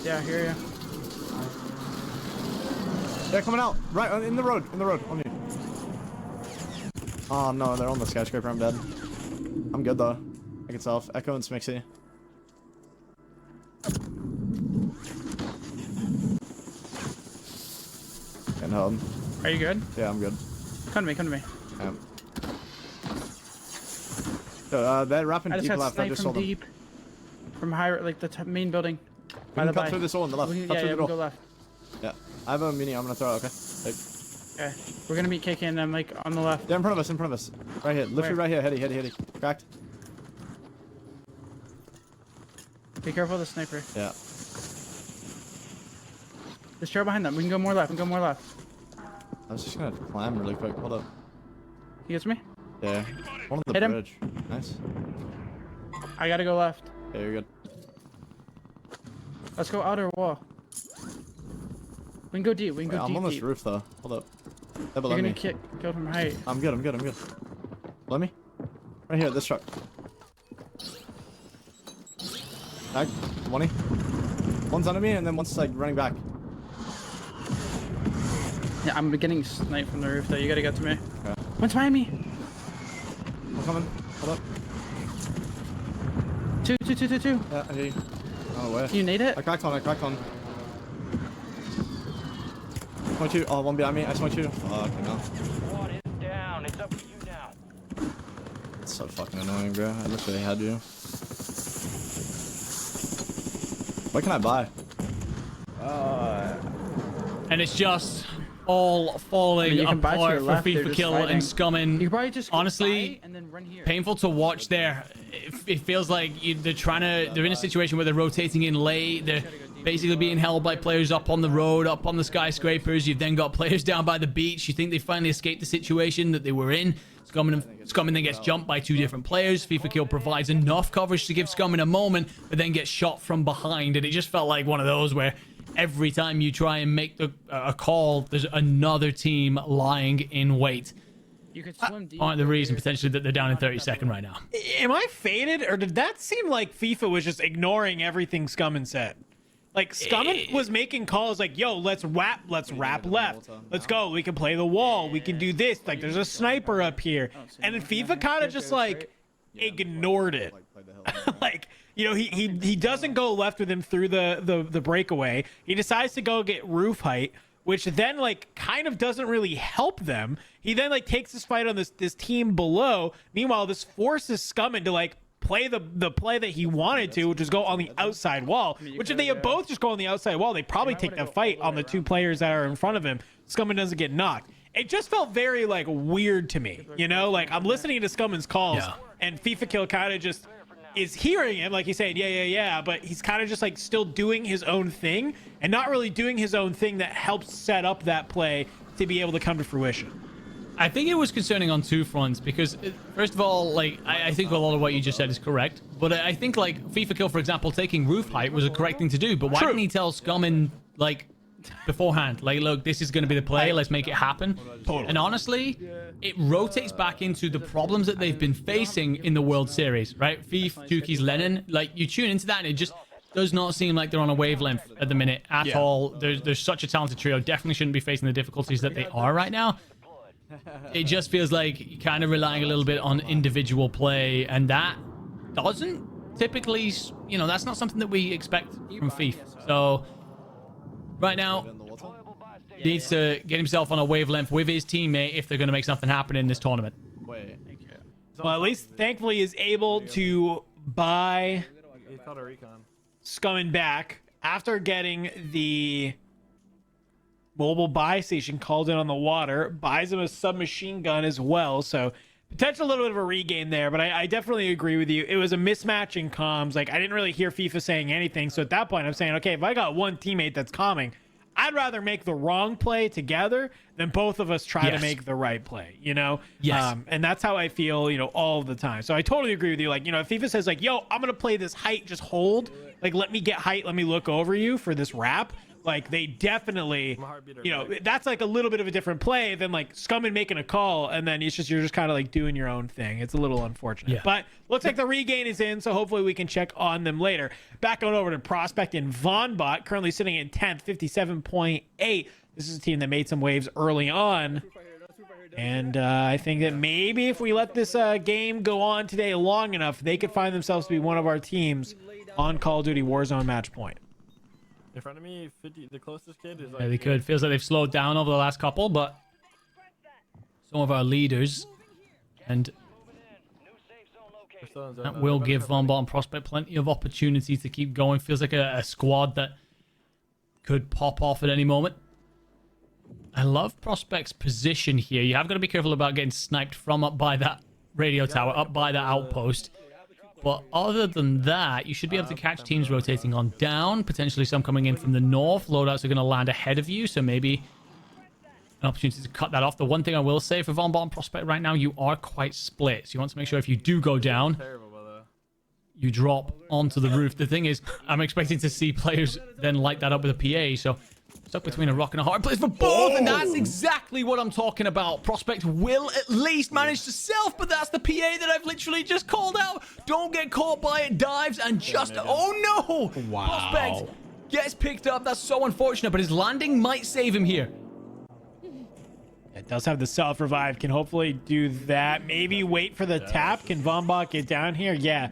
Yeah, I hear you. They're coming out. Right in the road. In the road. On you. Oh no, they're on the skyscraper. I'm dead. I'm good though. I can self. Echo and Smixy. Can't help. Are you good? Yeah, I'm good. Come to me. Come to me. So, they're wrapping I just deep got left. I sniped just from saw them. deep. From high, like the main building. We can cut through this all on the left. Cut through the we'll door. go left. Yeah. I have a mini. I'm gonna throw it. Okay. Hey. Okay. We're gonna meet KK and them like on the left. Yeah, in front of us. In front of us. Right here. Literally right here. Heady. Cracked. Be careful of the sniper. Yeah. Just trail behind them. We can go more left. I was just gonna climb really quick. Hold up. He gets me? Yeah. One of the Hit him. bridge. Nice. I gotta go left. Yeah, you're good. Let's go outer wall. We can go deep. Wait, I'm on this roof though. Hold up. They're below You're me. gonna kill from height. I'm good. Let me. Right here, this truck. Back. One. One's under me, and then one's like running back. Yeah, I'm getting sniped from the roof though. You gotta get to me. Okay. One's behind me. I'm coming. Hold up. Two. Yeah, I hear you. Oh, where? You nade it? I cracked on. Smoke you. Oh, one behind me. I smoke you. Oh, okay, no. Squad is down. It's up to you now. It's so fucking annoying, bro. I literally had you. What can I buy? And it's just all falling apart for Fifakill and Scumming. You probably just honestly and then run here. painful to watch there. It feels like they're in a situation where they're rotating in late. They're basically being held by players up on the road, up on the skyscrapers. You've then got players down by the beach. You think they finally escaped the situation that they were in. Scumming then gets jumped by two different players. Fifakill provides enough coverage to give Scumming a moment, but then gets shot from behind. And it just felt like one of those where every time you try and make a call, there's another team lying in wait. You could swim deep. Aren't the reason potentially that they're down in 32nd right now. Am I faded, or did that seem like FIFA was just ignoring everything Scumming said? Like, Scumming was making calls like, yo, let's wrap left. Let's go. We can play the wall. We can do this. Like, there's a sniper up here. And then FIFA kind of just, like, ignored it. Like, you know, he doesn't go left with him through the breakaway. He decides to go get roof height, which then, like, kind of doesn't really help them. He then, like, takes this fight on this team below. Meanwhile, this forces Scumming to, like, play the play that he wanted to, which is go on the outside wall. Which if they both just go on the outside wall, they probably take the fight on the two players that are in front of him. Scumming doesn't get knocked. It just felt very, like, weird to me. You know, like, I'm listening to Scumming's calls, and Fifakill kind of just is hearing him, like he's saying, yeah, but he's kind of just, like, still doing his own thing and not really doing his own thing that helps set up that play to be able to come to fruition. I think it was concerning on two fronts because, first of all, like, I think a lot of what you just said is correct. But I think, like, Fifakill, for example, taking roof height was a correct thing to do. But why didn't he tell Scumming, like, beforehand. Like, look, this is going to be the play. Let's make it happen. Totally. And honestly, it rotates back into the problems that they've been facing in the World Series, right? Thief, Juki's, Lennon. Like, you tune into that and it just does not seem like they're on a wavelength at the minute at all. There's such a talented trio. Definitely shouldn't be facing the difficulties that they are right now. It just feels like you're kind of relying a little bit on individual play, and that doesn't typically, you know, that's not something that we expect from Thief. So right now, he needs to get himself on a wavelength with his teammate if they're going to make something happen in this tournament. Wait. Well, at least thankfully is able to buy Scumming back after getting the mobile buy station called in on the water. Buys him a submachine gun as well, so potential a little bit of a regain there. But I definitely agree with you. It was a mismatch in comms. Like, I didn't really hear FIFA saying anything, so at that point I'm saying, okay, if I got one teammate that's calming, I'd rather make the wrong play together than both of us try to make the right play, you know? Yes. And that's how I feel, you know, all the time. So I totally agree with you. Like, you know, if FIFA says, like, yo, I'm going to play this height, just hold. Like, let me get height, let me look over you for this wrap. Like, they definitely, you know, that's like a little bit of a different play than like Scumming making a call and then it's just, you're just kind of like doing your own thing. It's a little unfortunate. But looks like the regain is in, so hopefully we can check on them later. Back on over to Prospect in Vonbot, currently sitting in 10th, 57.8. This is a team that made some waves early on. And I think that maybe if we let this game go on today long enough, they could find themselves to be one of our teams on Call of Duty Warzone match point. In front of me, 50, the closest kid is like... Yeah, they could. Feels like they've slowed down over the last couple, but some of our leaders, and that will give Vonbot and Prospect plenty of opportunities to keep going. Feels like a squad that could pop off at any moment. I love Prospect's position here. You have got to be careful about getting sniped from up by that radio tower, up by that outpost. But other than that, you should be able to catch teams rotating on down, potentially some coming in from the north. Loadouts are going to land ahead of you, so maybe an opportunity to cut that off. The one thing I will say for Vonbot and Prospect right now, you are quite split. So you want to make sure if you do go down, you drop onto the roof. The thing is, I'm expecting to see players then light that up with a PA, so stuck between a rock and a hard place for both, and that's exactly what I'm talking about. Prospect will at least manage to self, but that's the PA that I've literally just called out. Don't get caught by it, dives, and just... Oh, no! Wow. Prospect gets picked up. That's so unfortunate, but his landing might save him here. It does have the self-revive. Can hopefully do that. Maybe wait for the tap. Can Vonbot get down here? Yeah.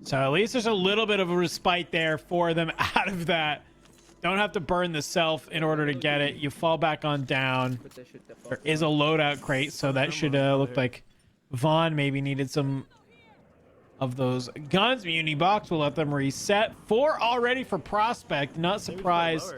So at least there's a little bit of a respite there for them out of that. Don't have to burn the self in order to get it. You fall back on down. There is a loadout crate, so that should look like Vaughn maybe needed some of those guns. Muni box will let them reset. 4 already for Prospect. Not surprised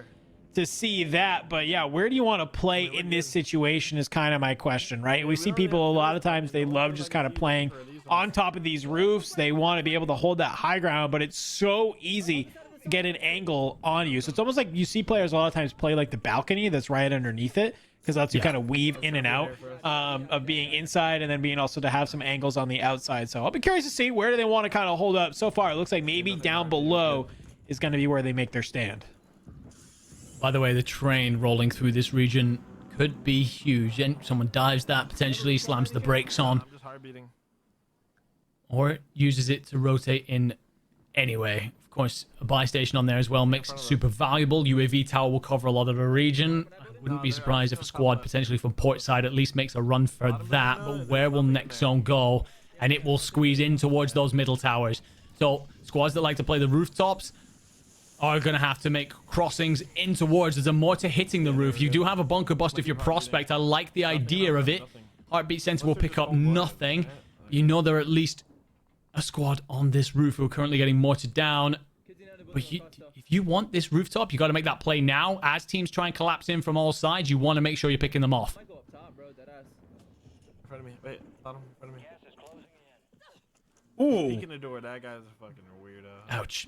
to see that, but yeah, where do you want to play in this situation is kind of my question, right? We see people a lot of times, they love just kind of playing on top of these roofs. They want to be able to hold that high ground, but it's so easy get an angle on you. So it's almost like you see players a lot of times play like the balcony that's right underneath it, because that's you kind of weave in and out of being inside and then being also to have some angles on the outside. So I'll be curious to see where do they want to kind of hold up. So far it looks like maybe down below is going to be where they make their stand. By the way, the train rolling through this region could be huge, and someone dives that, potentially slams the brakes on, or uses it to rotate in anyway. Of course, a buy station on there as well makes it super valuable. UAV tower will cover a lot of the region. I wouldn't be surprised if a squad potentially from port side at least makes a run for that. But where will next zone go? And it will squeeze in towards those middle towers. So squads that like to play the rooftops are going to have to make crossings in towards. There's a more to hitting the roof. You do have a bunker bust if you're Prospect. I like the idea of it. Heartbeat sensor will pick up nothing. You know there are at least a squad on this roof who are currently getting mortared down. But if you want this rooftop, you got to make that play now. As teams try and collapse in from all sides, you want to make sure you're picking them off. In front of me. Wait, bottom, in front of me. Ooh. Speaking of door, that guy's a fucking weirdo. Ouch.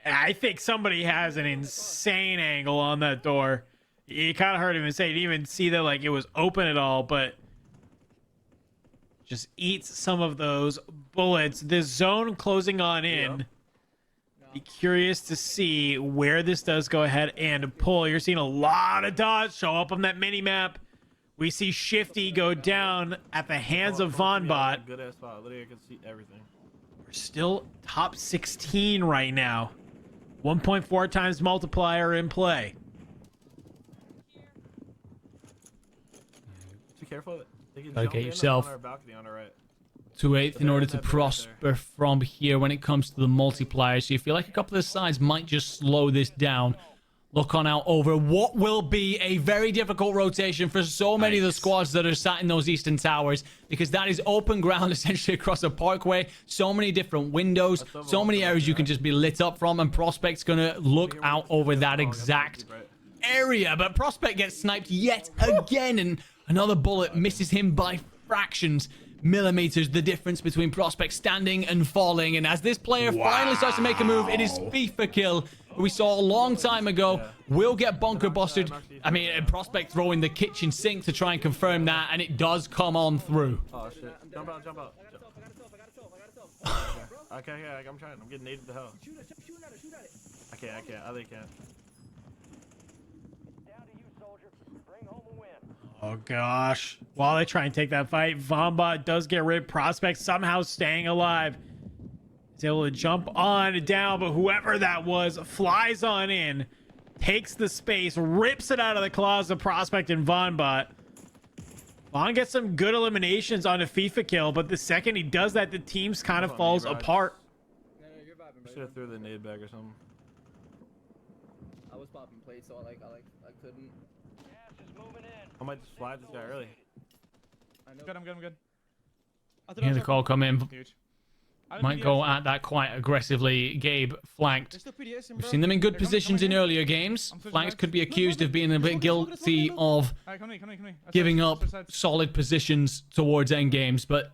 I think somebody has an insane angle on that door. You kind of heard him say, you didn't even see that like it was open at all, but just eats some of those bullets. This zone closing on in. Be curious to see where this does go ahead and pull. You're seeing a lot of dots show up on that mini map. We see Shifty go down at the hands of Vonbot. Good ass spot. Literally, I can see everything. We're still top 16 right now. 1.4 times multiplier in play. Be careful. They can Gotta jump get in yourself on our balcony on our right. to 8th in order to prosper from here when it comes to the multiplier. So you feel like a couple of sides might just slow this down. Look on out over what will be a very difficult rotation for so many of the squads that are sat in those eastern towers, because that is open ground essentially across a parkway. So many different windows, so many areas you can just be lit up from, and Prospect's gonna look out over that exact area. But Prospect gets sniped yet again, and another bullet misses him by fractions. Millimeters, the difference between Prospect standing and falling. And as this player finally starts to make a move, it is Fifakill, who we saw a long time ago, will get bunker busted. I mean, Prospect throwing the kitchen sink to try and confirm that, and it does come on through. Oh shit. Jump out, jump out. Okay, yeah, I'm trying. I'm getting naded to hell. I can't. Other can't. Oh gosh. While they try and take that fight, Vonbot does get ripped. Prospect somehow staying alive. He's able to jump on down, but whoever that was flies on in, takes the space, rips it out of the claws of Prospect and Vonbot. Von gets some good eliminations on a Fifakill, but the second he does that, the teams kind of falls apart. Should have threw the nade bag or something. I was popping plates, so I couldn't. I might just fly this guy early. I'm good. You hear the call come in. Might go at that quite aggressively. Gabe flanked. We've seen them in good positions in earlier games. Flanked could be accused of being a bit guilty of giving up solid positions towards end games, but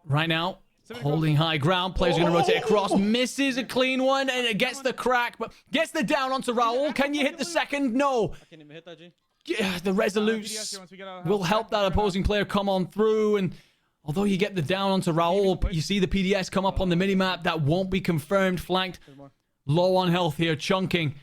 right now, holding high ground. Players are going to rotate across. Misses a clean one, and it gets the crack, but gets the down onto Raul. Can you hit the second? No. I can't even hit that, G. Yeah, the Resolutes will help that opposing player come on through, and although you get the down onto Raul, you see the PDS come up on the minimap. That won't be confirmed. Flanked, low on health here, chunking.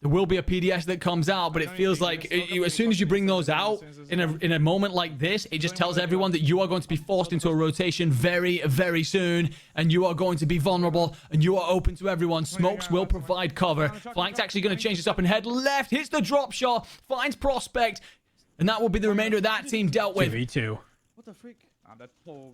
There will be a PDS that comes out, but it feels like as soon as you bring those out in a moment like this, it just tells everyone that you are going to be forced into a rotation very, very soon, and you are going to be vulnerable, and you are open to everyone. Smokes will provide cover. Flank's actually going to change this up and head left, hits the drop shot, finds Prospect, and that will be the remainder of that team dealt with. 2v2. What the freak?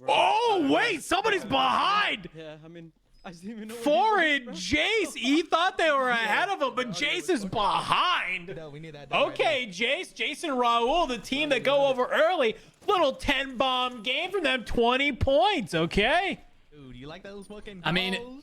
Oh, wait, somebody's behind. Yeah, I mean, I didn't even know. Foreign Jace, he thought they were ahead of him, but Jace is behind. No, we need that. Okay, Jace, Jason Raul, the team that go over early. Little 10-bomb game from them, 20 points, okay? Dude, you like those fucking I mean,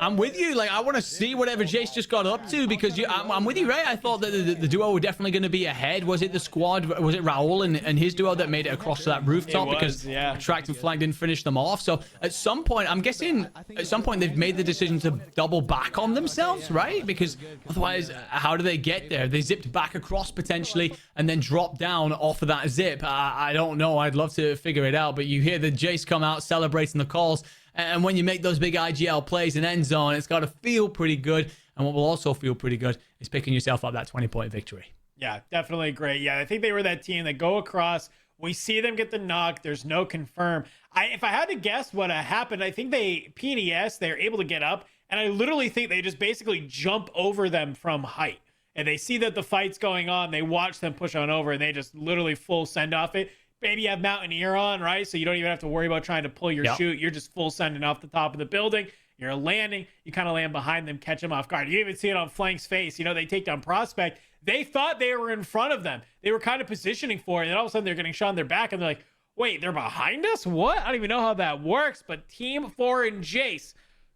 I'm with you. Like, I want to see whatever Jace just got up to, because I'm with you, right? I thought that the duo were definitely going to be ahead. Was it the squad? Was it Raul and his duo that made it across that rooftop? Because Attractive Flag didn't finish them off. So at some point, I'm guessing at some point they've made the decision to double back on themselves, right? Because otherwise, how do they get there? They zipped back across potentially and then dropped down off of that zip. I don't know. I'd love to figure it out. But you hear the Jace come out celebrating the calls. And when you make those big IGL plays in end zone, it's got to feel pretty good. And what will also feel pretty good is picking yourself up that 20-point victory. Yeah, definitely great. Yeah, I think they were that team that go across. We see them get the knock. There's no confirm. If I had to guess what happened, I think they're able to get up. And I literally think they just basically jump over them from height. And they see that the fight's going on. They watch them push on over, and they just literally full send off it. Maybe you have Mountaineer on, right? So you don't even have to worry about trying to pull your shoot. You're just full sending off the top of the building. You're landing. You kind of land behind them, catch them off guard. You even see it on Flank's face. You know, they take down Prospect. They thought they were in front of them. They were kind of positioning for it. And then all of a sudden they're getting shot in their back. And they're like, wait, they're behind us? What? I don't even know how that works. But Team 4 and Jace,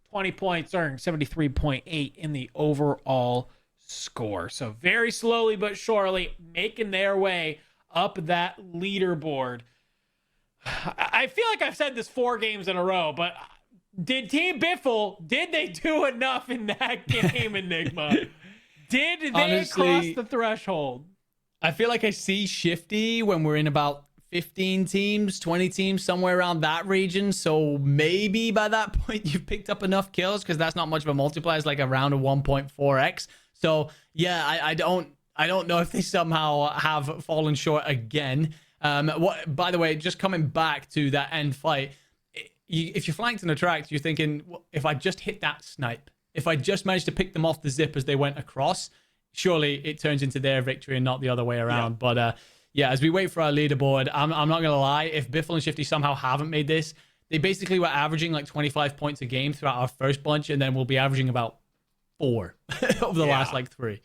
20 points earned, 73.8 in the overall score. So very slowly but surely making their way up that leaderboard. I feel like I've said this 4 games in a row, but did Team Biffle, did they do enough in that game, Enigma? Did they cross the threshold? I feel like I see Shifty when we're in about 15 teams, 20 teams, somewhere around that region. So maybe by that point you've picked up enough kills, because that's not much of a multiplier. It's like around a 1.4x. So yeah, I don't know if they somehow have fallen short again. By the way, just coming back to that end fight, if you're flanked in a tract, you're thinking, well, if I just hit that snipe, if I just managed to pick them off the zip as they went across, surely it turns into their victory and not the other way around. Yeah. But yeah, as we wait for our leaderboard, I'm not going to lie, if Biffle and Shifty somehow haven't made this, they basically were averaging like 25 points a game throughout our first bunch, and then we'll be averaging about 4 over the last like 3.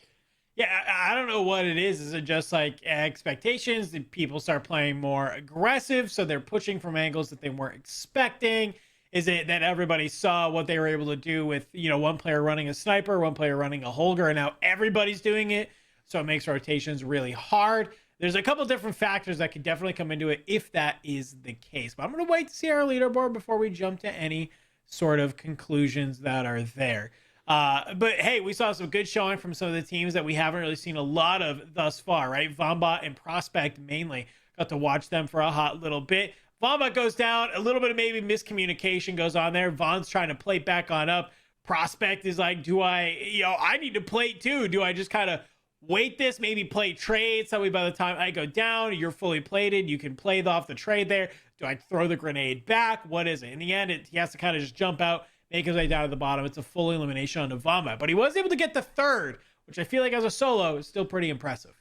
Yeah, I don't know what it is. Is it just like expectations? Did people start playing more aggressive, so they're pushing from angles that they weren't expecting? Is it that everybody saw what they were able to do with, you know, one player running a sniper, one player running a Holger, and now everybody's doing it, so it makes rotations really hard? There's a couple different factors that could definitely come into it if that is the case. But I'm going to wait to see our leaderboard before we jump to any sort of conclusions that are there. But hey, we saw some good showing from some of the teams that we haven't really seen a lot of thus far, right? Vomba and Prospect mainly. Got to watch them for a hot little bit. Vomba goes down, a little bit of maybe miscommunication goes on there. Von's trying to plate back on up. Prospect is like, I need to plate too. Do I just kind of wait this, maybe play trades? That way by the time I go down, you're fully plated. You can play off the trade there. Do I throw the grenade back? What is it? In the end, he has to kind of just jump out, make his way down to the bottom. It's a full elimination on Vomba. But he was able to get the third, which I feel like as a solo is still pretty impressive.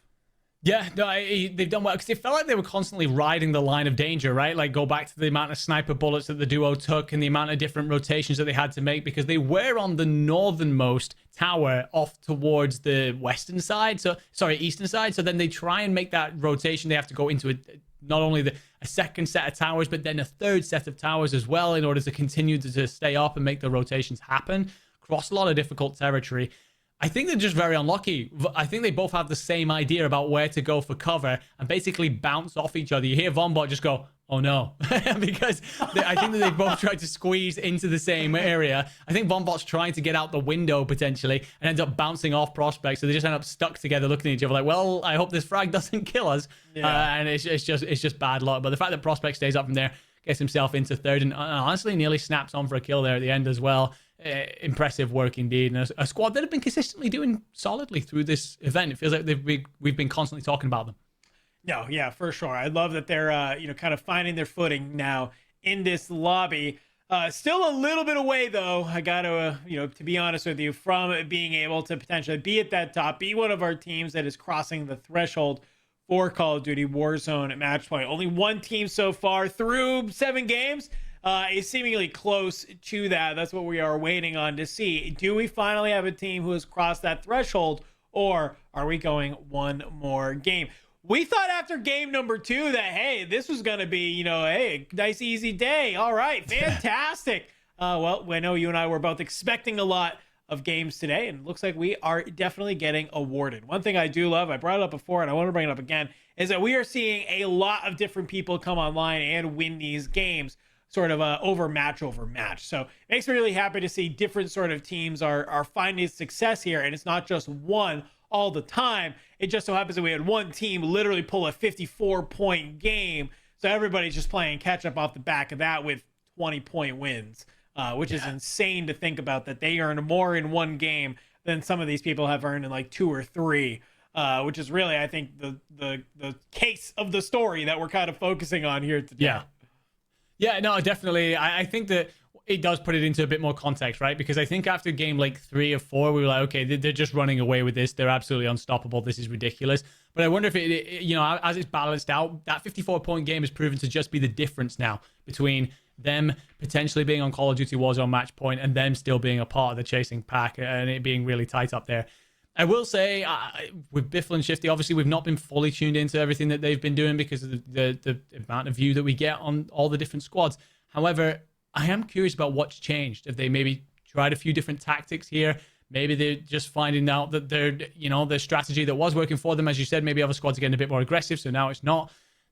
Yeah, no, they've done well, because it felt like they were constantly riding the line of danger, right? Like, go back to the amount of sniper bullets that the duo took and the amount of different rotations that they had to make, because they were on the northernmost tower off towards the western side. Eastern side. So then they try and make that rotation. They have to go into not only a second set of towers, but then a third set of towers as well in order to continue to stay up and make the rotations happen across a lot of difficult territory. I think they're just very unlucky. I think they both have the same idea about where to go for cover and basically bounce off each other. You hear Vombot just go, oh no, because I think that they both tried to squeeze into the same area. I think Vombot's trying to get out the window potentially and ends up bouncing off Prospect. So they just end up stuck together looking at each other like, well, I hope this frag doesn't kill us. Yeah. And it's just bad luck. But the fact that Prospect stays up from there, gets himself into third, and honestly nearly snaps on for a kill there at the end as well. Impressive work indeed, and a squad that have been consistently doing solidly through this event. It feels like we've been constantly talking about them. No, yeah, for sure. I love that they're kind of finding their footing now in this lobby. Still a little bit away though. I gotta to be honest with you, from being able to potentially be at that top, be one of our teams that is crossing the threshold for Call of Duty Warzone at match point. Only one team so far through 7 games is seemingly close to that. That's what we are waiting on to see. Do we finally have a team who has crossed that threshold, or are we going one more game? We thought after game number 2 that, hey, this was going to be, hey, nice easy day. All right, fantastic. Well, I know you and I were both expecting a lot of games today, and it looks like we are definitely getting awarded. One thing I do love, I brought it up before and I want to bring it up again, is that we are seeing a lot of different people come online and win these games sort of over match. So it makes me really happy to see different sort of teams are finding success here, and it's not just one all the time. It just so happens that we had one team literally pull a 54-point game, so everybody's just playing catch up off the back of that with 20-point wins, which is insane to think about, that they earned more in one game than some of these people have earned in like 2 or 3, which is really, I think, the case of the story that we're kind of focusing on here today. Yeah, no, definitely. I think that it does put it into a bit more context, right? Because I think after game like 3 or 4, we were like, okay, they're just running away with this. They're absolutely unstoppable. This is ridiculous. But I wonder if as it's balanced out, that 54-point game has proven to just be the difference now between them potentially being on Call of Duty Warzone match point and them still being a part of the chasing pack and it being really tight up there. I will say, with Biffle and Shifty, obviously we've not been fully tuned into everything that they've been doing because of the amount of view that we get on all the different squads. However, I am curious about what's changed. Have they maybe tried a few different tactics here? Maybe they're just finding out that their strategy that was working for them, as you said, maybe other squads are getting a bit more aggressive, so now it's not.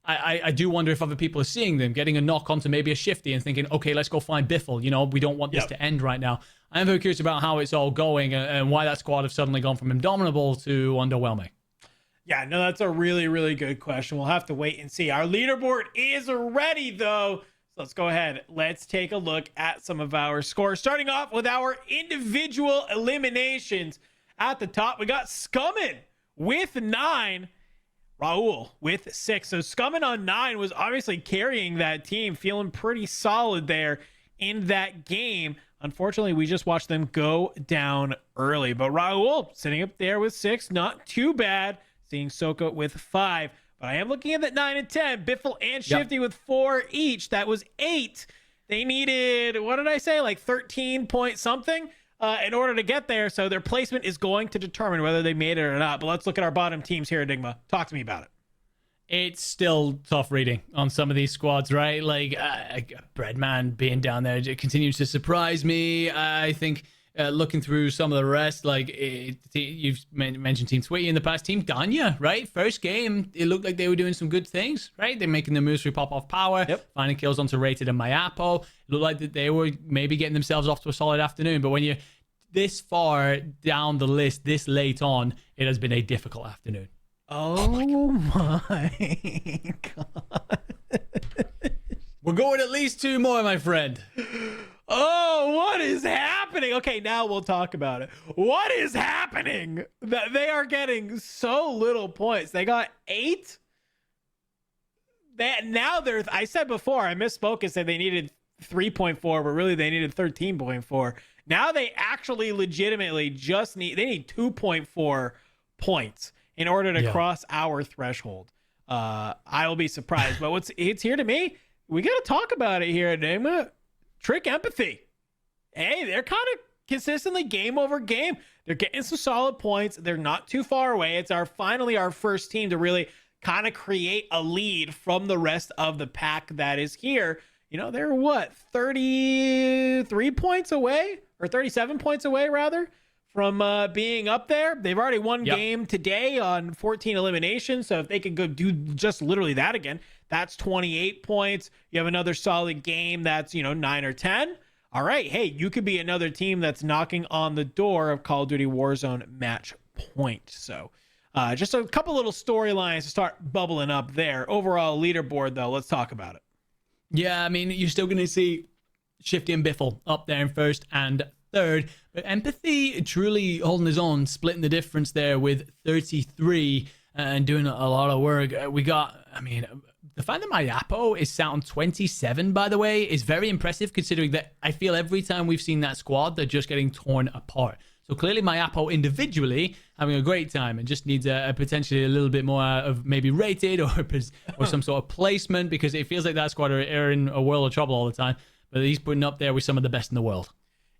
I do wonder if other people are seeing them, getting a knock onto maybe a Shifty and thinking, okay, let's go find Biffle. We don't want this to end right now. I am very curious about how it's all going and why that squad have suddenly gone from indomitable to underwhelming. Yeah, no, that's a really, really good question. We'll have to wait and see. Our leaderboard is ready, though. So let's go ahead. Let's take a look at some of our scores. Starting off with our individual eliminations. At the top, we got Scummin with 9. Raul with 6. So Scummin on 9 was obviously carrying that team, feeling pretty solid there in that game. Unfortunately, we just watched them go down early. But Raul sitting up there with 6, not too bad. Seeing Soka with 5. But I am looking at that 9 and 10. Biffle and Shifty with 4 each. That was 8. They needed, what did I say? Like 13 point something in order to get there. So their placement is going to determine whether they made it or not. But let's look at our bottom teams here, Enigma. Talk to me about it. It's still tough reading on some of these squads, right? Like Bbreadman being down there continues to surprise me. I think looking through some of the rest, like you've mentioned Team tfue in the past, Team Danya, right? First game, it looked like they were doing some good things, right? They're making the moves through pop-off power, finding kills onto Rated and mayappo. It looked like that they were maybe getting themselves off to a solid afternoon, but when you're this far down the list, this late on, it has been a difficult afternoon. Oh my God. We're going at least 2 more, my friend. Oh, what is happening? Okay, now we'll talk about it. What is happening? That they are getting so little points. They got 8. Now they're, I said before, I misspoke and said they needed 3.4, but really they needed 13.4. Now they actually legitimately just need 2.4 points in order to cross our threshold. I will be surprised, but it's here to me. We got to talk about it here, Enigma. Trick Empathy. Hey, they're kind of consistently game over game. They're getting some solid points. They're not too far away. It's finally our first team to really kind of create a lead from the rest of the pack that is here. You know, they're what, 33 points away, or 37 points away rather, from being up there. They've already won game today on 14 eliminations. So if they could go do just literally that again, that's 28 points. You have another solid game that's, 9 or 10. All right. Hey, you could be another team that's knocking on the door of Call of Duty Warzone match point. So just a couple little storylines to start bubbling up there. Overall leaderboard, though, let's talk about it. Yeah, I mean, you're still going to see Shifty and Biffle up there in first and third, but Empathy truly holding his own, splitting the difference there with 33 and doing a lot of work. We got, I mean, the fact that mayappo is sat on 27, by the way, is very impressive considering that I feel every time we've seen that squad, they're just getting torn apart. So clearly mayappo individually having a great time and just needs a potentially a little bit more of maybe Rated or some sort of placement, because it feels like that squad are in a world of trouble all the time. But he's putting up there with some of the best in the world.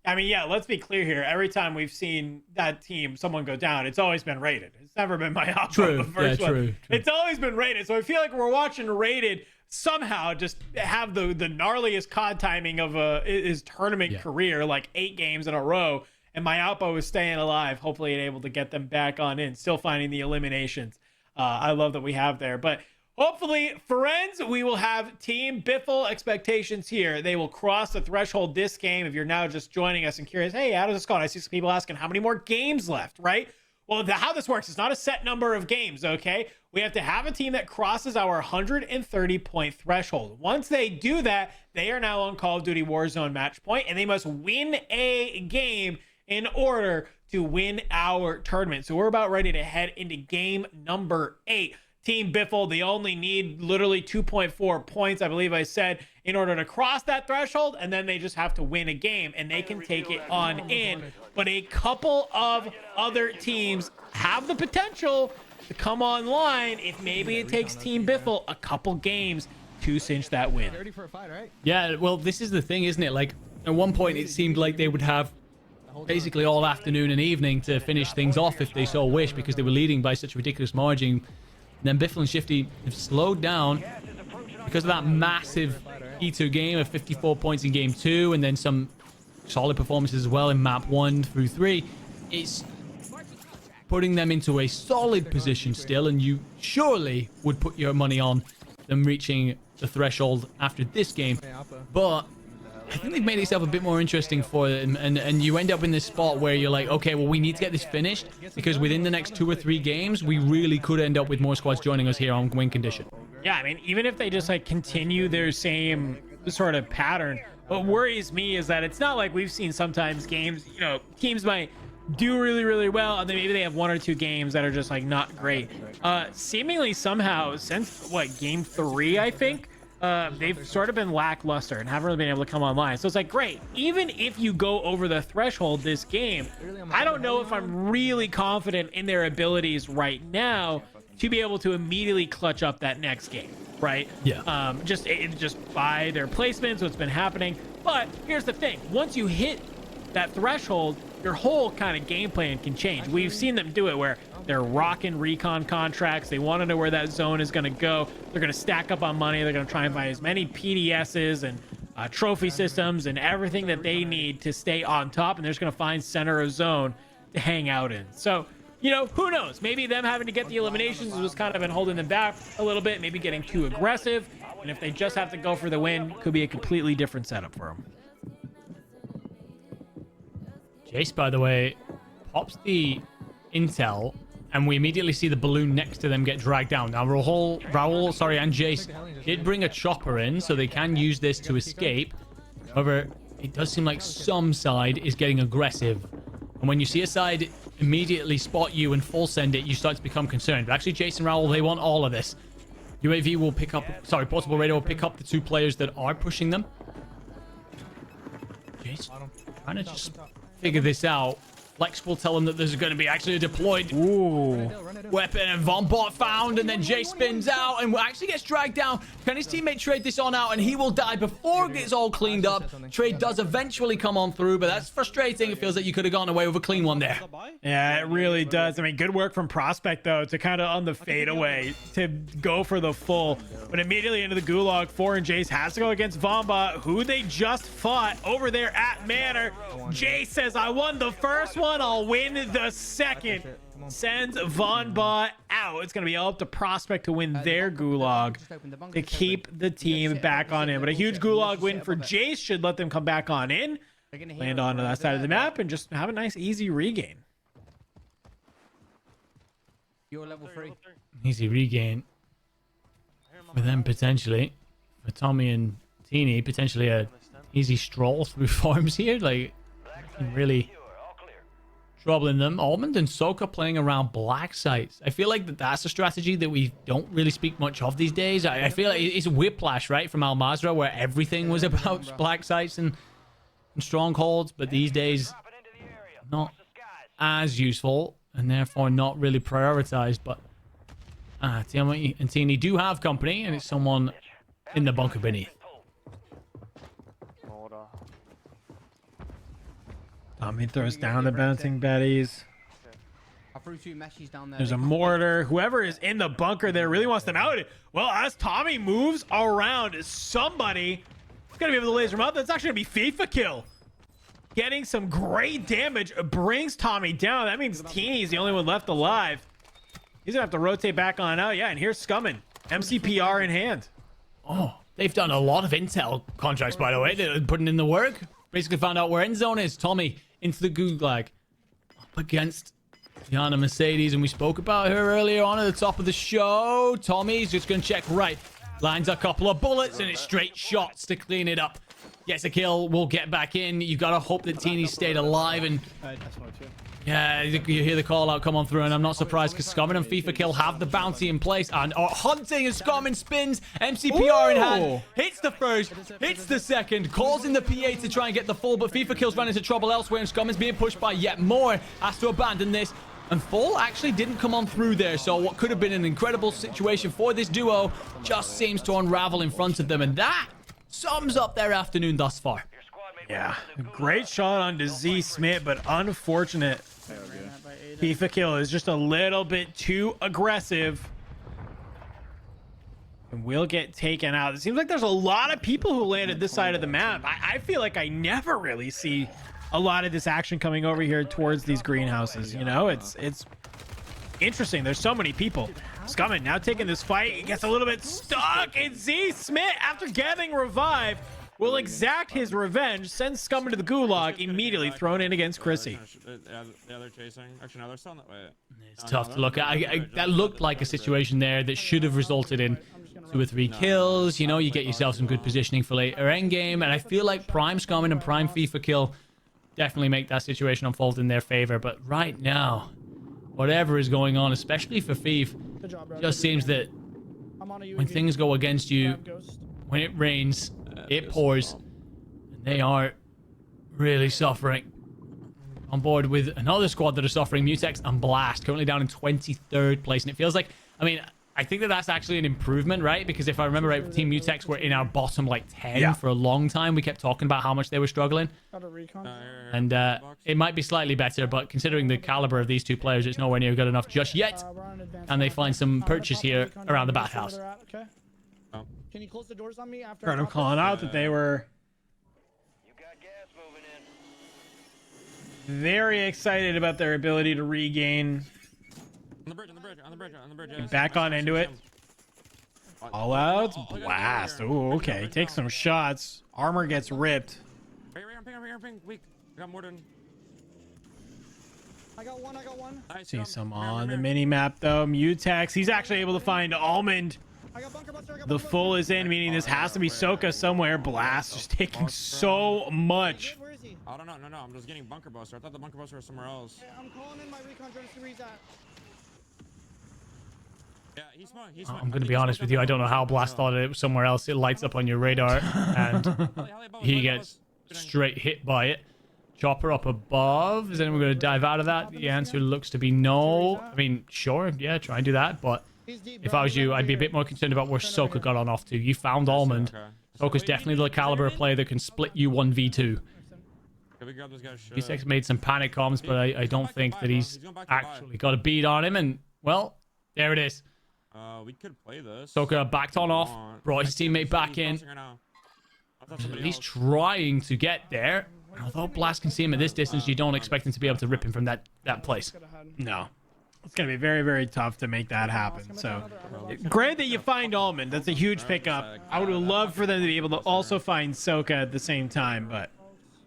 I mean, yeah, let's be clear here. Every time we've seen that team, someone go down, it's always been Rated. It's never been mayappo. True. The first one. True. It's always been Rated. So I feel like we're watching Rated somehow just have the gnarliest COD timing of his tournament career, like 8 games in a row. And mayappo is staying alive, hopefully able to get them back on in, still finding the eliminations. I love that we have there. But hopefully, friends, we will have Team Biffle expectations here. They will cross the threshold this game. If you're now just joining us and curious, hey, how does this go? And I see some people asking how many more games left, right? Well, how this works, it's not a set number of games, okay? We have to have a team that crosses our 130-point threshold. Once they do that, they are now on Call of Duty Warzone match point, and they must win a game in order to win our tournament. So we're about ready to head into game number 8. Team Biffle, they only need literally 2.4 points, I believe I said, in order to cross that threshold, and then they just have to win a game, and they can take it on in. But a couple of other teams have the potential to come online if maybe it takes Team Biffle a couple games to cinch that win. Ready for a fight, right? Yeah, well, this is the thing, isn't it? Like, at one point, it seemed like they would have basically all afternoon and evening to finish things off if they so wish, because they were leading by such a ridiculous margin. And then Biffle and Shifty have slowed down because of that massive E2 game of 54 points in game 2, and then some solid performances as well in map 1 through 3. It's putting them into a solid position still, and you surely would put your money on them reaching the threshold after this game. But I think they've made itself a bit more interesting for them, and you end up in this spot where you're like, okay, well, we need to get this finished, because within the next 2 or 3 games, we really could end up with more squads joining us here on win condition. Yeah, I mean, even if they just like continue their same sort of pattern, what worries me is that it's not like we've seen sometimes games, you know, teams might do really, really well, and then maybe they have 1 or 2 games that are just like not great. Seemingly somehow since game 3, I think, they've sort of been lackluster and haven't really been able to come online. So it's like, great, even if you go over the threshold this game, I don't know if I'm really confident in their abilities right now to be able to immediately clutch up that next game, right? Yeah. Just by their placements, what's been happening. But here's the thing, once you hit that threshold, your whole kind of game plan can change. We've seen them do it where they're rocking recon contracts. They want to know where that zone is going to go. They're going to stack up on money. They're going to try and buy as many PDSs and trophy systems and everything that they need to stay on top. And they're just going to find center of zone to hang out in. So, you know, who knows? Maybe them having to get the eliminations was kind of been holding them back a little bit. Maybe getting too aggressive. And if they just have to go for the win, could be a completely different setup for them. Jace, by the way, pops the intel, and we immediately see the balloon next to them get dragged down. Now, Raul, and Jace did bring a chopper in, so they can use this to escape. However, it does seem like some side is getting aggressive. And when you see a side immediately spot you and full send it, you start to become concerned. But actually, Jace and Raul, they want all of this. UAV will pick up, portable radio will pick up the 2 players that are pushing them. Jace trying to just figure this out. Flex will tell them that there's going to be actually a deployed weapon, and Vonbot found, and then Jay spins out and actually gets dragged down. Can his teammate trade this on out, and he will die before it gets all cleaned up. Trade does eventually come on through, but that's frustrating. It feels like you could have gone away with a clean one there. Yeah, it really does. I mean, good work from Prospect, though, to kind of on the fadeaway to go for the full. But immediately into the Gulag, 4 and Jace has to go against Vonbot, who they just fought over there at Manor. Jace says, I won the first one, I'll win the second. Sends Vonbot out. It's going to be up to Prospect to win their Gulag to keep the team back on in. But a huge Gulag win for Jace should let them come back on in, land on that side of the map, and just have a nice, easy regain. You're level 3. Easy regain for them, potentially. For Tommy and Teeny, potentially a easy stroll through farms here. Like, really troubling them. Almond and Soka playing around black sites. I feel like that's a strategy that we don't really speak much of these days. I feel like it's a whiplash, right, from Al Mazrah, where everything was about black sites and strongholds, but these days not as useful and therefore not really prioritized. But Tommy and Teeny do have company, and it's someone in the bunker beneath. Tommy throws down the bouncing betties. I threw 2 meshes down there. There's a mortar. Whoever is in the bunker there really wants them out. Well, as Tommy moves around, somebody is going to be able to laser him out. That's actually going to be Fifakill. Getting some great damage. Brings Tommy down. That means Teeny's the only one left alive. He's going to have to rotate back on out. Yeah, and here's Scummin. MCPR in hand. Oh, they've done a lot of intel contracts, by the way. They're putting in the work. Basically found out where end zone is. Tommy into the Gulag up against Diana Mercedes, and we spoke about her earlier on at the top of the show. Tommy's just going to check right. Lines a couple of bullets, and it's straight shots to clean it up. Gets a kill. We'll get back in. You got to hope that Teeny stayed alive, and yeah, you hear the call out come on through, and I'm not surprised because Scummin and Fifakill have the bounty in place and are hunting, and Scummin spins, MCPR in hand, hits the first, hits the second, calls in the PA to try and get the full, but Fifakill's run into trouble elsewhere, and Scummin's being pushed by yet more, has to abandon this, and full actually didn't come on through there, so what could have been an incredible situation for this duo just seems to unravel in front of them, and that sums up their afternoon thus far. Yeah, great shot on to Z Smith, but unfortunate. Fifakill is just a little bit too aggressive and will get taken out. It seems like there's a lot of people who landed this side of the map. I feel like I never really see a lot of this action coming over here towards these greenhouses. You know, it's interesting. There's so many people. Scummin now taking this fight. He gets a little bit stuck. And Z Smith, after getting revived, will exact his revenge, send Scum into the gulag, immediately thrown in against Chrissy. Yeah, they're chasing. Actually, no, they're still on the way. It's tough to look at. That looked like a situation there that should have resulted in 2 or 3 kills. You know, you get yourself some good positioning for later endgame, and I feel like Prime Scumming and Prime Fifakill definitely make that situation unfold in their favor. But right now, whatever is going on, especially for Fif, just seems that when things go against you, when it rains, it pours, and they are really suffering. On board with another squad that are suffering, Mutex and Blast, currently down in 23rd place, and it feels like, I mean, I think that that's actually an improvement, right? Because if I remember right, Team Mutex were in our bottom like 10 for a long time. We kept talking about how much they were struggling. And it might be slightly better, but considering the caliber of these 2 players, it's nowhere near good enough just yet. And they find some purchase here around the bathhouse. Can you close the doors on me after? Heard him calling out that they were very excited about their ability to regain. On the bridge. Get back on into it. All out, blast. Oh, okay. Take some shots. Armor gets ripped. Ping. Weak. I got more than. I got one. See some on the mini map though. Mutex. He's actually able to find Almond. The full is in, meaning this has to be Soka somewhere. Blast just taking so much. I don't know. No. I'm just getting bunker buster. I thought the bunker buster was somewhere else. Yeah, I'm calling in my recon trying to see where he's at. Yeah, he's smart. I'm going to be honest with you. I don't know how Blast thought it was somewhere else. It lights up on your radar, and he gets straight hit by it. Chopper up above. Is anyone going to dive out of that? The answer looks to be no. I mean, sure. Yeah, try and do that. But if I was you, I'd be a bit more concerned about where Soka got on off to. You found Almond. Soka's definitely the caliber of player that can split you 1v2. Mutex made some panic comms, but I don't think that he's actually got a beat on him. And, well, there it is. We could play this. Soka backed on off, brought his teammate back in. He's trying to get there. Although Blast can see him at this distance, you don't expect him to be able to rip him from that place. No. It's going to be very, very tough to make that happen. So, great that you find Almond. That's a huge pickup. I would have loved for them to be able to also find Soka at the same time, but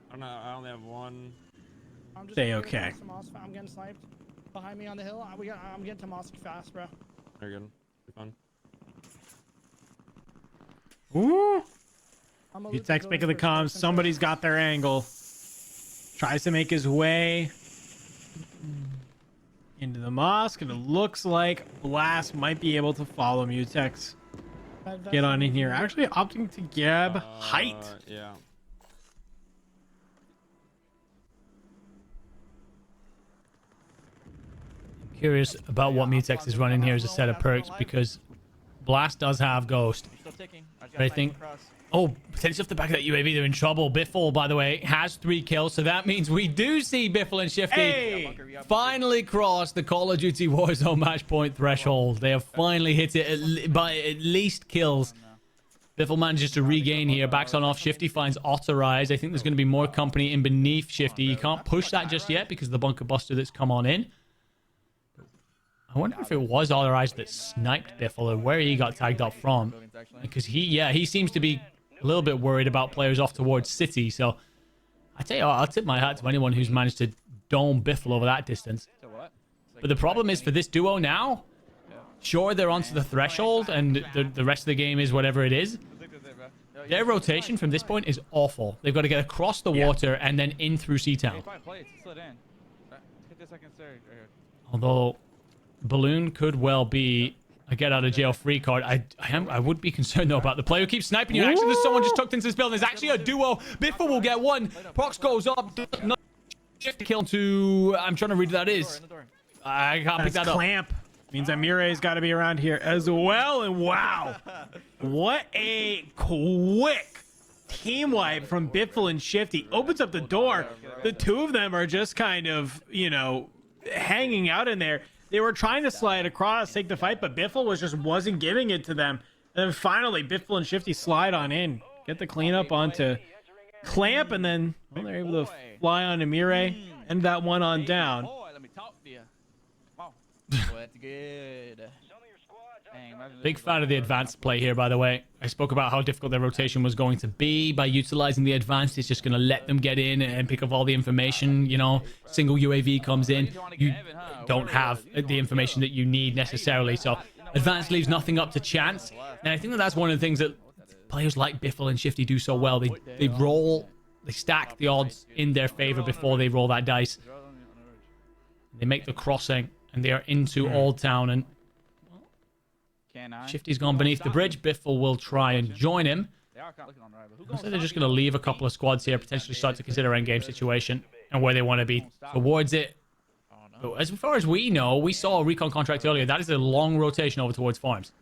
I don't know. I only have one. Stay okay. I'm getting sniped. Behind me on the hill. I'm getting Tommey fast, bro. Very good. Fun. Ooh. Mutex making the comms. Somebody's got their angle. Tries to make his way into the mosque, and it looks like Blast might be able to follow Mutex. Get on in here. Actually opting to grab height. Yeah. Curious about what Mutex is running here as a set of perks, because Blast does have Ghost. But I think, oh, potentially off the back of that UAV, they're in trouble. Biffle, by the way, has 3 kills, so that means we do see Biffle and Shifty finally cross the Call of Duty Warzone match point threshold. They have finally hit it by at least kills. Biffle manages to regain here, backs on off. Shifty finds ottereyes. I think there's going to be more company in beneath Shifty. You can't push that just yet because of the bunker buster that's come on in. I wonder if it was ottereyes that sniped Biffle or where he got tagged up from. Because he seems to be a little bit worried about players off towards City. So I tell you what, I'll tip my hat to anyone who's managed to dome Biffle over that distance. But the problem is for this duo now, sure, they're onto the threshold and the rest of the game is whatever it is. Their rotation from this point is awful. They've got to get across the water and then in through C-Town. Although Balloon could well be a get out of jail free card. I would be concerned though about the player who keeps sniping you. Actually, there's someone just tucked into this building. There's actually a duo. Biffle will get one. Prox goes up. Kill to. I'm trying to read who that is. I can't pick that up. Clamp. Means that Mire's got to be around here as well. And wow, what a quick team wipe from Biffle and Shifty. Opens up the door. The 2 of them are just kind of, you know, hanging out in there. They were trying to slide across, take the fight, but Biffle wasn't giving it to them. And then finally, Biffle and Shifty slide on in, get the cleanup onto Clamp, and then they're able to fly onto Mire, end that one on down. What's good? Big fan of the advanced play here, by the way. I spoke about how difficult their rotation was going to be. By utilizing the advanced, it's just going to let them get in and pick up all the information. You know, single UAV comes in. You don't have the information that you need necessarily. So advanced leaves nothing up to chance. And I think that that's one of the things that players like Biffle and Shifty do so well. They stack the odds in their favor before they roll that dice. They make the crossing, and they are into Old Town. And Shifty's gone beneath the bridge. Biffle will try and join him. Looks like they're just going to leave a couple of squads here, potentially start to consider endgame situation and where they want to be towards it. But as far as we know, we saw a recon contract earlier. That is a long rotation over towards farms.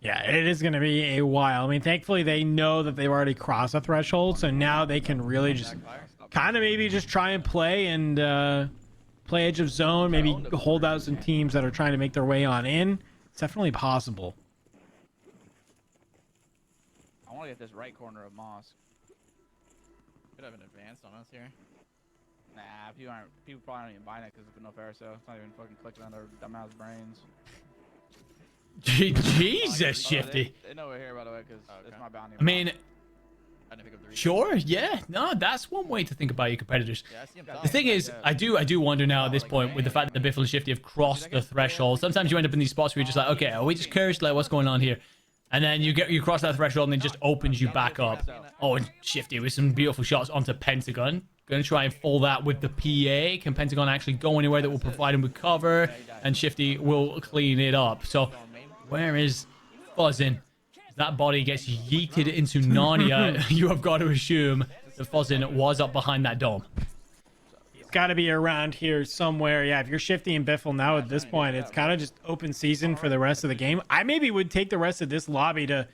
Yeah, it is going to be a while. I mean, thankfully, they know that they've already crossed the threshold, so now they can really just kind of maybe just try and play and play edge of zone, maybe hold out some teams that are trying to make their way on in. It's definitely possible. I want to get this right corner of Mosque. Could have an advanced on us here. Nah, people probably aren't even buying it because it's no fair, so it's not even fucking clicking on their dumbass brains. Jesus, Shifty. They know we're here, by the way, because it's my bounty. I mean, sure, yeah. No, that's one way to think about your competitors. The thing is, I do wonder now at this point, with the fact that Biffle and Shifty have crossed the threshold. Sometimes you end up in these spots where you're just like, okay, are we just cursed? Like, what's going on here? And then you cross that threshold, and it just opens you back up. Oh, and Shifty with some beautiful shots onto Pentagon. Going to try and fool that with the PA. Can Pentagon actually go anywhere that will provide him with cover? And Shifty will clean it up. So, where is Fuzzin? That body gets yeeted into Nadia. You have got to assume that Fuzzin was up behind that dome. He's got to be around here somewhere. Yeah, if you're Shifty and Biffle now at this point, it's kind of just open season for the rest of the game. I maybe would take the rest of this lobby to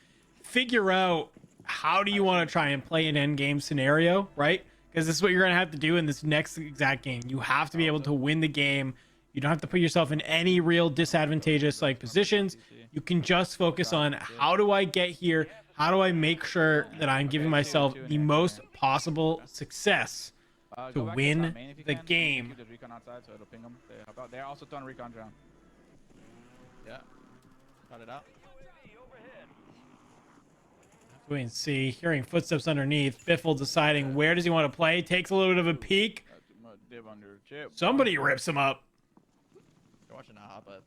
figure out how do you want to try and play an end game scenario, right? Because this is what you're going to have to do in this next exact game. You have to be able to win the game. You don't have to put yourself in any real disadvantageous positions. You can just focus on how do I get here? How do I make sure that I'm giving myself the most possible success to win the game? They're also throwing recon down. Yeah. Cut it out. Wait and see. Hearing footsteps underneath. Biffle deciding where does he want to play. Takes a little bit of a peek. Somebody rips him up. You're watching a hop up.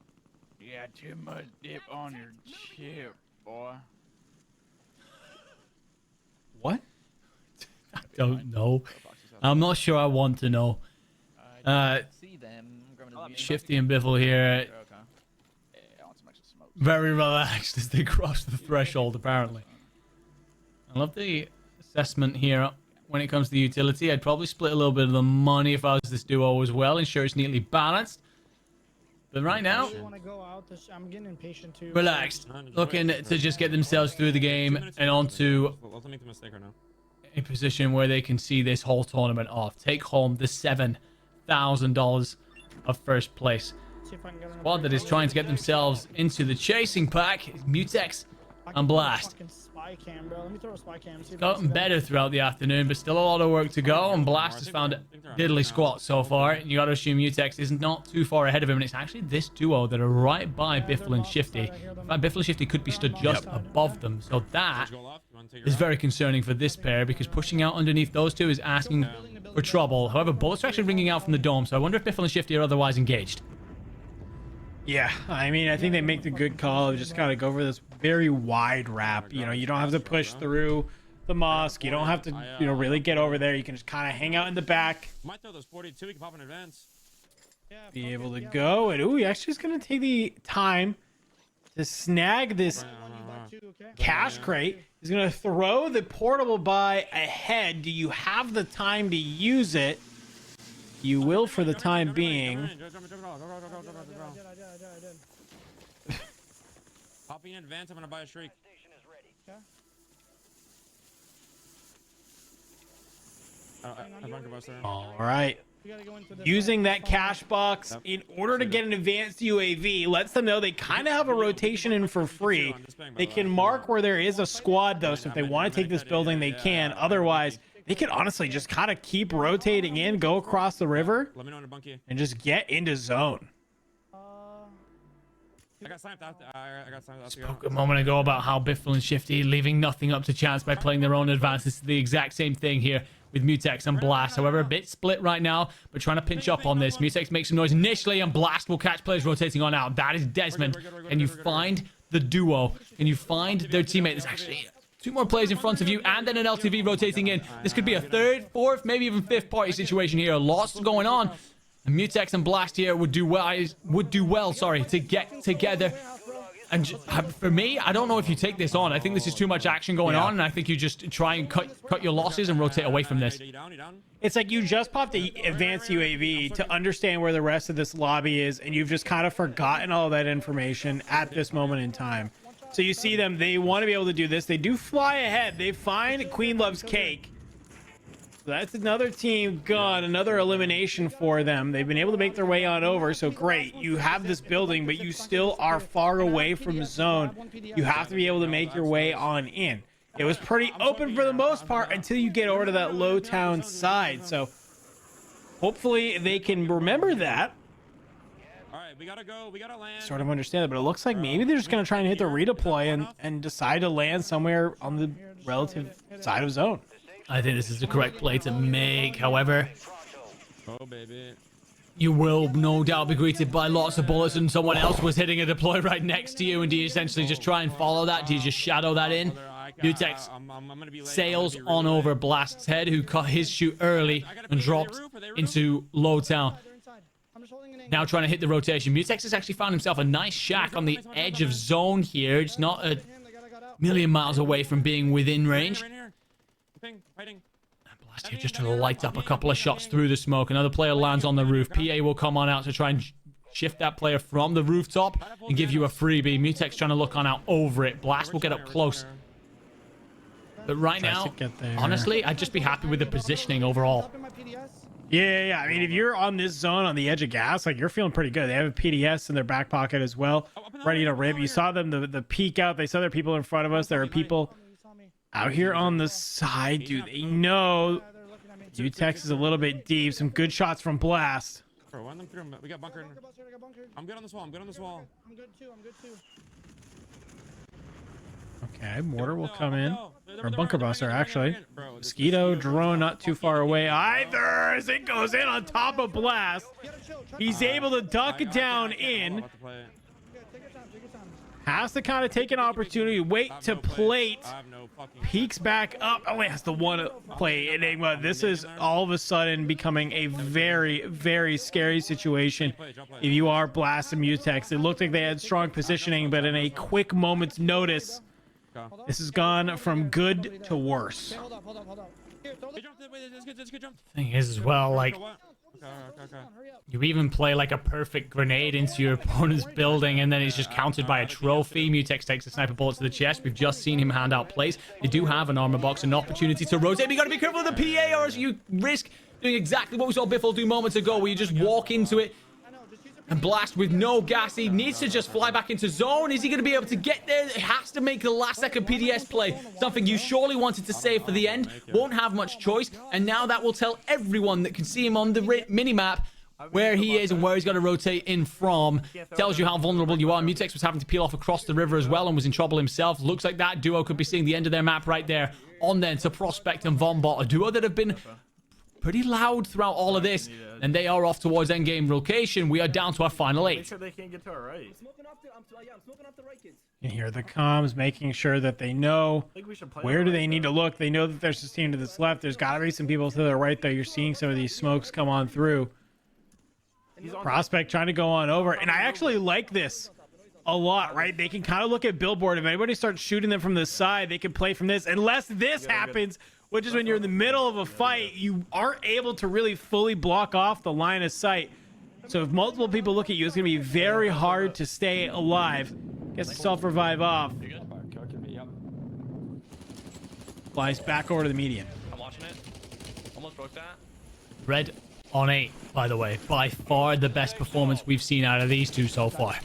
Yeah, too much dip on your chip, boy. What? I don't know. I'm not sure I want to know. Shifty and Biffle here. Very relaxed as they cross the threshold, apparently. I love the assessment here when it comes to the utility. I'd probably split a little bit of the money if I was this duo as well, ensure it's neatly balanced. But right now, I'm getting impatient too. relaxed, looking to just get themselves through the game and onto a position where they can see this whole tournament off. Take home the $7,000 of first place. Squad that is trying to get themselves into the chasing pack. Mutex and Blast. It's gotten better throughout the afternoon, but still a lot of work to go. And Blast has found diddly squat so far. You got to assume Mutex is not too far ahead of him, and it's actually this duo that are right by Biffle and Shifty. In fact, Biffle and Shifty could be stood just above them, so that is very concerning for this pair, because pushing out underneath those two is asking for trouble. However, bullets are actually ringing out from the dome, so I wonder if Biffle and Shifty are otherwise engaged. Yeah, I mean, I think they make the good call. You just got to go for this very wide wrap. You know, you don't have to push through the mosque. You don't have to, really get over there. You can just kind of hang out in the back. Might throw those 42. We can pop in advance. Be able to go. And, ooh, he actually is going to take the time to snag this cash crate. He's going to throw the portable buy ahead. Do you have the time to use it? You will for the time being. Popping in advance, I'm gonna buy a shriek. All right. Using that cash box in order to get an advanced UAV lets them know they kind of have a rotation in for free. They can mark where there is a squad, though, so if they want to take this building, they can. Otherwise, they could honestly just kind of keep rotating in, go across the river, and just get into zone. I got sniped out. I got sniped out. Spoke a moment ago about how Biffle and Shifty leaving nothing up to chance by playing their own advances. The exact same thing here with Mutex and Blast. However, a bit split right now, but trying to pinch up on this. Mutex makes some noise initially, and Blast will catch players rotating on out. That is Desmond. Can you find the duo? Can you find their teammate? There's actually 2 more players in front of you, and then an LTV rotating in. This could be a 3rd, 4th, maybe even 5th party situation here. Lots going on. And Mutex and Blast here would do well, to get together. And for me, I don't know if you take this on. I think this is too much action going on, and I think you just try and cut your losses and rotate away from this. It's like you just popped the advanced UAV to understand where the rest of this lobby is, and you've just kind of forgotten all that information at this moment in time. So you see them, they want to be able to do this. They do fly ahead. They find Queen Loves Cake. So that's another team gone, another elimination for them. They've been able to make their way on over, so great. You have this building, but you still are far away from zone. You have to be able to make your way on in. It was pretty open for the most part until you get over to that low town side. So hopefully they can remember that. All right, we gotta go. We gotta land. Sort of understand it, but it looks like maybe they're just going to try and hit the redeploy and decide to land somewhere on the relative side of zone. I think this is the correct play to make. However, oh baby, you will no doubt be greeted by lots of bullets, and someone else was hitting a deploy right next to you. And do you essentially just try and follow that? Do you just shadow that in? Mutex sails on over Blast's head, who cut his shoot early and dropped into low town. Now trying to hit the rotation. Mutex has actually found himself a nice shack on the edge of zone here. It's not a million miles away from being within range. Blast here just to light up a couple of shots through the smoke. Another player lands on the roof. PA will come on out to try and shift that player from the rooftop and give you a freebie. Mutex trying to look on out over it. Blast will get up close. But right now, honestly, I'd just be happy with the positioning overall. Yeah. I mean, if you're on this zone on the edge of gas, like, you're feeling pretty good. They have a PDS in their back pocket as well, ready to rip. You saw them the peek out. They saw there are people in front of us. There are people out here on the side. Do they know Mutex is a little bit deep? Some good shots from Blast. Bro, run them through. We got bunkered. I'm good on this wall. I'm good on this wall. I'm good too. Okay, mortar will come in. Or bunker buster, actually. Mosquito drone not too far away either, as it goes in on top of Blast. He's able to duck it down in. Has to kind of take an opportunity, wait to plate. Peeks back up. Oh, he has the one play Enigma. This is all of a sudden becoming a very, very scary situation. If you are Blast and Mutex, it looked like they had strong positioning, but in a quick moment's notice, this has gone from good to worse. Thing is as well, like, you even play like a perfect grenade into your opponent's building, and then he's just countered by a trophy. Mutex takes a sniper bullet to the chest. We've just seen him hand out plays. They do have an armor box, an opportunity to rotate. But you got to be careful with the PA, or else you risk doing exactly what we saw Biffle do moments ago, where you just walk into it. And Blast with no gas, he needs to just fly back into zone. Is he going to be able to get there? He has to make the last second PDS play. Something you surely wanted to save for the end. Won't have much choice. And now that will tell everyone that can see him on the minimap where he is and where he's got to rotate in from. Tells you how vulnerable you are. Mutex was having to peel off across the river as well and was in trouble himself. Looks like that duo could be seeing the end of their map right there. On then to Prospect and Vonbot, a duo that have been pretty loud throughout all of this, and they are off towards endgame location. We are down to our final 8. Make sure they can't get to our right. I'm smoking off the right, kids. You hear the comms, making sure that they know where do they need to look. They know that there's a team to this left. There's got to be some people to the right there. You're seeing some of these smokes come on through. Prospect trying to go on over, and I actually like this a lot, right? They can kind of look at Billboard. If anybody starts shooting them from the side, they can play from this. Unless this happens, which is when you're in the middle of a fight, you aren't able to really fully block off the line of sight. So if multiple people look at you, it's going to be very hard to stay alive. Gets the self-revive off. Flies back over to the median. I'm watching it. Almost broke that. Red on 8, by the way. By far the best performance we've seen out of these two so far.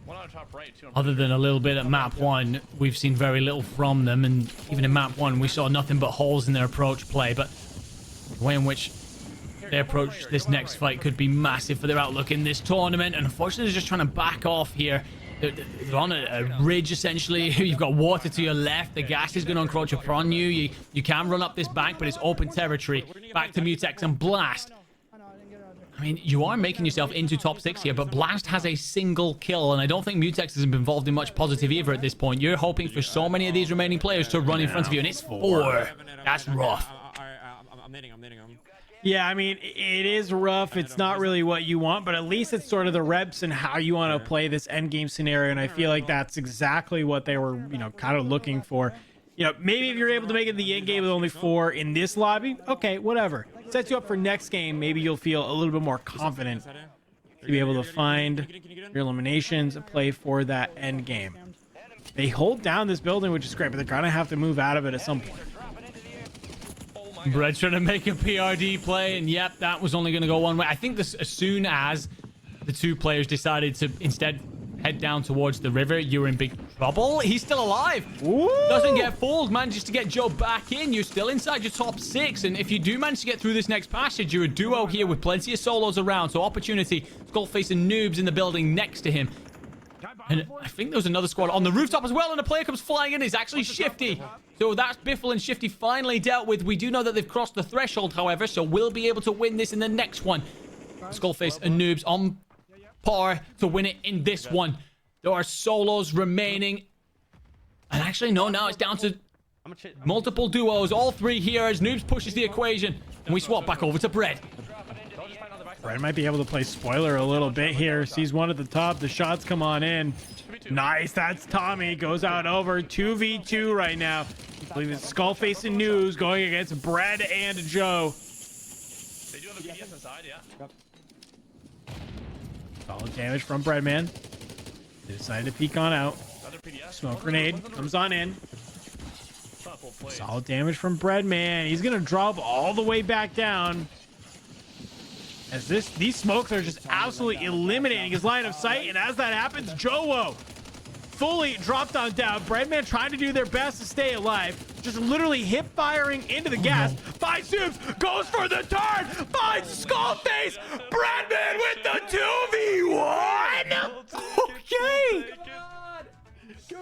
One on top right, two on Other than a little bit at map 1, we've seen very little from them, and even in map 1 we saw nothing but holes in their approach play. But the way in which they approach this next fight could be massive for their outlook in this tournament, and unfortunately they're just trying to back off here They're on a ridge, essentially. You've got water to your left. The gas is going to encroach upon you. You can run up this bank, but it's open territory. Back to Mutex and Blast. I mean, you are making yourself into top 6 here, but Blast has a single kill, and I don't think Mutex has been involved in much positive either at this point. You're hoping for so many of these remaining players to run in front of you, and it's 4. That's rough. I'm hitting him. Yeah, I mean, it is rough. It's not really what you want, but at least it's sort of the reps and how you want to play this end game scenario, and I feel like that's exactly what they were, you know, kind of looking for. You know, maybe if you're able to make it the end game with only 4 in this lobby, okay, whatever. Sets you up for next game. Maybe you'll feel a little bit more confident to be able to find your eliminations and play for that end game. They hold down this building, which is great, but they're going to have to move out of it at some point. Bread trying to make a PRD play, and yep, that was only going to go one way. I think this, as soon as the 2 players decided to instead head down towards the river, you're in big trouble. He's still alive. Ooh. Doesn't get fooled, manages to get Joe back in. You're still inside your top 6, and if you do manage to get through this next passage, you're a duo here with plenty of solos around, so opportunity. Skullface and Noobs in the building next to him. And I think there was another squad on the rooftop as well, and a player comes flying in. It's actually Shifty. So that's Biffle and Shifty finally dealt with. We do know that they've crossed the threshold, however, so we'll be able to win this in the next one. Skullface and Noobs on par to win it in this one. There are solos remaining. And actually, no, now it's down to multiple duos. All 3 here as Noobs pushes the equation. And we swap back over to Bread. Bread might be able to play spoiler a little bit here. Sees one at the top. The shots come on in. Nice. That's Tommey. Goes out over 2v2 right now. I believe it's Skullface and News going against Bread and Joe. They do have a PS inside, yeah. Solid damage from Bbreadman. They decided to peek on out. Smoke grenade comes on in. Solid damage from Bbreadman. He's going to drop all the way back down. As these smokes are just absolutely eliminating his line of sight. And as that happens, Joe fully dropped on down. Bbreadman trying to do their best to stay alive. Just literally hip firing into the gas. Finds Zooms, goes for the turn, finds Skullface. Bbreadman with the 2v1. Okay.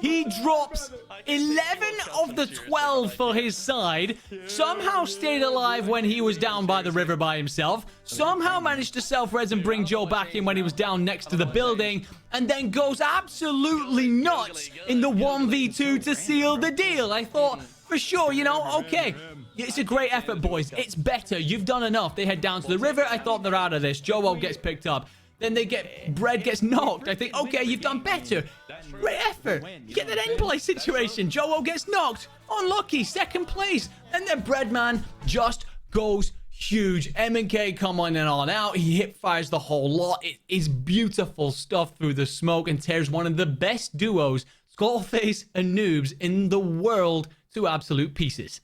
He drops 11 of the 12 for his side. Somehow stayed alive when he was down by the river by himself. Somehow managed to self-res and bring Joe back in when he was down next to the building. And then goes absolutely nuts in the 1v2 to seal the deal. I thought, for sure, you know, okay. It's a great effort, boys. It's better. You've done enough. They head down to the river. I thought they're out of this. Joe gets picked up. Then Bread gets knocked. I think, okay, you've done better. Great effort. You get that end play situation. Joe gets knocked. Unlucky. 2nd place. And then Bbreadman just goes huge. M&K come on and on out. He hip fires the whole lot. It is beautiful stuff through the smoke and tears one of the best duos, Skullface and Noobs, in the world to absolute pieces.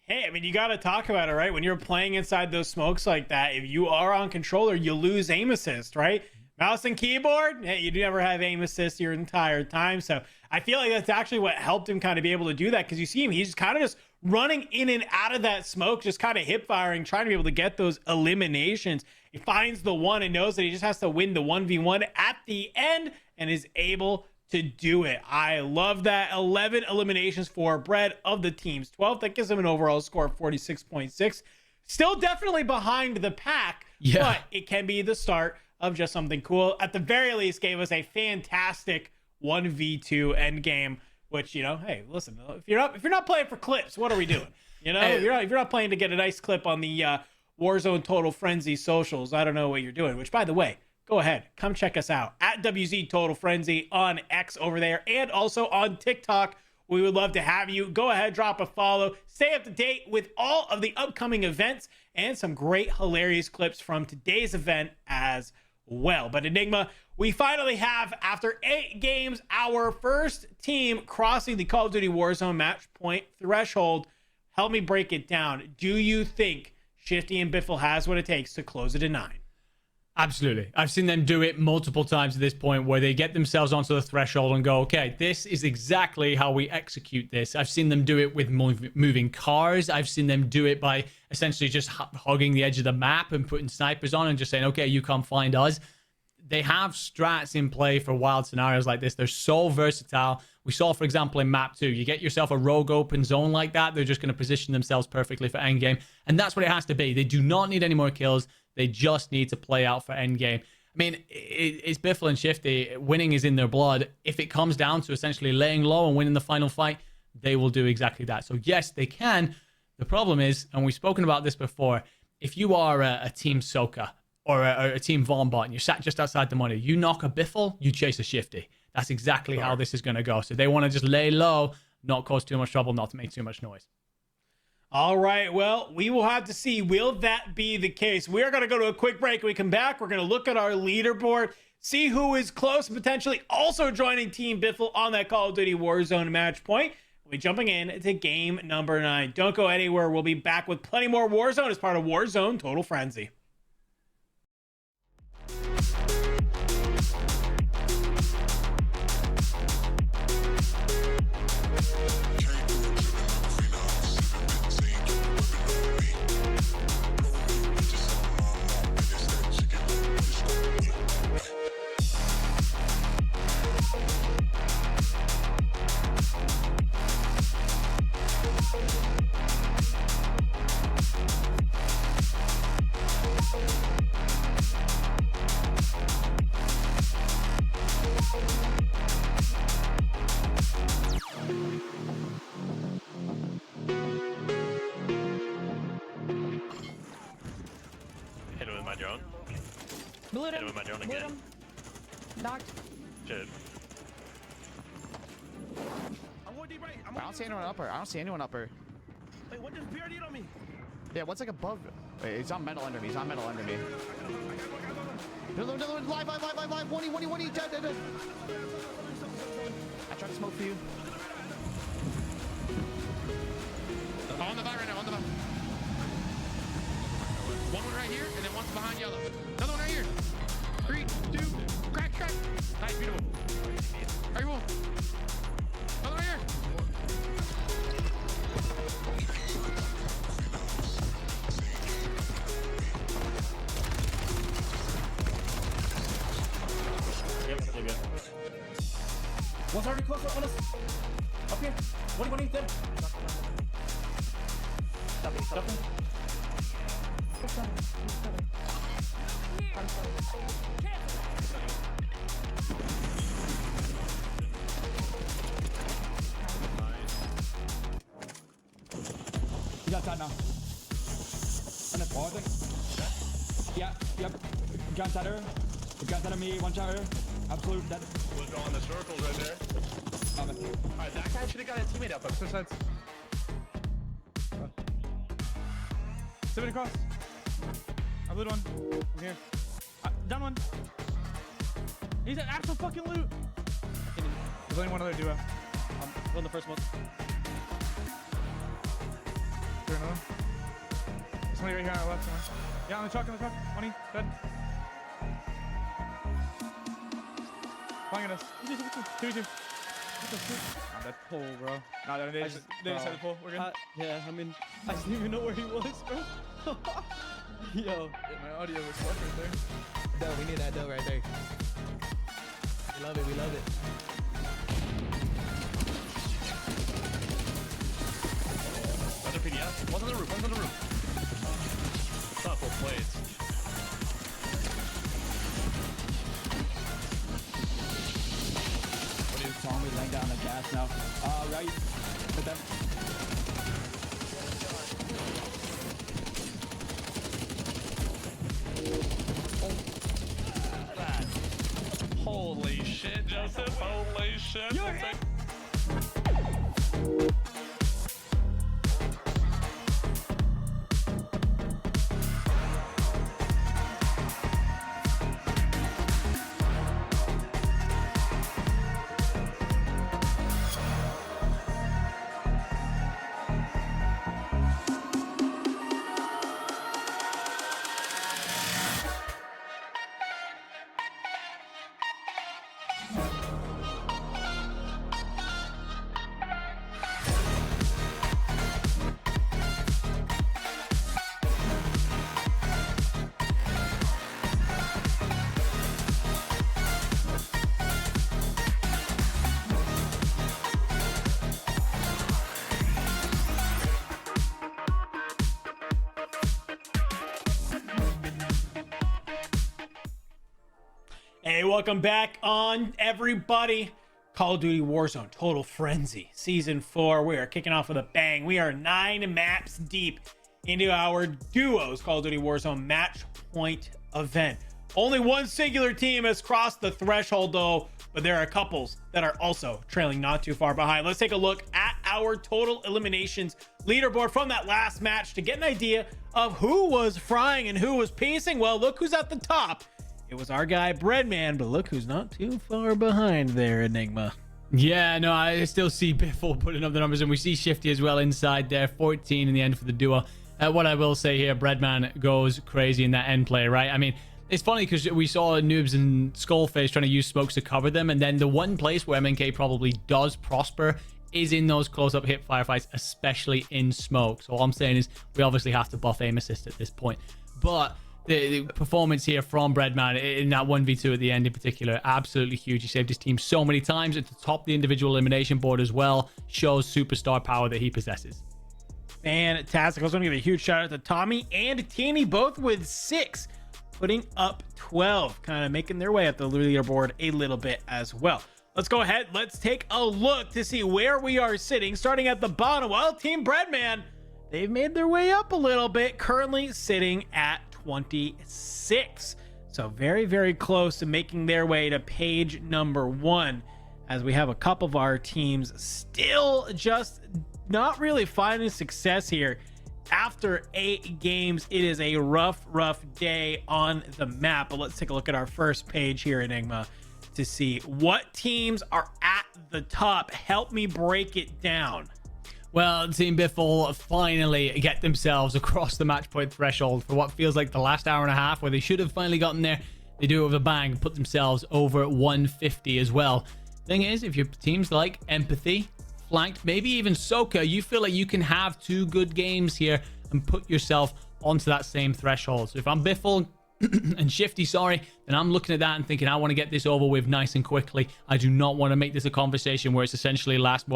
Hey, I mean, you got to talk about it, right? When you're playing inside those smokes like that, if you are on controller, you lose aim assist, right? Mouse and keyboard, hey, you never have aim assist your entire time. So I feel like that's actually what helped him kind of be able to do that, because you see him, he's kind of just running in and out of that smoke, just kind of hip firing, trying to be able to get those eliminations. He finds the one and knows that he just has to win the 1v1 at the end and is able to do it. I love that. 11 eliminations for Bread of the team's 12. That gives him an overall score of 46.6. Still definitely behind the pack, but it can be the start of just something cool. At the very least, gave us a fantastic 1v2 end game, which, you know, hey, listen, if you're not playing for clips, what are we doing? You know, if you're not playing to get a nice clip on the Warzone Total Frenzy socials, I don't know what you're doing, which, by the way, go ahead, come check us out at WZ Total Frenzy on X over there, and also on TikTok. We would love to have you. Go ahead, drop a follow, stay up to date with all of the upcoming events and some great hilarious clips from today's event as well. But Enigma, we finally have, after 8 games, our first team crossing the Call of Duty Warzone match point threshold. Help me break it down. Do you think Shifty and Biffle has what it takes to close it to 9? Absolutely. I've seen them do it multiple times at this point, where they get themselves onto the threshold and go, okay, this is exactly how we execute this. I've seen them do it with moving cars. I've seen them do it by essentially just hugging the edge of the map and putting snipers on and just saying, okay, you come find us. they have strats in play for wild scenarios like this. They're so versatile. We saw, for example, in map 2, you get yourself a rogue open zone like that, they're just going to position themselves perfectly for endgame. And that's what it has to be. They do not need any more kills. They just need to play out for endgame. I mean, it's Biffle and Shifty. Winning is in their blood. If it comes down to essentially laying low and winning the final fight, they will do exactly that. So yes, they can. The problem is, and we've spoken about this before, if you are a team Soka or a team Vombot and you're sat just outside the money, you knock a Biffle, you chase a Shifty. That's exactly how this is going to go. So they want to just lay low, not cause too much trouble, not to make too much noise. All right, well, we will have to see. Will that be the case? We are going to go to a quick break. When we come back, we're going to look at our leaderboard, see who is close, potentially also joining Team Biffle on that Call of Duty Warzone match point. We'll be jumping in to game number 9. Don't go anywhere. We'll be back with plenty more Warzone as part of Warzone Total Frenzy. Blew him. Blew him. Knocked. Shit. I'm going deep right. I don't see anyone upper. I don't see anyone upper. Wait, what does Beard eat on me? Yeah, what's like above? Wait, he's on metal under me. He's on metal under me. Another one. Live. 1E. Dead. I tried to smoke for you. I'm on the buy right now. On the buy. One right here, and then one's behind yellow. Another one right here. 3, 2, crack. Nice, beautiful. Very cool. Another right here. One's already close on us. Up here. What do you think? Stop him. You got that now. On the ball, I think. Yep. Gun setter. Gun setter me, one shot her. Absolute dead. We're going the circles right there. Alright, that guy should have got a teammate up. Switch sides. Seven across. I blew one. I'm here. Down one. He's at absolute fucking loot. There's only one other duo. I'm on the first one. Is there another? There's somebody right here on our left somewhere. Yeah, on the truck. Money, dead. Flying at us. 2v2. Oh, that pull, bro. No, they just had to pull. We're good. Yeah, I mean, I didn't even know where he was, bro. Yo. Yeah, my audio was fucked right there. Doe, we need that doe right there. We love it. Another PDF. One's on the roof. Thoughtful plates. What is Tommy laying down the gas now? Right. Hit them. Holy shit, Joseph. Holy shit. Hey, welcome back on, everybody. Call of Duty Warzone Total Frenzy Season 4. We are kicking off with a bang. We are 9 maps deep into our duos Call of Duty Warzone match point event. Only one singular team has crossed the threshold, though, but there are couples that are also trailing not too far behind. Let's take a look at our total eliminations leaderboard from that last match to get an idea of who was frying and who was piecing. Well, look who's at the top. It was our guy Bbreadman, but look who's not too far behind there, Enigma. Yeah, no, I still see Biffle putting up the numbers, and we see Shifty as well inside there. 14 in the end for the duo. What I will say here, Bbreadman goes crazy in that end play, right? I mean, it's funny because we saw Noobs and Skullface trying to use smokes to cover them, and then the one place where MNK probably does prosper is in those close-up hip firefights, especially in smoke. So all I'm saying is we obviously have to buff aim assist at this point. But the performance here from Bbreadman in that 1v2 at the end in particular, absolutely huge. He saved his team so many times at the top of the individual elimination board as well. Shows superstar power that he possesses. Fantastic. I was going to give a huge shout out to Tommey and Teeny, both with 6, putting up 12, kind of making their way up the leaderboard a little bit as well. Let's go ahead. Let's take a look to see where we are sitting, starting at the bottom. Well, Team Bbreadman, they've made their way up a little bit, currently sitting at 26. So very, very close to making their way to page number 1, as we have a couple of our teams still just not really finding success here. After 8 games, it is a rough day on the map. But let's take a look at our first page here, Enigma, to see what teams are at the top. Help me break it down. Well, Team Biffle finally get themselves across the match point threshold for what feels like the last hour and a half, where they should have finally gotten there. They do it with a bang, put themselves over 150 as well. Thing is, if your teams like Empathy, Flanked, maybe even Hisoka, you feel like you can have 2 good games here and put yourself onto that same threshold. So if I'm Biffle and Shifty, sorry, then I'm looking at that and thinking I want to get this over with nice and quickly. I do not want to make this a conversation where it's essentially last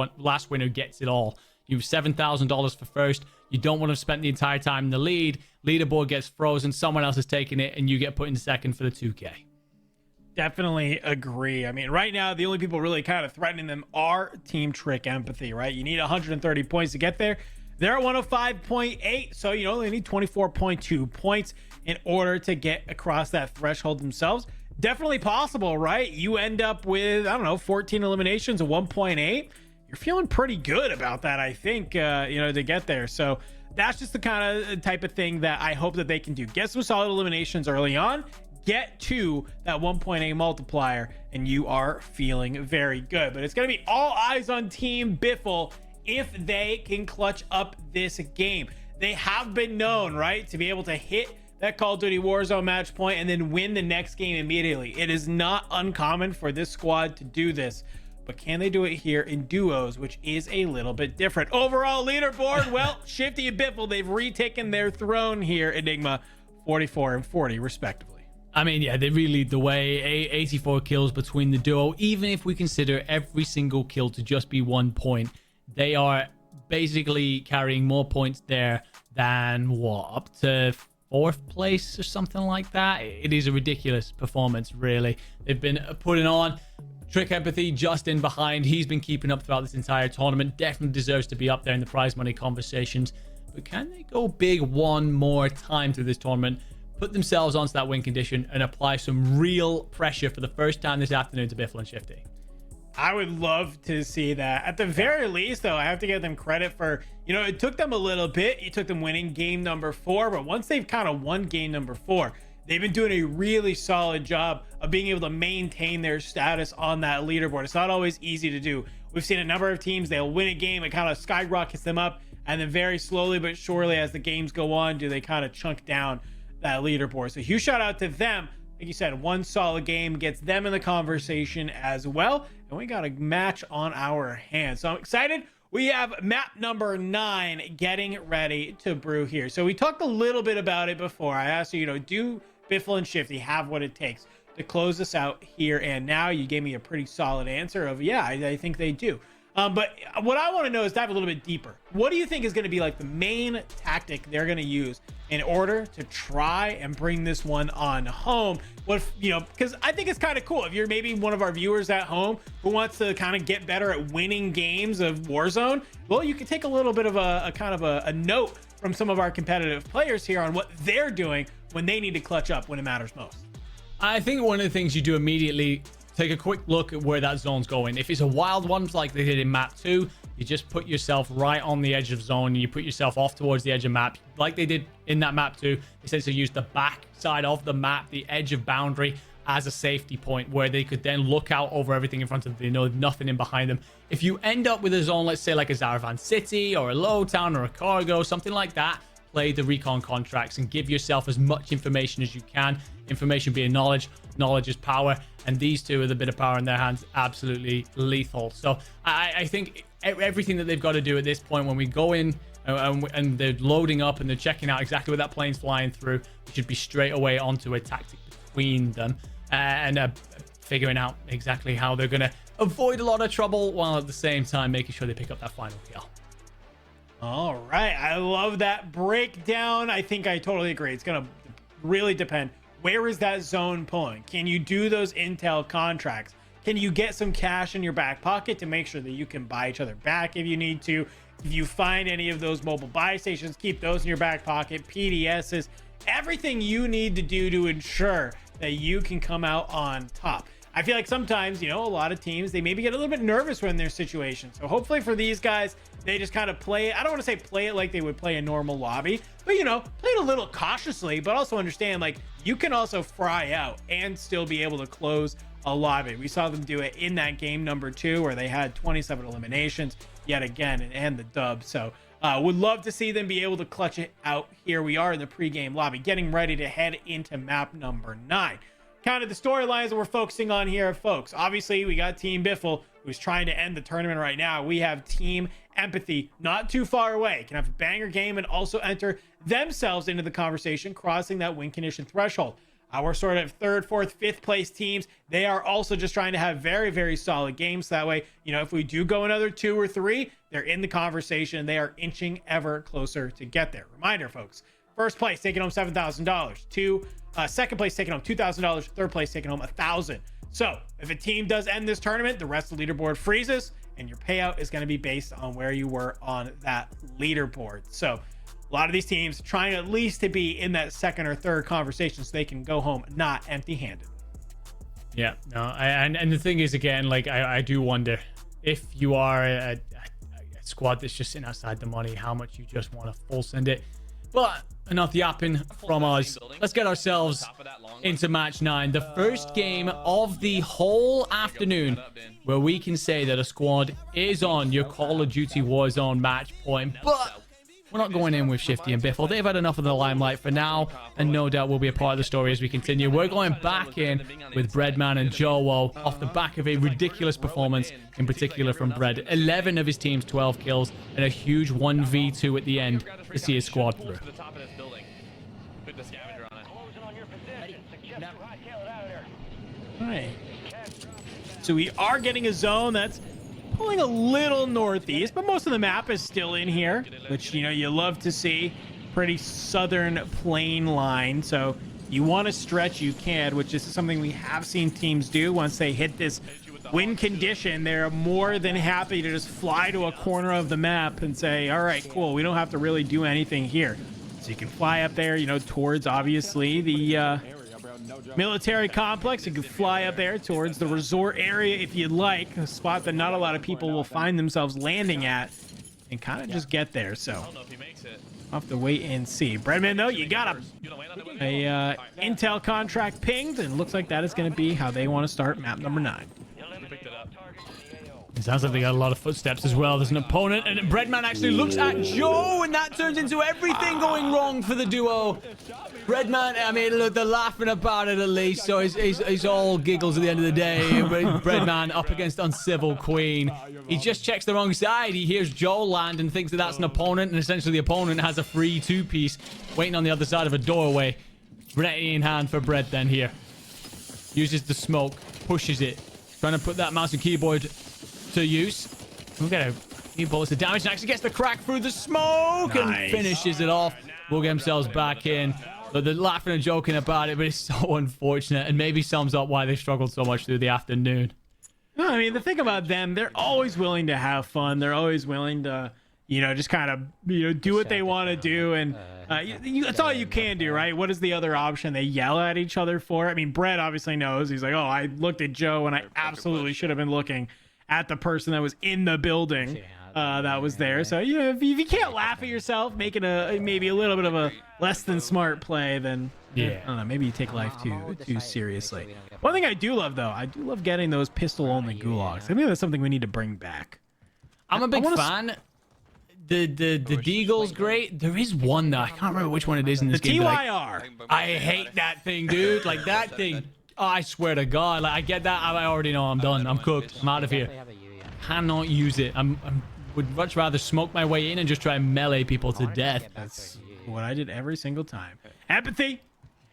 winner gets it all. You have $7,000 for first. You don't want to have spent the entire time in the lead. Leaderboard gets frozen. Someone else is taking it, and you get put in second for the 2K. Definitely agree. I mean, right now, the only people really kind of threatening them are Team Trick Empathy, right? You need 130 points to get there. They're at 105.8, so you only need 24.2 points in order to get across that threshold themselves. Definitely possible, right? You end up with, I don't know, 14 eliminations of 1.8. You're feeling pretty good about that, I think, to get there. So that's just the kind of type of thing that I hope that they can do. Get some solid eliminations early on, get to that 1.8 multiplier, and you are feeling very good. But it's going to be all eyes on Team Biffle if they can clutch up this game. They have been known, right, to be able to hit that Call of Duty Warzone match point and then win the next game immediately. It is not uncommon for this squad to do this. But can they do it here in duos, which is a little bit different? Overall leaderboard, well, Shifty and Biffle, they've retaken their throne here, Enigma, 44 and 40 respectively. I mean, yeah, they really lead the way. 84 kills between the duo. Even if we consider every single kill to just be 1 point, they are basically carrying more points there than, what, up to 4th place or something like that? It is a ridiculous performance, really. They've been putting on. Trick Empathy just in behind. He's been keeping up throughout this entire tournament. Definitely deserves to be up there in the prize money conversations. But can they go big one more time through this tournament, put themselves onto that win condition, and apply some real pressure for the first time this afternoon to Biffle and Shifty? I would love to see that. At the very least, though, I have to give them credit for, it took them a little bit. It took them winning game number 4. But once they've kind of won game number 4, they've been doing a really solid job of being able to maintain their status on that leaderboard. It's not always easy to do. We've seen a number of teams, they'll win a game, it kind of skyrockets them up, and then very slowly but surely as the games go on, do they kind of chunk down that leaderboard. So huge shout out to them. Like you said, one solid game gets them in the conversation as well. And we got a match on our hands. So I'm excited. We have map number 9 getting ready to brew here. So we talked a little bit about it before. I asked you, do Biffle and Shifty have what it takes to close this out here and now? You gave me a pretty solid answer of, yeah, I think they do. But what I want to know is dive a little bit deeper. What do you think is going to be like the main tactic they're going to use in order to try and bring this one on home? What, you know, because I think it's kind of cool if you're maybe one of our viewers at home who wants to kind of get better at winning games of Warzone. Well, you can take a little bit of a kind of a note from some of our competitive players here on what they're doing when they need to clutch up when it matters most. I think one of the things you do immediately, take a quick look at where that zone's going. If it's a wild one like they did in map 2, you just put yourself right on the edge of zone and you put yourself off towards the edge of map like they did in that map 2. Essentially use the back side of the map, the edge of boundary, as a safety point where they could then look out over everything in front of them. They know nothing in behind them. If you end up with a zone, let's say like a Zaravan City or a Low Town or a Cargo, something like that, play the recon contracts and give yourself as much information as you can. Information being knowledge, knowledge is power, and these two with a bit of power in their hands, absolutely lethal. So I think everything that they've got to do at this point when we go in and they're loading up and they're checking out exactly where that plane's flying through, we should be straight away onto a tactic between them and figuring out exactly how they're going to avoid a lot of trouble while at the same time making sure they pick up that final kill. All right, I love that breakdown. I think I totally agree. It's going to really depend. Where is that zone pulling? Can you do those intel contracts? Can you get some cash in your back pocket to make sure that you can buy each other back if you need to? If you find any of those mobile buy stations, keep those in your back pocket. PDSs, everything you need to do to ensure that you can come out on top. I feel like sometimes, you know, a lot of teams, they maybe get a little bit nervous when they're in situations. So hopefully for these guys, they just kind of play it. I don't want to say play it like they would play a normal lobby, but, you know, play it a little cautiously, but also understand like you can also fry out and still be able to close a lobby. We saw them do it in that game number 2 where they had 27 eliminations yet again and the dub. So would love to see them be able to clutch it out. Here we are in the pregame lobby, getting ready to head into map number 9. Kind of the storylines that we're focusing on here, folks. Obviously, we got Team Biffle, who's trying to end the tournament right now. We have Team Empathy, not too far away. Can have a banger game and also enter themselves into the conversation, crossing that win condition threshold. Our sort of 3rd, 4th, 5th place teams, they are also just trying to have very, very solid games. That way, you know, if we do go another 2 or 3, they're in the conversation. They are inching ever closer to get there. Reminder, folks, 1st place taking home $7,000. Second place taking home $2,000. 3rd place taking home $1,000. So if a team does end this tournament, the rest of the leaderboard freezes and your payout is going to be based on where you were on that leaderboard. So a lot of these teams trying at least to be in that 2nd or 3rd conversation so they can go home not empty-handed. Yeah, no, and the thing is, again, like I do wonder if you are a squad that's just sitting outside the money, how much you just want to full send it. But enough yapping from us. Let's get ourselves into match 9, the first game of the whole afternoon, where we can say that a squad is on your Call of Duty Warzone match point. But we're not going in with Shifty and Biffle. They've had enough of the limelight for now, and no doubt will be a part of the story as we continue. We're going back in with Bbreadman and Jowo off the back of a ridiculous performance, in particular from Bread. 11 of his team's 12 kills, and a huge 1v2 at the end to see his squad through. All right. So we are getting a zone that's pulling a little northeast, but most of the map is still in here, which, you know, you love to see. Pretty southern plain line. So you want to stretch, you can, which is something we have seen teams do. Once they hit this win condition, they're more than happy to just fly to a corner of the map and say, all right, cool, we don't have to really do anything here. So you can fly up there, you know, towards obviously the military complex. You can fly up there towards the resort area if you'd like, a spot that not a lot of people will find themselves landing at, and kind of just get there. So I'll have to wait and see. Bbreadman, though, you got a intel contract pinged, and it looks like that is going to be how they want to start map number 9. It sounds like they got a lot of footsteps as well. There's an opponent, and Bbreadman actually looks at Joe, and that turns into everything going wrong for the duo. Bbreadman, I mean, look, they're laughing about it at least, so he's all giggles at the end of the day. Bbreadman up against Uncivil Queen. He just checks the wrong side. He hears Joe land and thinks that that's an opponent, and essentially the opponent has a free 2-piece waiting on the other side of a doorway. Ready in hand for Bread then here. Uses the smoke, pushes it, trying to put that mouse and keyboard to use. We'll get a few bullets of damage and actually gets the crack through the smoke and finishes it off. We'll get themselves back in. But they're laughing and joking about it, but it's so unfortunate and maybe sums up why they struggled so much through the afternoon. No, I mean, the thing about them, they're always willing to have fun. They're always willing to, you know, just kind of, you know, do what they want to do. And that's all you can do, right? What is the other option? They yell at each other for it. I mean, Brett obviously knows. He's like, oh, I looked at Joe and I absolutely should have been looking at the person that was in the building that was there. So, you know, if you can't laugh at yourself making maybe a little bit of a less than smart play, then I don't know, maybe you take life too seriously. One thing I do love, though, I do love getting those pistol-only gulags. I think that's something we need to bring back. I'm a big fan. The Deagle's great. There is one, though. I can't remember which one it is in this game. The TYR. I hate that thing, dude. Like, that thing. Oh, I swear to God. Like, I get that. I already know I'm done. I'm cooked. I'm out of here. Cannot use it. I would much rather smoke my way in and just try and melee people to death. That's what I did every single time. Empathy.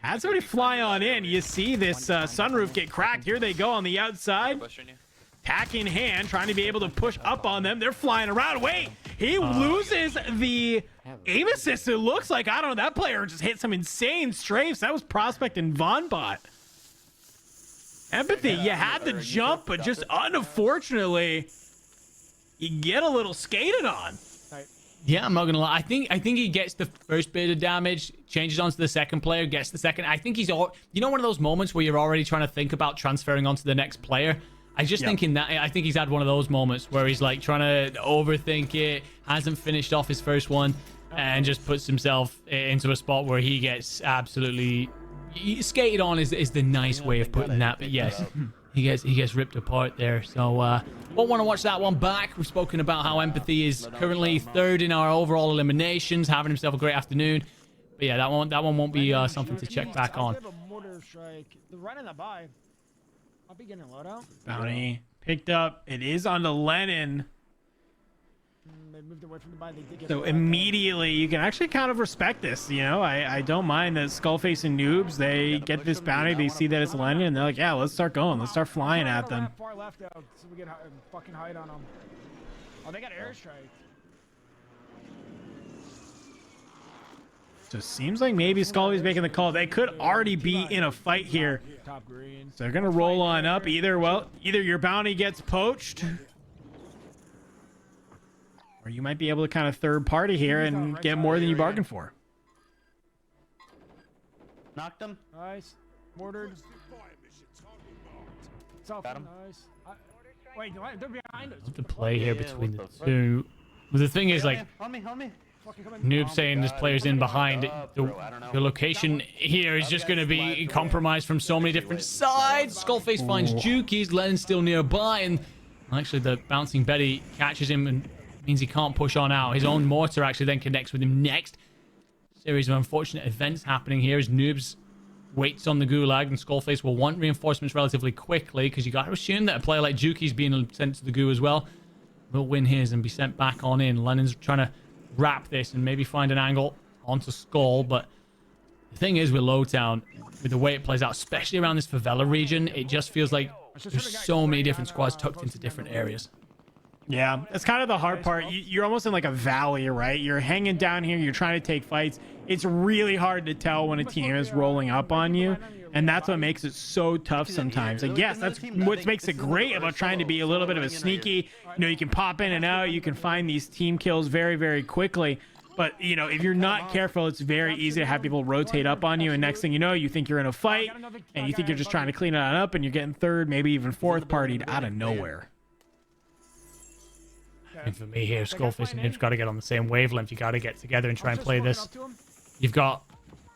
Had somebody fly on in. You see this sunroof get cracked. Here they go on the outside. Pack in hand, trying to be able to push up on them. They're flying around. Wait, he loses the aim assist. It looks like, I don't know, that player just hit some insane strafes. That was Prospect and Vonbot. Empathy, you had the jump, but just unfortunately, you get a little skated on. Yeah, I'm not gonna lie. I think he gets the first bit of damage, changes onto the second player, gets the second. I think he's all, you know, one of those moments where you're already trying to think about transferring onto the next player. I just think in that, I think he's had one of those moments where he's like trying to overthink it, hasn't finished off his first one, and just puts himself into a spot where he gets absolutely skated on. Is the nice way of putting that, but yes. He gets ripped apart there. So won't want to watch that one back. We've spoken about how Empathy is currently third in our overall eliminations, having himself a great afternoon. But yeah, that one won't be something to check back on. The run in the buy. I'll be getting a loadout. Bounty picked up. It is on the Lennon. They moved away from the buy. They did get So immediately you can actually kind of respect this. You know, I don't mind that Skullface and Noobs, they get this bounty, they see that it's Lennon, and they're like, yeah, let's start going. Let's start flying at them. Far left out, so we get fucking hide on them. Oh, they got airstrike. So it seems like maybe Skullface making the call. They could already be in a fight here. Top green. So they're gonna roll on up. Either your bounty gets poached, or you might be able to kind of third party here and get more than you bargained for. Knocked him. Nice. Mortared. Got him. Nice. Wait, they're behind us. The play here between the two. But the thing is, like, On me. Noob saying this player's in behind. The location here is just going to be compromised from so many different sides. Skullface finds Jukies. Lennon's still nearby, and actually the bouncing Betty catches him and means he can't push on out. His own mortar actually then connects with him next. Series of unfortunate events happening here as Noobs waits on the gulag, and Skullface will want reinforcements relatively quickly, because you got to assume that a player like Juki's being sent to the goo as well will win his and be sent back on in. Lennon's trying to wrap this and maybe find an angle onto Skull, but the thing is with Lowtown, with the way it plays out, especially around this favela region, it just feels like there's so many different squads tucked into different areas. Yeah, that's kind of the hard part. You're almost in like a valley, right? You're hanging down here, you're trying to take fights. It's really hard to tell when a team is rolling up on you, and that's what makes it so tough sometimes. Like, yes, that's what makes it great about trying to be a little bit of a sneaky, you know, you can pop in and out, you can find these team kills very, very quickly. But, you know, if you're not careful, it's very easy to have people rotate up on you, and next thing you know, you think you're in a fight, and you think you're just trying to clean it up, and you're getting third, maybe even fourth partied out of nowhere. And for me here, Skullface and Noob's got to get on the same wavelength. You got to get together and try and play this. You've got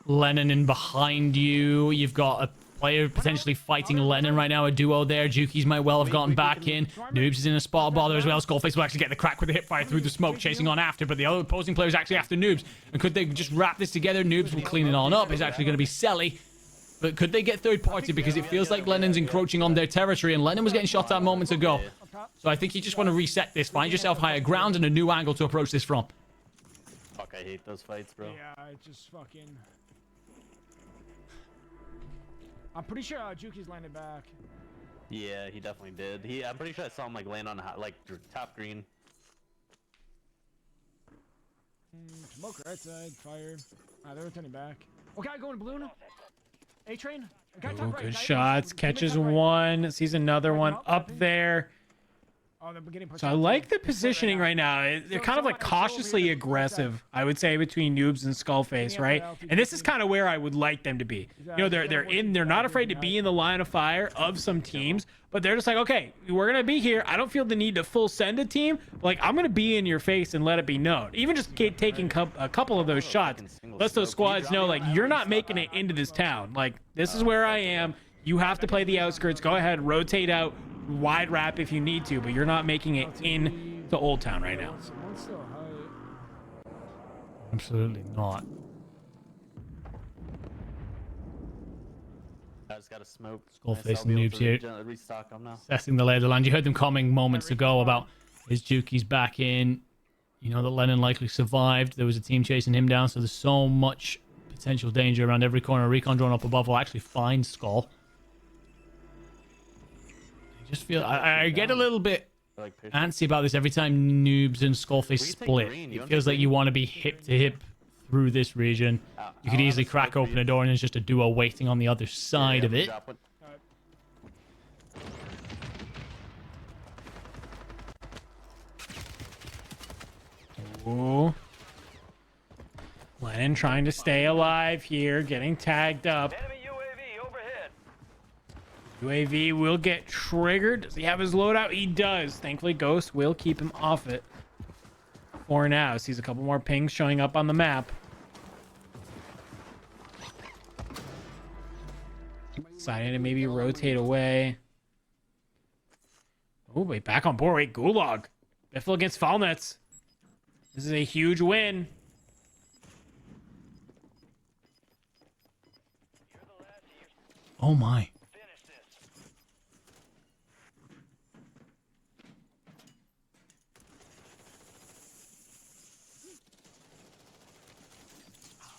Lennon in behind you. You've got a player potentially fighting Lennon right now, a duo there. Jukies might well have gotten back in. Noobs is in a spot of bother as well. Skullface will actually get the crack with the hipfire through the smoke, chasing on after, but the other opposing player is actually after Noobs. And could they just wrap this together? Noobs will clean it on up. It's actually going to be Selly. But could they get third party? Because it feels like Lennon's encroaching on their territory, and Lennon was getting shot at moments ago. So I think you just want to reset this. Find yourself higher ground and a new angle to approach this from. Fuck, I hate those fights, bro. Yeah, I just fucking... I'm pretty sure Juki's landed back. Yeah, he definitely did. I'm pretty sure I saw him like land on like top green. Smoke right side, fire. They're turning back. Okay, going balloon. A-train. Ooh, good shots. Catches one. Sees another one up there. So I like the positioning right now. They're kind of like cautiously aggressive, I would say, between Noobs and Skullface, right? And this is kind of where I would like them to be. You know, they're not afraid to be in the line of fire of some teams, but they're just like, okay, we're gonna be here. I don't feel the need to full send a team. Like, I'm gonna be in your face and let it be known. Even just taking a couple of those shots lets those squads know, like, you're not making it into this town. Like, this is where I am. You have to play the outskirts. Go ahead, rotate out. Wide wrap if you need to, but you're not making it in to Old Town right now. Absolutely not. I just got to smoke. Skullface and Noobs here. Restock them now. Assessing the lay of the land. You heard them coming moments ago about his Juki's back in. You know that Lennon likely survived. There was a team chasing him down, so there's so much potential danger around every corner. Recon drone up above will actually find Skull. Just feel I get a little bit antsy about this every time Noobs and Skullface split. It feels like you want to be hip to hip through this region. You could easily crack open a door and there's just a duo waiting on the other side of it. Ooh. Lennon trying to stay alive here, getting tagged up. UAV will get triggered. Does he have his loadout? He does. Thankfully, Ghost will keep him off it for now. Sees a couple more pings showing up on the map. Deciding to maybe rotate away. Oh, wait, back on board. Wait, Gulag. Biffle against Fallnets. This is a huge win. Oh, my.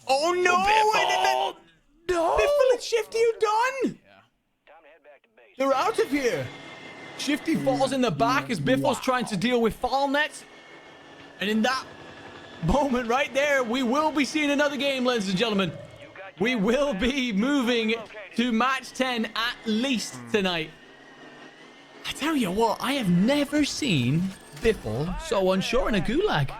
Oh no! No! Biffle and Shifty are done! They're out of here! Shifty falls in the back as Biffle's trying to deal with fall nets. And in that moment right there, we will be seeing another game, ladies and gentlemen. We will be moving to match 10 at least tonight. I tell you what, I have never seen Biffle so unsure in a gulag.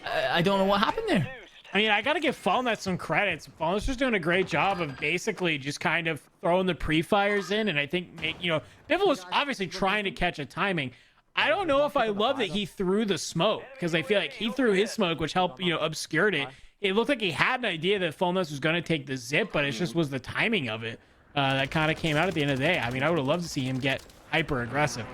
I don't know what happened there. I mean, I got to give Fallnet some credits. Fallnet's just doing a great job of basically just kind of throwing the pre-fires in. And I think, you know, Biffle was obviously trying to catch a timing. I don't know if I love that he threw the smoke, because I feel like he threw his smoke, which helped, you know, obscured it. It looked like he had an idea that Fallnet was going to take the zip, but it just was the timing of it that kind of came out at the end of the day. I mean, I would have loved to see him get hyper aggressive.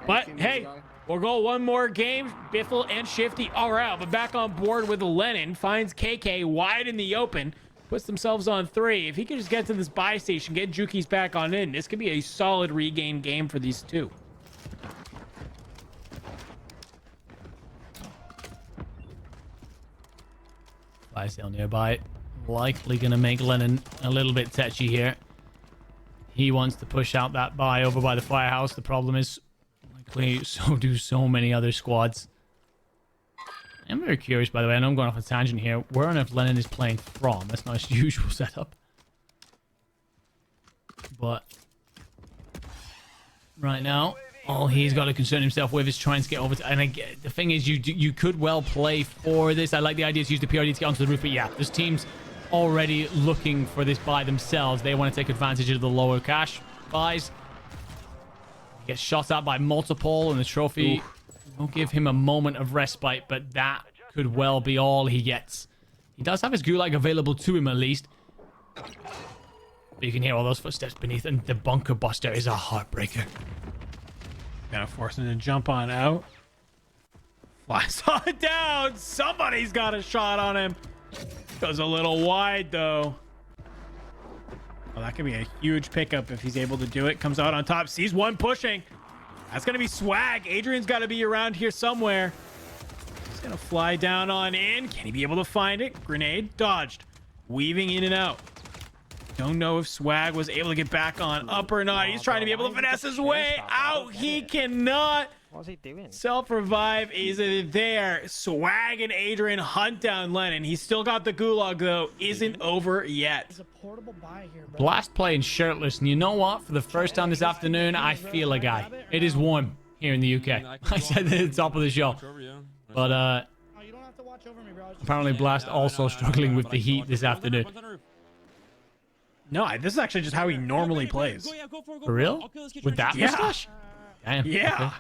But hey, we'll go one more game. Biffle and Shifty are out, but back on board with Lennon. Finds KK wide in the open. Puts themselves on 3. If he could just get to this buy station, get Juki's back on in, this could be a solid regain game for these two. Buy sale nearby. Likely going to make Lennon a little bit tetchy here. He wants to push out that buy over by the firehouse. The problem is, likely, so do so many other squads. I'm very curious, by the way. I know I'm going off a tangent here. Where on earth Lennon is playing from? That's not his usual setup. But right now, all he's got to concern himself with is trying to get over to... And again, the thing is, you could well play for this. I like the idea to use the PRD to get onto the roof. But yeah, there's teams already looking for this buy themselves. They want to take advantage of the lower cash buys. He gets shot at by multiple, and the trophy will give him a moment of respite, but that could well be all he gets. He does have his gulag available to him, at least. But you can hear all those footsteps beneath, and the bunker buster is a heartbreaker. Gonna force him to jump on out. Flies on down. Somebody's got a shot on him. Goes a little wide, though. Well, that could be a huge pickup if he's able to do it. Comes out on top. Sees one pushing. That's going to be swag. Adrian's got to be around here somewhere. He's going to fly down on in. Can he be able to find it? Grenade dodged. Weaving in and out. Don't know if Swag was able to get back on up or not. He's trying to be able to finesse his way out. He cannot. What's he doing? Self-revive is there. Swag and Adrian hunt down Lennon. He's still got the gulag, though. Isn't over yet. There's a portable buy here, bro. Blast playing shirtless. And you know what? For the first time this afternoon, I feel a guy. It is warm here in the UK. I said it at the top of the show. But, Oh, you don't have to watch over me, bro. apparently Blast also struggling with the heat this afternoon. No, this is actually just how he normally plays. For real? With that mustache? Damn. Yeah. Okay.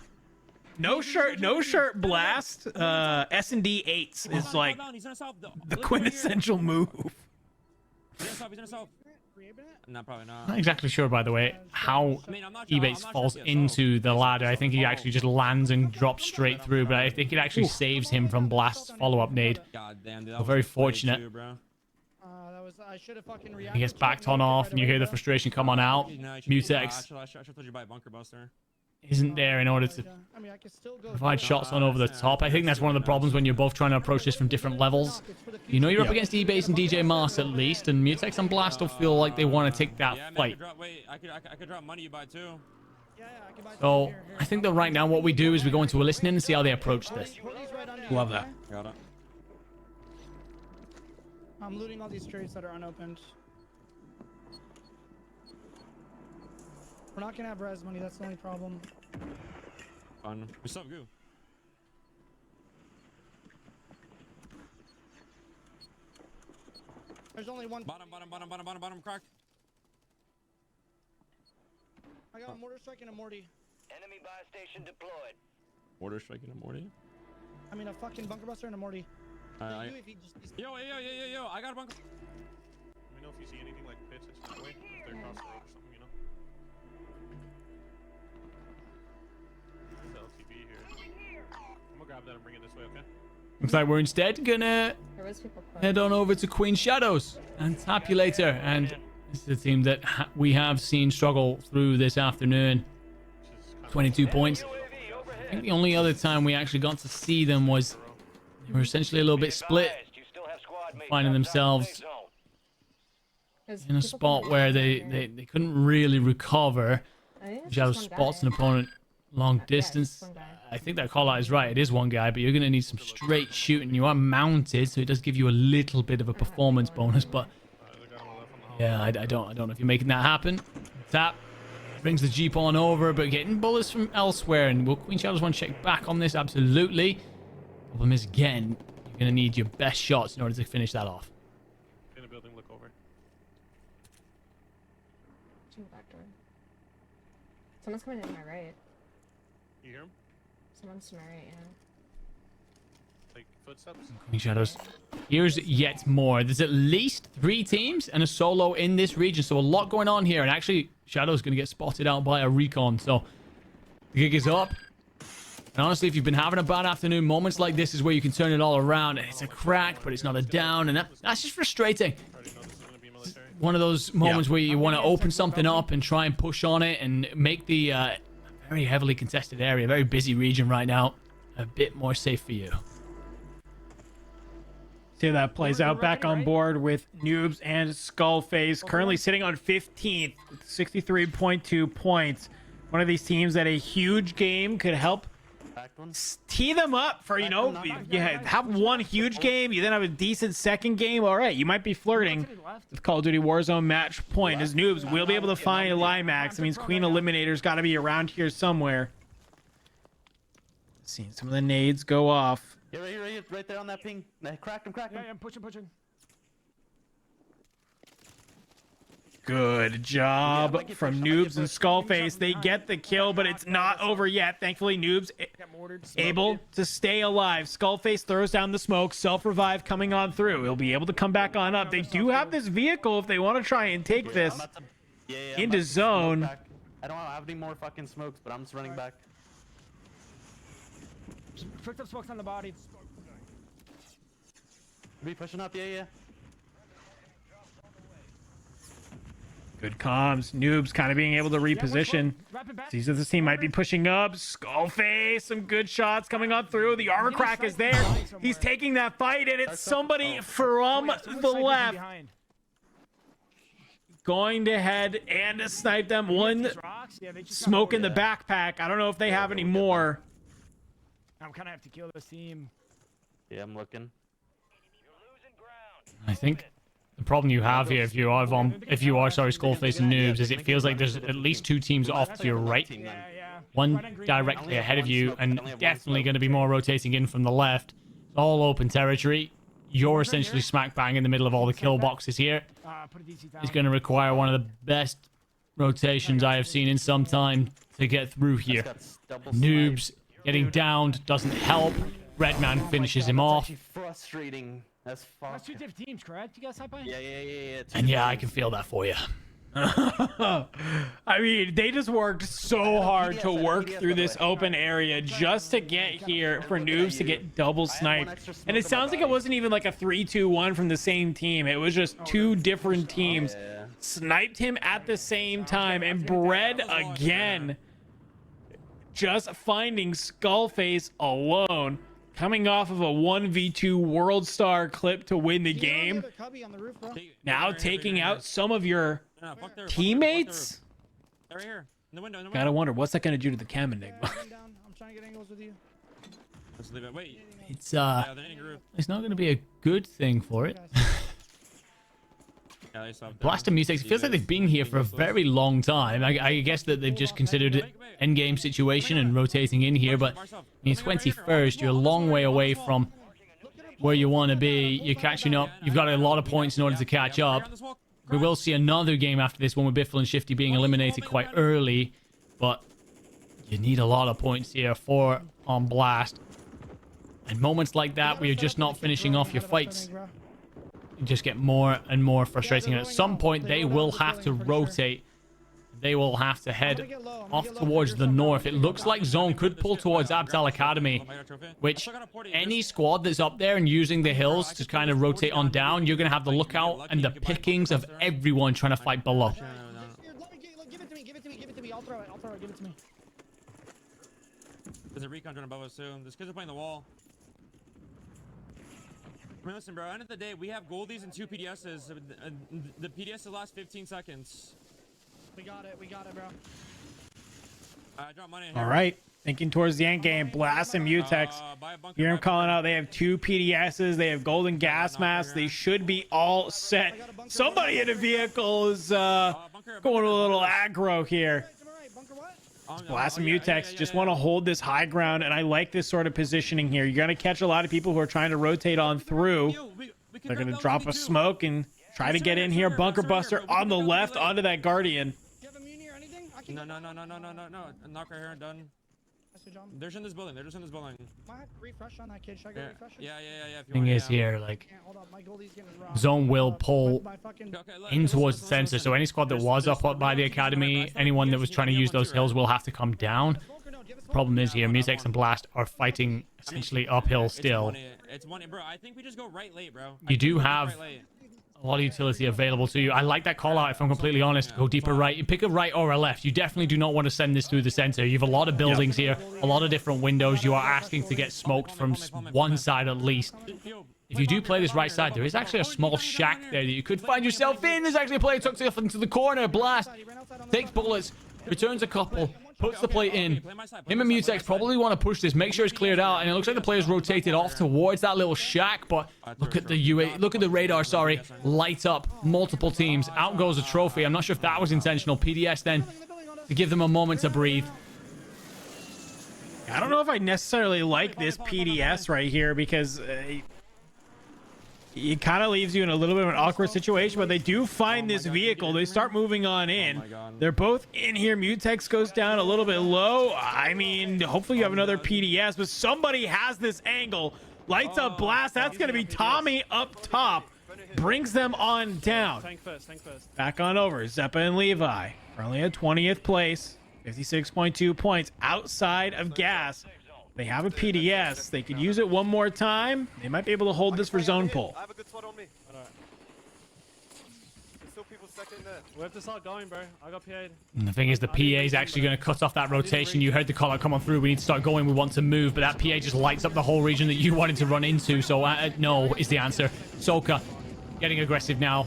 No shirt blast. S&D 8s is like the quintessential move. No, probably not. Not exactly sure, by the way, how Ebates falls into the ladder. I think he actually just lands and drops straight through, but I think it actually saves him from Blast's follow-up nade. We're very fortunate. I should have fucking He gets backed on off, and you hear the frustration come on out. Mutex I should told you about bunker buster. isn't there in order to provide shots on over the top. I think that's one of the problems when you're both trying to approach this from different levels. You know you're up against Ebates and DJ Mars at least, and Mutex and Blast will feel like they want to take that fight. I could drop money you buy too. So I think that right now what we do is we go into a listening and see how they approach this. Love that. Got it. I'm looting all these trays that are unopened. We're not gonna have res money, that's the only problem. Fun. What's up, Goo? There's only one. Bottom, crack. I got a mortar strike and a Morty. Enemy buy station deployed. Mortar striking a Morty? I mean a fucking bunker buster and a Morty. Yo, I got a bunker. Let me know if you see anything like pits that way. If they're across the road or something, you know? There's LTV here. I'm gonna grab that and bring it this way, okay? Looks like we're instead gonna head on over to Queen Shadows and Tabulator, and this is a team that we have seen struggle through this afternoon. 22 points. I think the only other time we actually got to see them was they were essentially a little bit split, finding themselves in a spot where they couldn't really recover. Shadow spots an opponent long distance. I think that call out is right. It is one guy, but you're going to need some straight shooting. You are mounted, so it does give you a little bit of a performance bonus, but yeah, I don't know if you're making that happen. Tap brings the Jeep on over, but getting bullets from elsewhere. And will Queen Shadows want to check back on this? Absolutely. Problem is, again, you're going to need your best shots in order to finish that off. In the building, look over. Back door. Someone's coming in my right. You hear him? Someone's to my right, yeah. Like footsteps? Queen Shadows. Here's yet more. There's at least 3 teams and a solo in this region, so a lot going on here. And actually, Shadow's going to get spotted out by a recon, so the gig is up. And honestly, if you've been having a bad afternoon, moments like this is where you can turn it all around. And it's a crack, but it's not a down, and that's just frustrating. One of those moments where you want to open something up and try and push on it and make the very heavily contested area, very busy region right now, a bit more safe for you. See how that plays out. Back on board with Noobs and Skullface. Currently sitting on 15th with 63.2 points. One of these teams that a huge game could help tee them up for, you know, you have one huge game, you then have a decent second game. All right, you might be flirting with Call of Duty Warzone match point. As Noobs will be able to find a Limax. It means Queen Eliminator's got to be around here somewhere. Seeing some of the nades go off. Yeah, right there on that ping. Crack him. Yeah, I'm pushing. Good job from Noobs and Skullface. They get the kill, but it's not over yet. Thankfully, Noobs able to stay alive. Skullface throws down the smoke. Self-revive coming on through. He'll be able to come back on up. They do have this vehicle if they want to try and take this into zone. I don't have any more fucking smokes, but I'm just running back. Picked up smokes on the body. Be pushing up, yeah. Good comms. Noobs kind of being able to reposition. Sees that this team might be pushing up. Skullface, some good shots coming on through. The armor crack is there. He's taking that fight, and it's somebody from the left going to head and to snipe them. One smoke in the backpack. I don't know if they have any more. I'm gonna have to kill this team. Yeah, I'm looking. I think the problem you have here, if you are Skullface and Noobs, is it feels like there's at least 2 teams off to your right. One directly ahead of you, and definitely going to be more rotating in from the left. It's all open territory. You're essentially smack bang in the middle of all the kill boxes here. It's going to require one of the best rotations I have seen in some time to get through here. Noobs getting downed doesn't help. Bbreadman finishes him off. Frustrating as fuck. That's 2 different teams, correct? You guys high by? Yeah. And yeah, I can feel that for you. I mean, they just worked so hard to work through this open area just to get here for Noobs to get double sniped. And it sounds like it wasn't even like a 3-2-1 from the same team. It was just 2 different teams sniped him at the same time. And Bread again just finding Skullface alone, coming off of a 1v2 World Star clip to win the game. Now taking out some of your teammates. Right here. In the window. Gotta wonder what's that gonna do to the cam enigma. I'm trying to get angles with you. Let's leave it. Wait. It's not gonna be a good thing for it. Blast and Mutex, it feels like they've been here for a very long time. I guess that they've just considered it endgame situation and rotating in here, but I mean, 21st, you're a long way away from where you want to be. You're catching up. You've got a lot of points in order to catch up. We will see another game after this one with Biffle and Shifty being eliminated quite early, but you need a lot of points here on Blast. And moments like that where you're just not finishing off your fights, you just get more and more frustrating. And at some point, they will have to rotate. They will have to head off towards the north. It looks like Zone could pull towards Abtal Academy, which any squad that's up there and using the hills to kind of rotate on down, you're going to have the lookout and the pickings of everyone trying to fight below. Give it to me. I'll throw it. Give it to me. There's a recon drone above us too. These kids are playing the wall. I mean, listen, bro. End of the day, we have goldies and 2 PDSs. The PDS last 15 seconds. We got it, bro. I dropped money. All right, thinking towards the end game. Blast and Mutex. Here I'm calling out. They have 2 PDSs. They have golden gas masks. They should be all set. Somebody in a vehicle is going a little aggro here. Blast and Mutex just want to hold this high ground, and I like this sort of positioning here. You're going to catch a lot of people who are trying to rotate on through. They're going to drop a smoke and try to get in here. Bunker Buster on the left onto that Guardian. No. Knock right here. Done. They're just in this building. Might have to refresh on that kid. Should I go refresh? Yeah. Thing is here, like, Zone will pull in towards the center. So any squad that was up by the academy, anyone that was trying to use those hills will have to come down. Problem is here, Mutex and Blast are fighting essentially uphill still. It's money, bro. I think we just go right late, bro. You do have a lot of utility available to you. I like that call out, if I'm completely honest. Go deeper right. You pick a right or a left. You definitely do not want to send this through the center. You have a lot of buildings here, a lot of different windows. You are asking to get smoked from one side at least. If you do play this right side, there is actually a small shack there that you could find yourself in. There's actually a player tucked off into the corner. Blast takes bullets, returns a couple, puts the plate in. Him and Mutex probably want to push this, make sure it's cleared out, and it looks like the player's rotated off towards that little shack, but look at the radar, light up multiple teams. Out goes a trophy. I'm not sure if that was intentional. PDS then to give them a moment to breathe. I don't know if I necessarily like this PDS right here because it kind of leaves you in a little bit of an awkward situation, but they do find this vehicle. They start moving on in. They're both in here. Mutex goes down a little bit low. I mean, hopefully you have another PDS, but somebody has this angle. Lights up Blast. That's going to be Tommey up top. Brings them on down. Back on over. Zeppa and Levi. Currently at 20th place. 56.2 points outside of gas. They have a PDS. They could use it one more time. They might be able to hold this for zone pull. I have a good spot on me. There's still people stuck in there. We have to start going, bro. I got PA'd. And the thing is, the PA is actually going to cut off that rotation. You heard the call out come on through. We need to start going. We want to move, but that PA just lights up the whole region that you wanted to run into. So no is the answer. Hisoka getting aggressive now.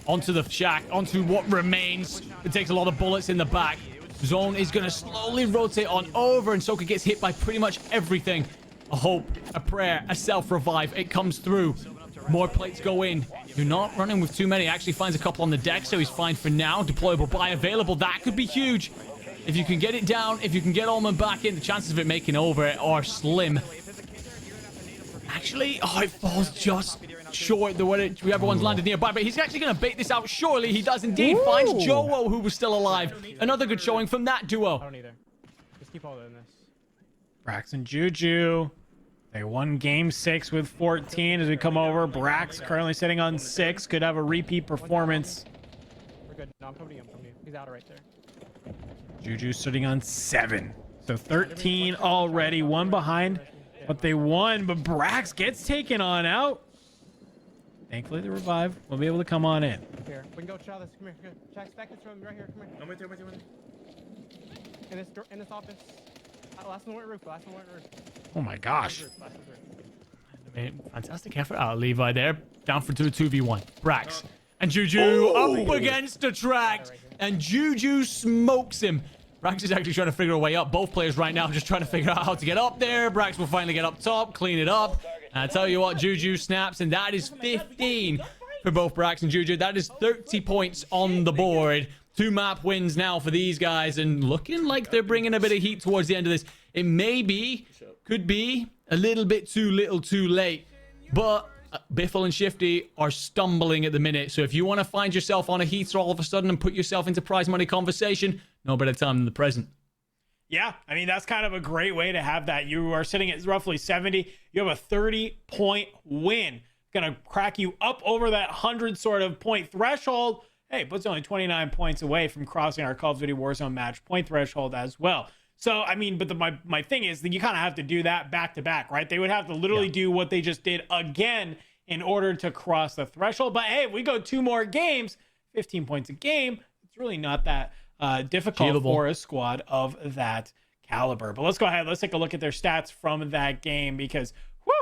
Onto the shack, onto what remains. It takes a lot of bullets in the back. Zone is going to slowly rotate on over, and Soka gets hit by pretty much everything. A hope, a prayer, a self-revive. It comes through. More plates go in. You're not running with too many. Actually finds a couple on the deck, so he's fine for now. Deployable buy available. That could be huge. If you can get it down, if you can get Allman back in, the chances of it making over are slim. Actually, oh, it falls just short the way everyone's landed nearby, but he's actually going to bait this out. Surely he does indeed. Finds Joe, who was still alive. Another good showing from that duo. I don't either. Just keep holding this. Brax and Juju. They won game 6 with 14 as we come over. Brax currently sitting on 6. Could have a repeat performance. We're good. No, I'm coming to you. I'm coming to you. He's out right there. Juju sitting on 7. So 13 already. 1 behind, but they won. But Brax gets taken on out. Thankfully, the revive will be able to come on in. Here, we can go try this. Come here. Check back this room right here. Come here. I'm with you. With you. In this office. Last one went roof. Last one went roof. Oh my gosh. I mean, fantastic effort out of Levi there. Down for 2v1. Brax and Juju up against the track. And Juju smokes him. Brax is actually trying to figure a way up. Both players right now just trying to figure out how to get up there. Brax will finally get up top, clean it up. And I tell you what, Juju snaps, and that is 15 for both Brax and Juju. That is 30 points on the board. 2 map wins now for these guys, and looking like they're bringing a bit of heat towards the end of this. It could be a little bit too little too late, but Biffle and Shifty are stumbling at the minute. So if you want to find yourself on a heater all of a sudden and put yourself into prize money conversation, no better time than the present. Yeah, I mean, that's kind of a great way to have that. You are sitting at roughly 70. You have a 30-point win. Gonna crack you up over that 100 sort of point threshold. Hey, puts only 29 points away from crossing our Call of Duty Warzone match point threshold as well. So, I mean, but my thing is that you kind of have to do that back to back, right? They would have to literally do what they just did again in order to cross the threshold. But hey, if we go 2 more games, 15 points a game, it's really not that difficult for a squad of that caliber. But let's go ahead. Let's take a look at their stats from that game because, whew,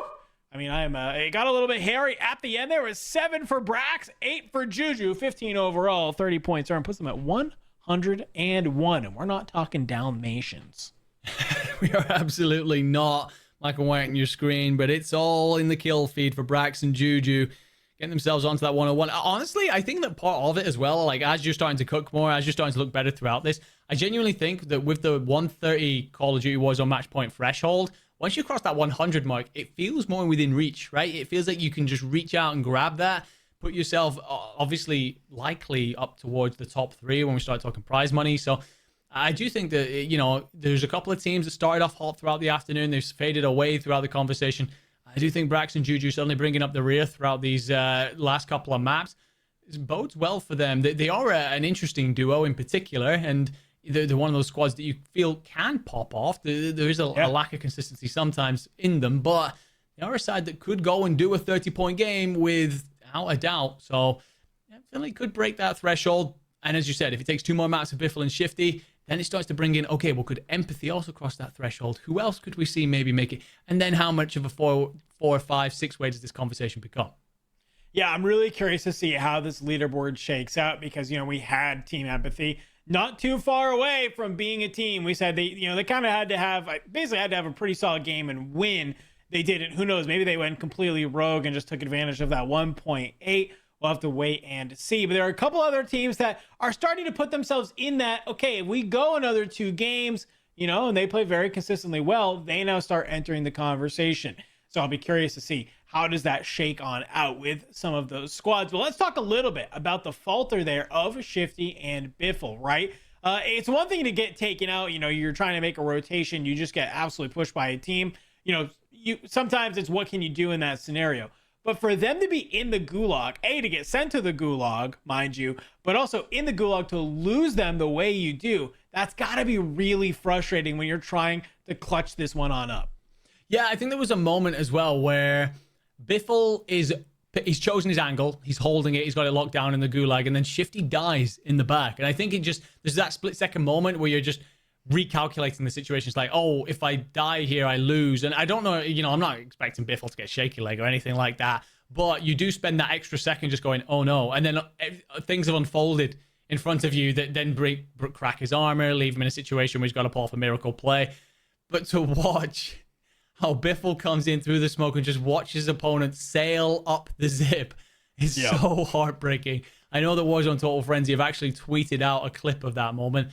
I mean, it got a little bit hairy at the end. There was 7 for Brax, 8 for Juju, 15 overall, 30 points earned, puts them at 101. And we're not talking Dalmatians. We are absolutely not. Michael White on your screen, but it's all in the kill feed for Brax and Juju getting themselves onto that 101. Honestly, I think that part of it as well, like as you're starting to cook more, as you're starting to look better throughout this, I genuinely think that with the 130 Call of Duty Warzone match point threshold, once you cross that 100 mark, it feels more within reach, right? It feels like you can just reach out and grab that, put yourself obviously likely up towards the top 3 when we start talking prize money. So I do think that, you know, there's a couple of teams that started off hot throughout the afternoon. They've faded away throughout the conversation. I do think Brax and Juju suddenly bringing up the rear throughout these last couple of maps bodes well for them. They are an interesting duo in particular, and they're one of those squads that you feel can pop off. There is a lack of consistency sometimes in them, but they are a side that could go and do a 30-point game without a doubt. So I feel like could break that threshold. And as you said, if it takes 2 more maps of Biffle and Shifty, then it starts to bring in, okay, well, could Empathy also cross that threshold? Who else could we see maybe make it? And then how much of a 4, 5, 6 way does this conversation become? Yeah, I'm really curious to see how this leaderboard shakes out because, you know, we had Team Empathy not too far away from being a team. We said they kind of had to have a pretty solid game and win. They didn't. Who knows? Maybe they went completely rogue and just took advantage of that 1.8. We'll have to wait and see. But there are a couple other teams that are starting to put themselves in that, okay, if we go another 2 games, you know, and they play very consistently well, they now start entering the conversation. So I'll be curious to see how does that shake on out with some of those squads. But let's talk a little bit about the falter there of Shifty and Biffle, right? It's one thing to get taken out. You know, you're trying to make a rotation. You just get absolutely pushed by a team. You know, sometimes it's what can you do in that scenario. But for them to be in the gulag, to get sent to the gulag, mind you, but also in the gulag to lose them the way you do, that's got to be really frustrating when you're trying to clutch this one on up. Yeah, I think there was a moment as well where Biffle he's chosen his angle, he's holding it, he's got it locked down in the gulag, and then Shifty dies in the back. And I think there's that split second moment where you're just recalculating the situation. It's like, oh, if I die here, I lose. And I don't know, you know, I'm not expecting Biffle to get shaky leg or anything like that, but you do spend that extra second just going, oh no. And then things have unfolded in front of you that then crack his armor, leave him in a situation where he's got to pull off a miracle play. But to watch how Biffle comes in through the smoke and just watch his opponent sail up the zip is so heartbreaking. I know that Warzone Total Frenzy have actually tweeted out a clip of that moment.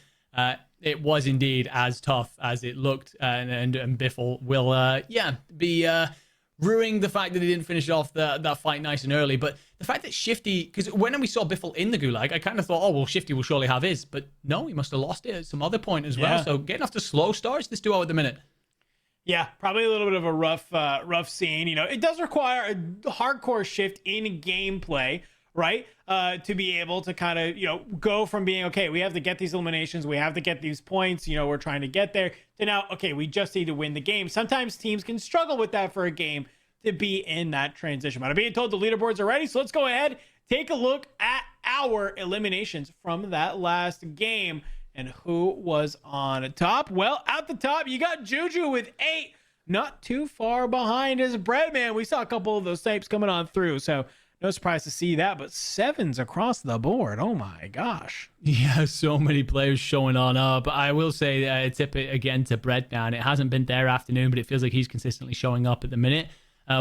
It was indeed as tough as it looked, and Biffle will, be ruining the fact that he didn't finish off that fight nice and early. But the fact that Shifty, because when we saw Biffle in the Gulag, I kind of thought, oh, well, Shifty will surely have his. But no, he must have lost it at some other point as well. So getting off to slow starts, this duo at the minute. Yeah, probably a little bit of a rough scene. You know, it does require a hardcore shift in gameplay, right? To be able to kind of, go from being, okay, we have to get these eliminations, we have to get these points, we're trying to get there, to now, okay, we just need to win the game. Sometimes teams can struggle with that for a game to be in that transition. But I'm being told the leaderboards are ready, so let's go ahead, take a look at our eliminations from that last game. And who was on top? Well, at the top, you got Juju with 8. Not too far behind is Bbreadman. We saw a couple of those snipes coming on through, so no surprise to see that. But 7s across the board. Oh my gosh. Yeah, so many players showing on up. I will say, tip it again to Bbreadman. It hasn't been their afternoon, but it feels like he's consistently showing up at the minute.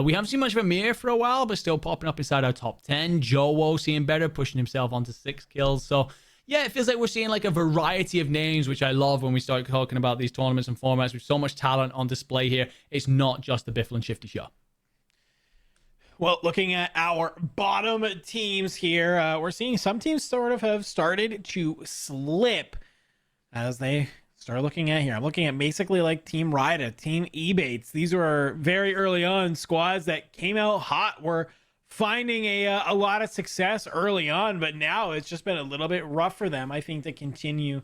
We haven't seen much of Amir for a while, but still popping up inside our top 10. Jowo seeing better, pushing himself onto 6 kills. So yeah, it feels like we're seeing like a variety of names, which I love when we start talking about these tournaments and formats with so much talent on display here. It's not just the Biffle and Shifty show. Well, looking at our bottom teams here, we're seeing some teams sort of have started to slip as they start looking at here. I'm looking at basically like Team Rida, Team Ebates. These were very early on squads that came out hot, were finding a lot of success early on, but now it's just been a little bit rough for them, I think, to continue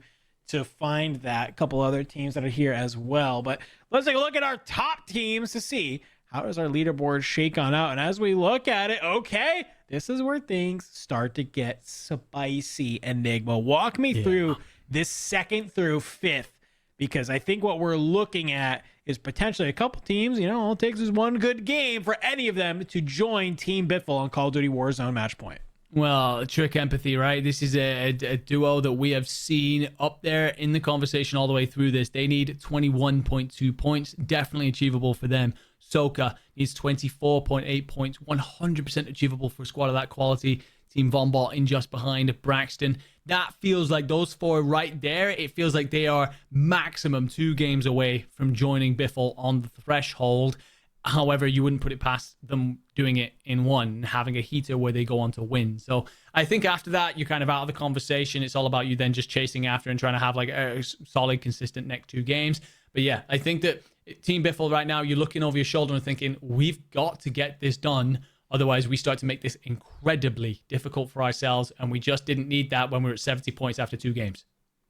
to find that. A couple other teams that are here as well. But let's take a look at our top teams to see how does our leaderboard shake on out. And as we look at it, okay, this is where things start to get spicy. Enigma, walk me through this 2nd through 5th, because I think what we're looking at is potentially a couple teams, all it takes is one good game for any of them to join Team Biffle on Call of Duty Warzone Match Point. Well, Trick Empathy, right? This is a duo that we have seen up there in the conversation all the way through this. They need 21.2 points. Definitely achievable for them. Soka needs 24.8 points. 100% achievable for a squad of that quality. Team Vondel in just behind Braxton. That feels like those 4 right there. It feels like they are maximum 2 games away from joining Biffle on the threshold. However, you wouldn't put it past them doing it in one, having a heater where they go on to win. So I think after that, you're kind of out of the conversation. It's all about you then just chasing after and trying to have like a solid, consistent next 2 games. But yeah, I think that Team Biffle right now, you're looking over your shoulder and thinking, we've got to get this done. Otherwise, we start to make this incredibly difficult for ourselves, and we just didn't need that when we were at 70 points after 2 games.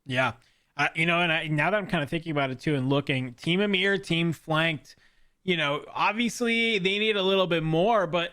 Yeah. Now that I'm kind of thinking about it too and looking, Team Amir, Team Flanked, obviously they need a little bit more, but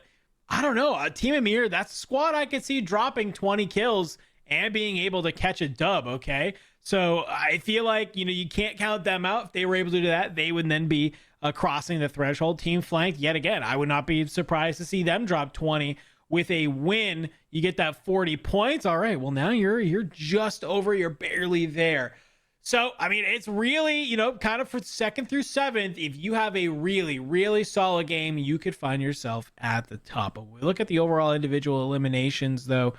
I don't know. Team Amir, that's a squad I could see dropping 20 kills and being able to catch a dub, okay? So I feel like, you can't count them out. If they were able to do that, they would then be crossing the threshold. Team Flanked, yet again, I would not be surprised to see them drop 20 with a win. You get that 40 points. All right, well, now you're just over. You're barely there. So, I mean, it's really, kind of for 2nd through 7th, if you have a really, really solid game, you could find yourself at the top. But we look at the overall individual eliminations, though,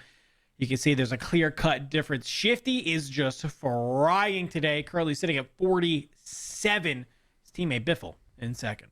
you can see there's a clear-cut difference. Shifty is just frying today, currently sitting at 47. His teammate Biffle in 2nd.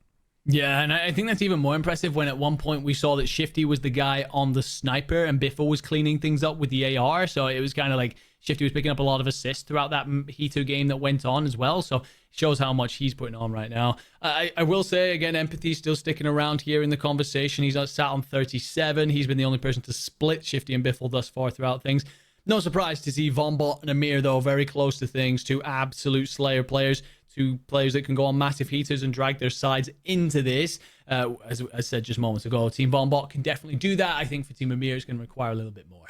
Yeah, and I think that's even more impressive when at one point we saw that Shifty was the guy on the sniper and Biffle was cleaning things up with the AR. So it was kind of like Shifty was picking up a lot of assists throughout that Heat2 game that went on as well. So it shows how much he's putting on right now. I will say, again, Empathy still sticking around here in the conversation. He's sat on 37. He's been the only person to split Shifty and Biffle thus far throughout things. No surprise to see Vondel and Amir, though, very close to things. 2 absolute Slayer players. 2 players that can go on massive heaters and drag their sides into this. As I said just moments ago, Team Vondel can definitely do that. I think for Team Amir, it's going to require a little bit more.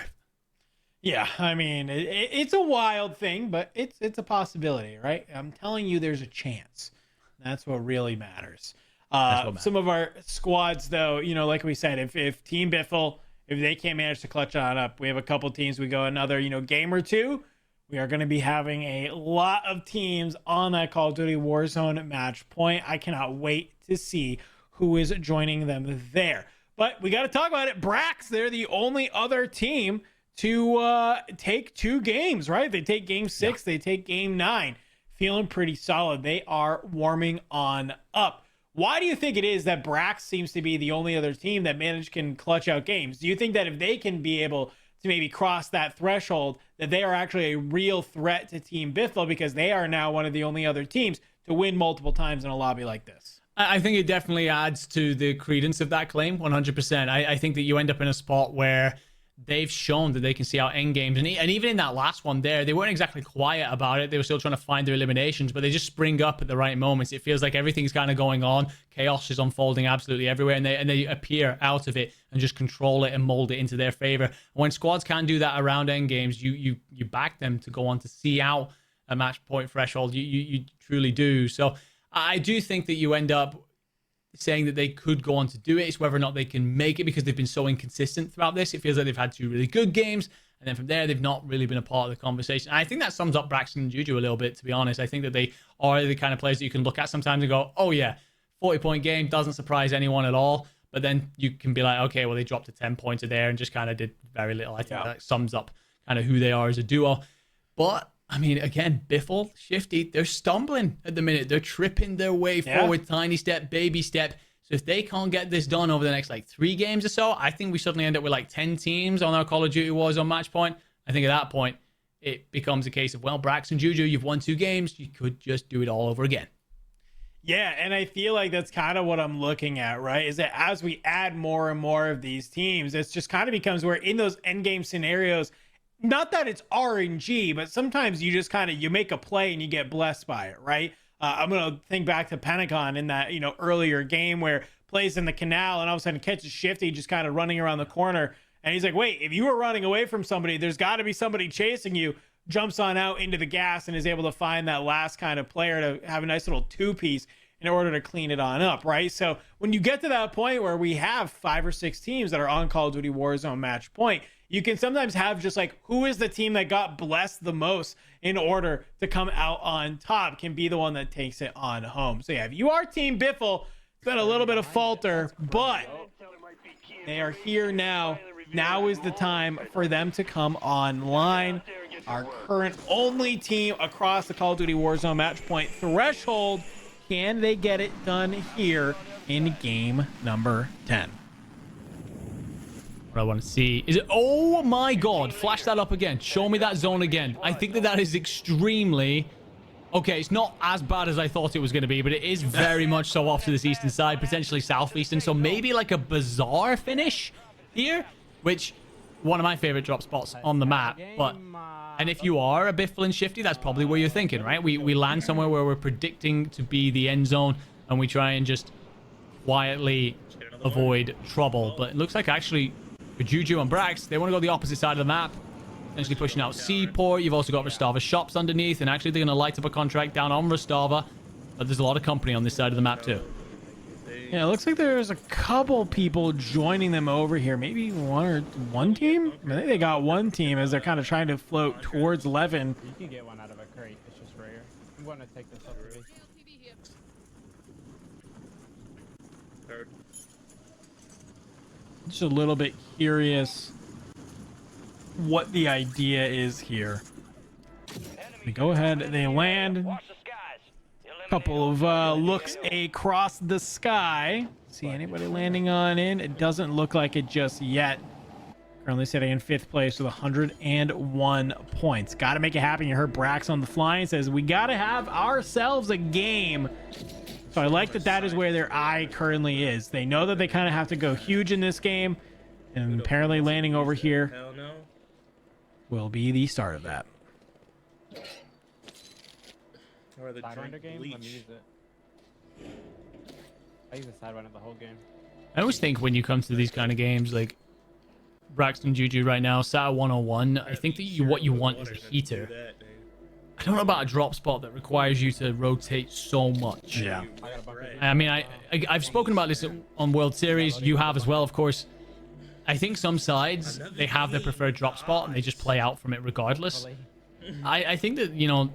Yeah, I mean, it's a wild thing, but it's a possibility, right? I'm telling you, there's a chance. That's what really matters. Some of our squads, though, like we said, if Team Biffle if they can't manage to clutch on up. We have a couple teams. We go another, you know, game or two. We are going to be having a lot of teams on that Call of Duty Warzone match point. I cannot wait to see who is joining them there. But we got to talk about it. Brax, they're the only other team to take 2 games, right? They take game 6, they take game 9. Feeling pretty solid. They are warming on up. Why do you think it is that Brax seems to be the only other team that can clutch out games? Do you think that if they can be able to maybe cross that threshold, that they are actually a real threat to Team Biffle, because they are now one of the only other teams to win multiple times in a lobby like this? I think it definitely adds to the credence of that claim, 100%. I think that you end up in a spot where they've shown that they can see out end games. And even in that last one there, they weren't exactly quiet about it. They were still trying to find their eliminations, but they just spring up at the right moments. It feels like everything's kind of going on. Chaos is unfolding absolutely everywhere, and they appear out of it and just control it and mold it into their favor. When squads can't do that around end games, you back them to go on to see out a match point threshold. You truly do. So I do think that you end up saying that they could go on to do it. It's whether or not they can make it, because they've been so inconsistent throughout this. It feels like they've had 2 really good games, and then from there, they've not really been a part of the conversation. And I think that sums up Braxton and Juju a little bit, to be honest. I think that they are the kind of players that you can look at sometimes and go, oh yeah, 40-point game doesn't surprise anyone at all. But then you can be like, okay, well, they dropped a 10-pointer there and just kind of did very little. I think that sums up kind of who they are as a duo. But I mean, again, Biffle, Shifty, they're stumbling at the minute. They're tripping their way forward, tiny step, baby step. So if they can't get this done over the next, 3 games or so, I think we suddenly end up with, 10 teams on our Call of Duty Warzone match point. I think at that point, it becomes a case of, well, Brax and Juju, you've won 2 games. You could just do it all over again. Yeah, and I feel like that's kind of what I'm looking at, right? Is that as we add more and more of these teams, it's just kind of becomes where in those endgame scenarios, not that it's RNG, but sometimes you just kind of, you make a play and you get blessed by it, right? I'm going to think back to Pentagon in that, earlier game where plays in the canal and all of a sudden catches Shifty just kind of running around the corner. And he's like, wait, if you were running away from somebody, there's got to be somebody chasing you. Jumps on out into the gas and is able to find that last kind of player to have a nice little 2-piece in order to clean it on up, right? So when you get to that point where we have 5 or 6 teams that are on Call of Duty Warzone match point, you can sometimes have just who is the team that got blessed the most in order to come out on top can be the one that takes it on home. So yeah, if you are Team Biffle, it's been a little bit of falter, but they are here now. Now is the time for them to come online. Our current only team across the Call of Duty Warzone match point threshold. Can they get it done here in game number 10? What I want to see is it. Oh my god, flash that up again. Show me that zone again. I think that is extremely okay. It's not as bad as I thought it was going to be, but it is very much so off to this eastern side, potentially southeastern. So maybe a bizarre finish here, which one of my favorite drop spots on the map. And if you are a Biffle and Shifty, that's probably where you're thinking, right? We land somewhere where we're predicting to be the end zone, and we try and just quietly avoid trouble. But it looks like actually for Juju and Brax, they want to go the opposite side of the map, essentially pushing out Seaport. You've also got Rostava shops underneath, and actually they're going to light up a contract down on Rostava. But there's a lot of company on this side of the map too. Yeah, it looks like there's a couple people joining them over here. Maybe one team? I think they got one team as they're kind of trying to float towards 11. You can get one out of a crate. It's just rare. I'm going to take this up to me. Just a little bit curious what the idea is here. They go ahead, they land. Couple of looks across the sky. See anybody landing on in? It doesn't look like it just yet. Currently sitting in 5th place with 101 points. Got to make it happen. You heard Brax on the fly and says, we got to have ourselves a game. So I like that is where their eye currently is. They know that they kind of have to go huge in this game. And apparently landing over here will be the start of that. Or the Sidewinder game? Let me use it. I use the Sidewinder the whole game. I always think when you come to these kind of games, like Braxton Juju right now, sat at 101, I think that what you want is a heater. I don't know about a drop spot that requires you to rotate so much. Yeah. I mean, I've spoken about this on World Series. You have as well, of course. I think some sides, they have their preferred drop spot and they just play out from it regardless. I think that, you know,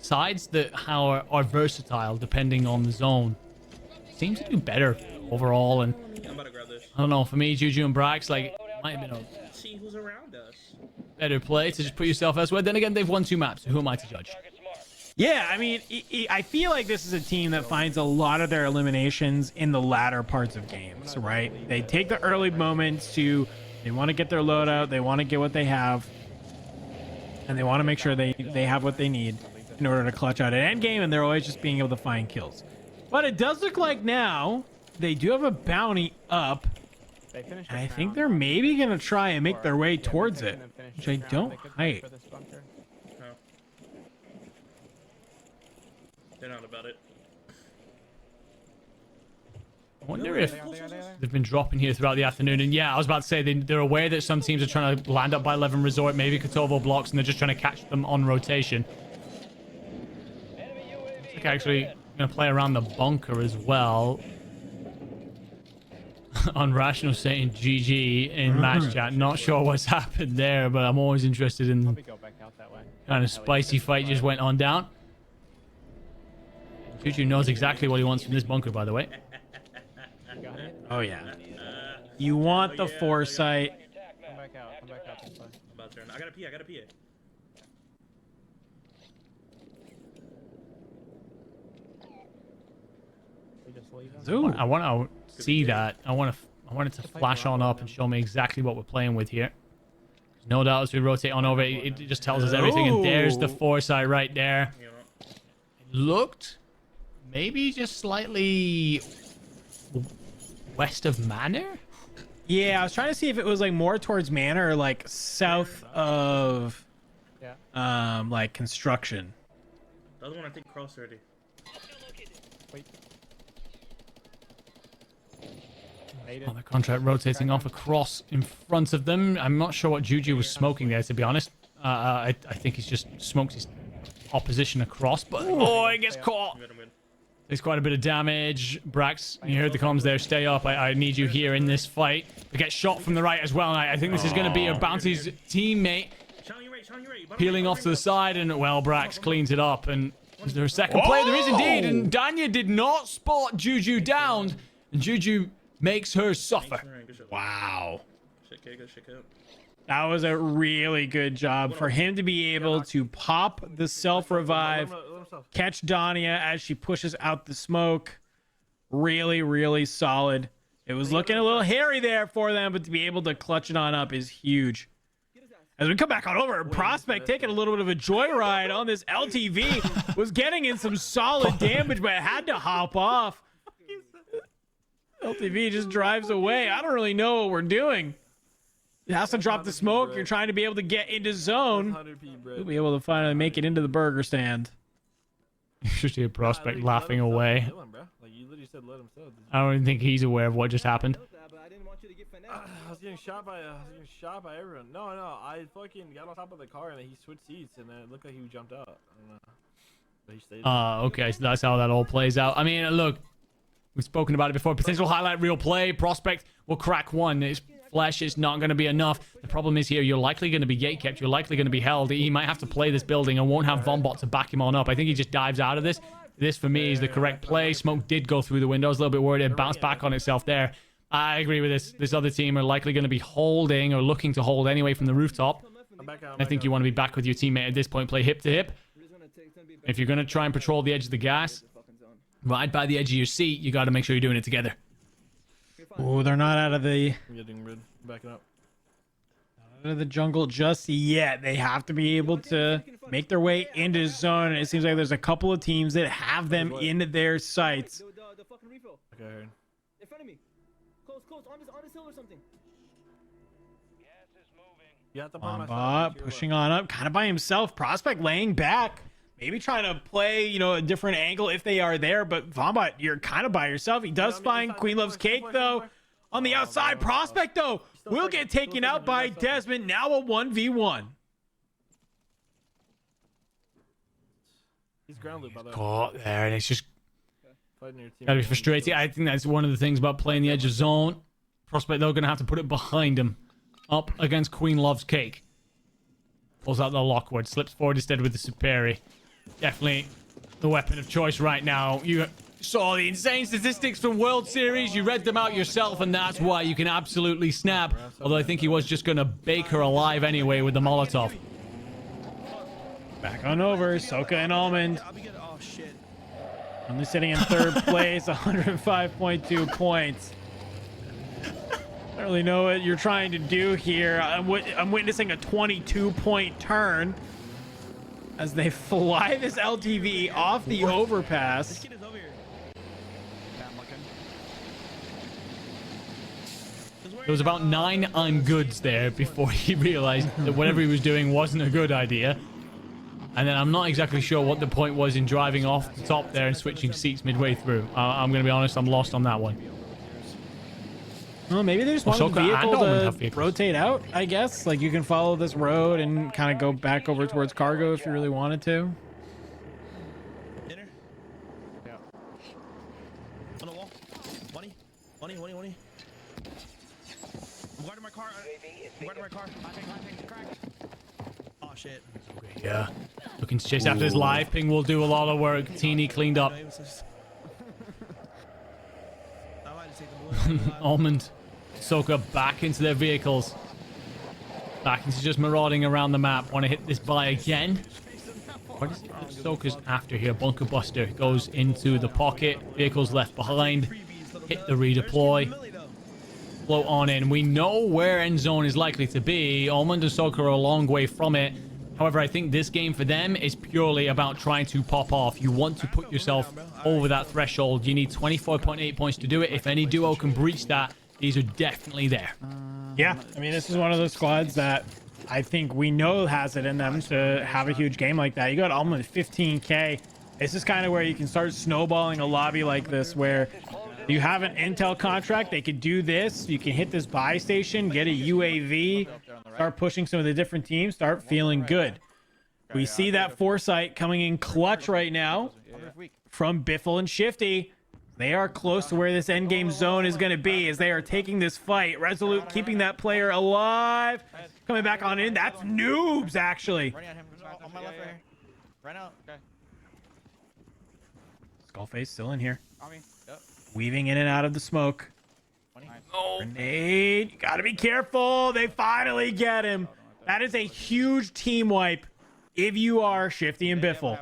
sides that are versatile depending on the zone seem to do better overall. And I'm about to grab this. I don't know, for me, Juju and Brax, like, might have been a See who's around us. better play to just put yourself elsewhere. Then again, they've won 2 maps, so who am I to judge? Yeah, I mean, I feel like this is a team that finds a lot of their eliminations in the latter parts of games, right? They take the early moments they want to get their loadout, they want to get what they have, and they want to make sure they have what they need in order to clutch out an end game, and they're always just being able to find kills. But it does look like now they do have a bounty up, and I think they're maybe going to try and make their way towards it, which I don't hate. They're not about it. I wonder if they've been dropping here throughout the afternoon. And yeah, I was about to say they're aware that some teams are trying to land up by 11 resort, maybe Kotovo blocks, and they're just trying to catch them on rotation. I think actually going to play around the bunker as well. Unrational saying GG in match chat. Not sure what's happened there, but I'm always interested in the kind of spicy fight just went on down. Juju knows exactly what he wants from this bunker, by the way. Oh, yeah. You want the foresight. Come back out. I'm about to turn. I gotta pee. Ooh. I want to see that. I want it to flash on up and show me exactly what we're playing with here. No doubt as we rotate on over, it just tells us everything. And there's the foresight right there. It looked maybe just slightly west of Manor. Yeah, I was trying to see if it was like more towards Manor or like south of like construction. The other one I think crossed already. Wait. Oh, the contract rotating off across in front of them. I'm not sure what Juju was smoking there, to be honest. I think he's just smoked his opposition across, but oh, he gets caught. There's quite a bit of damage. Brax, you heard the comms there. Stay up. I need you here in this fight. We get shot from the right as well. And I think this is going to be a Bounty's teammate peeling off to the side. And, well, Brax cleans it up. And is there a second play? There is indeed. And Danya did not spot Juju down. And Juju makes her suffer. Wow. That was a really good job for him to be able to pop the self-revive, catch Danya as she pushes out the smoke. Really, really solid. It was looking a little hairy there for them, but to be able to clutch it on up is huge. As we come back on over, Prospect taking a little bit of a joyride on this LTV. Was getting in some solid damage, but had to hop off. LTV just drives away. I don't really know what we're doing. It has to drop the smoke. You're trying to be able to get into zone. You'll be able to finally make it into the burger stand. You should see a Prospect laughing away. I don't even think he's aware of what just happened. I was getting shot by everyone. No, I fucking got on top of the car and he switched seats and then it looked like he jumped out. I don't know. But he stayed. Okay, so that's how that all plays out. I mean, look, we've spoken about it before. Potential highlight reel play. Prospect will crack one. His flesh is not going to be enough. The problem is here, you're likely going to be gate kept. You're likely going to be held. He might have to play this building and won't have Vombot to back him on up. I think he just dives out of this. This, for me, is the correct play. Smoke did go through the windows. A little bit worried. It bounced back on itself there. I agree with this. This other team are likely going to be holding or looking to hold anyway from the rooftop. I think you want to be back with your teammate at this point. Play hip to hip. If you're going to try and patrol the edge of the gas, right by the edge of your seat, you got to make sure you're doing it together. Oh, they're not out of the... I'm getting rid. Backing up. Out of the jungle just yet. They have to be able to make their way into zone. It seems like there's a couple of teams that have them in their sights. Okay, I heard. In front of me. Close. On this hill or something. You have to Bombot pushing on up, kind of by himself. Prospect laying back. Maybe trying to play, you know, a different angle if they are there. But Vombot, you're kind of by yourself. He does find Queen Loves Cake, though. On the outside, Prospect, though, will get taken out by Desmond. Now a 1v1. He's ground loop, by the way. Caught there, and it's just gotta be frustrating. I think that's one of the things about playing the edge of zone. Prospect, though, going to have to put it behind him. Up against Queen Loves Cake. Pulls out the Lockwood. Slips forward instead with the Superi. Definitely the weapon of choice right now. You saw the insane statistics from World Series. You read them out yourself, and that's why you can absolutely snap. Although I think he was just going to bake her alive anyway with the Molotov. Back on over. Hisoka and Almond. Only sitting in third place. 105.2 points. I don't really know what you're trying to do here. I'm witnessing a 22-point turn as they fly this LTV off the overpass. There was about 9 I'm goods there before he realized that whatever he was doing wasn't a good idea. And then I'm not exactly sure what the point was in driving off the top there and switching seats midway through. I'm going to be honest, I'm lost on that one. Well, maybe they just wanted the vehicle to rotate out, I guess. Like, you can follow this road and kind of go back over towards cargo if you really wanted to. Dinner? Yeah. On the wall. Money. Money. I'm guarding my car. I'm guarding my car. Cracked. Oh, shit. Yeah. Looking to chase after his live ping will do a lot of work. Teeny cleaned up. Almond. Hisoka back into their vehicles. Back into just marauding around the map. Want to hit this buy again. What is it Hisoka's after here? Bunker Buster goes into the pocket. Vehicles left behind. Hit the redeploy. Float on in. We know where end zone is likely to be. Almond and Hisoka are a long way from it. However, I think this game for them is purely about trying to pop off. You want to put yourself over that threshold. You need 24.8 points to do it. If any duo can breach that, these are definitely there. Yeah, I mean, this is one of those squads that I think we know has it in them to have a huge game like that. You got almost 15K. This is kind of where you can start snowballing a lobby like this, where you have an intel contract. They could do this. You can hit this buy station, get a UAV, start pushing some of the different teams, start feeling good. We see that foresight coming in clutch right now from Biffle and Shifty. They are close to where this endgame zone is going to be as they are taking this fight. Resolute keeping that player alive. Coming back on in. That's Noobs, actually. On my left right here. Right out. Okay. Skullface still in here. On me. Yep. Weaving in and out of the smoke. Oh. Grenade. You got to be careful. They finally get him. That is a huge team wipe if you are Shifty and Biffle.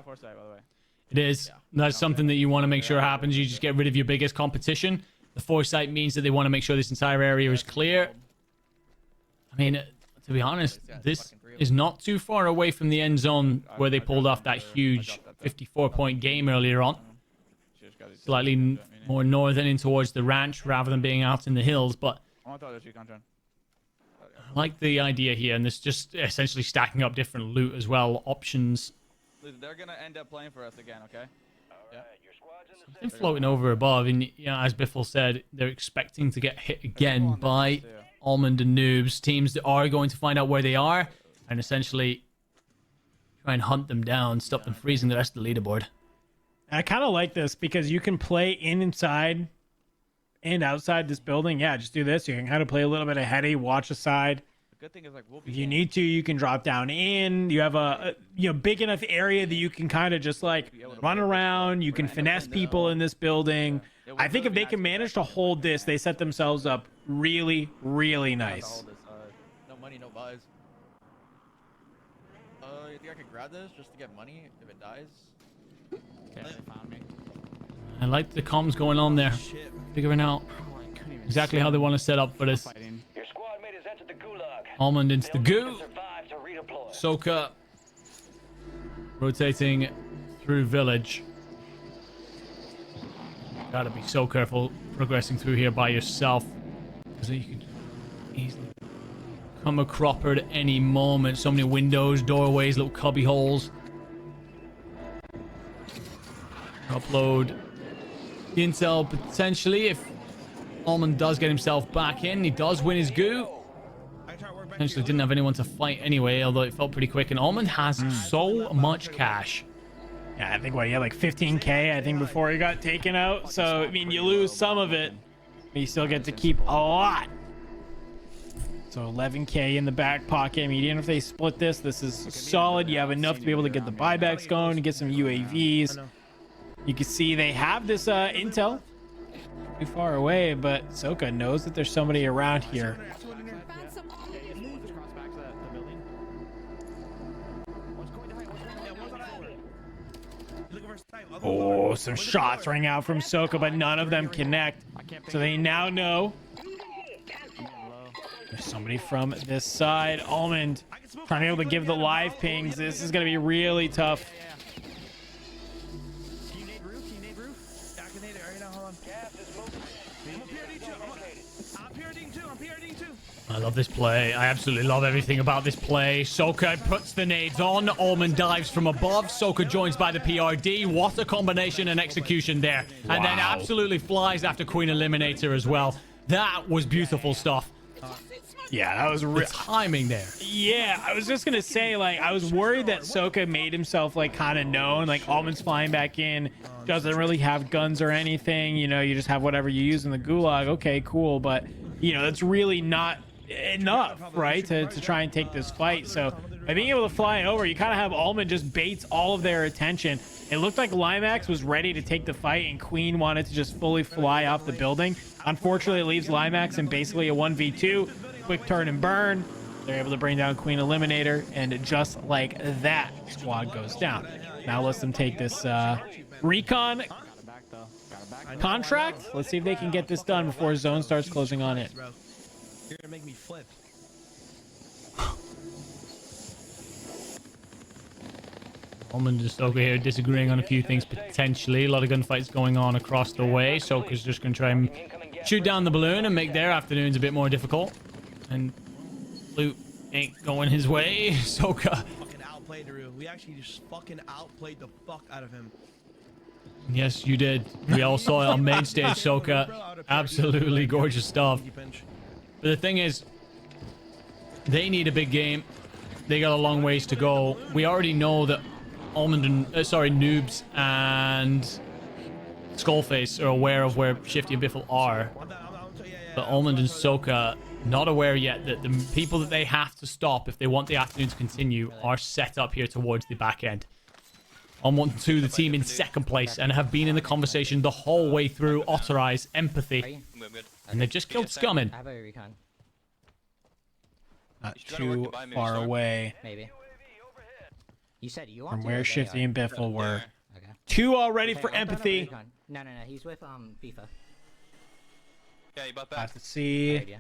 It is. That's something that you want to make sure happens. You just get rid of your biggest competition. The foresight means that they want to make sure this entire area is clear. I mean, to be honest, this is not too far away from the end zone where they pulled off that huge 54-point game earlier on. Slightly more northern in towards the ranch rather than being out in the hills, but I like the idea here, and this just essentially stacking up different loot as well, options. They're gonna end up playing for us again, okay? Yeah. Something floating over above, and as Biffle said, they're expecting to get hit again by Almond and Noobs, teams that are going to find out where they are and essentially try and hunt them down, stop them freezing the rest of the leaderboard. I kind of like this because you can play inside and outside this building. Yeah, just do this. You can kind of play a little bit of heady, watch the side. Good thing is, like, if you need to, you can drop down in. You have a big enough area that you can kind of just like run around. You can finesse people in this building. I think if they can manage to hold this, they set themselves up really, really nice. No money, no buys. You think I could grab this just to get money if it dies? Okay, they found me. I like the comms going on there. Figuring out exactly how they want to set up for this. Your squad mate has entered the gulag. Almond into the goo. Hisoka rotating through village. Gotta be so careful progressing through here by yourself, because you could easily come a cropper at any moment. So many windows, doorways, little cubby holes. Upload the intel potentially if Almond does get himself back in. He does win his goo. Potentially didn't have anyone to fight anyway, although it felt pretty quick. And Almond has so much cash. Yeah, I think he had like 15K, I think, before he got taken out. So, I mean, you lose some of it. but you still get to keep a lot. So 11K in the back pocket. I mean, even if they split this, this is solid. You have enough to be able to get the buybacks going and get some UAVs. You can see they have this intel too far away, but Hisoka knows that there's somebody around here. Oh, some shots rang out from Hisoka, but none of them connect. So they now know there's somebody from this side. Almond trying to be able to give the live pings. This is going to be really tough. I love this play. I absolutely love everything about this play. Hisoka puts the nades on. Almond dives from above. Hisoka joins by the PRD. What a combination and execution there. Wow. And then absolutely flies after Queen Eliminator as well. That was beautiful stuff. Yeah, that was real timing there. Yeah, I was just gonna say, like, I was worried that Hisoka made himself like kind of known. Like, Almond's flying back in, doesn't really have guns or anything. You know, you just have whatever you use in the gulag. Okay, cool, but you know, that's really not enough, right, to try and take this fight. So by being able to fly over, you kind of have Almond just baits all of their attention. It looked like Limax was ready to take the fight and Queen wanted to just fully fly off the building. Unfortunately, it leaves Limax in basically a 1v2. Quick turn and burn. They're able to bring down Queen Eliminator, and just like that, squad goes down. Now let's them take this recon contract. Let's see if they can get this done before zone starts closing on it. You're gonna make me flip. Almond just over here disagreeing on a few things potentially. A lot of gunfights going on across the way. Hisoka's just going to try and shoot down the balloon and make their afternoons a bit more difficult. And loot ain't going his way. Hisoka. Fucking outplayed Drew. We actually just fucking outplayed the fuck out of him. Yes, you did. We all saw it on main stage, Hisoka. Absolutely gorgeous stuff. But the thing is, they need a big game. They got a long ways to go. We already know that Almond and Noobs and Skullface are aware of where Shifty and Biffle are. But Almond and Hisoka not aware yet that the people that they have to stop if they want the afternoon to continue are set up here towards the back end. On 1-2, the team in second place and have been in the conversation the whole way through. Ottereyes, Empathy, and they've just killed Scummin. I have a recon. Not too far away. Maybe. You said you want from where Shifty and Biffle were. Okay. 2 already for Empathy. No, he's with FIFA. Yeah, he bought back. Let's see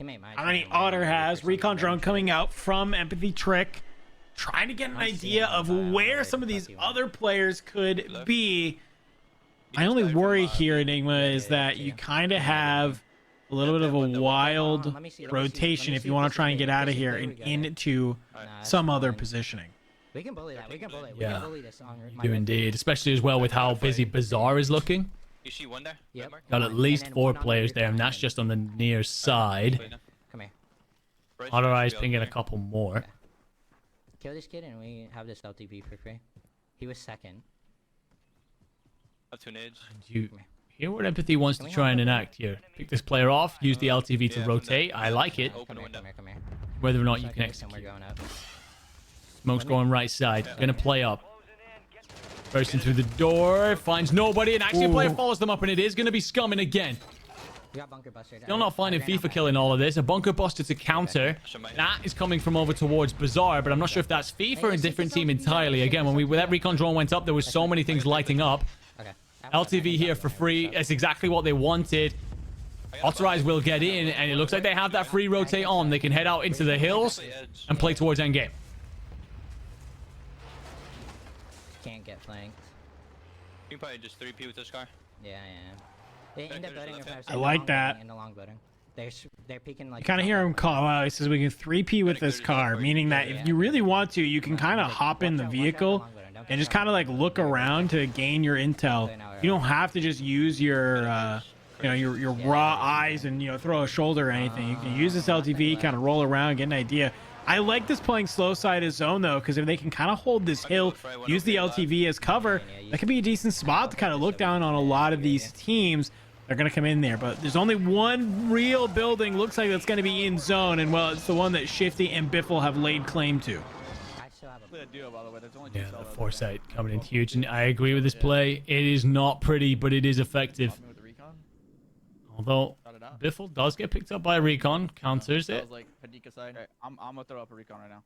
Teammate, how many Otter has. Recon drone coming out from Empathy Trick. Trying to get an idea of where some of these other players could be. My only worry here, Enigma, is that you kind of have a little bit of a wild rotation if you want to try and get out of here and into some other positioning. We can bully that. We can bully it. Yeah, we can bully this on you do indeed, especially as well with how busy Bazaar is looking. You see one there? Yep. Got at least 4 players there, and that's just on the near side. Come here. Ottereyes pinging a couple more. Kill this kid and we have this LTV for free. He was second. Up 2 nades. You hear what Empathy wants to try and enact here. Pick this player off, use the LTV to rotate. I like it. Come here. Whether or not you can execute. Smoke's going right side. Gonna play up. Bursting through the door. Finds nobody. And actually a player follows them up. And it is going to be Scummin again. We got bunker buster. Still not finding Fifakill in all of this. A bunker buster to counter. That is coming from over towards Bazaar. But I'm not sure if that's FIFA or a different team entirely. Again, when that recon drone went up, there was so many things lighting up. LTV here for free. That's exactly what they wanted. Ottereyes will get in. And it looks like they have that free rotate on. They can head out into the hills and play towards endgame. Can't get flanked. You can probably just 3P with this car. Yeah. They end up voting I like that. In the long voting. They're peeking like. You kind of hear him call out. He says we can 3P with this car, meaning that if you really want to, you can kind of hop in the vehicle and just kind of like look around to gain your intel. You don't have to just use your your raw eyes and throw a shoulder or anything. You can use this LTV, kind of roll around, get an idea. I like this playing slow side of zone though, because if they can kind of hold this hill, use the LTV as cover, that could be a decent spot to kind of look down on a lot of these teams. they're going to come in there. But there's only one real building, looks like, that's going to be in zone. And, well, it's the one that Shifty and Biffle have laid claim to. Yeah, the foresight coming in huge. And I agree with this play. It is not pretty, but it is effective. Although Biffle does get picked up by a recon, counters it. I'm gonna throw up a recon right now.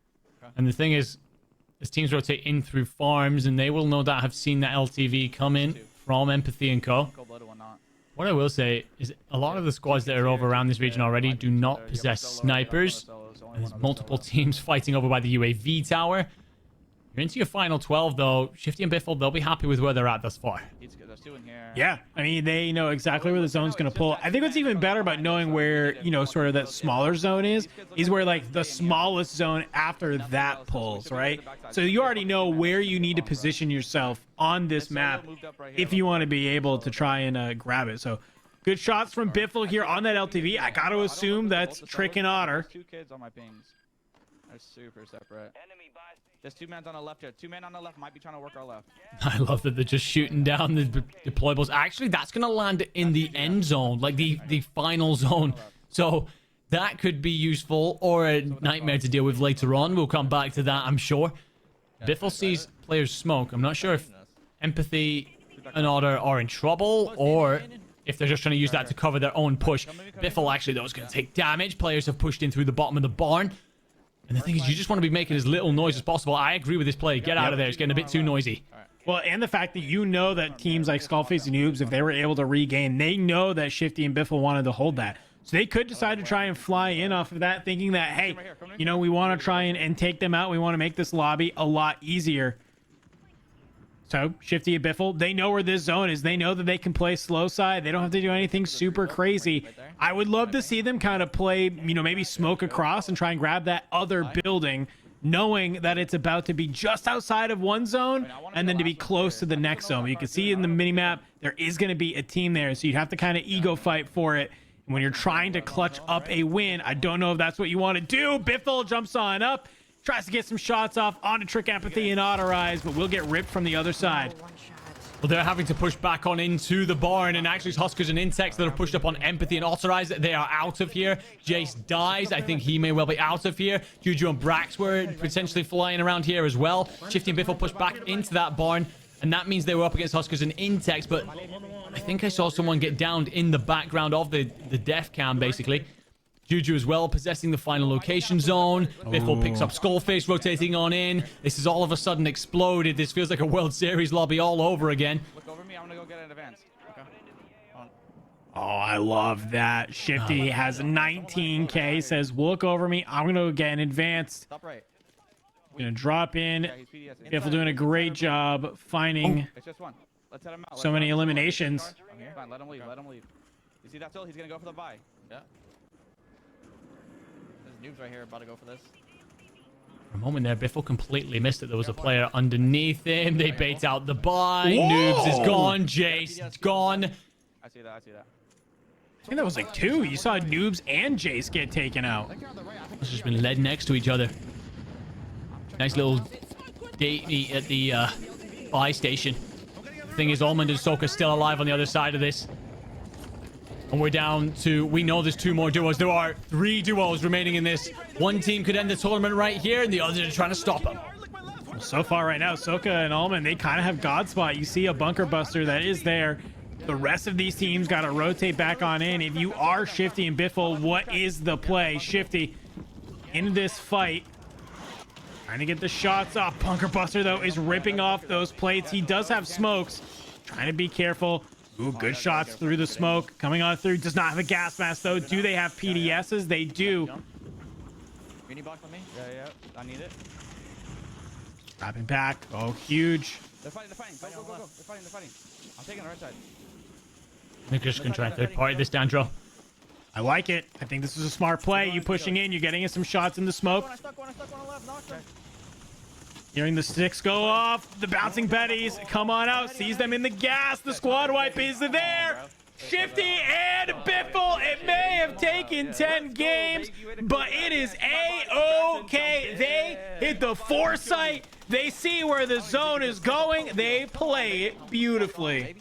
And the thing is, as teams rotate in through farms, and they will no doubt have seen that LTV come in from Empathy and Co. What I will say is a lot of the squads that are over around this region already do not possess snipers. And there's multiple teams fighting over by the UAV tower. You're into your final 12, though. Shifty and Biffle, they'll be happy with where they're at thus far. Yeah, I mean, they know exactly where the zone's going to pull. I think what's even better about knowing where, you know, sort of that smaller zone is where, like, the smallest zone after that pulls, right? So you already know where you need to position yourself on this map if you want to be able to try and grab it. So good shots from Biffle here on that LTV. I got to assume that's Trick and Otter. 2 kids on my pings. They're super separate. There's 2 men on the left here. 2 men on the left might be trying to work our left. I love that they're just shooting down the deployables. Actually, that's going to land in the end zone, like the final zone. So that could be useful or a nightmare to deal with later on. We'll come back to that, I'm sure. Biffle sees players smoke. I'm not sure if Empathy and Otter are in trouble or if they're just trying to use that to cover their own push. Biffle actually, though, is going to take damage. Players have pushed in through the bottom of the barn. And the thing is, you just want to be making as little noise as possible. I agree with this play. Get out of there. It's getting a bit too noisy. Well, and the fact that you know that teams like Skullface and Noobs, if they were able to regain, they know that Shifty and Biffle wanted to hold that. So they could decide to try and fly in off of that, thinking that, hey, you know, we want to try and take them out. We want to make this lobby a lot easier. So Shifty and Biffle, they know where this zone is. They know that they can play slow side. They don't have to do anything super crazy. I would love to see them kind of play, you know, maybe smoke across and try and grab that other building, knowing that it's about to be just outside of one zone and then to be close to the next zone. You can see in the minimap, there is going to be a team there. So you'd have to kind of ego fight for it. And when you're trying to clutch up a win, I don't know if that's what you want to do. Biffle jumps on up. Tries to get some shots off onto Trick, Empathy, and Ottereyes, but we'll get ripped from the other side. Well, they're having to push back on into the barn, and actually it's Huskerrs and Intex that have pushed up on Empathy and Ottereyes. They are out of here. Jace dies. I think he may well be out of here. Juju and Brax were potentially flying around here as well. Shifty and Biffle pushed back into that barn, and that means they were up against Huskerrs and Intex, but I think I saw someone get downed in the background of the def cam, basically. Juju as well, possessing the final location zone. Biffle picks up Skullface, rotating on in. This is all of a sudden exploded. This feels like a World Series lobby all over again. Look over me. I'm going to go get an advance. Okay. Oh, I love that. Shifty has 19K, says, look over me. I'm going to get an advance. Top right. Going to drop in. Biffle doing a great job finding It's just one. Let's head him out. so many eliminations. Fine, let him leave. Let him leave. You see that still? He's going to go for the buy. Yeah. Noobs right here about to go for this. For a moment there, Biffle completely missed it. There was a player underneath him. They bait out the buy. Noobs is gone. Jace is gone. I see that. I see that. I think that was like 2. You saw Noobs and Jace get taken out. It's just been led next to each other. Nice little date meet at the buy station. The thing is, Almond and Hisoka still alive on the other side of this. And we're down to, we know there's 2 more duos. There are 3 duos remaining in this. One team could end the tournament right here, and the others are trying to stop them. So far right now, Hisoka and Almond, they kind of have God spot. You see a bunker buster that is there. The rest of these teams got to rotate back on in. If you are Shifty and Biffle, what is the play? Shifty in this fight, trying to get the shots off. Bunker buster, though, is ripping off those plates. He does have smokes. Trying to be careful. Ooh, good shots through the smoke. Coming on through. Does not have a gas mask, though. Do they have PDSs? They do. Mini box on me? Yeah. I need it. Dropping back. Oh, huge. They're fighting. Go. They're fighting. I'm taking the right side. I think just gonna try and third party this, Dandro. I like it. I think this is a smart play. You pushing in. You're getting in some shots in the smoke. I stuck one on the left. Knocked him. Hearing the sticks go off. The bouncing Bettys come on out. Sees them in the gas. The squad wipe is there. Shifty and Biffle. It may have taken 10 games, but it is A-OK. They hit with the foresight. They see where the zone is going. They play it beautifully.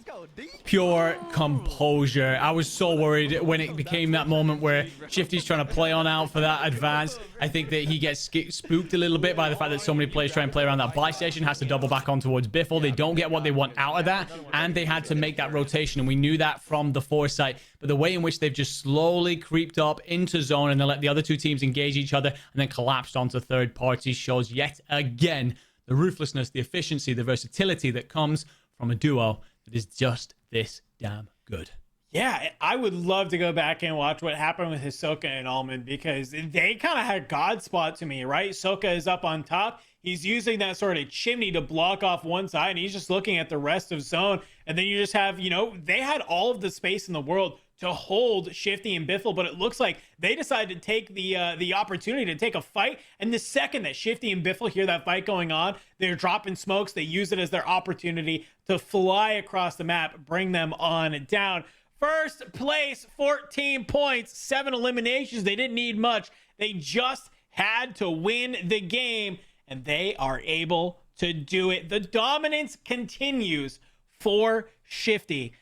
Pure composure. I was so worried when it became that moment where Shifty's trying to play on out for that advance. I think that he gets spooked a little bit by the fact that so many players try and play around that buy station, has to double back on towards Biffle. They don't get what they want out of that, and they had to make that rotation, and we knew that from the foresight. But the way in which they've just slowly creeped up into zone and then let the other two teams engage each other and then collapsed onto third parties shows yet again the ruthlessness, the efficiency, the versatility that comes from a duo that is just this damn good. Yeah, I would love to go back and watch what happened with Hisoka and Almond, because they kind of had God spot to me, right? Hisoka is up on top. He's using that sort of chimney to block off one side, and he's just looking at the rest of zone. And then you just have, you know, they had all of the space in the world to hold Shifty and Biffle, but it looks like they decided to take the opportunity to take a fight. And the second that Shifty and Biffle hear that fight going on, they're dropping smokes. They use it as their opportunity to fly across the map, bring them on down. First place, 14 points, 7 eliminations. They didn't need much. They just had to win the game, and they are able to do it. The dominance continues for Shifty,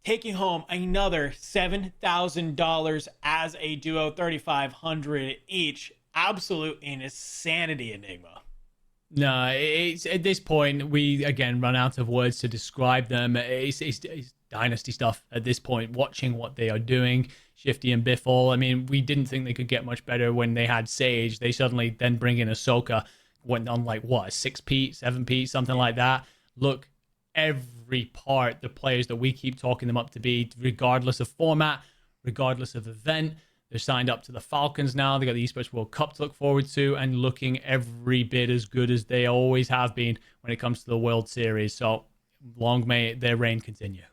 taking home another $7,000 as a duo, $3,500 each. Absolute insanity, Enigma. No, it's at this point we again run out of words to describe them. It's dynasty stuff at this point. Watching what they are doing, Shifty and Biffle. I mean, we didn't think they could get much better when they had Sage. They suddenly then bring in Hisoka. Went on like what, 6P, 7P, something like that. Look, every part, the players that we keep talking them up to be, regardless of format, regardless of event. They're signed up to the Falcons now. They got the Esports World Cup to look forward to, and looking every bit as good as they always have been when it comes to the World Series. So long may their reign continue.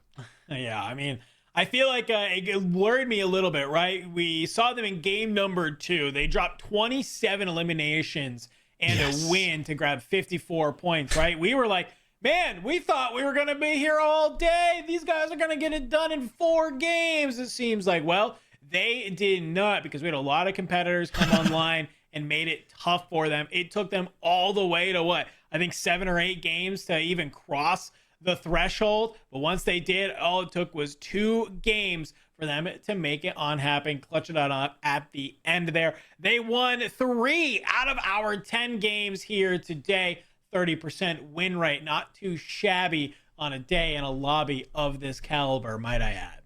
Yeah, I mean, I feel like it worried me a little bit, right? We saw them in game number 2. They dropped 27 eliminations and a win to grab 54 points, right? We were like, man, we thought we were going to be here all day. These guys are going to get it done in 4 games, it seems like. Well, they did not, because we had a lot of competitors come online and made it tough for them. It took them all the way to what? I think 7 or 8 games to even cross the threshold. But once they did, all it took was 2 games for them to make it on happen, clutch it out at the end there. They won 3 out of our 10 games here today. 30% win rate, not too shabby on a day in a lobby of this caliber, might I add.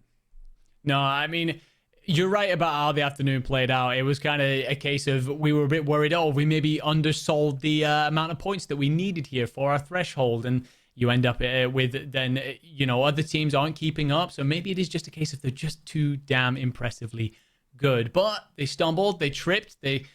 No, I mean, you're right about how the afternoon played out. It was kind of a case of we were a bit worried, oh, we maybe undersold the amount of points that we needed here for our threshold. And you end up with then, you know, other teams aren't keeping up. So maybe it is just a case of they're just too damn impressively good. But they stumbled, they tripped, they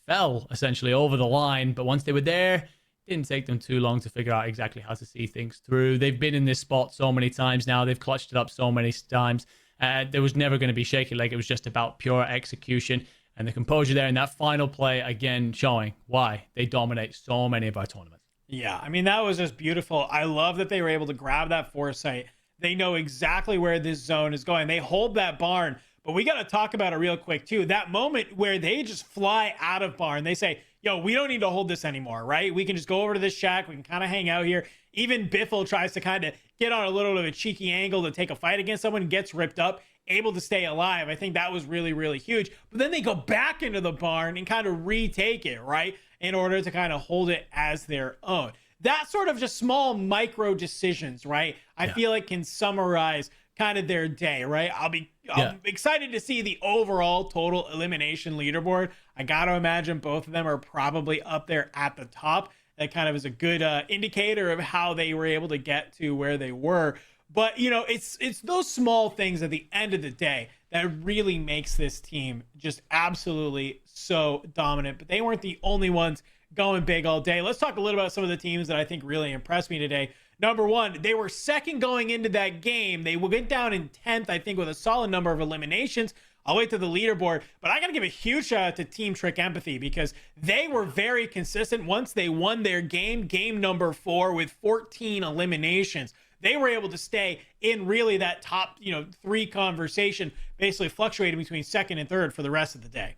fell essentially over the line. But once they were there, it didn't take them too long to figure out exactly how to see things through. They've been in this spot so many times now. They've clutched it up so many times. There was never going to be shaky leg. It was just about pure execution and the composure there. And that final play, again, showing why they dominate so many of our tournaments. Yeah, I mean, that was just beautiful. I love that they were able to grab that foresight. They know exactly where this zone is going. They hold that barn, but we got to talk about it real quick, too. That moment where they just fly out of barn. They say, yo, we don't need to hold this anymore, right? We can just go over to this shack. We can kind of hang out here. Even Biffle tries to kind of get on a little bit of a cheeky angle to take a fight against someone, gets ripped up, able to stay alive. I think that was really, really huge. But then they go back into the barn and kind of retake it, right? In order to kind of hold it as their own. That sort of just small micro decisions, right? I feel like can summarize kind of their day, right? I'm excited to see the overall total elimination leaderboard. I got to imagine both of them are probably up there at the top. That kind of is a good indicator of how they were able to get to where they were. But, you know, it's those small things at the end of the day that really makes this team just absolutely so dominant. But they weren't the only ones going big all day. Let's talk a little about some of the teams that I think really impressed me today. Number 1, they were second going into that game. They went down in 10th, I think, with a solid number of eliminations. I'll wait to the leaderboard, but I got to give a huge shout out to Team Trick Empathy, because they were very consistent. Once they won their game number 4 with 14 eliminations, they were able to stay in really that top, you know, 3 conversation, basically fluctuating between second and third for the rest of the day.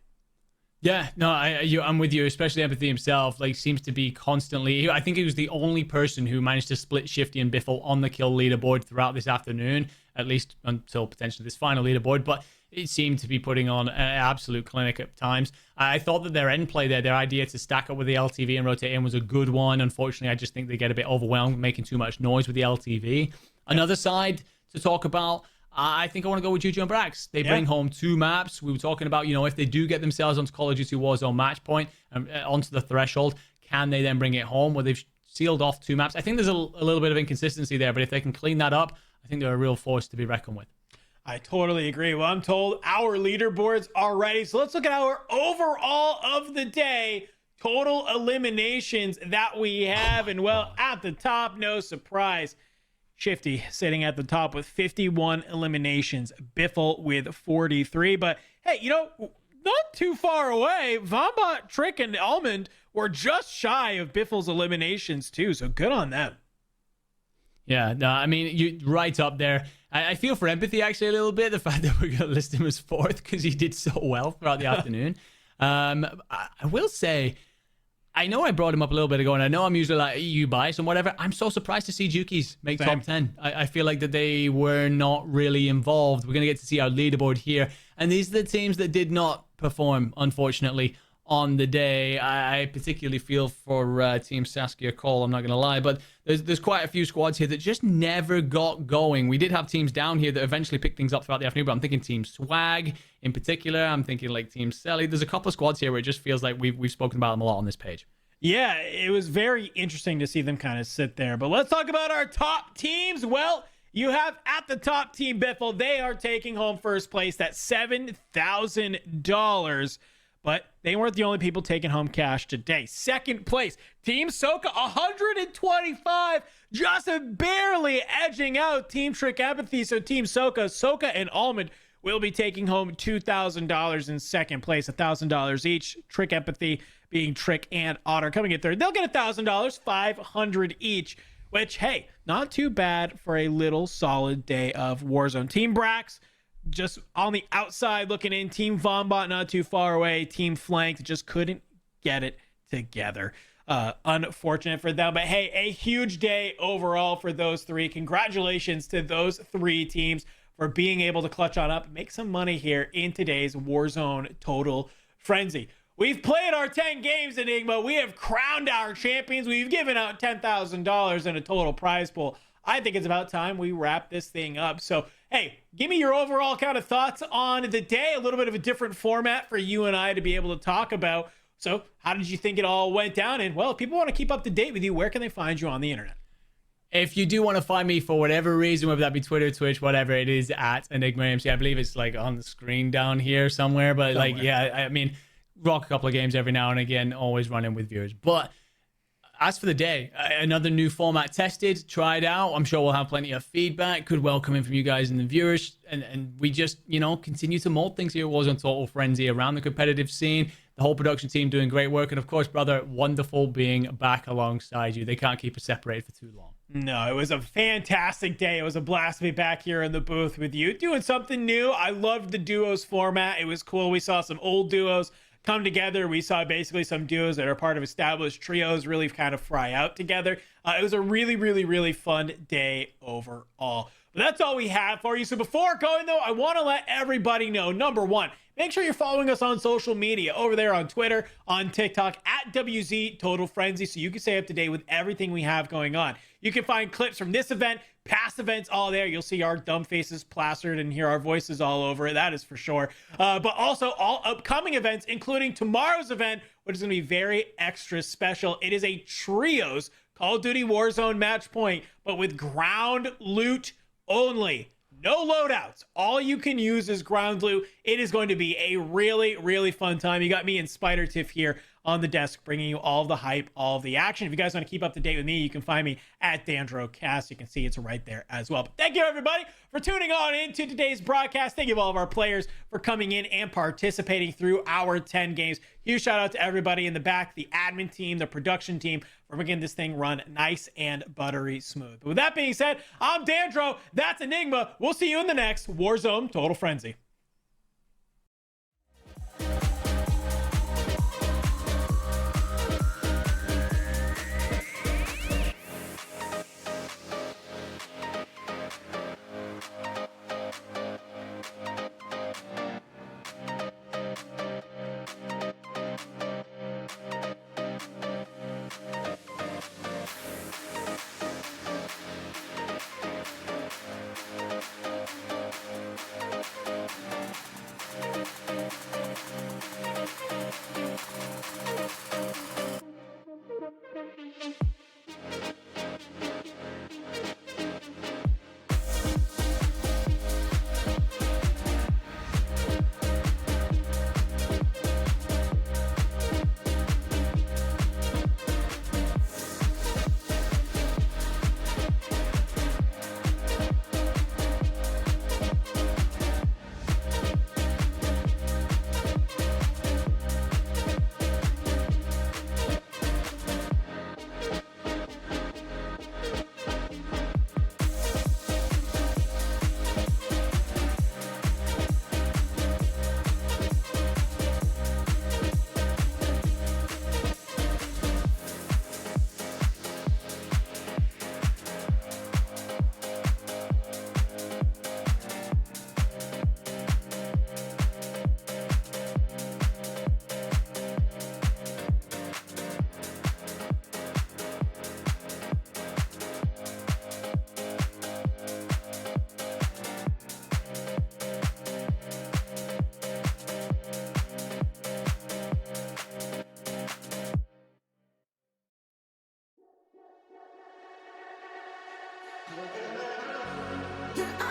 Yeah, no, I'm with you, especially Empathy himself, like, seems to be constantly... I think he was the only person who managed to split Shifty and Biffle on the kill leaderboard throughout this afternoon, at least until potentially this final leaderboard, but it seemed to be putting on an absolute clinic at times. I thought that their end play there, their idea to stack up with the LTV and rotate in was a good one. Unfortunately, I just think they get a bit overwhelmed, making too much noise with the LTV. Another side to talk about... I think I want to go with Juju and Brax. They bring home 2 maps. We were talking about, you know, if they do get themselves onto Call of Duty Warzone match point, onto the threshold, can they then bring it home? Well, they've sealed off 2 maps. I think there's a little bit of inconsistency there, but if they can clean that up, I think they're a real force to be reckoned with. I totally agree. Well, I'm told our leaderboards are ready. So let's look at our overall of the day total eliminations that we have. And well, at the top, no surprise, Shifty sitting at the top with 51 eliminations. Biffle with 43. But hey, you know, not too far away. Vomba, Trick, and Almond were just shy of Biffle's eliminations too. So good on them. Yeah, no, I mean, you right up there. I feel for Empathy actually a little bit. The fact that we're going to list him as 4th because he did so well throughout the afternoon. I will say, I know I brought him up a little bit ago, and I know I'm usually like EU bias and whatever. I'm so surprised to see Jukies make top 10. I feel like that they were not really involved. We're going to get to see our leaderboard here. And these are the teams that did not perform, unfortunately, on the day. I particularly feel for Team Saskia Cole, I'm not going to lie. But there's quite a few squads here that just never got going. We did have teams down here that eventually picked things up throughout the afternoon, but I'm thinking Team Swag in particular. I'm thinking like Team Selly. There's a couple of squads here where it just feels like we've spoken about them a lot on this page. Yeah, it was very interesting to see them kind of sit there. But let's talk about our top teams. Well, you have at the top Team Biffle. They are taking home first place at $7,000. But they weren't the only people taking home cash today. Second place, Team Soka, 125, just barely edging out Team Trick Empathy. So Team Soka and Almond will be taking home $2,000 in second place, $1,000 each. Trick Empathy being Trick and Otter coming in third. They'll get $1,000, $500 each, which, hey, not too bad for a little solid day of Warzone. Team Brax, just on the outside looking in. Team Vombot not too far away. Team Flanked just couldn't get it together. Unfortunate for them, but hey, a huge day overall for those 3. Congratulations to those 3 teams for being able to clutch on up, make some money here in today's Warzone Total Frenzy. We've played our 10 games, Enigma. We have crowned our champions. We've given out $10,000 in a total prize pool. I think it's about time we wrap this thing up. So, hey, give me your overall kind of thoughts on the day. A little bit of a different format for you and I to be able to talk about. So, how did you think it all went down? And, well, if people want to keep up to date with you, where can they find you on the internet? If you do want to find me for whatever reason, whether that be Twitter, Twitch, whatever it is, at EnigmaMC. I believe it's like on the screen down here somewhere. But like, yeah, I mean, rock a couple of games every now and again, always running with viewers. But as for the day, another new format tested, tried out. I'm sure we'll have plenty of feedback. Could well come in from you guys and the viewers. And we just, you know, continue to mold things here at Warzone Total Frenzy around the competitive scene. The whole production team doing great work. And of course, brother, wonderful being back alongside you. They can't keep us separated for too long. No, it was a fantastic day. It was a blast to be back here in the booth with you, doing something new. I loved the duos format. It was cool. We saw some old duos come together. We saw basically some duos that are part of established trios really kind of fry out together. It was a really, really, really fun day overall. But that's all we have for you. So before going, though, I want to let everybody know, number one, make sure you're following us on social media over there on Twitter, on TikTok, at WZ Total Frenzy, so you can stay up to date with everything we have going on. You can find clips from this event, past events, all there. You'll see our dumb faces plastered and hear our voices all over it. That is for sure. But also all upcoming events, including tomorrow's event, which is going to be very extra special. It is a trios Call of Duty Warzone match point, but with ground loot only. No loadouts. All you can use is ground loot. It is going to be a really, really fun time. You got me and Spider Tiff here on the desk, bringing you all of the hype, all of the action. If you guys want to keep up to date with me, you can find me at DandroCast. You can see it's right there as well. But thank you, everybody, for tuning on into today's broadcast. Thank you all of our players for coming in and participating through our 10 games. Huge shout out to everybody in the back, the admin team, the production team, for making this thing run nice and buttery smooth. But with that being said, I'm Dandro. That's Enigma. We'll see you in the next Warzone Total Frenzy. Yeah,